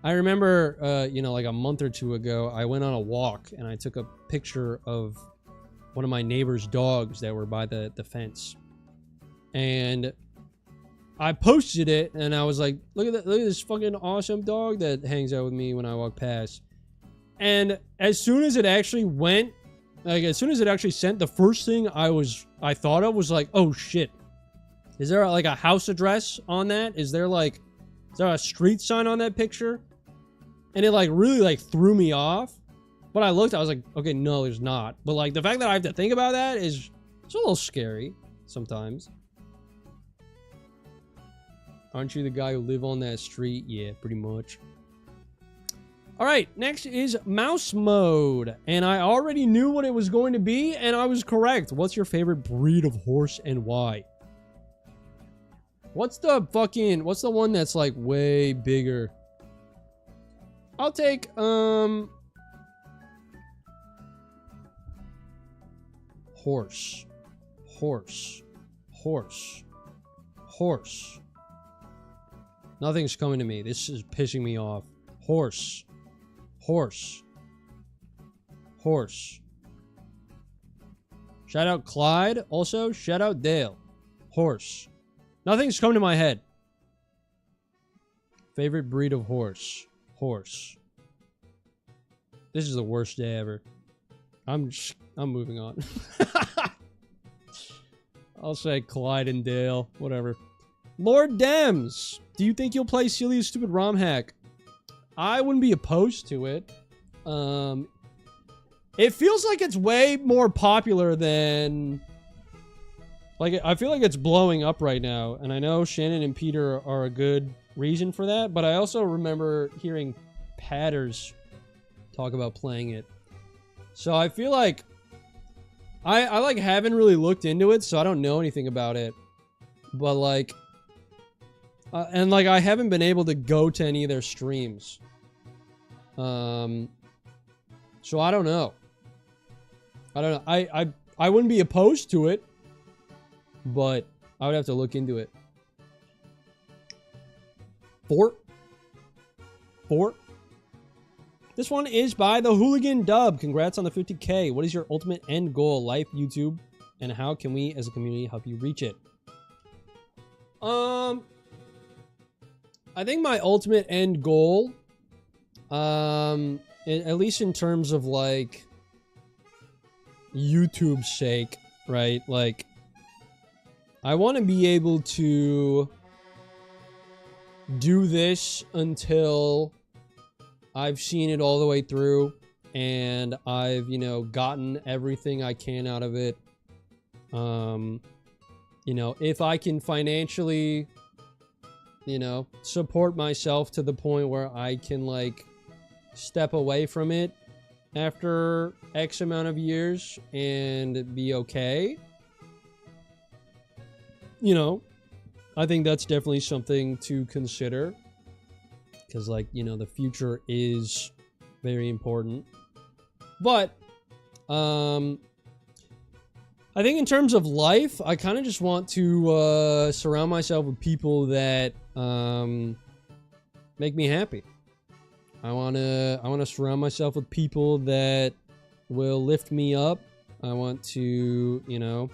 I remember, you know, like a month or two ago, I went on a walk and I took a picture of one of my neighbor's dogs that were by the fence. And I posted it and I was like, look at this fucking awesome dog that hangs out with me when I walk past. And as soon as it actually went, like as soon as it actually sent, the first thing I thought of was like, oh shit. Is there like a house address on that? Is there a street sign on that picture? And it like really like threw me off. But I looked, I was like, okay, no, there's not. But like the fact that I have to think about that it's a little scary sometimes. Aren't you the guy who live on that street? Yeah, pretty much. All right, next is mouse mode. And I already knew what it was going to be, and I was correct. What's your favorite breed of horse and why? What's the one that's like way bigger? I'll take, horse. Nothing's coming to me. This is pissing me off. Horse. Shout out Clyde. Also, shout out Dale. Horse. Nothing's coming to my head. Favorite breed of horse. This is the worst day ever. I'm moving on. I'll say Clyde and Dale. Whatever. Lord Dems, do you think you'll play Celia's stupid ROM hack? I wouldn't be opposed to it. It feels like it's way more popular than... Like, I feel like it's blowing up right now. And I know Shannon and Peter are a good reason for that. But I also remember hearing Patters talk about playing it. So I feel like... I like, haven't really looked into it, so I don't know anything about it. But, like... and, like, I haven't been able to go to any of their streams. So I don't know. I don't know. I wouldn't be opposed to it, but I would have to look into it. Fort. This one is by the Hooligan Dub. Congrats on the 50K. What is your ultimate end goal, life, YouTube, and how can we as a community help you reach it? I think my ultimate end goal, at least in terms of like YouTube's sake, right? Like, I want to be able to do this until I've seen it all the way through and I've, you know, gotten everything I can out of it. You know, if I can financially, you know, support myself to the point where I can, like, step away from it after X amount of years and be okay, you know, I think that's definitely something to consider. Because, like, you know, the future is very important. But, I think in terms of life, I kind of just want to surround myself with people that make me happy. I want to surround myself with people that will lift me up. I want to, you know,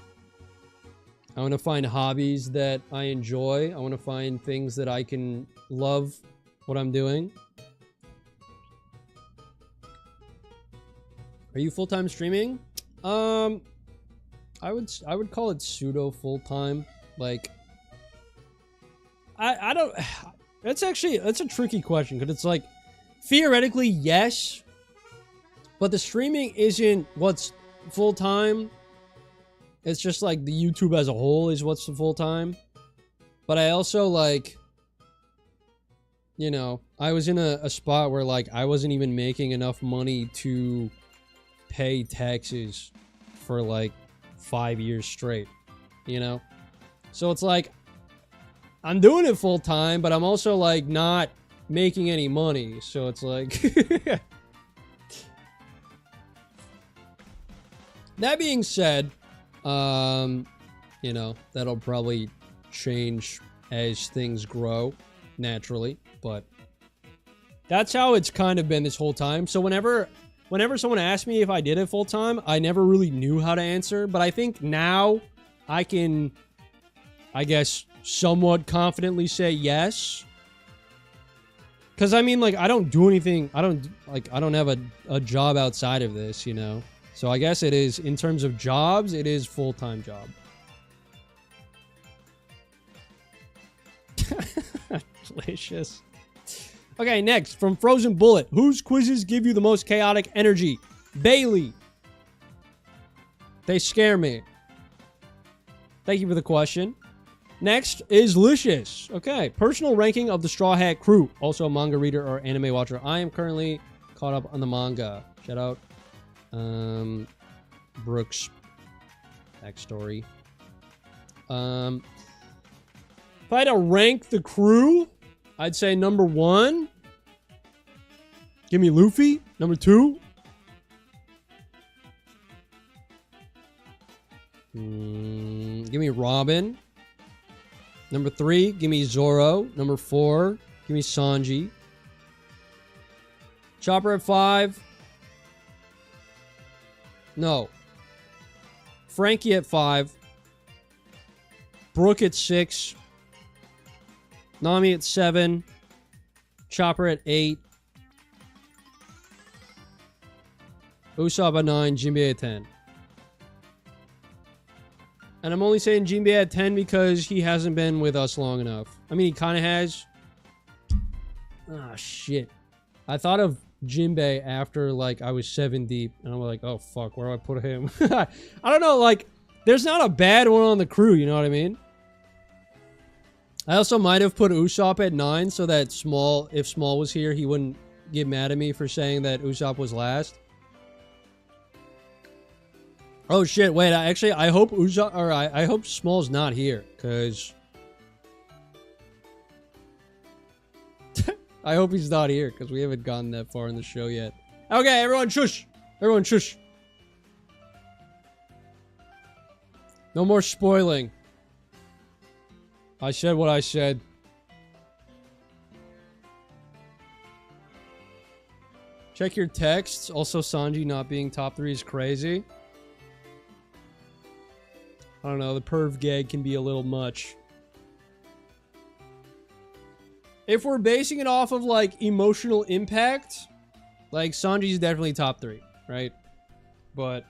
I want to find hobbies that I enjoy. I want to find things that I can love what I'm doing. Are you full-time streaming? I would call it pseudo full-time. Like, I don't, that's a tricky question, because it's like, theoretically, yes, but the streaming isn't what's full-time. It's just like the YouTube as a whole is what's full-time. But I also, like, you know, I was in a spot where, like, I wasn't even making enough money to pay taxes for, like, 5 years straight, you know? So it's like, I'm doing it full time, but I'm also, like, not making any money. So it's like, that being said, you know, that'll probably change as things grow naturally, but that's how it's kind of been this whole time. So whenever someone asked me if I did it full time, I never really knew how to answer, but I think now I can, I guess, somewhat confidently say yes. Because, I mean, like, I don't do anything, I don't have a job outside of this, you know? So I guess it is, in terms of jobs, it is full-time job. Delicious. Okay, next, from Frozen Bullet. Whose quizzes give you the most chaotic energy? Bailey. They scare me. Thank you for the question. Next is Licious. Okay, personal ranking of the Straw Hat Crew. Also a manga reader or anime watcher. I am currently caught up on the manga. Shout out. Brooks. Backstory. If I had to rank the crew, I'd say number 1. Give me Luffy. Number 2. Give me Robin. Number 3, give me Zoro. Number 4, give me Sanji. Chopper at 5. No. Frankie at 5. Brooke at 6. Nami at 7. Chopper at 8. Usopp at 9. Jinbei at 10. And I'm only saying Jinbei at 10 because he hasn't been with us long enough. I mean, he kind of has. Ah, shit. I thought of Jinbei after, like, I was 7 deep. And I'm like, oh, fuck, where do I put him? I don't know, like, there's not a bad one on the crew, you know what I mean? I also might have put Usopp at 9 so that Small, if Small was here, he wouldn't get mad at me for saying that Usopp was last. Oh, shit, wait, I hope Usopp, or I hope Small's not here, because... I hope he's not here, because we haven't gotten that far in the show yet. Okay, everyone shush! Everyone shush! No more spoiling. I said what I said. Check your texts. Also, Sanji not being top 3 is crazy. I don't know, the perv gag can be a little much. If we're basing it off of, like, emotional impact, like, Sanji's definitely top 3, right? But...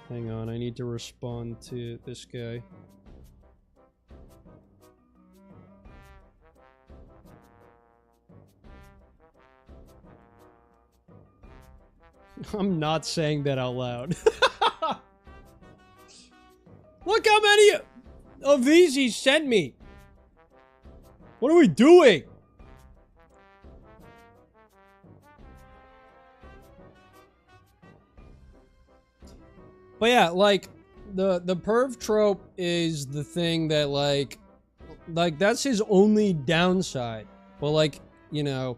hang on, I need to respond to this guy. I'm not saying that out loud. Look how many of these he sent me. What are we doing? But yeah, like, the perv trope is the thing that, like, that's his only downside. But, like, you know,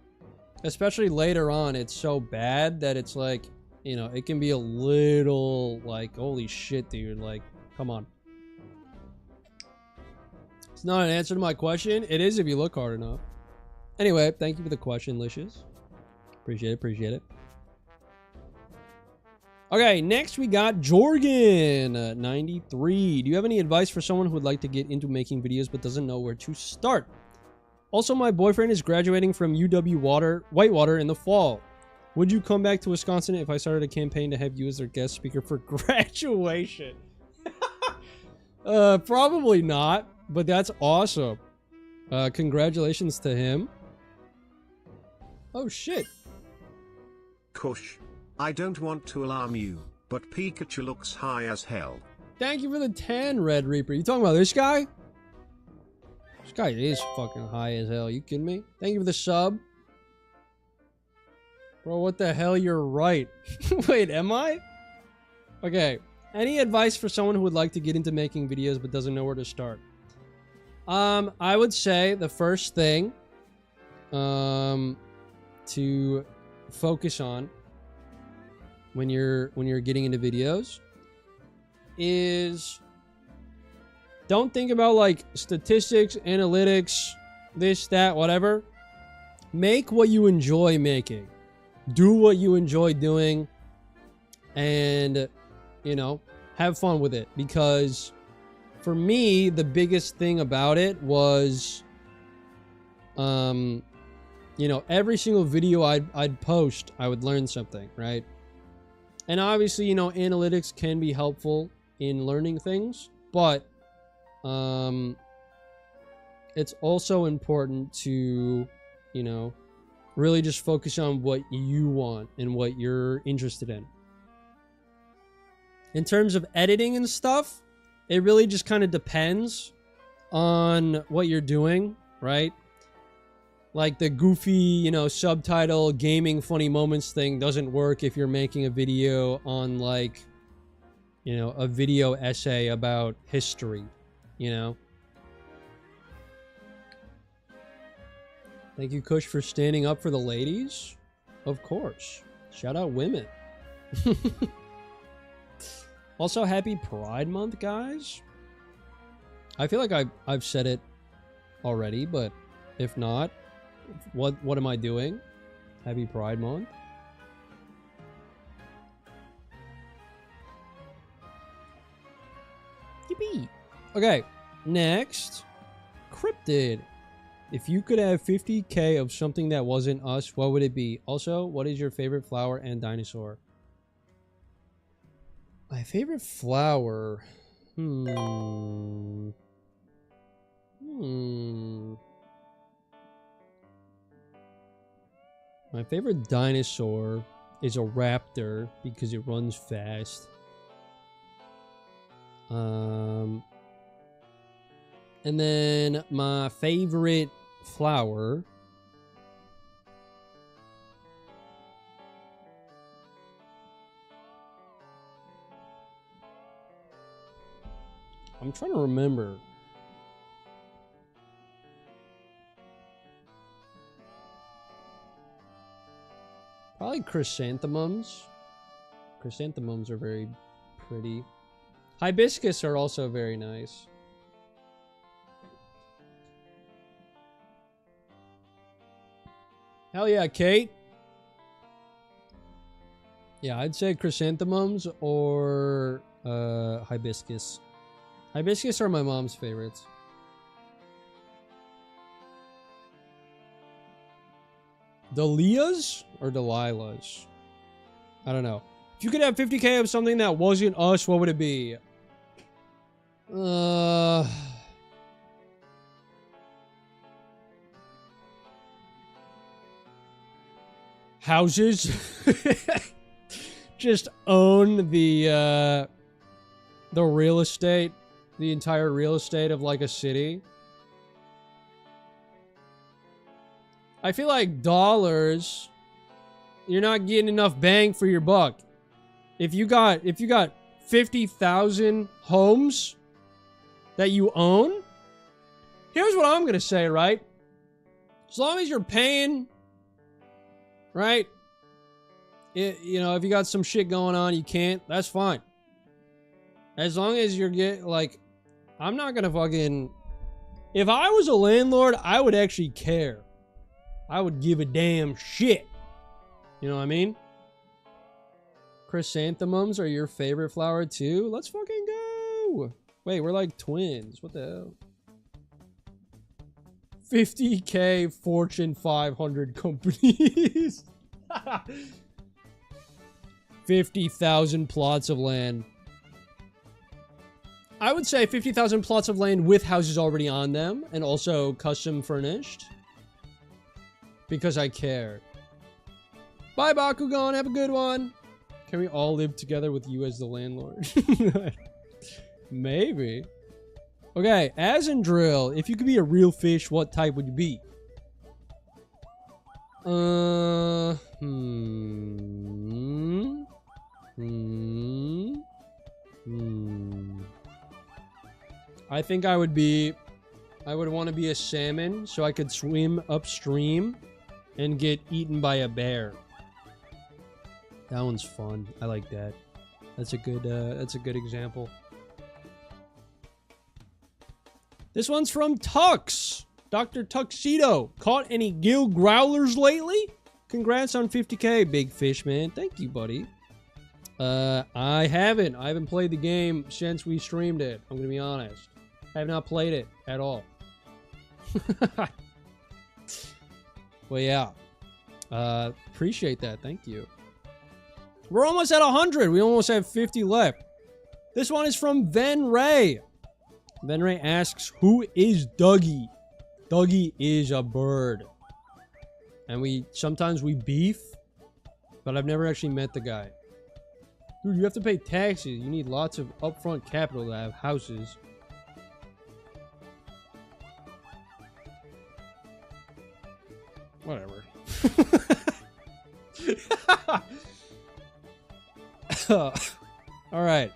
especially later on, it's so bad that it's like, you know, it can be a little, like, holy shit, dude, like, come on. It's not an answer to my question. It is if you look hard enough. Anyway, thank you for the question, Licious. Appreciate it, appreciate it. Okay, next we got Jorgen, 93. Do you have any advice for someone who would like to get into making videos but doesn't know where to start? Also, my boyfriend is graduating from Whitewater in the fall. Would you come back to Wisconsin if I started a campaign to have you as their guest speaker for graduation? Probably not, but that's awesome. Congratulations to him. Oh, shit. Kush. I don't want to alarm you, but Pikachu looks high as hell. Thank you for the 10, Red Reaper. You talking about this guy? This guy is fucking high as hell. You kidding me? Thank you for the sub. Bro, what the hell? You're right. Wait, am I? Okay. Any advice for someone who would like to get into making videos but doesn't know where to start? I would say the first thing to focus on when you're getting into videos is don't think about like statistics, analytics, this, that, whatever. Make what you enjoy making. Do what you enjoy doing and, you know, have fun with it. Because for me, the biggest thing about it was, you know, every single video I'd post, I would learn something, right? And obviously, you know, analytics can be helpful in learning things, but it's also important to, you know, really just focus on what you want and what you're interested in. In terms of editing and stuff, it really just kind of depends on what you're doing, right? Like the goofy, you know, subtitle gaming funny moments thing doesn't work if you're making a video on like, you know, a video essay about history, you know? Thank you, Kush, for standing up for the ladies. Of course. Shout out women. Also, happy Pride Month, guys. I feel like I've said it already, but if not, what am I doing? Happy Pride Month. Yippee. Okay, next. Cryptid. If you could have 50k of something that wasn't us, what would it be? Also, what is your favorite flower and dinosaur? My favorite flower? My favorite dinosaur is a raptor because it runs fast. And then my favorite flower I'm trying to remember. Probably chrysanthemums. Chrysanthemums are very pretty. Hibiscus are also very nice. Hell yeah, Kate. Yeah, I'd say chrysanthemums or hibiscus. Hibiscus are my mom's favorites. Dahlias or Delilahs? I don't know. If you could have 50k of something that wasn't us, what would it be? Houses. Just own the real estate, the entire real estate of like a city. I feel like dollars, you're not getting enough bang for your buck. If you got 50,000 homes that you own, here's what I'm gonna say, right? As long as you're paying, right? You know, if you got some shit going on, you can't, that's fine. As long as you're I'm not gonna fucking, if I was a landlord, I would actually care. I would give a damn shit. You know what I mean? Chrysanthemums are your favorite flower too? Let's fucking go. Wait, we're like twins. What the hell? 50k Fortune 500 companies. 50,000 plots of land. I would say 50,000 plots of land with houses already on them and also custom furnished. Because I care. Bye, Bakugan. Have a good one. Can we all live together with you as the landlord? Maybe. Okay, as in drill, if you could be a real fish, what type would you be? I think I would want to be a salmon so I could swim upstream and get eaten by a bear. That one's fun. I like that. That's a good example. This one's from Tux. Dr. Tuxedo. Caught any gill growlers lately? Congrats on 50k, big fish man. Thank you, buddy. I haven't played the game since we streamed it. I'm gonna be honest. I have not played it at all. Well, yeah. Appreciate that. Thank you. We're almost at 100. We almost have 50 left. This one is from Ven Ray. Ven Ray asks, who is Dougie? Dougie is a bird. And sometimes we beef, but I've never actually met the guy. Dude, you have to pay taxes. You need lots of upfront capital to have houses. Whatever. All right.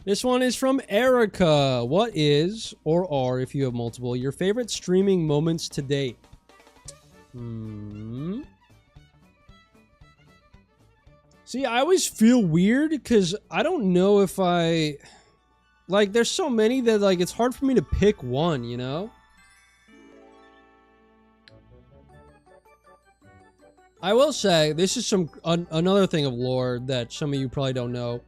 This one is from Erica. What is, or are, if you have multiple, your favorite streaming moments to date? See, I always feel weird because I don't know if there's so many that, it's hard for me to pick one, you know? I will say, this is another thing of lore that some of you probably don't know.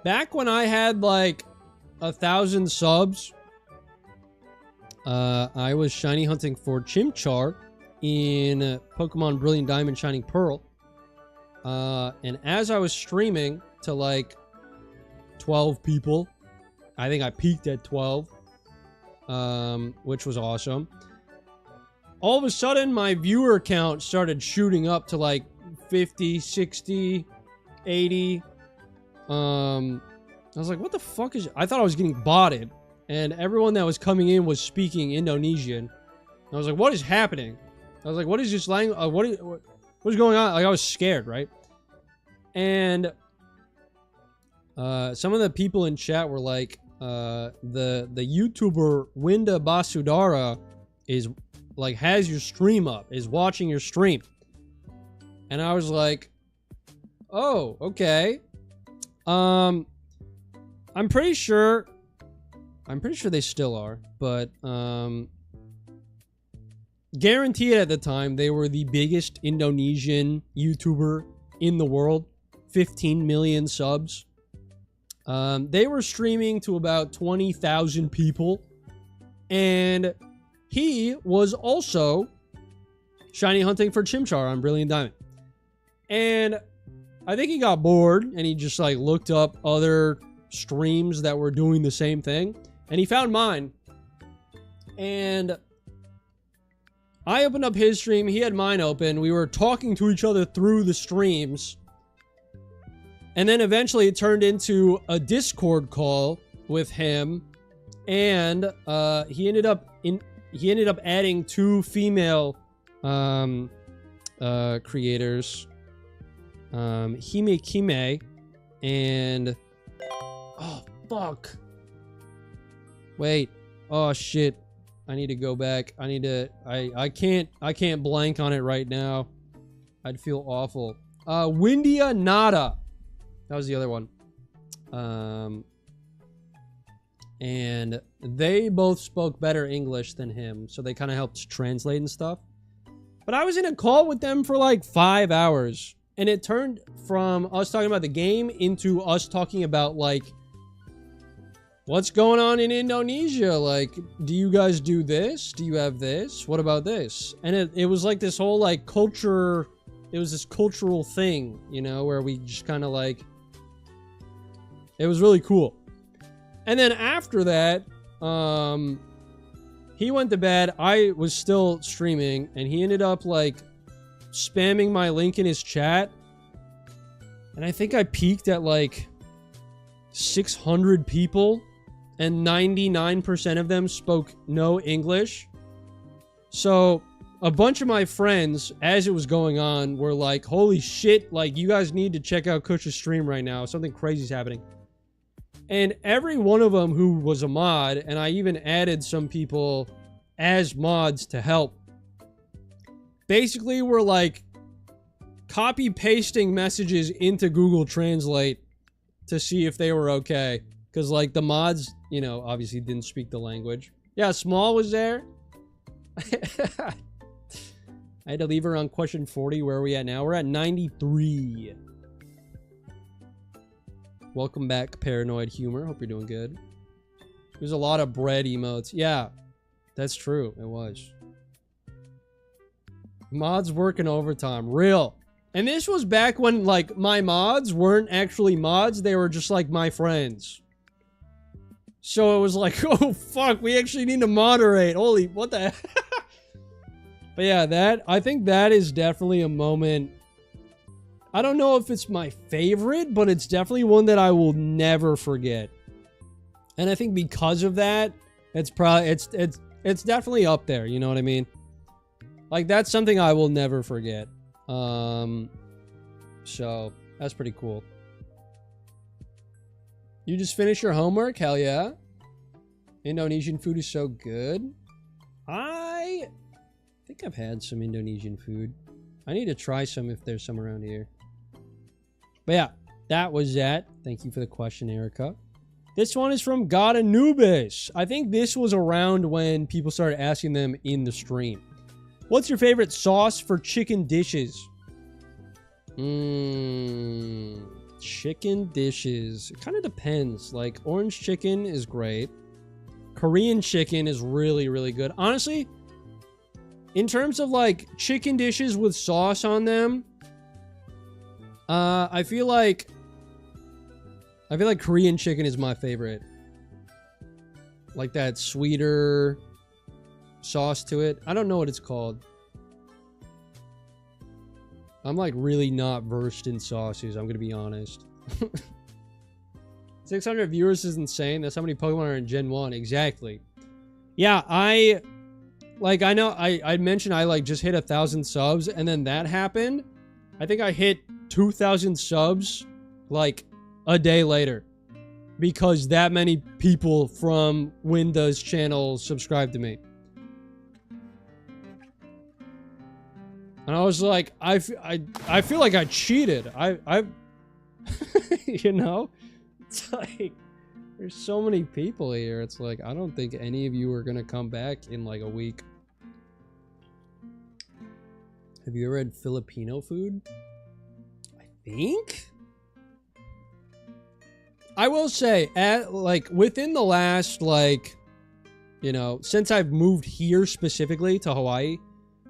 Back when I had 1,000 subs, I was shiny hunting for Chimchar in Pokemon Brilliant Diamond Shining Pearl. And as I was streaming to 12 people, I think I peaked at 12, which was awesome. All of a sudden, my viewer count started shooting up to like 50, 60, 80. I was like, what the fuck is... I thought I was getting botted, and everyone that was coming in was speaking Indonesian. I was like, what is happening? I was like, what is this language? What is going on? Like, I was scared, right? And some of the people in chat were like, the YouTuber Winda Basudara is like has your stream up, is watching your stream. And I was like, oh, okay. I'm pretty sure they still are, but guaranteed at the time they were the biggest Indonesian YouTuber in the world. 15 million subs. They were streaming to about 20,000 people, and he was also shiny hunting for Chimchar on Brilliant Diamond. And I think he got bored, and he just like looked up other streams that were doing the same thing, and he found mine. And I opened up his stream, he had mine open, we were talking to each other through the streams. And then eventually it turned into a Discord call with him, and he ended up adding 2 female creators, Hime Kime and oh fuck. Wait. Oh shit. I need to go back. I can't blank on it right now. I'd feel awful. Windia Nada. That was the other one. And they both spoke better English than him, so they kind of helped translate and stuff. But I was in a call with them for like 5 hours, and it turned from us talking about the game into us talking about like what's going on in Indonesia. Like, do you guys do this? Do you have this? What about this? And it was like this whole like culture. It was this cultural thing, you know, where we just kind of like... It was really cool. And then after that, he went to bed. I was still streaming, and he ended up like spamming my link in his chat. And I think I peaked at like 600 people, and 99% of them spoke no English. So a bunch of my friends, as it was going on, were like, holy shit, like, you guys need to check out Kush's stream right now. Something crazy's happening. And every one of them who was a mod, and I even added some people as mods to help, basically were like copy pasting messages into Google Translate to see if they were okay. Because like the mods, you know, obviously didn't speak the language. Yeah, Small was there. I had to leave her on question 40. Where are we at now? We're at 93. Welcome back, Paranoid Humor. Hope you're doing good. There's a lot of bread emotes. Yeah, that's true. It was. Mods working overtime. Real. And this was back when, like, my mods weren't actually mods. They were just, like, my friends. So it was like, oh, fuck. We actually need to moderate. Holy, what the heck? But yeah, I think that is definitely a moment. I don't know if it's my favorite, but it's definitely one that I will never forget. And I think because of that, it's probably it's definitely up there, you know what I mean? Like, that's something I will never forget. So that's pretty cool. You just finished your homework? Hell yeah. Indonesian food is so good. I think I've had some Indonesian food. I need to try some if there's some around here. But yeah, that was that. Thank you for the question, Erica. This one is from God Anubis. I think this was around when people started asking them in the stream. What's your favorite sauce for chicken dishes? Chicken dishes. It kind of depends. Like, orange chicken is great. Korean chicken is really, really good. Honestly, in terms of like chicken dishes with sauce on them, I feel like Korean chicken is my favorite. like that sweeter sauce to it. I don't know what it's called. I'm like really not versed in sauces, I'm gonna be honest. 600 viewers is insane. That's how many Pokemon are in Gen 1. Exactly. Yeah, I know I mentioned I like just hit 1,000 subs and then that happened. I think I hit 2,000 subs like a day later because that many people from Windows channel subscribed to me. And I was like, I feel like I cheated. I you know? It's like, there's so many people here. It's like, I don't think any of you are gonna come back in like a week. Have you ever had Filipino food? I think? I will say, like, within the last, like, you know, since I've moved here specifically to Hawaii,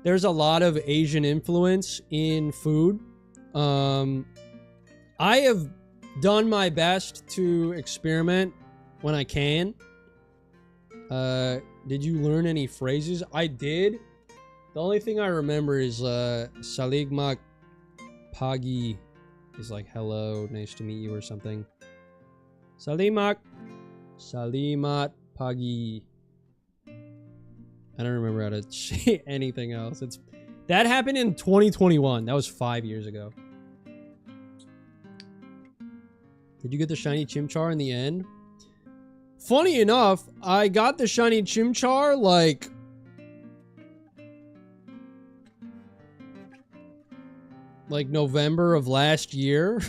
there's a lot of Asian influence in food. I have done my best to experiment when I can. Did you learn any phrases? I did. The only thing I remember is Saligmak Pagi is like hello, nice to meet you or something. Salimat Pagi. I don't remember how to say anything else. That happened in 2021. That was 5 years ago. Did you get the shiny Chimchar in the end? Funny enough, I got the shiny Chimchar like November of last year.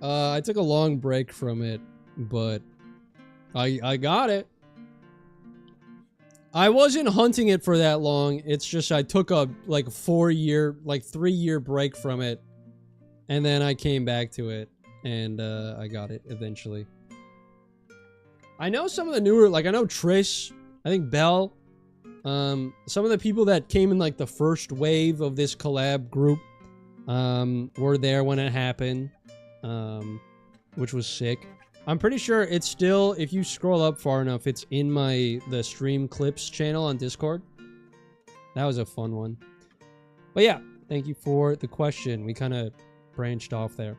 I took a long break from it, but I got it. I wasn't hunting it for that long. It's just I took a like 3-year break from it. And then I came back to it, and I got it eventually. I know some of the newer, like I know Trish, I think Belle, some of the people that came in like the first wave of this collab group were there when it happened, which was sick. I'm pretty sure it's still, if you scroll up far enough, it's in the stream clips channel on Discord. That was a fun one. But yeah, thank you for the question. We kind of branched off there.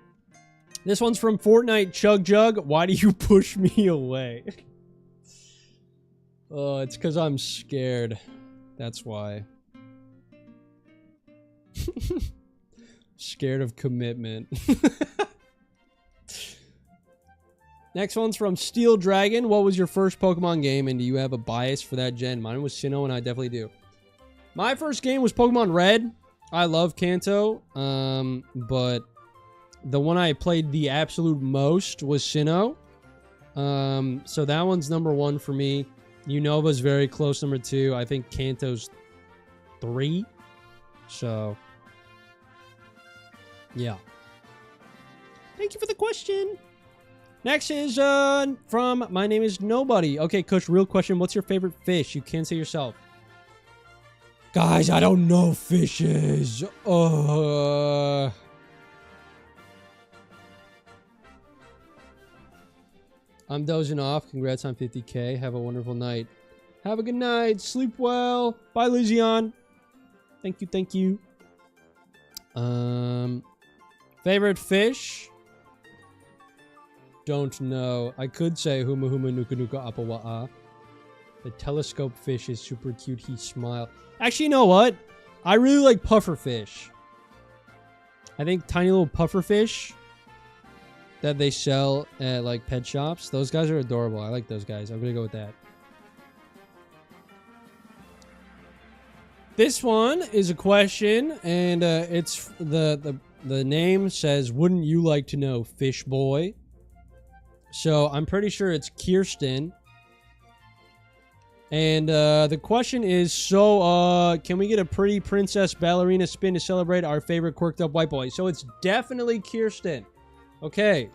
This one's from Fortnite Chug Jug. Why do you push me away? Oh, it's because I'm scared. That's why. Scared of commitment. Next one's from Steel Dragon. What was your first Pokemon game, and do you have a bias for that gen? Mine was Sinnoh, and I definitely do. My first game was Pokemon Red. I love Kanto, but the one I played the absolute most was Sinnoh. So that one's number 1 for me. Unova's very close, number 2. I think Kanto's 3. So, yeah. Thank you for the question. Next is from My Name is Nobody. Okay, Kush, real question. What's your favorite fish? You can't say yourself. Guys, I don't know fishes. I'm dozing off. Congrats on 50K. Have a wonderful night. Have a good night. Sleep well. Bye, Luzion. Thank you, thank you. Favorite fish? Don't know. I could say Huma Huma Nuka Nuka Apawa'a. The telescope fish is super cute. He smiled. Actually, you know what? I really like pufferfish. I think tiny little pufferfish that they sell at like pet shops. Those guys are adorable. I like those guys. I'm gonna go with that. This one is a question, and it's the name says, "Wouldn't you like to know, Fish Boy?" So I'm pretty sure it's Kirsten. And the question is, so can we get a pretty princess ballerina spin to celebrate our favorite quirked up white boy? So it's definitely Kirsten. Okay.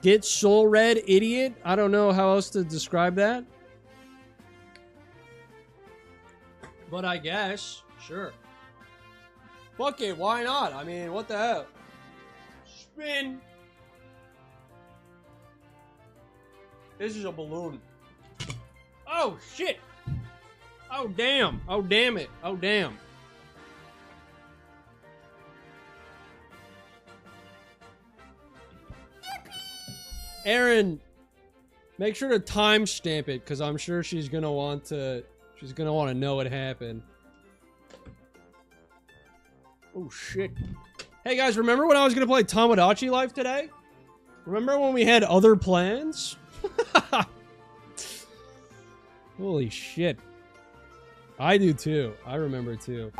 Get soul red, idiot. I don't know how else to describe that. But I guess, sure. Fuck it, why not? I mean, what the hell? Spin. This is a balloon. Oh, shit. Oh, damn. Oh, damn it. Oh, damn. Aaron, make sure to timestamp it, because I'm sure she's gonna want to know what happened. Oh, shit. Hey, guys, remember when I was gonna play Tamagotchi Life today? Remember when we had other plans? Holy shit. I do too. I remember too.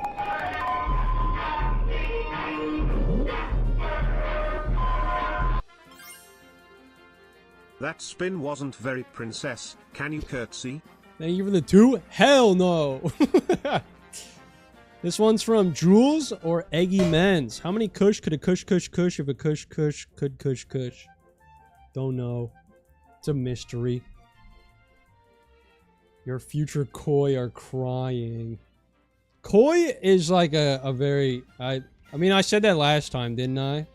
That spin wasn't very princess. Can you curtsy? Thank you for the 2. Hell no. This one's from Jules or Eggy Men's. How many kush could a kush if a kush could kush? Don't know. It's a mystery. Your future koi are crying. Koi is like a very... I mean, I said that last time, didn't I?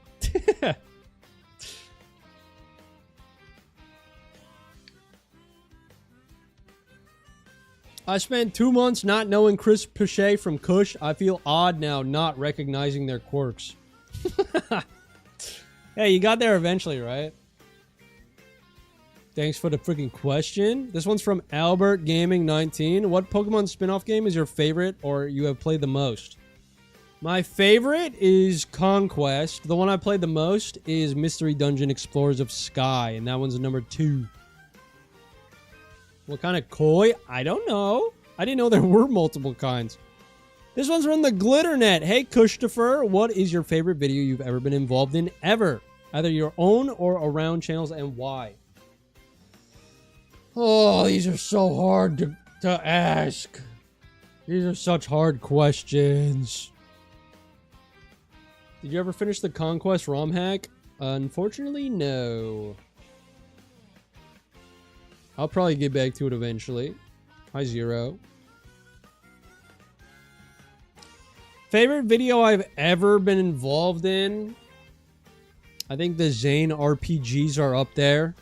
I spent 2 months not knowing Chris Pichet from Kush. I feel odd now not recognizing their quirks. Hey, you got there eventually, right? Thanks for the freaking question. This one's from Albert Gaming 19. What Pokemon spin-off game is your favorite or you have played the most? My favorite is Conquest. The one I played the most is Mystery Dungeon Explorers of Sky, and that one's number 2. What kind of koi? I don't know. I didn't know there were multiple kinds. This one's from the Glitternet. Hey, Christopher, what is your favorite video you've ever been involved in ever? Either your own or around channels, and why? Oh, these are so hard to ask. These are such hard questions. Did you ever finish the Conquest ROM hack? Unfortunately, no. I'll probably get back to it eventually. Hi, Zero. Favorite video I've ever been involved in? I think the Zane RPGs are up there.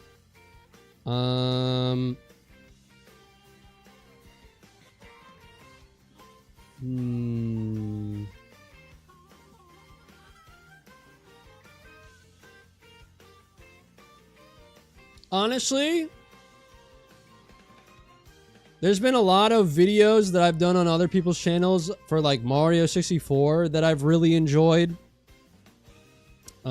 Honestly, there's been a lot of videos that I've done on other people's channels for like Mario 64 that I've really enjoyed. I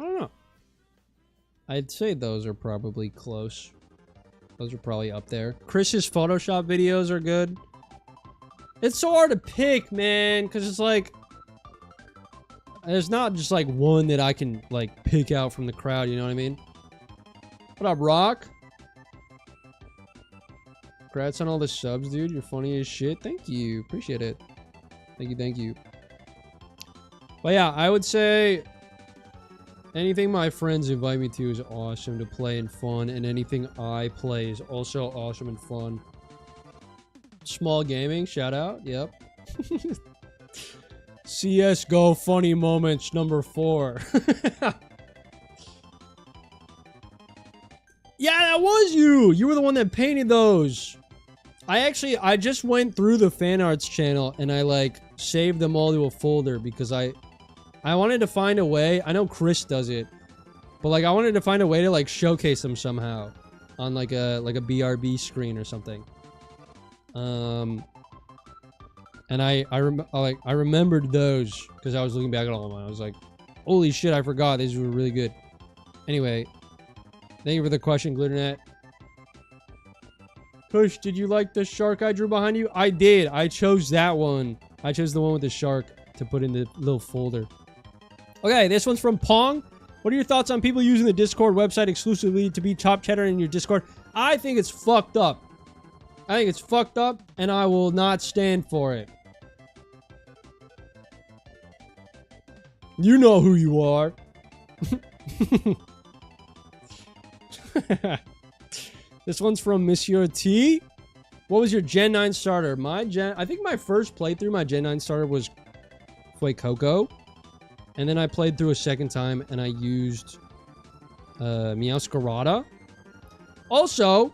don't know. I'd say those are probably close. Those are probably up there. Chris's Photoshop videos are good. It's so hard to pick, man, because it's like... there's not just like one that I can like pick out from the crowd, you know what I mean? What up, Rock? Congrats on all the subs, dude. You're funny as shit. Thank you. Appreciate it. Thank you. But yeah, I would say anything my friends invite me to is awesome to play and fun, and anything I play is also awesome and fun. Small Gaming, shout out. Yep. CSGO funny moments number 4. Yeah, that was you. You were the one that painted those. I just went through the fan arts channel and I like saved them all to a folder because I wanted to find a way. I know Chris does it, but like I wanted to find a way to like showcase them somehow on like a BRB screen or something. And I remembered those because I was looking back at all of them. I was like, holy shit, I forgot. These were really good. Anyway, thank you for the question, Glitternet. Push, did you like the shark I drew behind you? I did. I chose that one. I chose the one with the shark to put in the little folder. Okay, this one's from Pong. What are your thoughts on people using the Discord website exclusively to be top chatter in your Discord? I think it's fucked up. I think it's fucked up, and I will not stand for it. You know who you are. This one's from Monsieur T. What was your Gen 9 starter? I think my first playthrough, my Gen 9 starter was Coco. And then I played through a second time and I used Meowscarada. Also,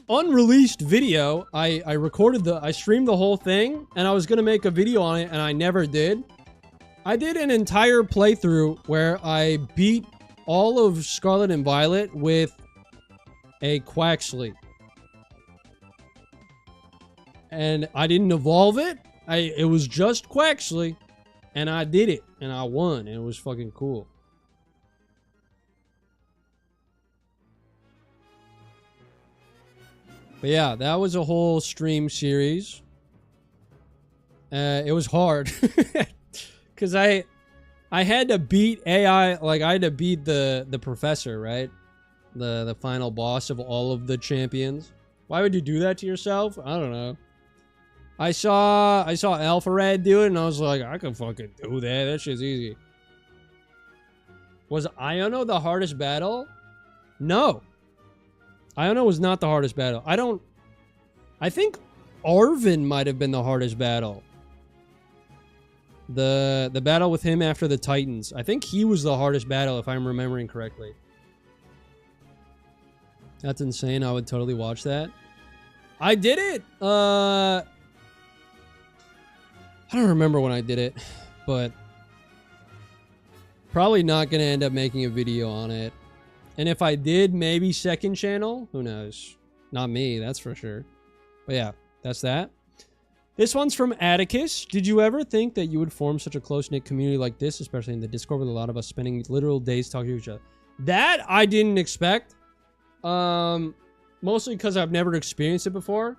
unreleased video, I streamed the whole thing and I was gonna make a video on it and I never did. I did an entire playthrough where I beat all of Scarlet and Violet with a Quaxley. And I didn't evolve it. It was just Quaxley. And I did it. And I won. And it was fucking cool. But yeah, that was a whole stream series. It was hard. Because I had to beat AI. Like, I had to beat the professor, right? The final boss of all of the champions. Why would you do that to yourself? I don't know. I saw Alpha Red do it, and I was like, I can fucking do that. That shit's easy. Was Iono the hardest battle? No. Iono was not the hardest battle. I think Arvin might have been the hardest battle. The battle with him after the Titans. I think he was the hardest battle, if I'm remembering correctly. That's insane. I would totally watch that. I did it! I don't remember when I did it, but probably not going to end up making a video on it. And if I did, maybe second channel? Who knows? Not me, that's for sure. But yeah, that's that. This one's from Atticus. Did you ever think that you would form such a close-knit community like this, especially in the Discord with a lot of us spending literal days talking to each other? That I didn't expect. Mostly because I've never experienced it before.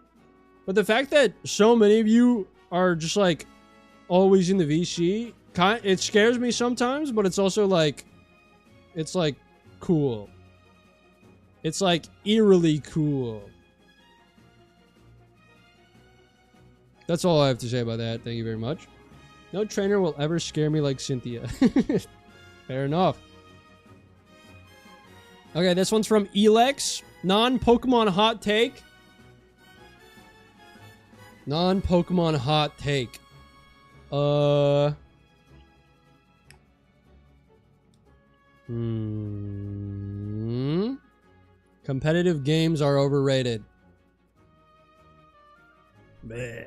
But the fact that so many of you are just like always in the VC, it scares me sometimes, but it's also like, it's like cool. It's like eerily cool. That's all I have to say about that. Thank you very much. No trainer will ever scare me like Cynthia. Fair enough. Okay, this one's from Elex. Non-Pokemon hot take. Non-Pokemon hot take. Competitive games are overrated. Bleh.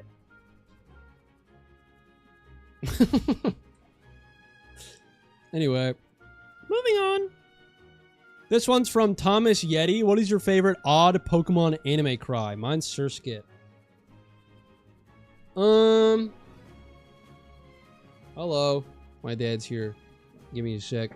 Anyway, moving on. This one's from Thomas Yeti. What is your favorite odd Pokemon anime cry? Mine's Surskit. Hello. My dad's here. Give me a sec.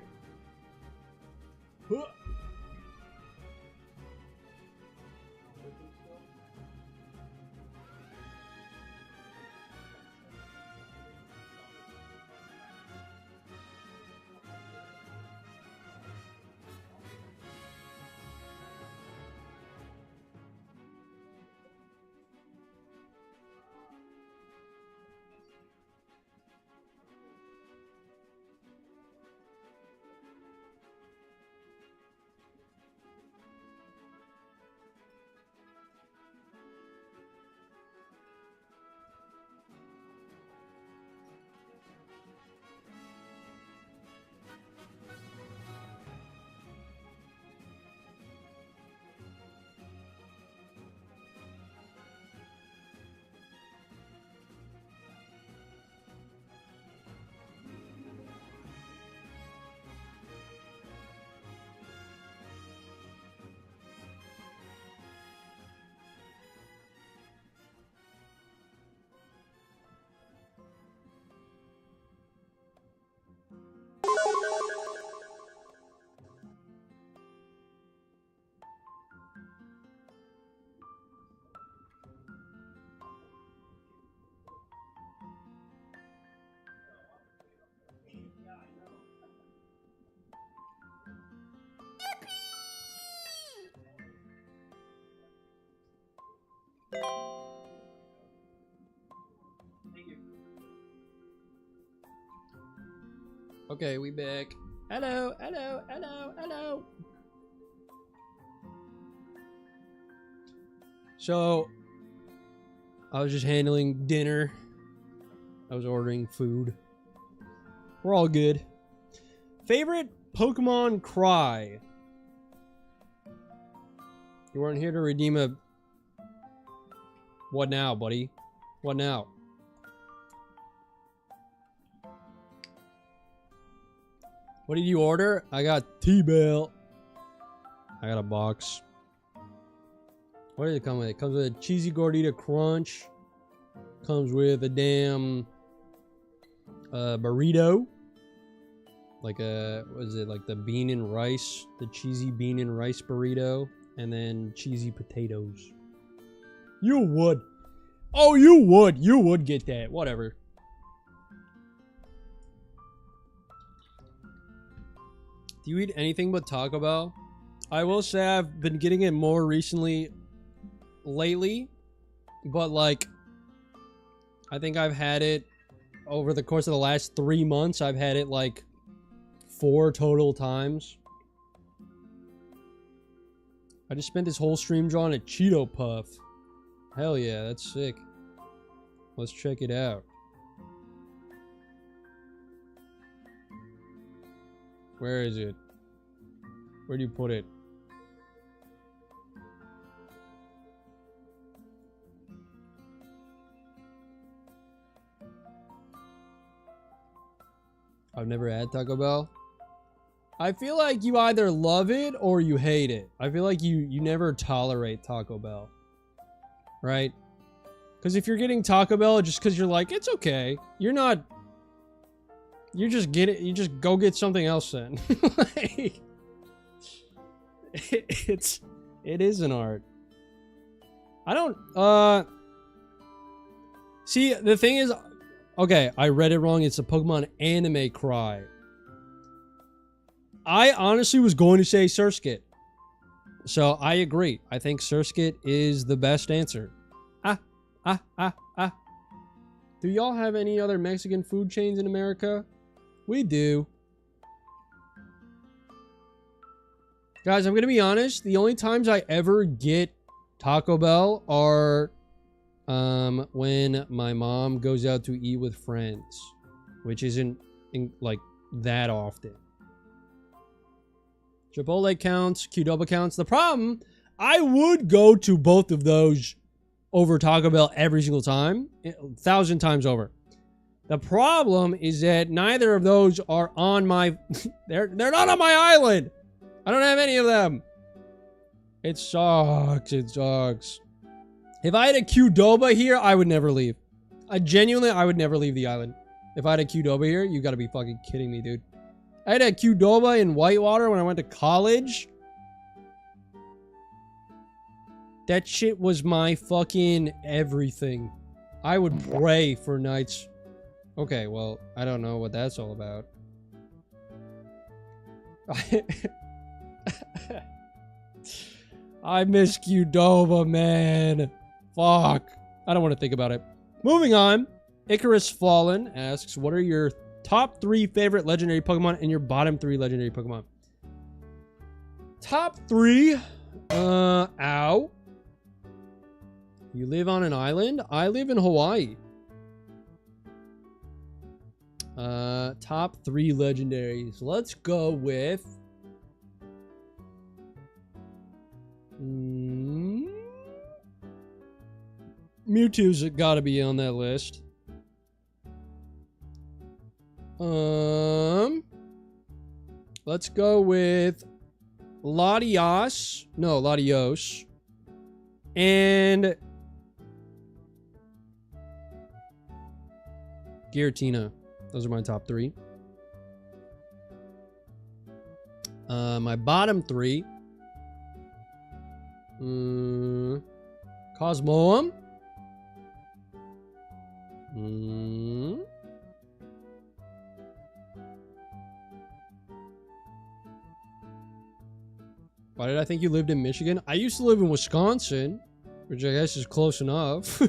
Okay, we back. Hello, hello, hello, hello. So, I was just handling dinner. I was ordering food. We're all good. Favorite Pokemon cry? You weren't here to redeem a... What now, buddy? What now? What did you order? I got T-Bell. I got a box. What did it come with? It comes with a cheesy gordita crunch. Comes with a damn burrito. Like a, what is it? Like the bean and rice, the cheesy bean and rice burrito, and then cheesy potatoes. You would. Oh, you would. You would get that. Whatever. Do you eat anything but Taco Bell? I will say I've been getting it more recently, lately, but like, I think I've had it over the course of the last 3 months. I've had it like 4 total times. I just spent this whole stream drawing a Cheeto Puff. Hell yeah, that's sick. Let's check it out. Where is it? Where do you put it? I've never had Taco Bell. I feel like you either love it or you hate it. I feel like you never tolerate Taco Bell. Right? Because if you're getting Taco Bell just because you're like, it's okay. You're not... You just get it. You just go get something else then. Like, it is an art. I don't, see, the thing is, okay, I read it wrong. It's a Pokemon anime cry. I honestly was going to say Surskit. So I agree. I think Surskit is the best answer. Do y'all have any other Mexican food chains in America? We do. Guys, I'm going to be honest. The only times I ever get Taco Bell are when my mom goes out to eat with friends, which isn't like that often. Chipotle counts, Qdoba counts. The problem, I would go to both of those over Taco Bell every single time, 1,000 times over. The problem is that neither of those are on my... they're not on my island. I don't have any of them. It sucks. It sucks. If I had a Qdoba here, I would never leave. I would never leave the island. If I had a Qdoba here, you gotta be fucking kidding me, dude. I had a Qdoba in Whitewater when I went to college. That shit was my fucking everything. I would pray for nights. Okay, well, I don't know what that's all about. I miss Qdoba, man. Fuck. I don't want to think about it. Moving on. Icarus Fallen asks, what are your top 3 favorite legendary Pokemon and your bottom 3 legendary Pokemon? Top 3. Ow. You live on an island? I live in Hawaii. Top 3 legendaries. Let's go with... Mewtwo's gotta be on that list. Let's go with Latios. No, Latios. And Giratina. Those are my top 3. My bottom 3. Cosmoem. Why did I think you lived in Michigan? I used to live in Wisconsin, which I guess is close enough.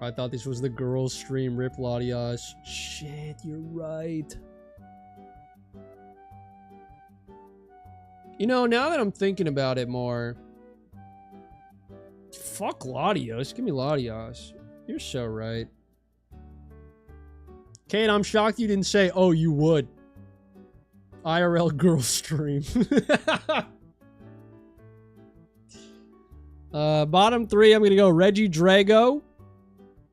I thought this was the girls' stream. Rip Latios. Shit, you're right. You know, now that I'm thinking about it more, fuck Latios. Give me Latios. You're so right. Kate, I'm shocked you didn't say, oh, you would. IRL girl stream. Bottom three, I'm going to go Reggie Drago,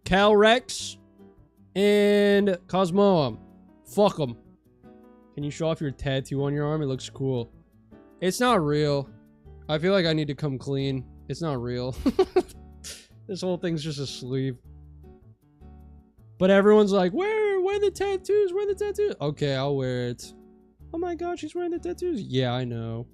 Cal Rex, and Cosmoem. Fuck them. Can you show off your tattoo on your arm? It looks cool. It's not real. I feel like I need to come clean. It's not real. This whole thing's just a sleeve. But everyone's like, wear the tattoos, wear the tattoos. Okay, I'll wear it. Oh my god, she's wearing the tattoos. Yeah, I know.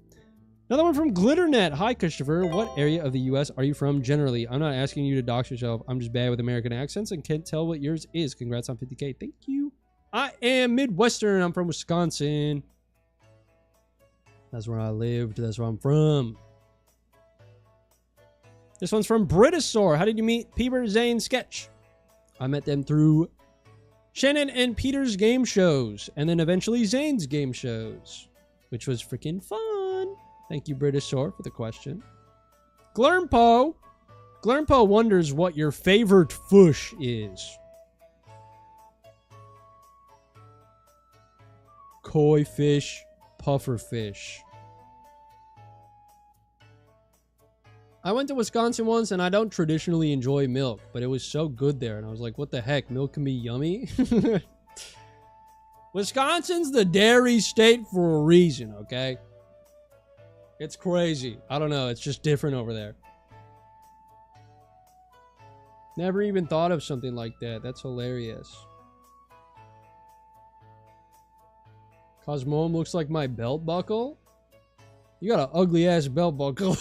Another one from Glitternet. Hi, Christopher. What area of the U.S. are you from generally? I'm not asking you to dox yourself. I'm just bad with American accents and can't tell what yours is. Congrats on 50K. Thank you. I am Midwestern. I'm from Wisconsin. That's where I lived. That's where I'm from. This one's from Britasaur. How did you meet Peter, Zane, Sketch? I met them through Shannon and Peter's game shows, and then eventually Zane's game shows, which was freaking fun. Thank you, Britasaur, for the question. Glurmpo. Glurmpo wonders what your favorite fish is. Koi fish, puffer fish. I went to Wisconsin once and I don't traditionally enjoy milk, but it was so good there. And I was like, what the heck? Milk can be yummy? Wisconsin's the dairy state for a reason, okay? It's crazy. I don't know. It's just different over there. Never even thought of something like that. That's hilarious. Cosmoem looks like my belt buckle. You got an ugly ass belt buckle.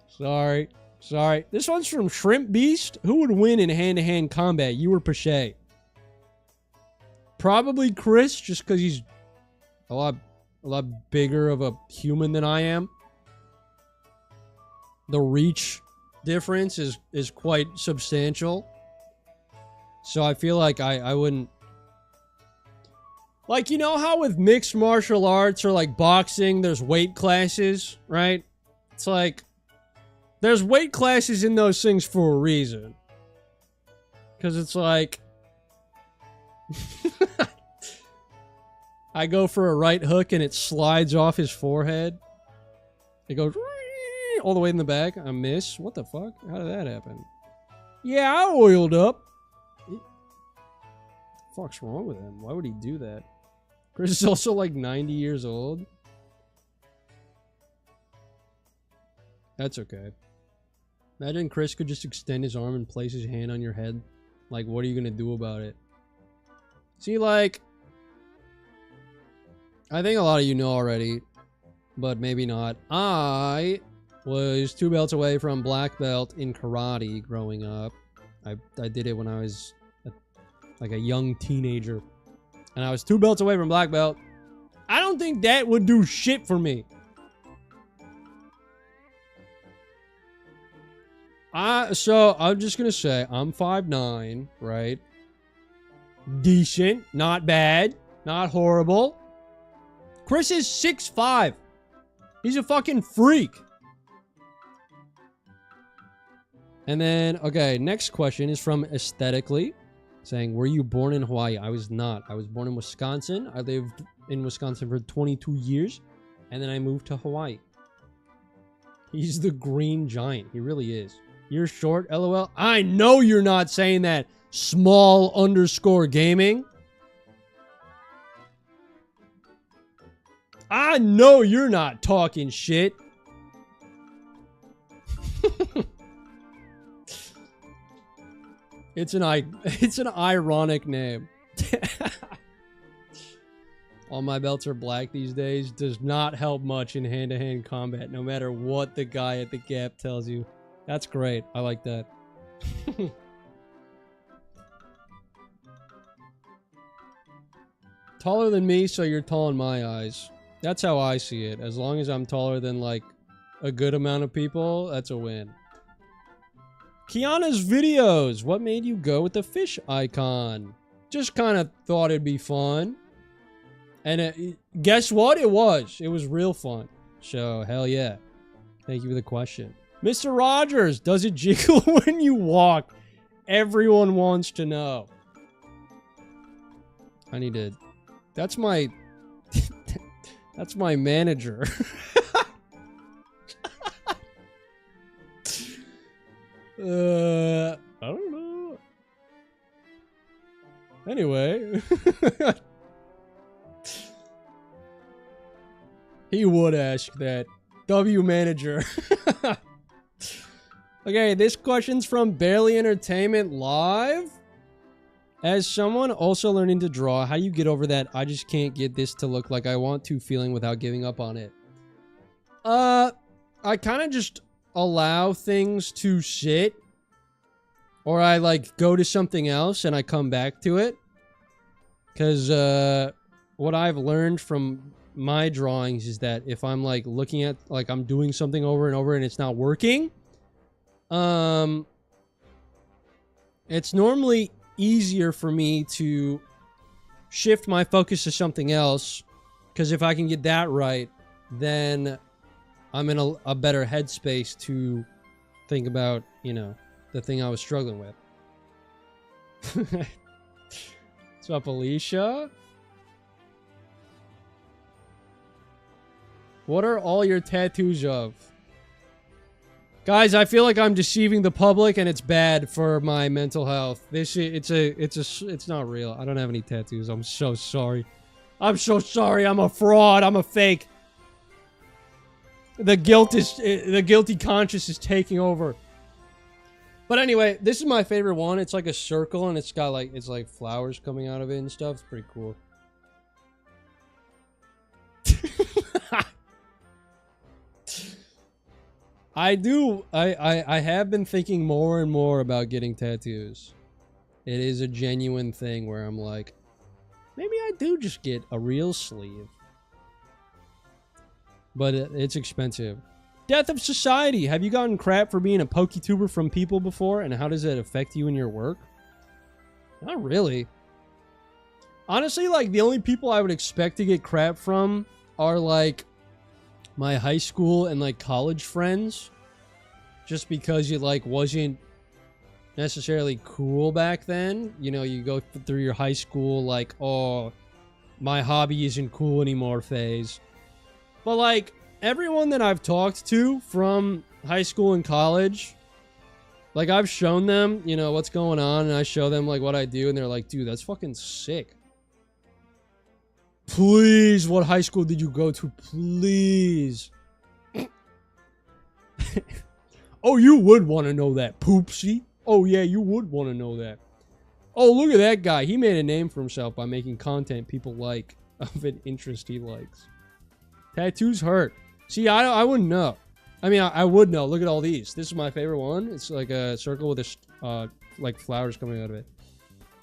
Sorry. Sorry. This one's from Shrimp Beast. Who would win in hand-to-hand combat? You or Pache? Probably Chris, just because he's a lot bigger of a human than I am. The reach difference is quite substantial. So I feel like I wouldn't... Like, you know how with mixed martial arts or like boxing, there's weight classes, right? It's like... There's weight classes in those things for a reason. Because it's like... I go for a right hook and it slides off his forehead. It goes all the way in the back. I miss. What the fuck? How did that happen? Yeah, I oiled up. What the fuck's wrong with him? Why would he do that? Chris is also like 90 years old. That's okay. Imagine Chris could just extend his arm and place his hand on your head. Like, what are you gonna do about it? See, like... I think a lot of you know already, but maybe not. I was 2 belts away from black belt in karate growing up. I did it when I was like a young teenager. And I was 2 belts away from black belt. I don't think that would do shit for me. So I'm just gonna say I'm 5'9", right? Decent, not bad, not horrible. Chris is 6'5". He's a fucking freak. And then, okay, next question is from Aesthetically, saying, were you born in Hawaii? I was not. I was born in Wisconsin. I lived in Wisconsin for 22 years, and then I moved to Hawaii. He's the green giant. He really is. You're short, LOL. I know you're not saying that, small_gaming. I know you're not talking shit. It's an ironic name. All my belts are black these days. Does not help much in hand-to-hand combat, no matter what the guy at the Gap tells you. That's great. I like that. Taller than me, so you're tall in my eyes. That's how I see it. As long as I'm taller than, like, a good amount of people, that's a win. Kiana's videos. What made you go with the fish icon? Just kind of thought it'd be fun. And guess what? It was. It was real fun. So, hell yeah. Thank you for the question. Mr. Rogers, does it jiggle when you walk? Everyone wants to know. I need to... That's my... That's my manager. I don't know. Anyway. He would ask that. W manager. Okay, this question's from Barely Entertainment Live. As someone also learning to draw, how you get over that I just can't get this to look like I want to feeling without giving up on it? I kind of just allow things to sit. Or I like go to something else and I come back to it. Because what I've learned from my drawings is that if I'm like looking at like I'm doing something over and over and it's not working, it's normally easier for me to shift my focus to something else, because if I can get that right, then I'm in a better headspace to think about, you know, the thing I was struggling with. What's up, Alicia? What are all your tattoos of? Guys, I feel like I'm deceiving the public and it's bad for my mental health. It's not real. I don't have any tattoos. I'm so sorry. I'm so sorry. I'm a fraud. I'm a fake. The guilty conscience is taking over. But anyway, this is my favorite one. It's like a circle and it's got like, it's like flowers coming out of it and stuff. It's pretty cool. I have been thinking more and more about getting tattoos. It is a genuine thing where I'm like, maybe I do just get a real sleeve. But it's expensive. Death of Society. Have you gotten crap for being a PokeTuber from people before? And how does it affect you in your work? Not really. Honestly, like, the only people I would expect to get crap from are, like, my high school and, like, college friends. Just because it, like, wasn't necessarily cool back then. You know, you go through your high school, like, oh, my hobby isn't cool anymore phase. But, like, everyone that I've talked to from high school and college, like, I've shown them, you know, what's going on, and I show them, like, what I do, and they're like, dude, that's fucking sick. Please, what high school did you go to? Please. Oh, you would want to know that, Poopsie. Oh, yeah, you would want to know that. Oh, look at that guy. He made a name for himself by making content people like of an interest he likes. Tattoos hurt. See, I wouldn't know. I mean, I would know. Look at all these. This is my favorite one. It's like a circle with a, like flowers coming out of it.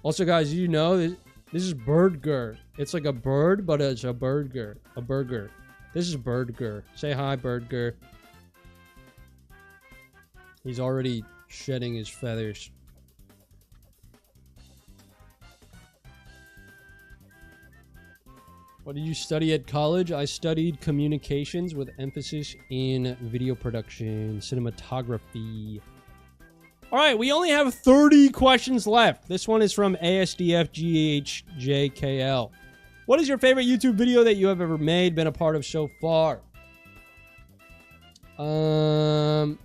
Also, guys, you know, this is Birdger. It's like a bird, but it's a burger. A burger. This is Birdger. Say hi, Birdger. He's already shedding his feathers. What did you study at college? I studied communications with emphasis in video production, cinematography. All right, we only have 30 questions left. This one is from ASDFGHJKL. What is your favorite YouTube video that you have ever made, been a part of so far? All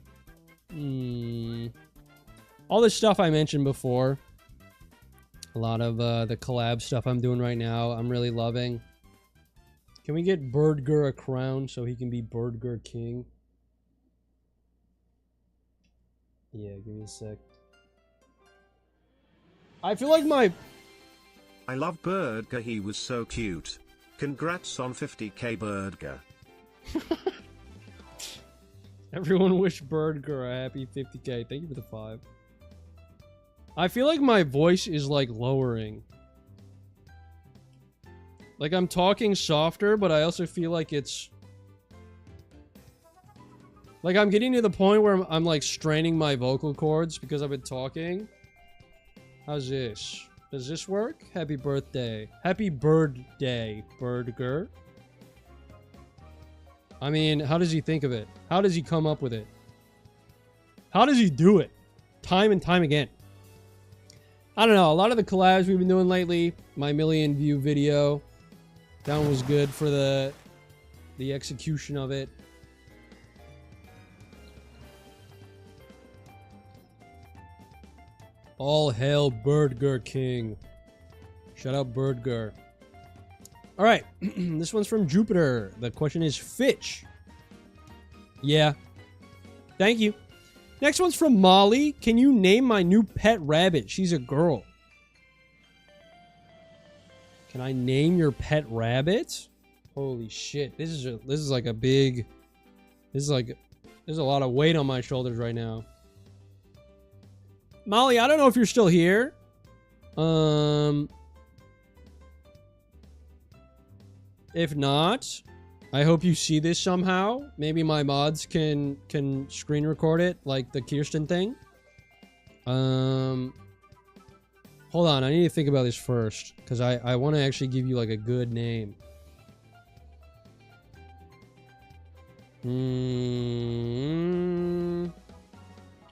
the stuff I mentioned before. A lot of the collab stuff I'm doing right now, I'm really loving. Can we get Birdger a crown so he can be Birdger King? Yeah, give me a sec. I feel like my... I love Birdger, he was so cute. Congrats on 50k Birdger. Everyone wish Birdger a happy 50k. Thank you for the 5. I feel like my voice is like lowering. Like I'm talking softer, but I also feel like it's... Like I'm getting to the point where I'm like straining my vocal cords because I've been talking. How's this? Does this work? Happy birthday. Happy bird-day, Birdger. I mean, how does he think of it? How does he come up with it? How does he do it? Time and time again. I don't know. A lot of the collabs we've been doing lately, my million view video, that one was good for the execution of it. All hail Burger King. Shout out Burger. All right. This one's from Jupiter. The question is Fitch. Yeah. Thank you. Next one's from Molly. Can you name my new pet rabbit? She's a girl. Can I name your pet rabbit? Holy shit. This is like a big... This is like... There's a lot of weight on my shoulders right now. Molly, I don't know if you're still here. If not, I hope you see this somehow. Maybe my mods can screen record it, like the Kirsten thing. Hold on, I need to think about this first, because I want to actually give you like a good name.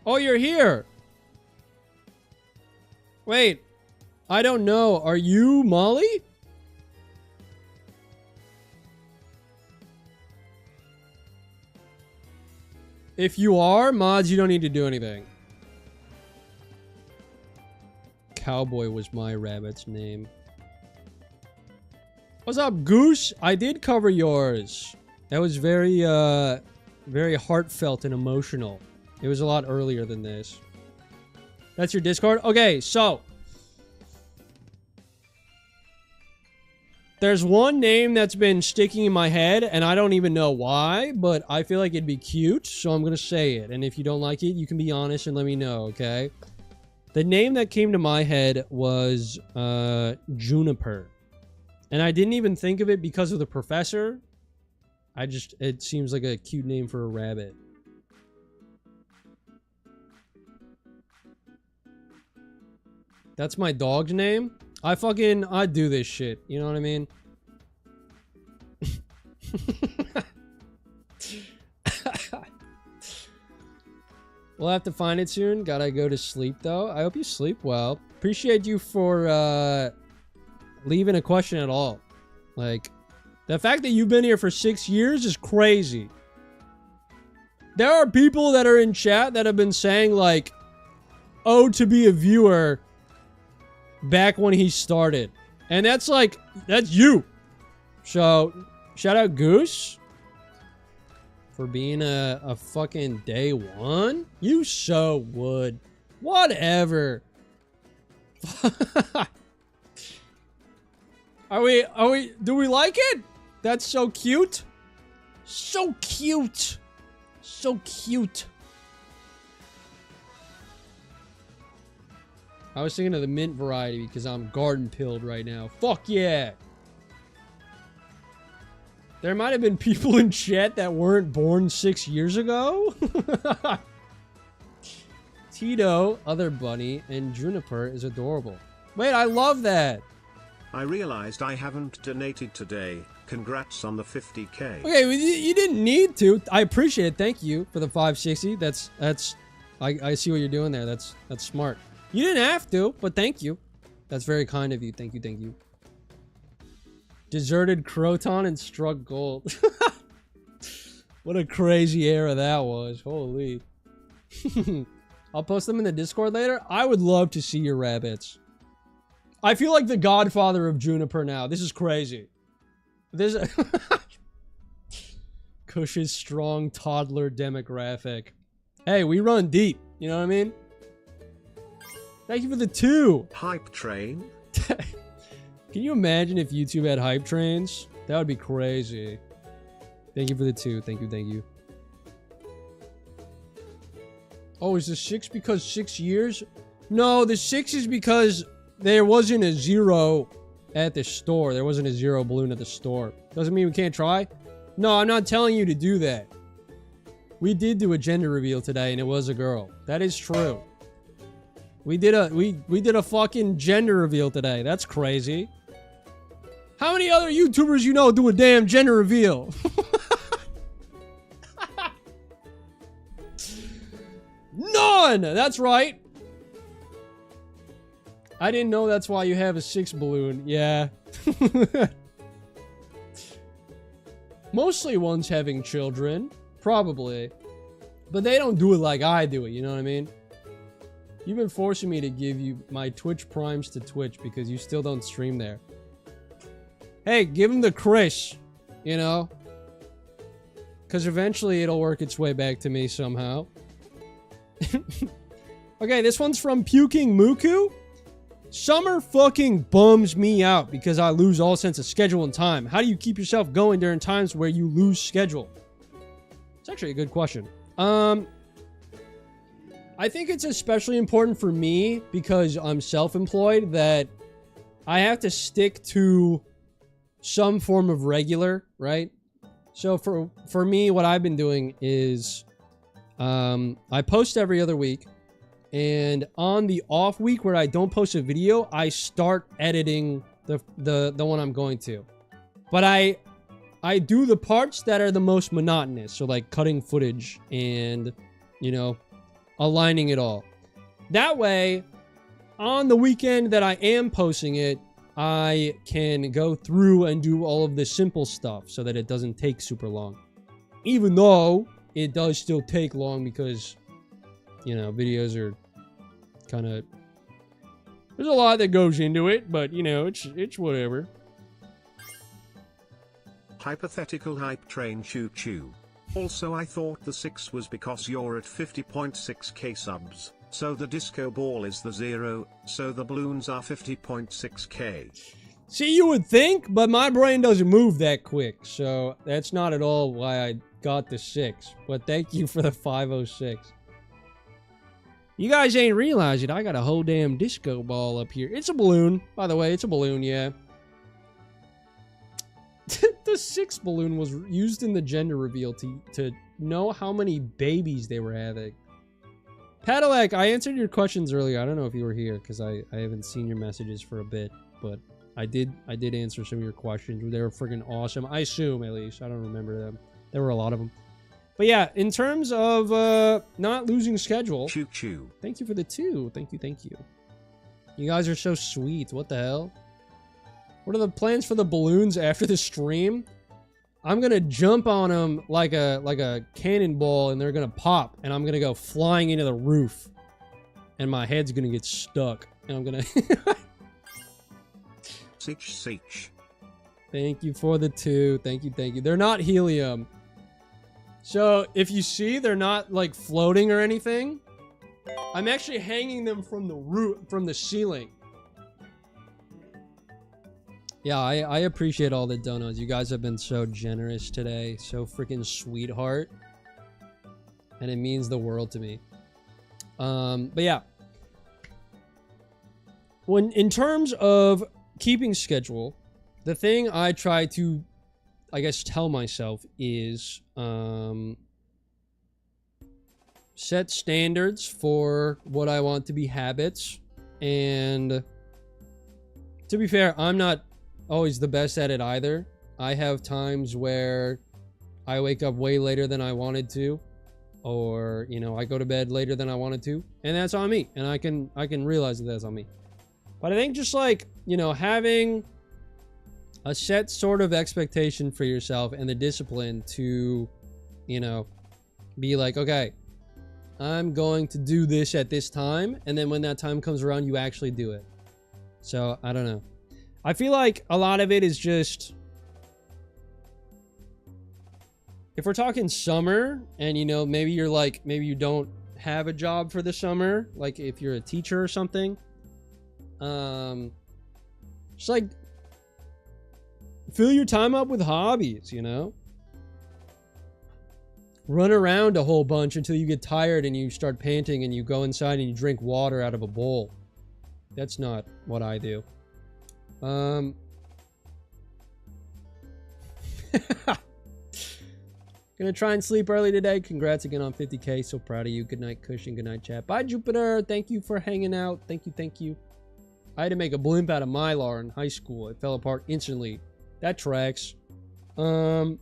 Oh, you're here. Wait, I don't know. Are you Molly? If you are, mods, you don't need to do anything. Cowboy was my rabbit's name. What's up, Goose? I did cover yours. That was very, very heartfelt and emotional. It was a lot earlier than this. That's your Discord? Okay, so. There's one name that's been sticking in my head, and I don't even know why, but I feel like it'd be cute, so I'm going to say it. And if you don't like it, you can be honest and let me know, okay? The name that came to my head was Juniper. And I didn't even think of it because of the professor. It seems like a cute name for a rabbit. That's my dog's name? I do this shit. You know what I mean? We'll have to find it soon. Gotta go to sleep, though. I hope you sleep well. Appreciate you for leaving a question at all. Like, the fact that you've been here for 6 years is crazy. There are people that are in chat that have been saying, like, oh, to be a viewer back when he started. And that's like, that's you. So, shout out Goose for being a fucking day one. You so would. Whatever. Do we like it? That's so cute. So cute. So cute. I was thinking of the mint variety because I'm garden pilled right now. Fuck yeah. There might have been people in chat that weren't born 6 years ago. Tito, other bunny, and Juniper is adorable. Wait, I love that. I realized I haven't donated today. Congrats on the 50k. Okay, you didn't need to. I appreciate it. Thank you for the 560. I see what you're doing there. That's smart. You didn't have to, but thank you. That's very kind of you. Thank you, thank you. Deserted Croton and struck gold. What a crazy era that was. Holy. I'll post them in the Discord later. I would love to see your rabbits. I feel like the godfather of Juniper now. This is crazy. This Cush's strong toddler demographic. Hey, we run deep. You know what I mean? Thank you for the 2. Hype train? Can you imagine if YouTube had hype trains? That would be crazy. Thank you for the 2. Thank you, thank you. Oh, is the 6 because 6 years? No, the 6 is because there wasn't a 0 at the store. There wasn't a 0 balloon at the store. Doesn't mean we can't try. No, I'm not telling you to do that. We did do a gender reveal today, and it was a girl. That is true. We did a fucking gender reveal today. That's crazy. How many other YouTubers you know do a damn gender reveal? None! That's right. I didn't know that's why you have a 6 balloon. Yeah. Mostly ones having children. Probably. But they don't do it like I do it, you know what I mean? You've been forcing me to give you my Twitch primes to Twitch because you still don't stream there. Hey, give him the Chris, you know? Because eventually it'll work its way back to me somehow. Okay, this one's from Puking Muku. Summer fucking bums me out because I lose all sense of schedule and time. How do you keep yourself going during times where you lose schedule? It's actually a good question. I think it's especially important for me because I'm self-employed that I have to stick to some form of regular, right? So for me, what I've been doing is I post every other week. And on the off week where I don't post a video, I start editing the one I'm going to. But I do the parts that are the most monotonous. So like cutting footage and, you know, aligning it all. That way, on the weekend that I am posting it, I can go through and do all of the simple stuff so that it doesn't take super long. Even though it does still take long because, you know, videos are kind of... There's a lot that goes into it, but, you know, it's whatever. Hypothetical hype train choo choo. Also, I thought the 6 was because you're at 50.6k subs, so the disco ball is the 0, so the balloons are 50.6k. See, you would think, but my brain doesn't move that quick, so that's not at all why I got the 6. But thank you for the 506. You guys ain't realized it. I got a whole damn disco ball up here. It's a balloon. By the way, it's a balloon, yeah. The 6th balloon was used in the gender reveal to know how many babies they were having. Padalecc, I answered your questions earlier. I don't know if you were here because I haven't seen your messages for a bit, but I did answer some of your questions. They were freaking awesome. I assume, at least. I don't remember them. There were a lot of them. But yeah, in terms of not losing schedule... Choo choo. Thank you for the 2. Thank you, thank you. You guys are so sweet. What the hell? What are the plans for the balloons after the stream? I'm gonna jump on them like a cannonball and they're gonna pop and I'm gonna go flying into the roof. And my head's gonna get stuck. And I'm gonna... Sich. Thank you for the 2. Thank you, thank you. They're not helium. So, if you see, they're not, like, floating or anything. I'm actually hanging them from the roof, from the ceiling. Yeah, I appreciate all the donuts. You guys have been so generous today. So freaking sweetheart. And it means the world to me. But yeah. In terms of keeping schedule, the thing I try to, I guess, tell myself is set standards for what I want to be habits. And to be fair, I'm not always the best at it either. I have times where I wake up way later than I wanted to, or, you know, I go to bed later than I wanted to, and that's on me. And I can realize that that's on me. But I think just like, you know, having a set sort of expectation for yourself and the discipline to, you know, be like, okay, I'm going to do this at this time. And then when that time comes around, you actually do it. So, I don't know. I feel like a lot of it is just... If we're talking summer and, you know, maybe you're like, maybe you don't have a job for the summer. Like if you're a teacher or something. Just like... Fill your time up with hobbies, you know? Run around a whole bunch until you get tired and you start panting and you go inside and you drink water out of a bowl. That's not what I do. Gonna try and sleep early today. Congrats again on 50k. So proud of you. Good night, Cushion. Good night, chat. Bye, Jupiter. Thank you for hanging out. Thank you, thank you. I had to make a blimp out of Mylar in high school. It fell apart instantly. That tracks. Isn't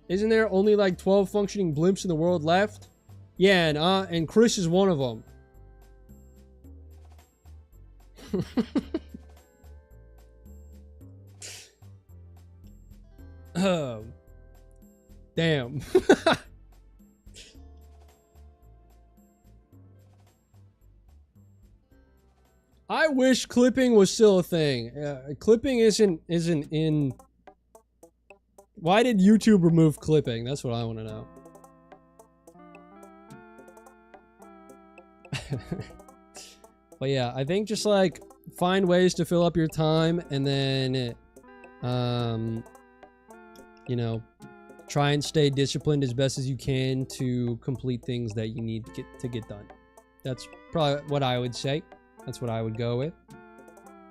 there only like 12 functioning blimps in the world left? Yeah, and Chris is one of them. Oh, damn. I wish clipping was still a thing. Clipping isn't in. Why did YouTube remove clipping? That's what I want to know. But yeah, I think just like find ways to fill up your time and then, you know, try and stay disciplined as best as you can to complete things that you need to get done. That's probably what I would say. That's what I would go with.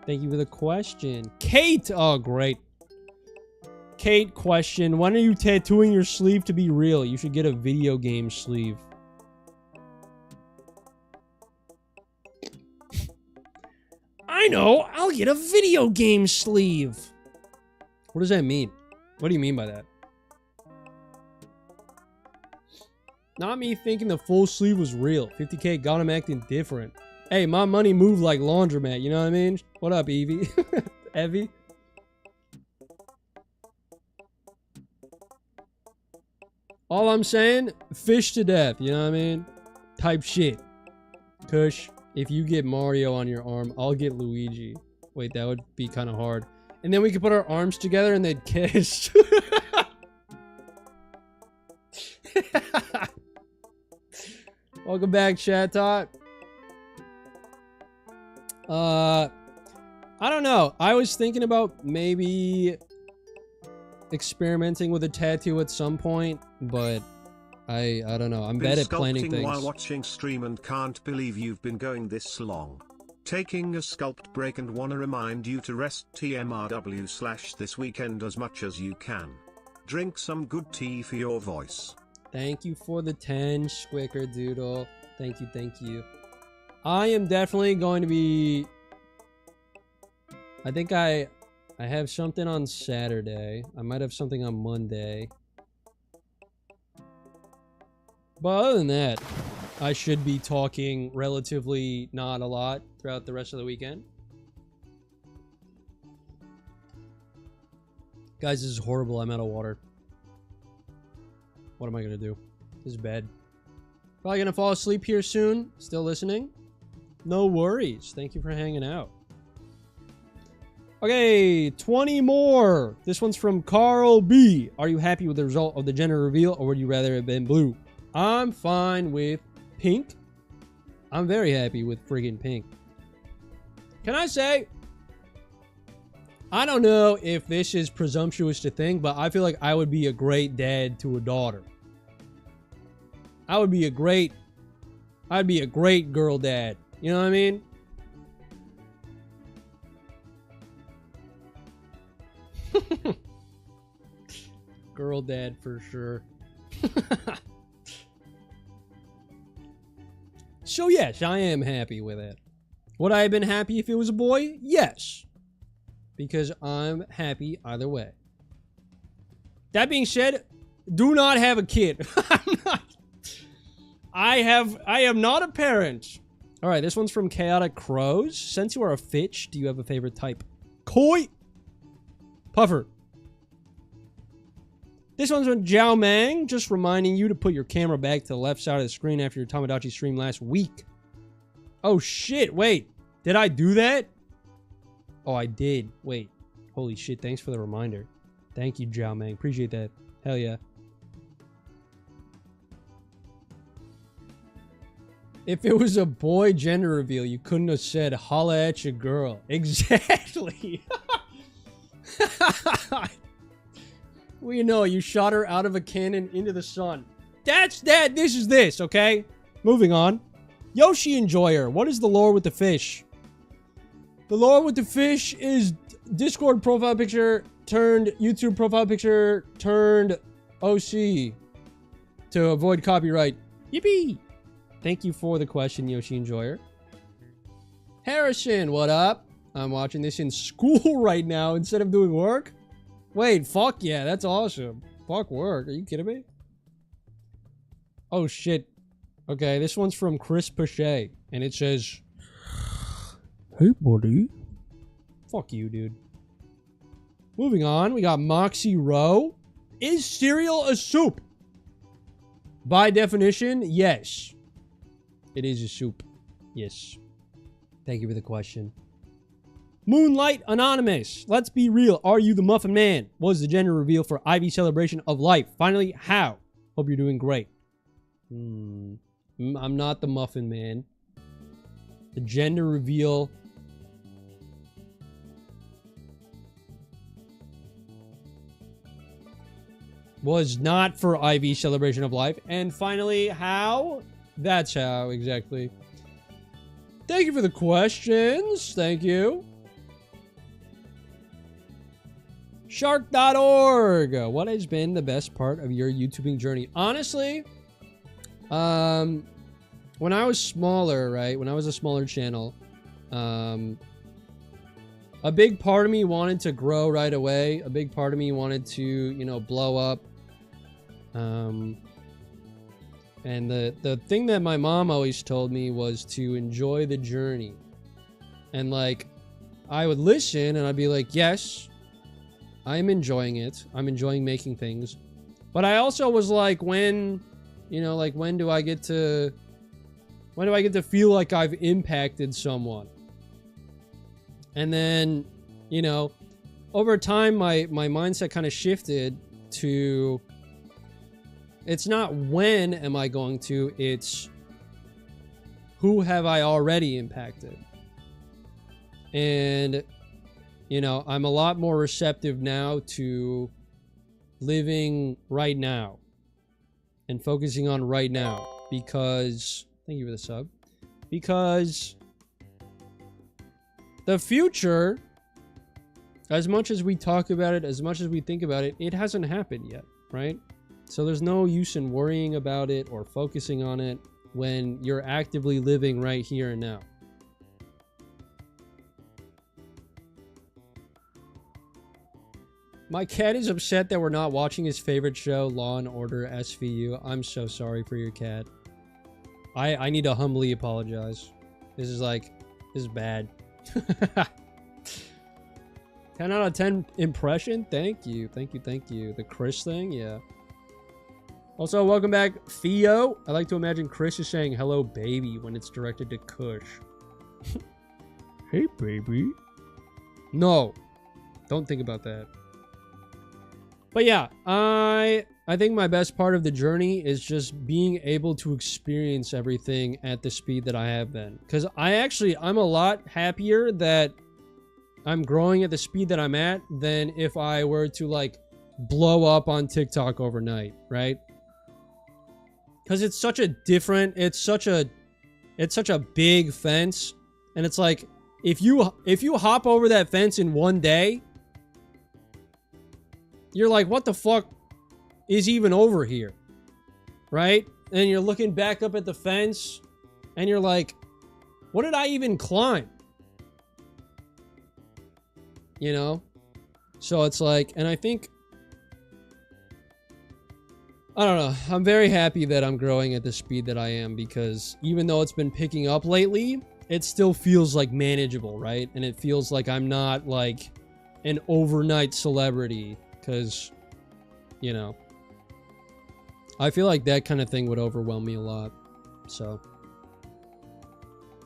Thank you for the question. Kate! Oh, great. Kate, question. When are you tattooing your sleeve to be real? You should get a video game sleeve. I know! I'll get a video game sleeve! What does that mean? What do you mean by that? Not me thinking the full sleeve was real. 50K got him acting different. Hey, my money moved like laundromat, you know what I mean? What up, Evie? Evie? All I'm saying, fish to death, you know what I mean? Type shit. Kush, if you get Mario on your arm, I'll get Luigi. Wait, that would be kind of hard. And then we could put our arms together and they'd kiss. Welcome back, Chat Tot. I don't know. I was thinking about maybe experimenting with a tattoo at some point, but I don't know. I'm bad at planning things. While watching stream and can't believe you've been going this long. Taking a sculpt break and wanna remind you to rest TMRW/ this weekend as much as you can. Drink some good tea for your voice. Thank you for the 10, Squicker Doodle. Thank you, thank you. I am definitely going to be... I think I have something on Saturday. I might have something on Monday. But other than that, I should be talking relatively not a lot throughout the rest of the weekend. Guys, this is horrible. I'm out of water. What am I going to do? This is bad. Probably going to fall asleep here soon. Still listening? No worries. Thank you for hanging out. Okay, 20 more. This one's from Carl B. Are you happy with the result of the gender reveal, or would you rather have been blue? I'm fine with pink. I'm very happy with friggin' pink. Can I say, I don't know if this is presumptuous to think, but I feel like I would be a great dad to a daughter. I'd be a great girl dad. You know what I mean? Girl dad for sure. So yes, I am happy with it. Would I have been happy if it was a boy? Yes. Because I'm happy either way. That being said, do not have a kid. I am not a parent. Alright, this one's from Chaotic Crows. Since you are a Fitch, do you have a favorite type? Koi! Puffer. This one's from Jiao Mang, just reminding you to put your camera back to the left side of the screen after your Tamagotchi stream last week. Oh shit, wait. Did I do that? Oh, I did. Wait. Holy shit, thanks for the reminder. Thank you, Jiao Mang. Appreciate that. Hell yeah. If it was a boy gender reveal, you couldn't have said, holla at your girl. Exactly. Well, you know, you shot her out of a cannon into the sun. That's that. This is this, okay? Moving on. Yoshi Enjoyer. What is the lore with the fish? The lore with the fish is Discord profile picture turned YouTube profile picture turned OC to avoid copyright. Yippee! Thank you for the question, Yoshi Enjoyer. Harrison, what up? I'm watching this in school right now instead of doing work. Wait, fuck yeah, that's awesome. Fuck work. Are you kidding me? Oh shit. Okay, this one's from Chris Pache, and it says, "Hey, buddy." Fuck you, dude. Moving on, we got Moxie Rowe. Is cereal a soup? By definition, yes. It is a soup. Yes. Thank you for the question. Moonlight Anonymous. Let's be real. Are you the Muffin Man? Was the gender reveal for Ivy Celebration of Life? Finally, how? Hope you're doing great. I'm not the Muffin Man. The gender reveal... was not for Ivy Celebration of Life. And finally, how? That's how, exactly. Thank you for the questions. Thank you. Shark.org. What has been the best part of your YouTubing journey? Honestly, when I was smaller, right? When I was a smaller channel, a big part of me wanted to grow right away. A big part of me wanted to, you know, blow up. And the thing that my mom always told me was to enjoy the journey. And like, I would listen and I'd be like, yes, I'm enjoying it. I'm enjoying making things. But I also was like, when, you know, like, when do I get to feel like I've impacted someone? And then, you know, over time, my mindset kind of shifted to, it's not when am I going to, it's who have I already impacted? And, you know, I'm a lot more receptive now to living right now and focusing on right now because, thank you for the sub, because the future, as much as we talk about it, as much as we think about it, it hasn't happened yet, right? So there's no use in worrying about it or focusing on it when you're actively living right here and now. My cat is upset that we're not watching his favorite show, Law and Order SVU. I'm so sorry for your cat. I need to humbly apologize. This is bad. 10 out of 10 impression? Thank you. Thank you. Thank you. The Chris thing? Yeah. Also, welcome back, Theo. I like to imagine Chris is saying hello, baby, when it's directed to Kush. Hey, baby. No. Don't think about that. But yeah, I think my best part of the journey is just being able to experience everything at the speed that I have been. Because I'm a lot happier that I'm growing at the speed that I'm at than if I were to like blow up on TikTok overnight, right? Because it's such a different, it's such a big fence. And it's like, if you hop over that fence in one day, you're like, what the fuck is even over here? Right? And you're looking back up at the fence and you're like, what did I even climb? You know? So it's like, and I think, I don't know. I'm very happy that I'm growing at the speed that I am because even though it's been picking up lately, it still feels like manageable, right? And it feels like I'm not like an overnight celebrity because, you know, I feel like that kind of thing would overwhelm me a lot. So,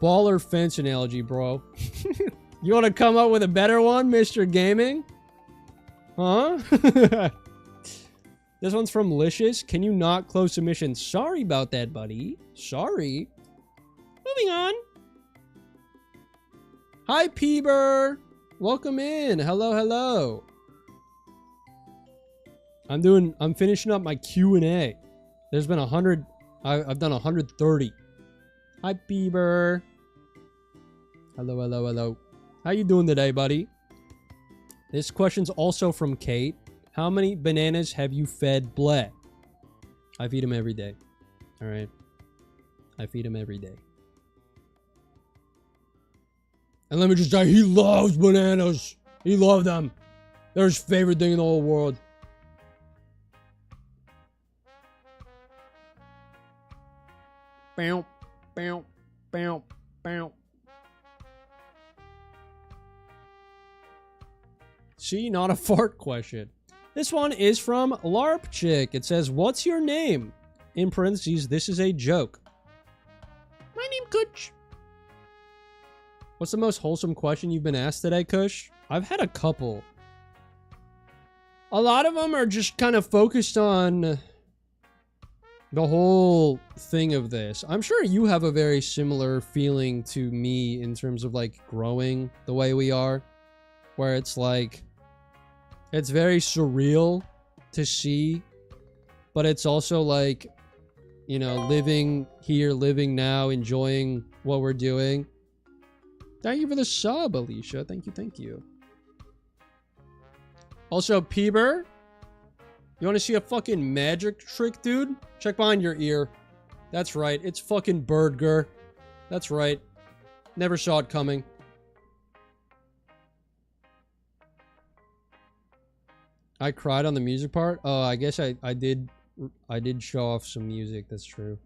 baller fence analogy, bro. You want to come up with a better one, Mr. Gaming? Huh? This one's from Licious. Can you not close submission? Sorry about that, buddy. Sorry. Moving on. Hi, Peeber. Welcome in. Hello, hello. I'm finishing up my Q&A. There's been 100. I've done 130. Hi, Peeber. Hello, hello, hello. How you doing today, buddy? This question's also from Kate. How many bananas have you fed Bled? I feed him every day. All right. I feed him every day. And let me just say, he loves bananas. He loves them. They're his favorite thing in the whole world. Bow, bow, bow, bow. See, not a fart question. This one is from LARP Chick. It says, what's your name? In parentheses, this is a joke. My name Kush. What's the most wholesome question you've been asked today, Kush? I've had a couple. A lot of them are just kind of focused on the whole thing of this. I'm sure you have a very similar feeling to me in terms of like growing the way we are, where it's like, it's very surreal to see, but it's also like, you know, living here, living now, enjoying what we're doing. Thank you for the sub, Alicia. Thank you, thank you. Also, Peeber, you want to see a fucking magic trick, dude? Check behind your ear. That's right. It's fucking Birdger. That's right. Never saw it coming. I cried on the music part? Oh, I guess I did show off some music. That's true.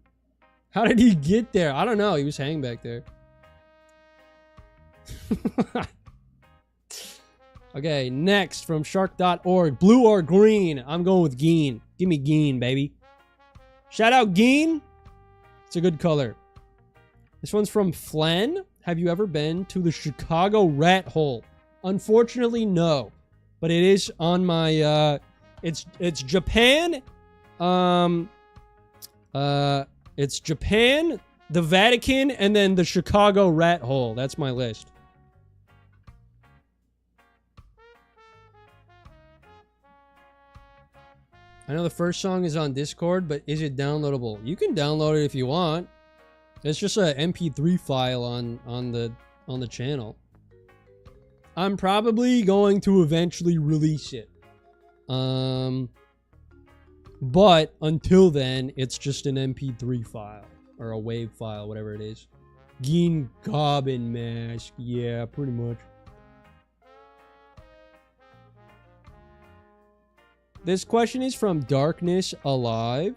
How did he get there? I don't know. He was hanging back there. Okay, next from shark.org. Blue or green? I'm going with green. Give me green, baby. Shout out green. It's a good color. This one's from Flan. Have you ever been to the Chicago Rat Hole? Unfortunately, no. But it is on my, it's Japan. It's Japan, the Vatican, and then the Chicago Rat Hole. That's my list. I know the first song is on Discord, but is it downloadable? You can download it if you want. It's just a MP3 file on the channel. I'm probably going to eventually release it. But until then, it's just an MP3 file or a WAV file, whatever it is. Geen Goblin Mask. Yeah, pretty much. This question is from Darkness Alive.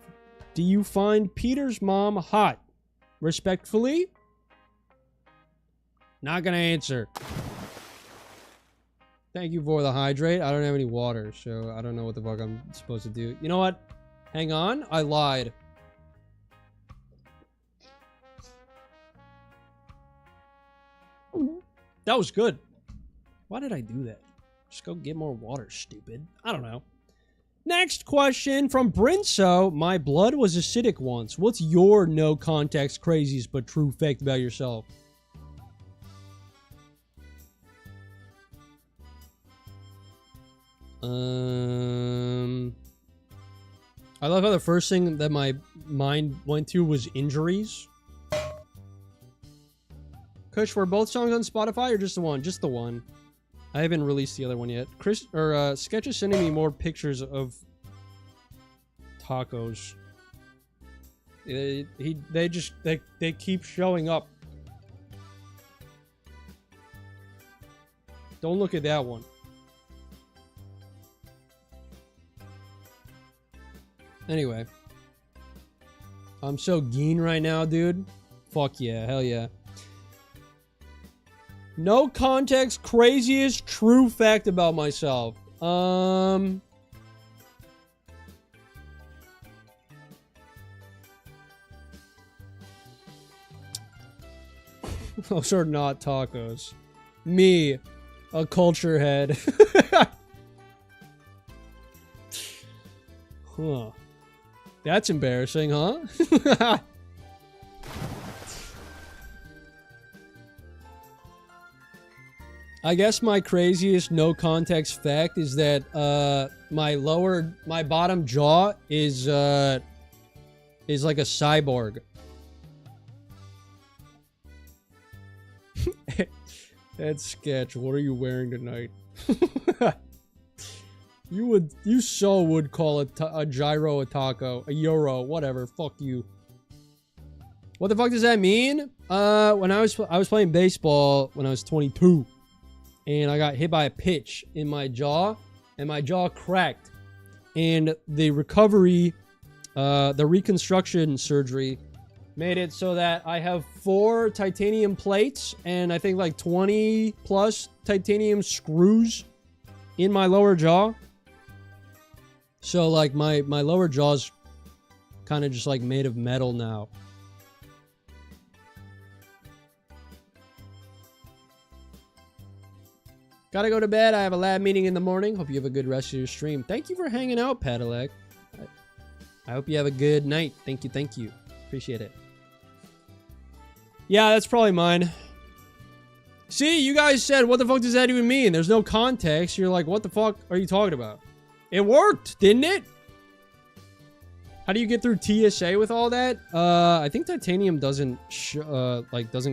Do you find Peter's mom hot? Respectfully? Not gonna answer. Thank you for the hydrate. I don't have any water, so I don't know what the fuck I'm supposed to do. You know what? Hang on. I lied. That was good. Why did I do that? Just go get more water, stupid. I don't know. Next question from Brinso. My blood was acidic once. What's your no context craziest but true fact about yourself? I love how the first thing that my mind went to was injuries. Kush, were both songs on Spotify or just the one? Just the one. I haven't released the other one yet. Sketch is sending me more pictures of tacos. They keep showing up. Don't look at that one. Anyway. I'm so geen right now, dude. Fuck yeah, hell yeah. No context, craziest true fact about myself. Those are not tacos. Me, a culture head. Huh. That's embarrassing, huh? I guess my craziest no context fact is that my bottom jaw is like a cyborg. That's sketch. What are you wearing tonight? You so would call a gyro a taco, a euro, whatever. Fuck you. What the fuck does that mean? When I was playing baseball when I was 22. And I got hit by a pitch in my jaw, and my jaw cracked. And the recovery, the reconstruction surgery made it so that I have 4 titanium plates and I think like 20 plus titanium screws in my lower jaw. So like my lower jaw's kind of just like made of metal now. Gotta go to bed. I have a lab meeting in the morning. Hope you have a good rest of your stream. Thank you for hanging out, Padalecc. I hope you have a good night. Thank you, thank you. Appreciate it. Yeah, that's probably mine. See, you guys said, what the fuck does that even mean? There's no context. You're like, what the fuck are you talking about? It worked, didn't it? How do you get through TSA with all that? I think titanium doesn't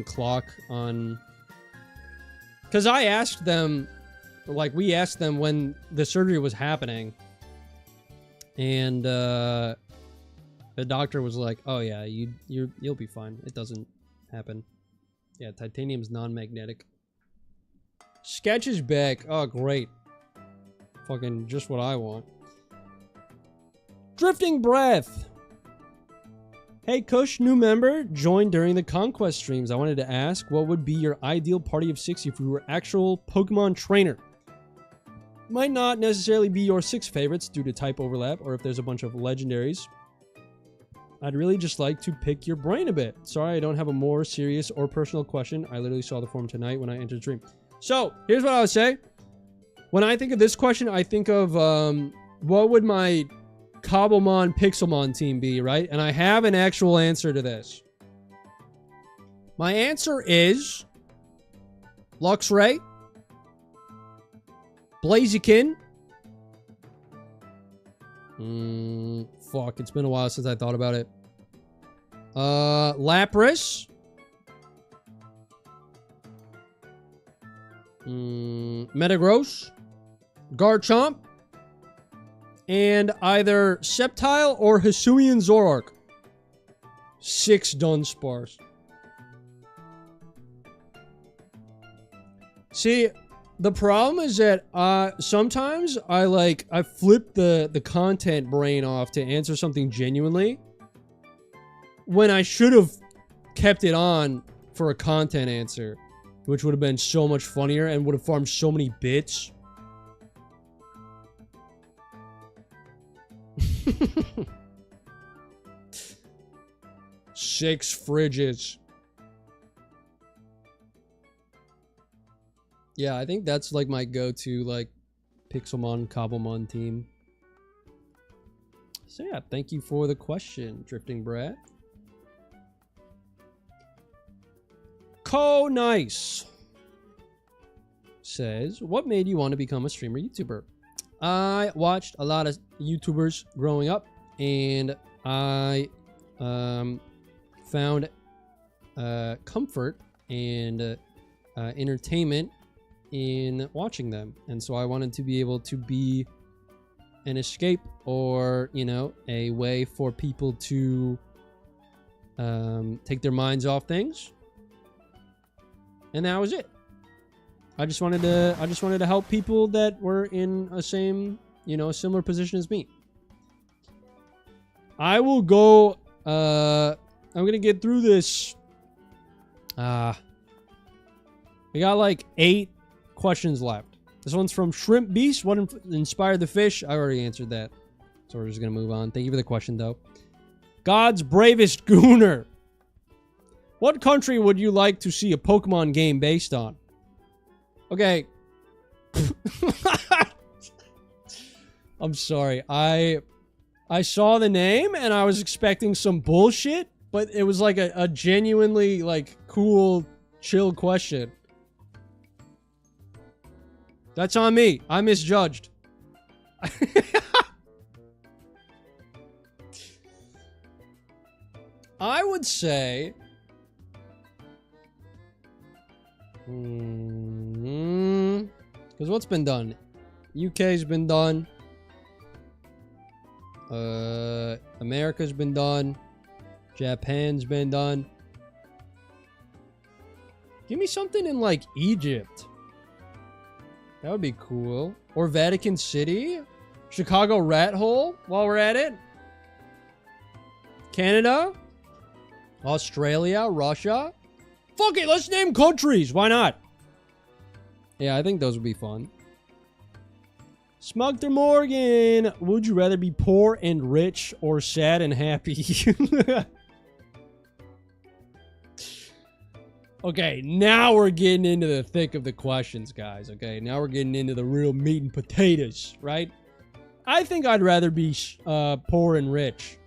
clock on... Because I asked them, like, we asked them when the surgery was happening. And, the doctor was like, oh yeah, you'll be fine. It doesn't happen. Yeah, titanium's non-magnetic. Sketch is back. Oh, great. Fucking just what I want. Drifting Breath. Hey Kush, new member, joined during the Conquest streams. I wanted to ask, what would be your ideal party of 6 if you were actual Pokemon trainer? Might not necessarily be your 6 favorites due to type overlap, or if there's a bunch of legendaries. I'd really just like to pick your brain a bit. Sorry I don't have a more serious or personal question. I literally saw the form tonight when I entered the stream. So, here's what I would say. When I think of this question, I think of, what would my Cobblemon Pixelmon team be, right? And I have an actual answer to this. My answer is Luxray, Blaziken. Fuck, it's been a while since I thought about it. Lapras. Metagross. Garchomp. And either Sceptile or Hisuian Zoroark. 6 Dunsparce. See, the problem is that sometimes I flip the content brain off to answer something genuinely when I should have kept it on for a content answer, which would have been so much funnier and would have farmed so many bits. 6 fridges. Yeah, I think that's like my go-to like Pixelmon, Cobblemon team. So yeah, thank you for the question, Drifting Brat. Nice says, what made you want to become a streamer YouTuber? I watched a lot of YouTubers growing up, and I found comfort and entertainment in watching them. And so I wanted to be able to be an escape, or, you know, a way for people to take their minds off things. And that was it. I just wanted to help people that were in a same, you know, similar position as me. I will go, I'm gonna get through this. We got like 8 questions left. This one's from Shrimp Beast. What inspired the fish? I already answered that. So we're just gonna move on. Thank you for the question, though. God's Bravest Gooner. What country would you like to see a Pokemon game based on? Okay. I'm sorry. I saw the name and I was expecting some bullshit, but it was like a genuinely like cool, chill question. That's on me. I misjudged. I would say... Because what's been done? UK's been done. America's been done. Japan's been done. Give me something in, like, Egypt. That would be cool. Or Vatican City. Chicago Rat Hole, while we're at it. Canada. Australia, Russia. Fuck it, let's name countries. Why not? Yeah, I think those would be fun. Smugter Morgan, would you rather be poor and rich or sad and happy? Okay, now we're getting into the thick of the questions, guys. Okay, now we're getting into the real meat and potatoes, right? I think I'd rather be poor and rich.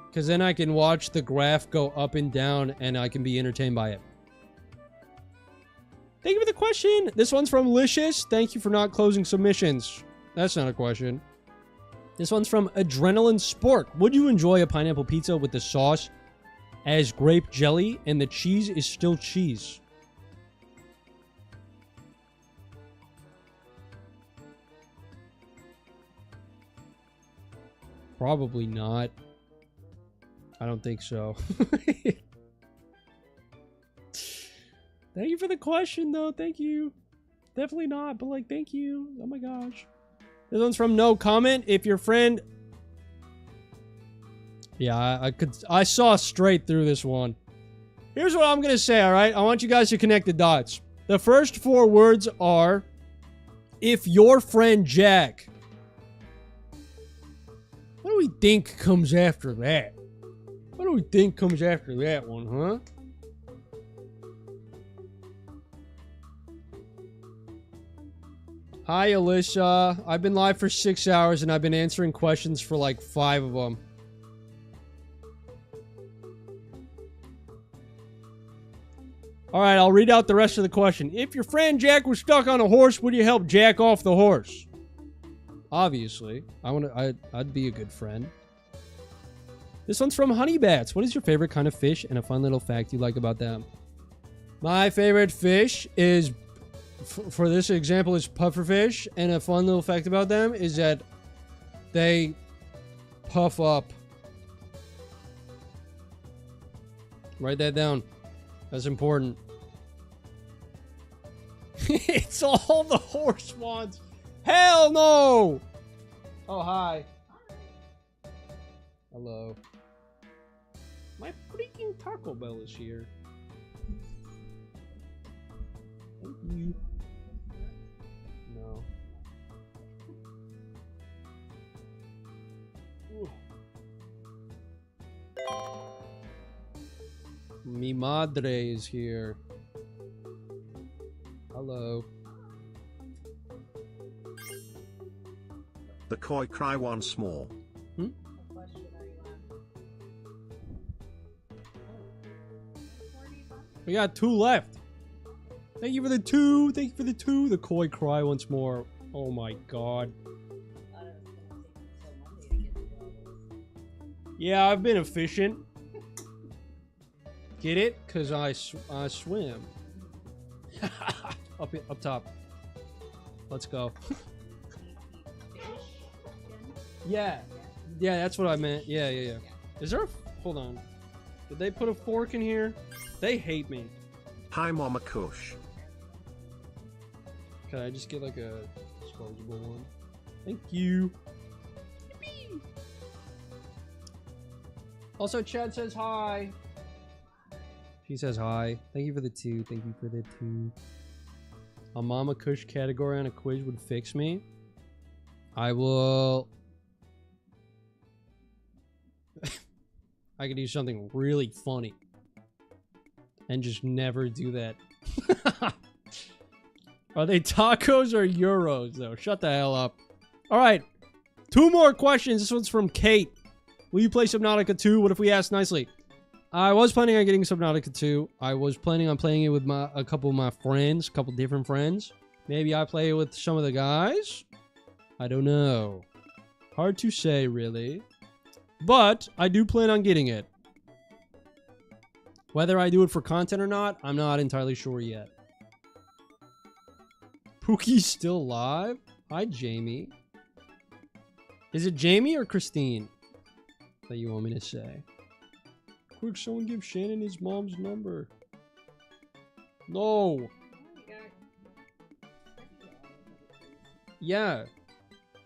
Because then I can watch the graph go up and down and I can be entertained by it. Thank you for the question. This one's from Licious. Thank you for not closing submissions. That's not a question. This one's from Adrenaline Sport. Would you enjoy a pineapple pizza with the sauce as grape jelly and the cheese is still cheese? Probably not. I don't think so. Thank you for the question, though. Thank you. Definitely not, but like, thank you. Oh my gosh. This one's from No Comment. If your friend... Yeah, I saw straight through this one. Here's what I'm going to say, all right? I want you guys to connect the dots. The first 4 words are, if your friend Jack. What do we think comes after that? What do we think comes after that one, huh? Hi, Alyssa. I've been live for 6 hours and I've been answering questions for like 5 of them. All right, I'll read out the rest of the question. If your friend Jack was stuck on a horse, would you help Jack off the horse? Obviously. I'd be a good friend. This one's from Honeybats. What is your favorite kind of fish and a fun little fact you like about them? My favorite fish is, for this example, is pufferfish. And a fun little fact about them is that they puff up. Write that down. That's important. It's all the horse wants. Hell no! Oh, hi. Hello. My freaking Taco Bell is here. Thank you. No. Ooh. Mi madre is here. Hello. The koi cry once more. We got 2 left. Thank you for the 2. Thank you for the 2. The koi cry once more. Oh my god. Yeah, I've been efficient. Get it? Because I swim. Up top. Let's go. Yeah. Yeah, that's what I meant. Yeah. Is there a... Hold on. Did they put a fork in here? They hate me. Hi, Mama Kush. Can I just get like a disposable one? Thank you. Yippee! Also, Chad says hi. She says hi. Thank you for the 2. Thank you for the 2. A Mama Kush category on a quiz would fix me. I will... I could do something really funny. And just never do that. Are they tacos or euros, though? Shut the hell up. Alright. 2 more questions. This one's from Kate. Will you play Subnautica 2? What if we ask nicely? I was planning on getting Subnautica 2. I was planning on playing it with a couple of my friends. A couple different friends. Maybe I play it with some of the guys? I don't know. Hard to say, really. But I do plan on getting it. Whether I do it for content or not, I'm not entirely sure yet. Pookie's still alive? Hi, Jamie. Is it Jamie or Christine that you want me to say? Quick, someone give Shannon his mom's number. No. Yeah.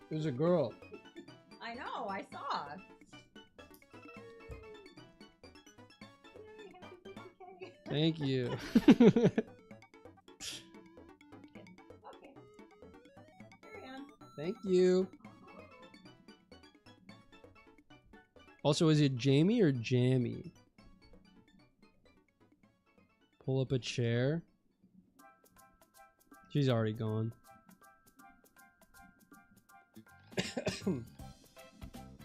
It was a girl. I know, I saw. Thank you. Okay. Carry on. Thank you. Also, is it Jamie or Jammy? Pull up a chair. She's already gone.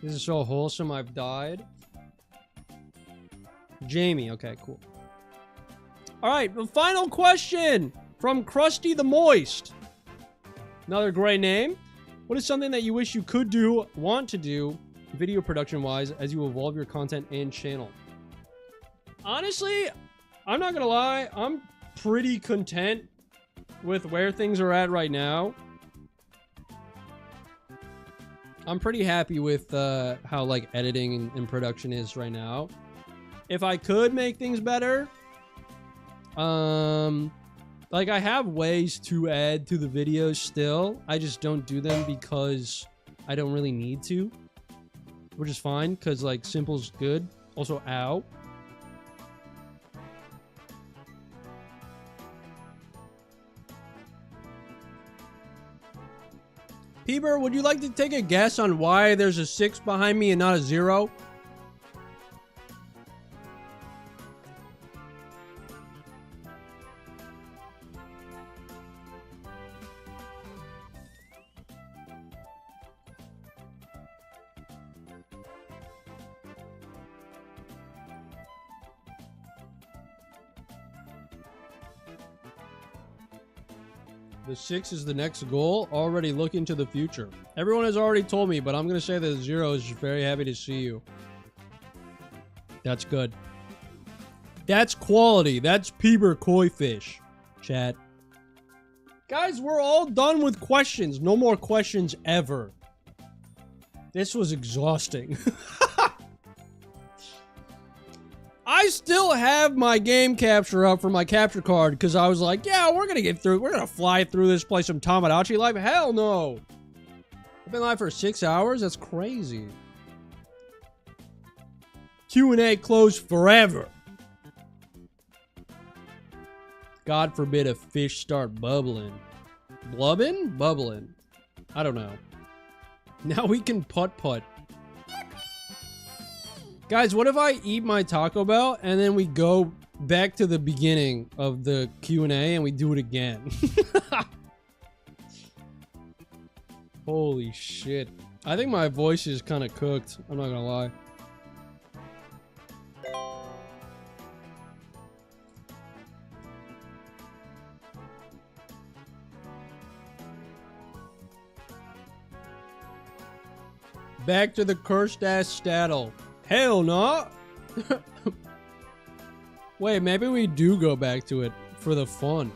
This is so wholesome, I've died. Jamie, okay, cool. Alright, the final question from Krusty the Moist. Another great name. What is something that you wish you could do, want to do, video production wise, as you evolve your content and channel? Honestly, I'm not gonna lie, I'm pretty content with where things are at right now. I'm pretty happy with how like editing and production is right now. If I could make things better, like I have ways to add to the videos still. I just don't do them because I don't really need to, which is fine because like simple's good. Also, ow. Peeber, would you like to take a guess on why there's a 6 behind me and not a 0? The 6 is the next goal. Already looking to the future. Everyone has already told me, but I'm going to say that 0 is very happy to see you. That's good. That's quality. That's Peeber koi fish. Chat. Guys, we're all done with questions. No more questions ever. This was exhausting. I still have my game capture up for my capture card because I was like, yeah, we're going to get through. We're going to fly through this, play some Tamagotchi live. Hell no. I've been live for 6 hours. That's crazy. Q&A closed forever. God forbid a fish start bubbling. Blubbing? Bubbling. I don't know. Now we can putt-putt. Guys, what if I eat my Taco Bell and then we go back to the beginning of the Q&A and we do it again? Holy shit. I think my voice is kind of cooked. I'm not gonna lie. Back to the cursed ass Staddle. Hell no! Wait, maybe we do go back to it for the fun.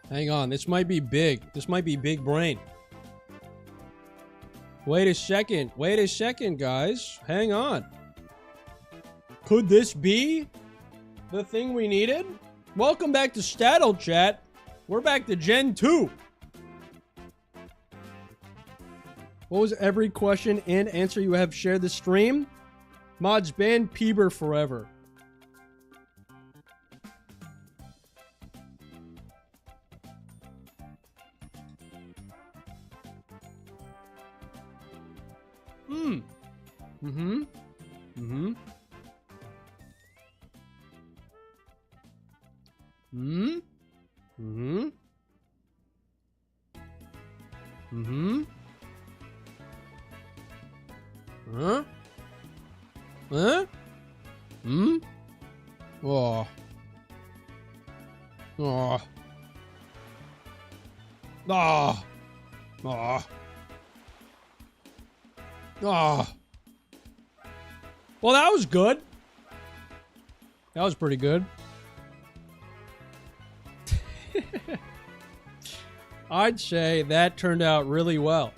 Hang on, this might be big. This might be big brain. Wait a second. Wait a second, guys. Hang on. Could this be the thing we needed? Welcome back to Staddle, chat. We're back to Gen 2. What was every question and answer you have shared the stream? Mods ban Peeber forever. Mm. Mm-hmm. Mm-hmm. Mm. Mm-hmm. Mm-hmm. Huh? Huh? Hmm? Oh. Oh. Oh. Oh. Oh. Well, that was good. That was pretty good. I'd say that turned out really well.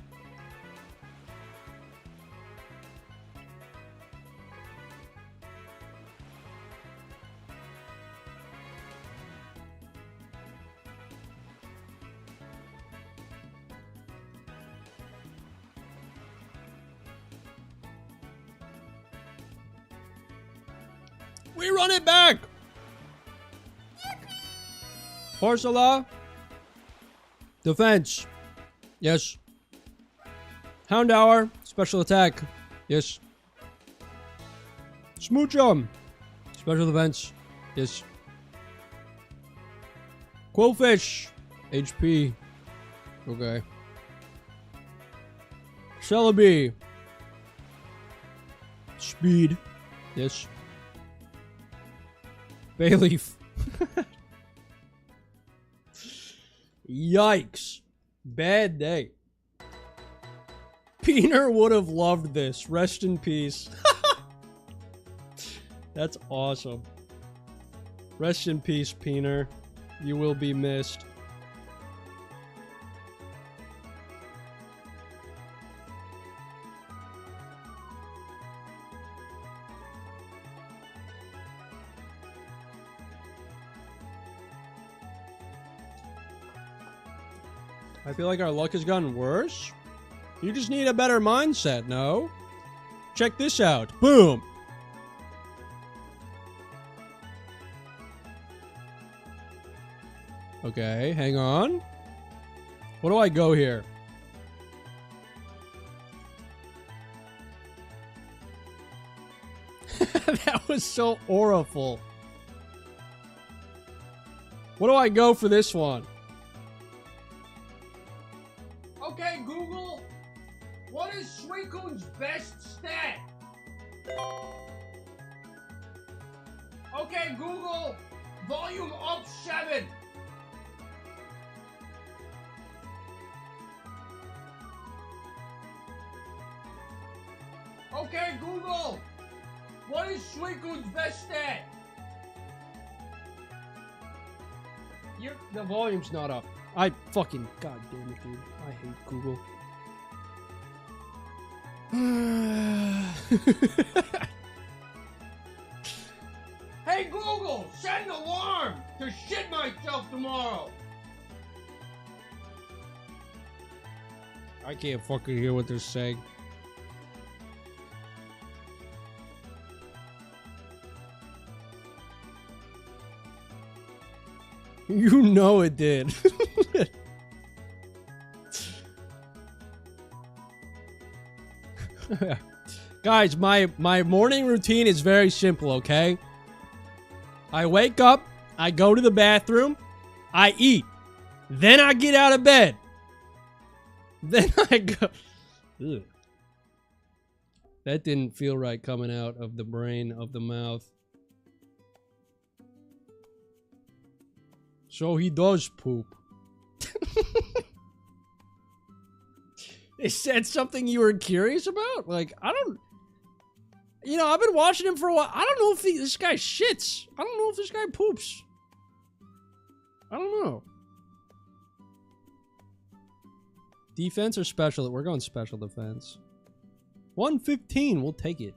We run it back! Horsala. Defense. Yes. Hound Hour. Special attack. Yes. Smoochum. Special defense. Yes. Quillfish. HP. Okay. Celebi. Speed. Yes. Bayleaf. Yikes. Bad day. Peener would have loved this. Rest in peace. That's awesome. Rest in peace, Peener. You will be missed. I feel like our luck has gotten worse. You just need a better mindset, no? Check this out. Boom. Okay, hang on. What do I go here? That was so awful. What do I go for this one? Okay, Google. What is Suicune's best stat? Okay, Google. Volume up 7. Okay, Google. What is Suicune's best stat? The volume's not up. I fucking... God damn it, dude. I hate Google. Hey, Google! Set an alarm to shit myself tomorrow! I can't fucking hear what they're saying. You know it did. Guys, my morning routine is very simple, okay? I wake up, I go to the bathroom, I eat, then I get out of bed. Then I go... Ugh. That didn't feel right coming out of the brain of the mouth. So he does poop. They said something you were curious about? Like, I don't... You know, I've been watching him for a while. I don't know if this guy shits. I don't know if this guy poops. I don't know. Defense or special? We're going special defense. 115. We'll take it.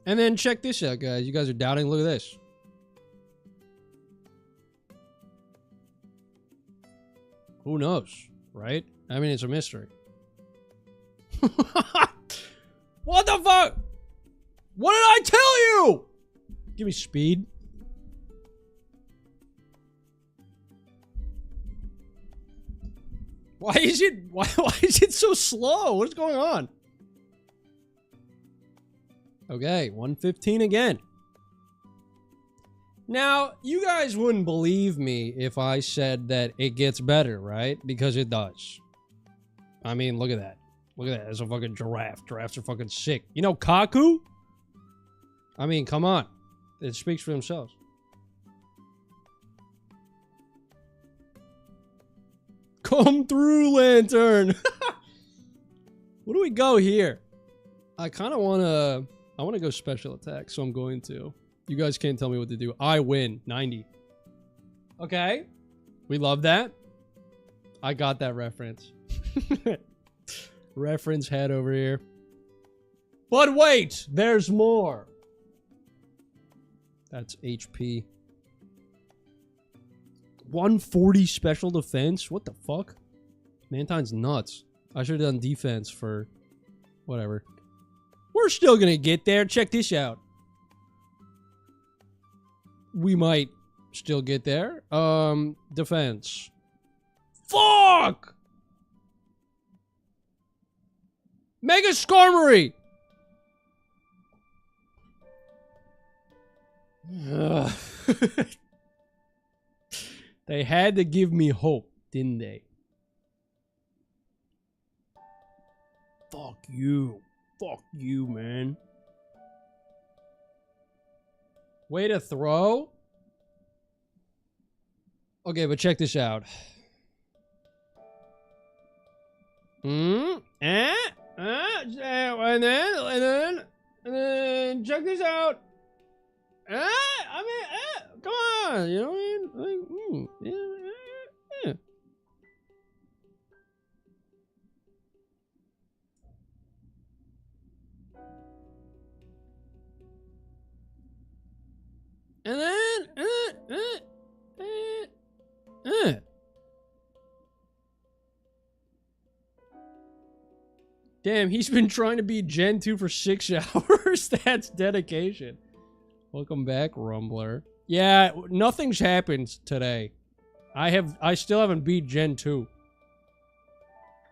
And then check this out, guys. You guys are doubting. Look at this. Who knows, right? I mean, it's a mystery. What the fuck? What did I tell you? Give me speed. Why is it so slow? What's going on? Okay, 115 again. Now, you guys wouldn't believe me if I said that it gets better, right? Because it does. I mean, look at that. Look at that. There's a fucking giraffe. Giraffes are fucking sick. You know Kaku? I mean, come on. It speaks for themselves. Come through, Lantern. What do we go here? I kind of want to... I want to go special attack, so I'm going to. You guys can't tell me what to do. I win. 90. Okay. We love that. I got that reference. Reference head over here. But wait! There's more. That's HP. 140 special defense? What the fuck? Mantine's nuts. I should have done defense for... whatever. We're still gonna get there. Check this out. We might still get there. Defense. Fuck! Mega Skarmory! They had to give me hope, didn't they? Fuck you. Fuck you, man. Way to throw. Okay, but check this out. And then check this out. Come on, you know what I mean? Yeah. And then, Damn, he's been trying to beat Gen 2 for 6 hours. That's dedication. Welcome back, Rumbler. Yeah, nothing's happened today. I still haven't beat Gen 2.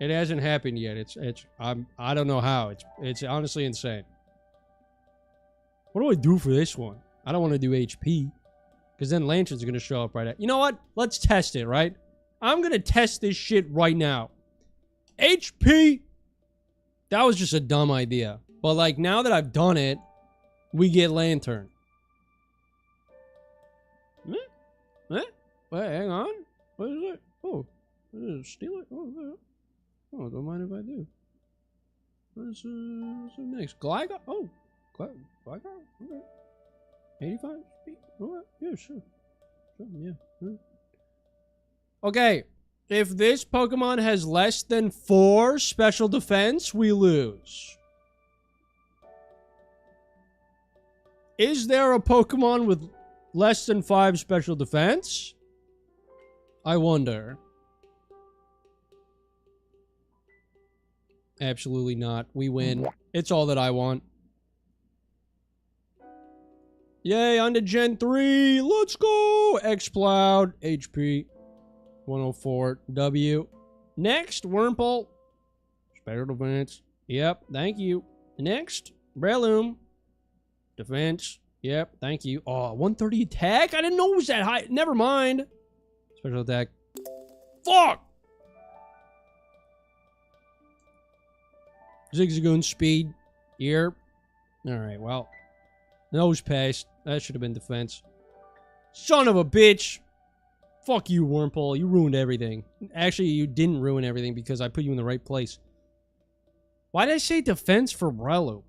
It hasn't happened yet. I don't know how. It's honestly insane. What do I do for this one? I don't want to do HP. Because then Lantern's going to show up right at... You know what? Let's test it, right? I'm going to test this shit right now. HP! That was just a dumb idea. But, like, now that I've done it, we get Lantern. Wait, hang on. What is it? Oh, steal it? Oh, don't mind if I do. What's next? Gligar? Oh, Gligar? Okay. 85 speed? Alright, yeah, sure. Yeah. Okay, if this Pokemon has less than 4 special defense, we lose. Is there a Pokemon with less than 5 special defense? I wonder. Absolutely not. We win. It's all that I want. Yay, on to Gen 3. Let's go. X-Cloud. HP. 104. W. Next, Wurmple. Special defense. Yep, thank you. Next, Breloom. Defense. Yep, thank you. Oh, 130 attack? I didn't know it was that high. Never mind. Special attack. Fuck! Zigzagoon speed. Here. Alright, well. Nose pass. That should have been defense. Son of a bitch! Fuck you, Wurmple. You ruined everything. Actually, you didn't ruin everything because I put you in the right place. Why did I say defense for Breloom?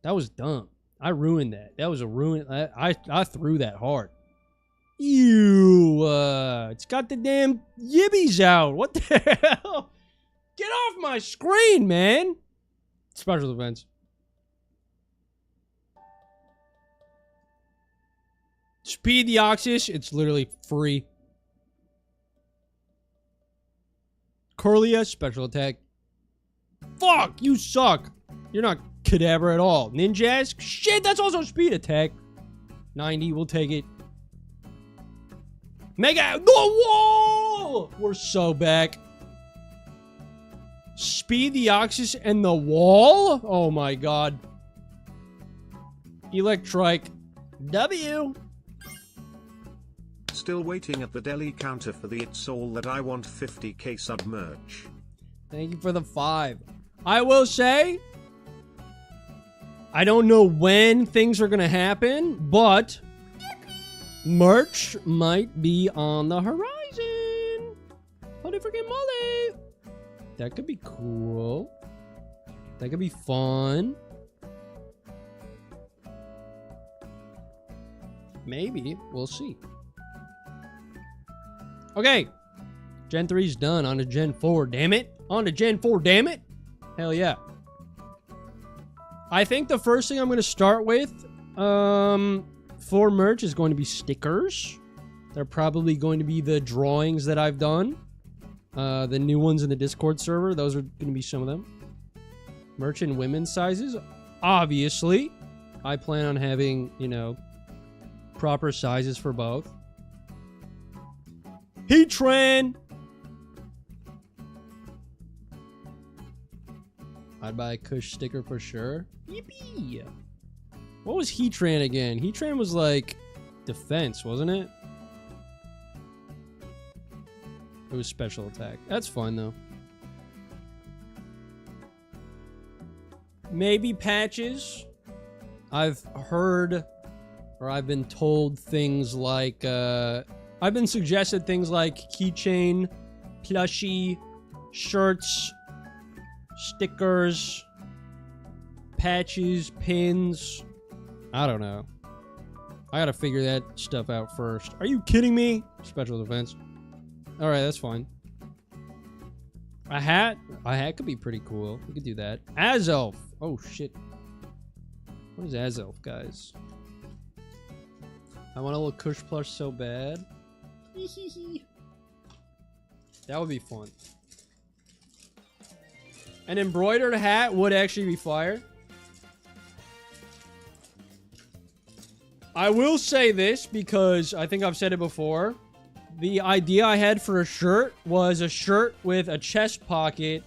That was dumb. I ruined that. That was a ruin. I threw that hard. Ew. It's got the damn yibbies out. What the hell? Get off my screen, man. Special defense. Speed the Oxys. It's literally free. Corlia. Special attack. Fuck. You suck. You're not Kadabra at all. Ninjask? Shit, that's also speed attack. 90, we'll take it. Mega, the wall! We're so back. Speed the Oxys and the wall? Oh my god. Electrike. W. Still waiting at the deli counter for the It's All That I Want 50k sub merch. Thank you for the 5. I will say, I don't know when things are going to happen, but merch might be on the horizon. Holy freaking moly. That could be cool. That could be fun. Maybe. We'll see. Okay. Gen 3's done. On to Gen 4, damn it. On to Gen 4, damn it. Hell yeah. I think the first thing I'm going to start with for merch is going to be stickers. They're probably going to be the drawings that I've done. The new ones in the Discord server. Those are going to be some of them. Merch in women's sizes. obviously. I plan on having, you know, proper sizes for both. Heat train! I'd buy a Kush sticker for sure. Yippee! What was Heat Train again? Heat Train was like defense, wasn't it? It was special attack. That's fun though. Maybe patches. I've heard or I've been told things like I've been suggested things like keychain, plushie, shirts, stickers, patches, pins. I don't know. I gotta figure that stuff out first. Are you kidding me? Special defense. Alright, that's fine. A hat? A hat could be pretty cool. We could do that. Azelf. Oh, shit. What is Azelf, guys? I want a little Kush plush so bad. That would be fun. An embroidered hat would actually be fire. I will say this because I think I've said it before. The idea I had for a shirt was a shirt with a chest pocket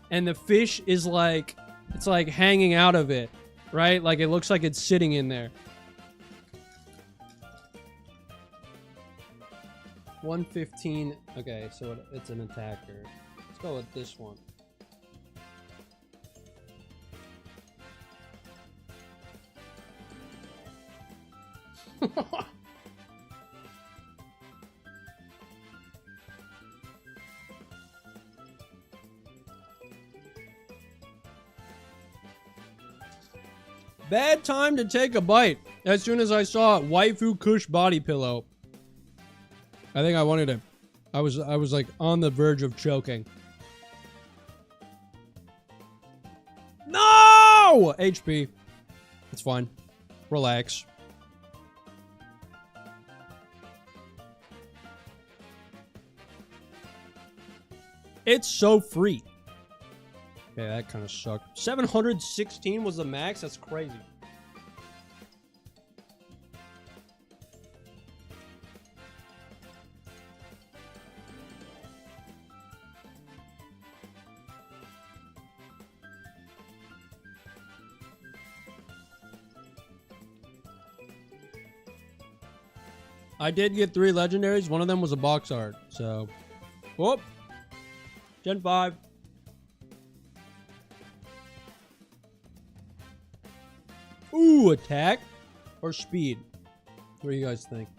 and the fish is like, it's like hanging out of it, right? Like it looks like it's sitting in there. 115. Okay, so it's an attacker. Let's go with this one. Bad time to take a bite. As soon as I saw waifu Kush body pillow, I think I wanted it. I was like on the verge of choking. No! HP. It's fine. Relax. It's so free. Okay, that kind of sucked. 716 was the max? That's crazy. I did get 3 legendaries. One of them was a box art, so... Whoop! Gen 5. Ooh, attack or speed? What do you guys think?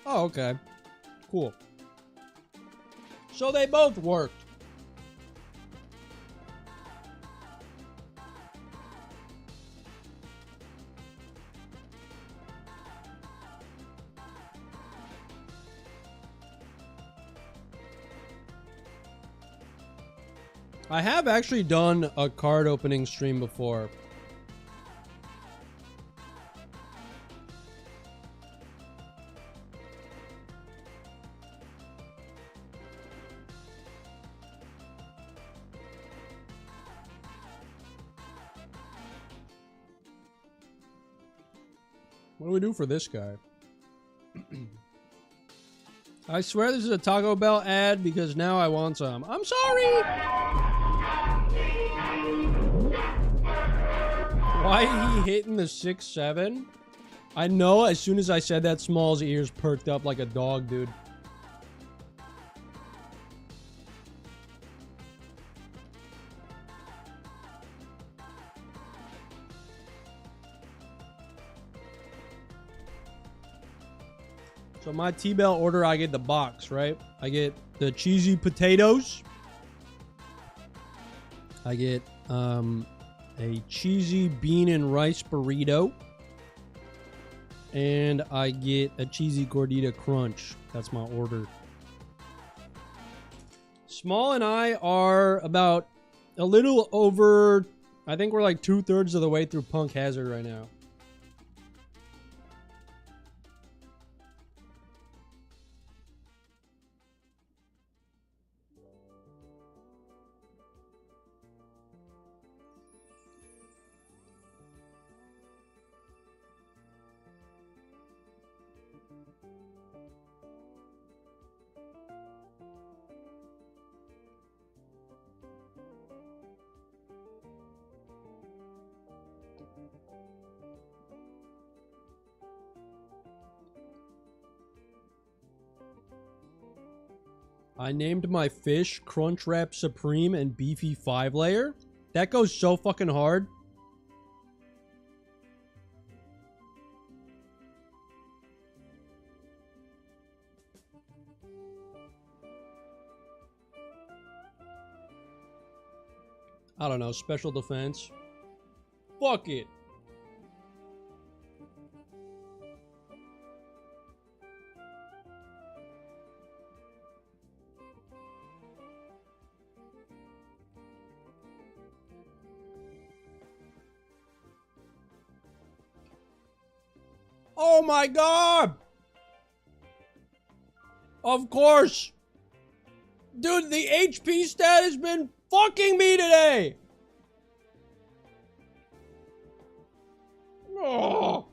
Oh, okay. Cool. So they both worked. I have actually done a card opening stream before. What do we do for this guy? I swear this is a Taco Bell ad because now I want some. I'm sorry! Why he hitting the 6-7? I know as soon as I said that, Small's ears perked up like a dog, dude. So my T-Bell order, I get the box, right? I get the cheesy potatoes. I get a cheesy bean and rice burrito. And I get a cheesy gordita crunch. That's my order. Small and I are about a little over, I think we're like 2/3 of the way through Punk Hazard right now. I named my fish Crunchwrap Supreme and Beefy 5-layer. That goes so fucking hard. I don't know, special defense. Fuck it. Oh my god! Of course! Dude, the HP stat has been fucking me today! Oh.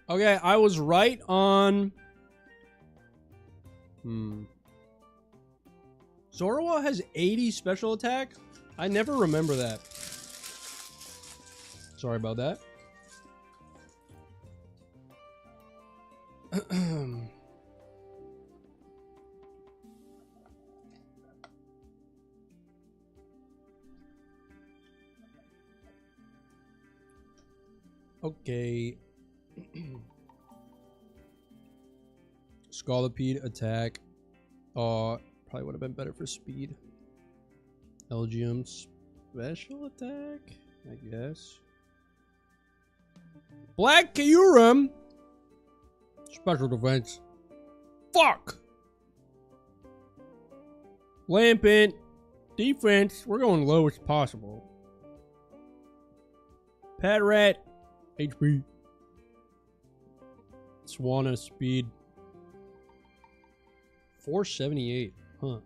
Okay, I was right on... Zorua has 80 special attack? I never remember that. Sorry about that. Okay. Scolipede attack. Probably would have been better for speed. Elgium special attack, I guess. Black Kyurem special defense. Fuck. Lampent defense. We're going lowest possible. Pat Rat HP. Swanna speed. 478. Huh.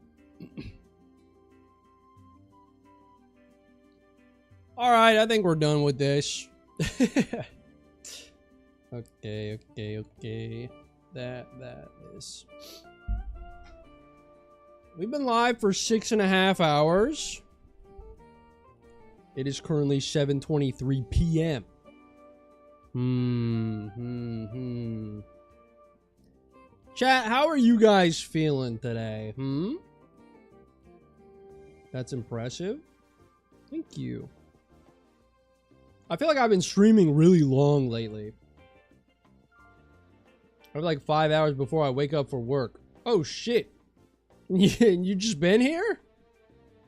Alright, I think we're done with this. Okay. That is. We've been live for 6.5 hours. It is currently 7:23 p.m. Chat, how are you guys feeling today? That's impressive. Thank you. I feel like I've been streaming really long lately. I have like 5 hours before I wake up for work. Oh shit. You just been here?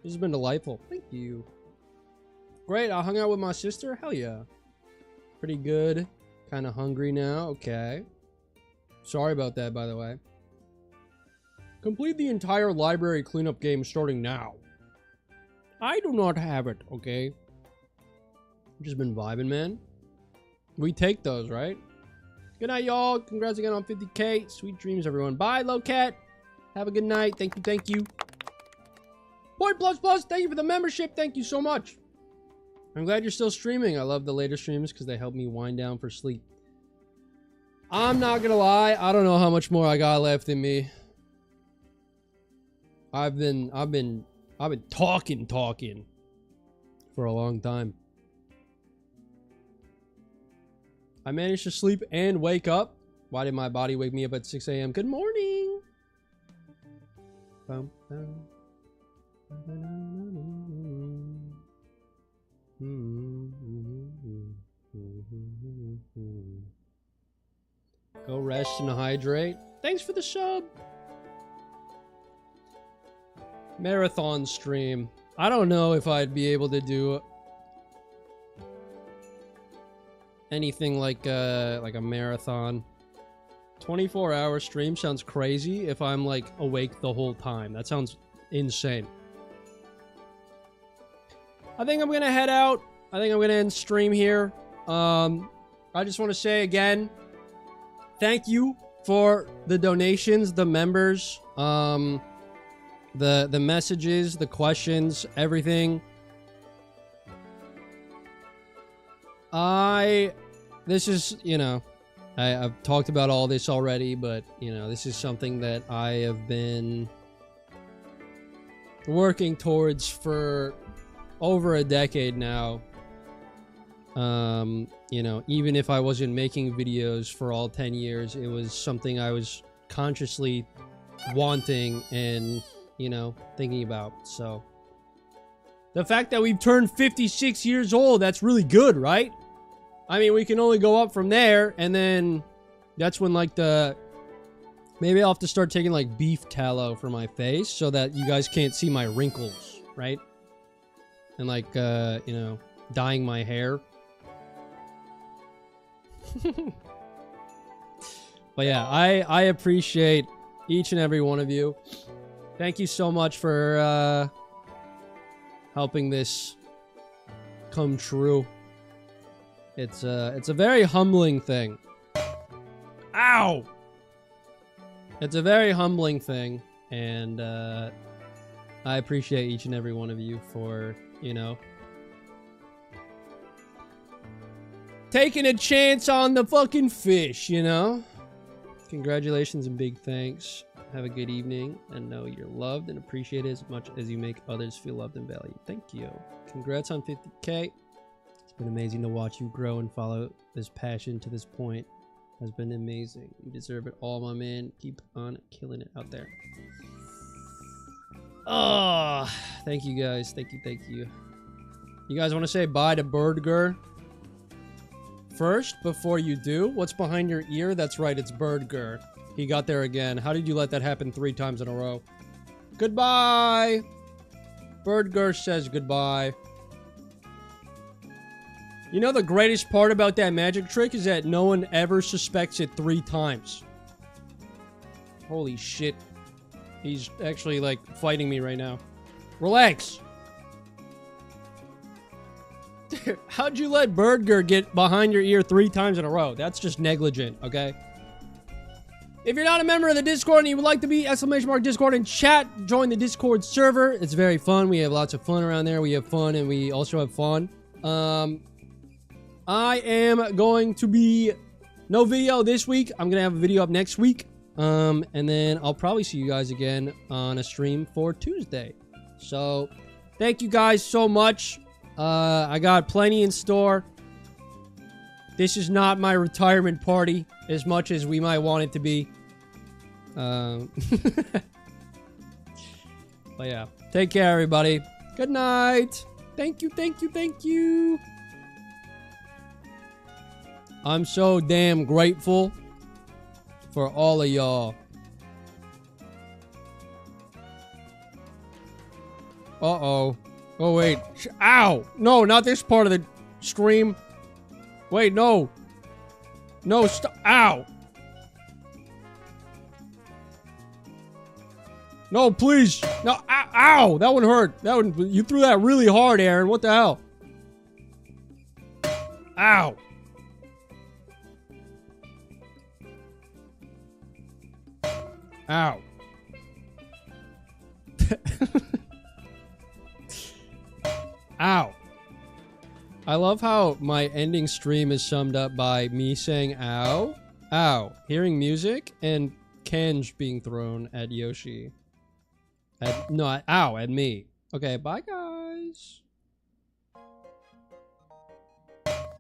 This has been delightful. Thank you. Great, I hung out with my sister? Hell yeah. Pretty good. Kind of hungry now. Okay. Sorry about that, by the way. Complete the entire library cleanup game starting now. I do not have it, okay? Just been vibing, man. We take those, right? Good night, y'all. Congrats again on 50K. Sweet dreams, everyone. Bye, Lowcat. Have a good night. Thank you. Point plus plus. Thank you for the membership. Thank you so much. I'm glad you're still streaming. I love the later streams because they help me wind down for sleep. I'm not gonna lie. I don't know how much more I got left in me. I've been talking for a long time. I managed to sleep and wake up. Why did my body wake me up at 6 a.m.? Good morning. Go rest and hydrate. Thanks for the sub. Marathon stream. I don't know if I'd be able to do anything like a marathon. 24-hour stream sounds crazy if I'm like awake the whole time. That sounds insane. I think I'm gonna head out. I think I'm gonna end stream here. I just want to say again, thank you for the donations, the members, the messages, the questions, everything. This is, you know, I've talked about all this already, but, you know, this is something that I have been working towards for over a decade now. You know, even if I wasn't making videos for all 10 years, it was something I was consciously wanting and, you know, thinking about. So the fact that we've turned 56 years old, that's really good, right? I mean, we can only go up from there, and then that's when, like, maybe I'll have to start taking, like, beef tallow for my face so that you guys can't see my wrinkles, right? And, like, you know, dyeing my hair. But yeah, I appreciate each and every one of you. Thank you so much for helping this come true. It's a very humbling thing. Ow! It's a very humbling thing, and I appreciate each and every one of you for, you know, taking a chance on the fucking fish, you know? Congratulations and big thanks. Have a good evening, and know you're loved and appreciated as much as you make others feel loved and valued. Thank you. Congrats on 50K. It's been amazing to watch you grow and follow this passion to this point. Has been amazing. You deserve it all, my man. Keep on killing it out there. Oh, thank you guys. Thank you. You guys want to say bye to Birdger first before you do? What's behind your ear? That's right, it's Birdger. He got there again. How did you let that happen 3 times in a row? Goodbye. Birdger says goodbye. You know the greatest part about that magic trick is that no one ever suspects it 3 times. Holy shit. He's actually, like, fighting me right now. Relax. How'd you let Birdger get behind your ear 3 times in a row? That's just negligent, okay? If you're not a member of the Discord and you would like to be, !Discord and chat, join the Discord server. It's very fun. We have lots of fun around there. We have fun and we also have fun. I am going to be no video this week. I'm going to have a video up next week. And then I'll probably see you guys again on a stream for Tuesday. So, thank you guys so much. I got plenty in store. This is not my retirement party as much as we might want it to be. But yeah, take care, everybody. Good night. Thank you. I'm so damn grateful for all of y'all. Uh-oh. Oh, wait. Ow! No, not this part of the stream. Wait, no. No, stop. Ow! No, please. No, ow! Ow! That one hurt. That one, you threw that really hard, Aaron. What the hell? Ow! Ow. Ow. I love how my ending stream is summed up by me saying ow, ow, hearing music, and cans being thrown at Yoshi. Ow, at me. Okay, bye guys.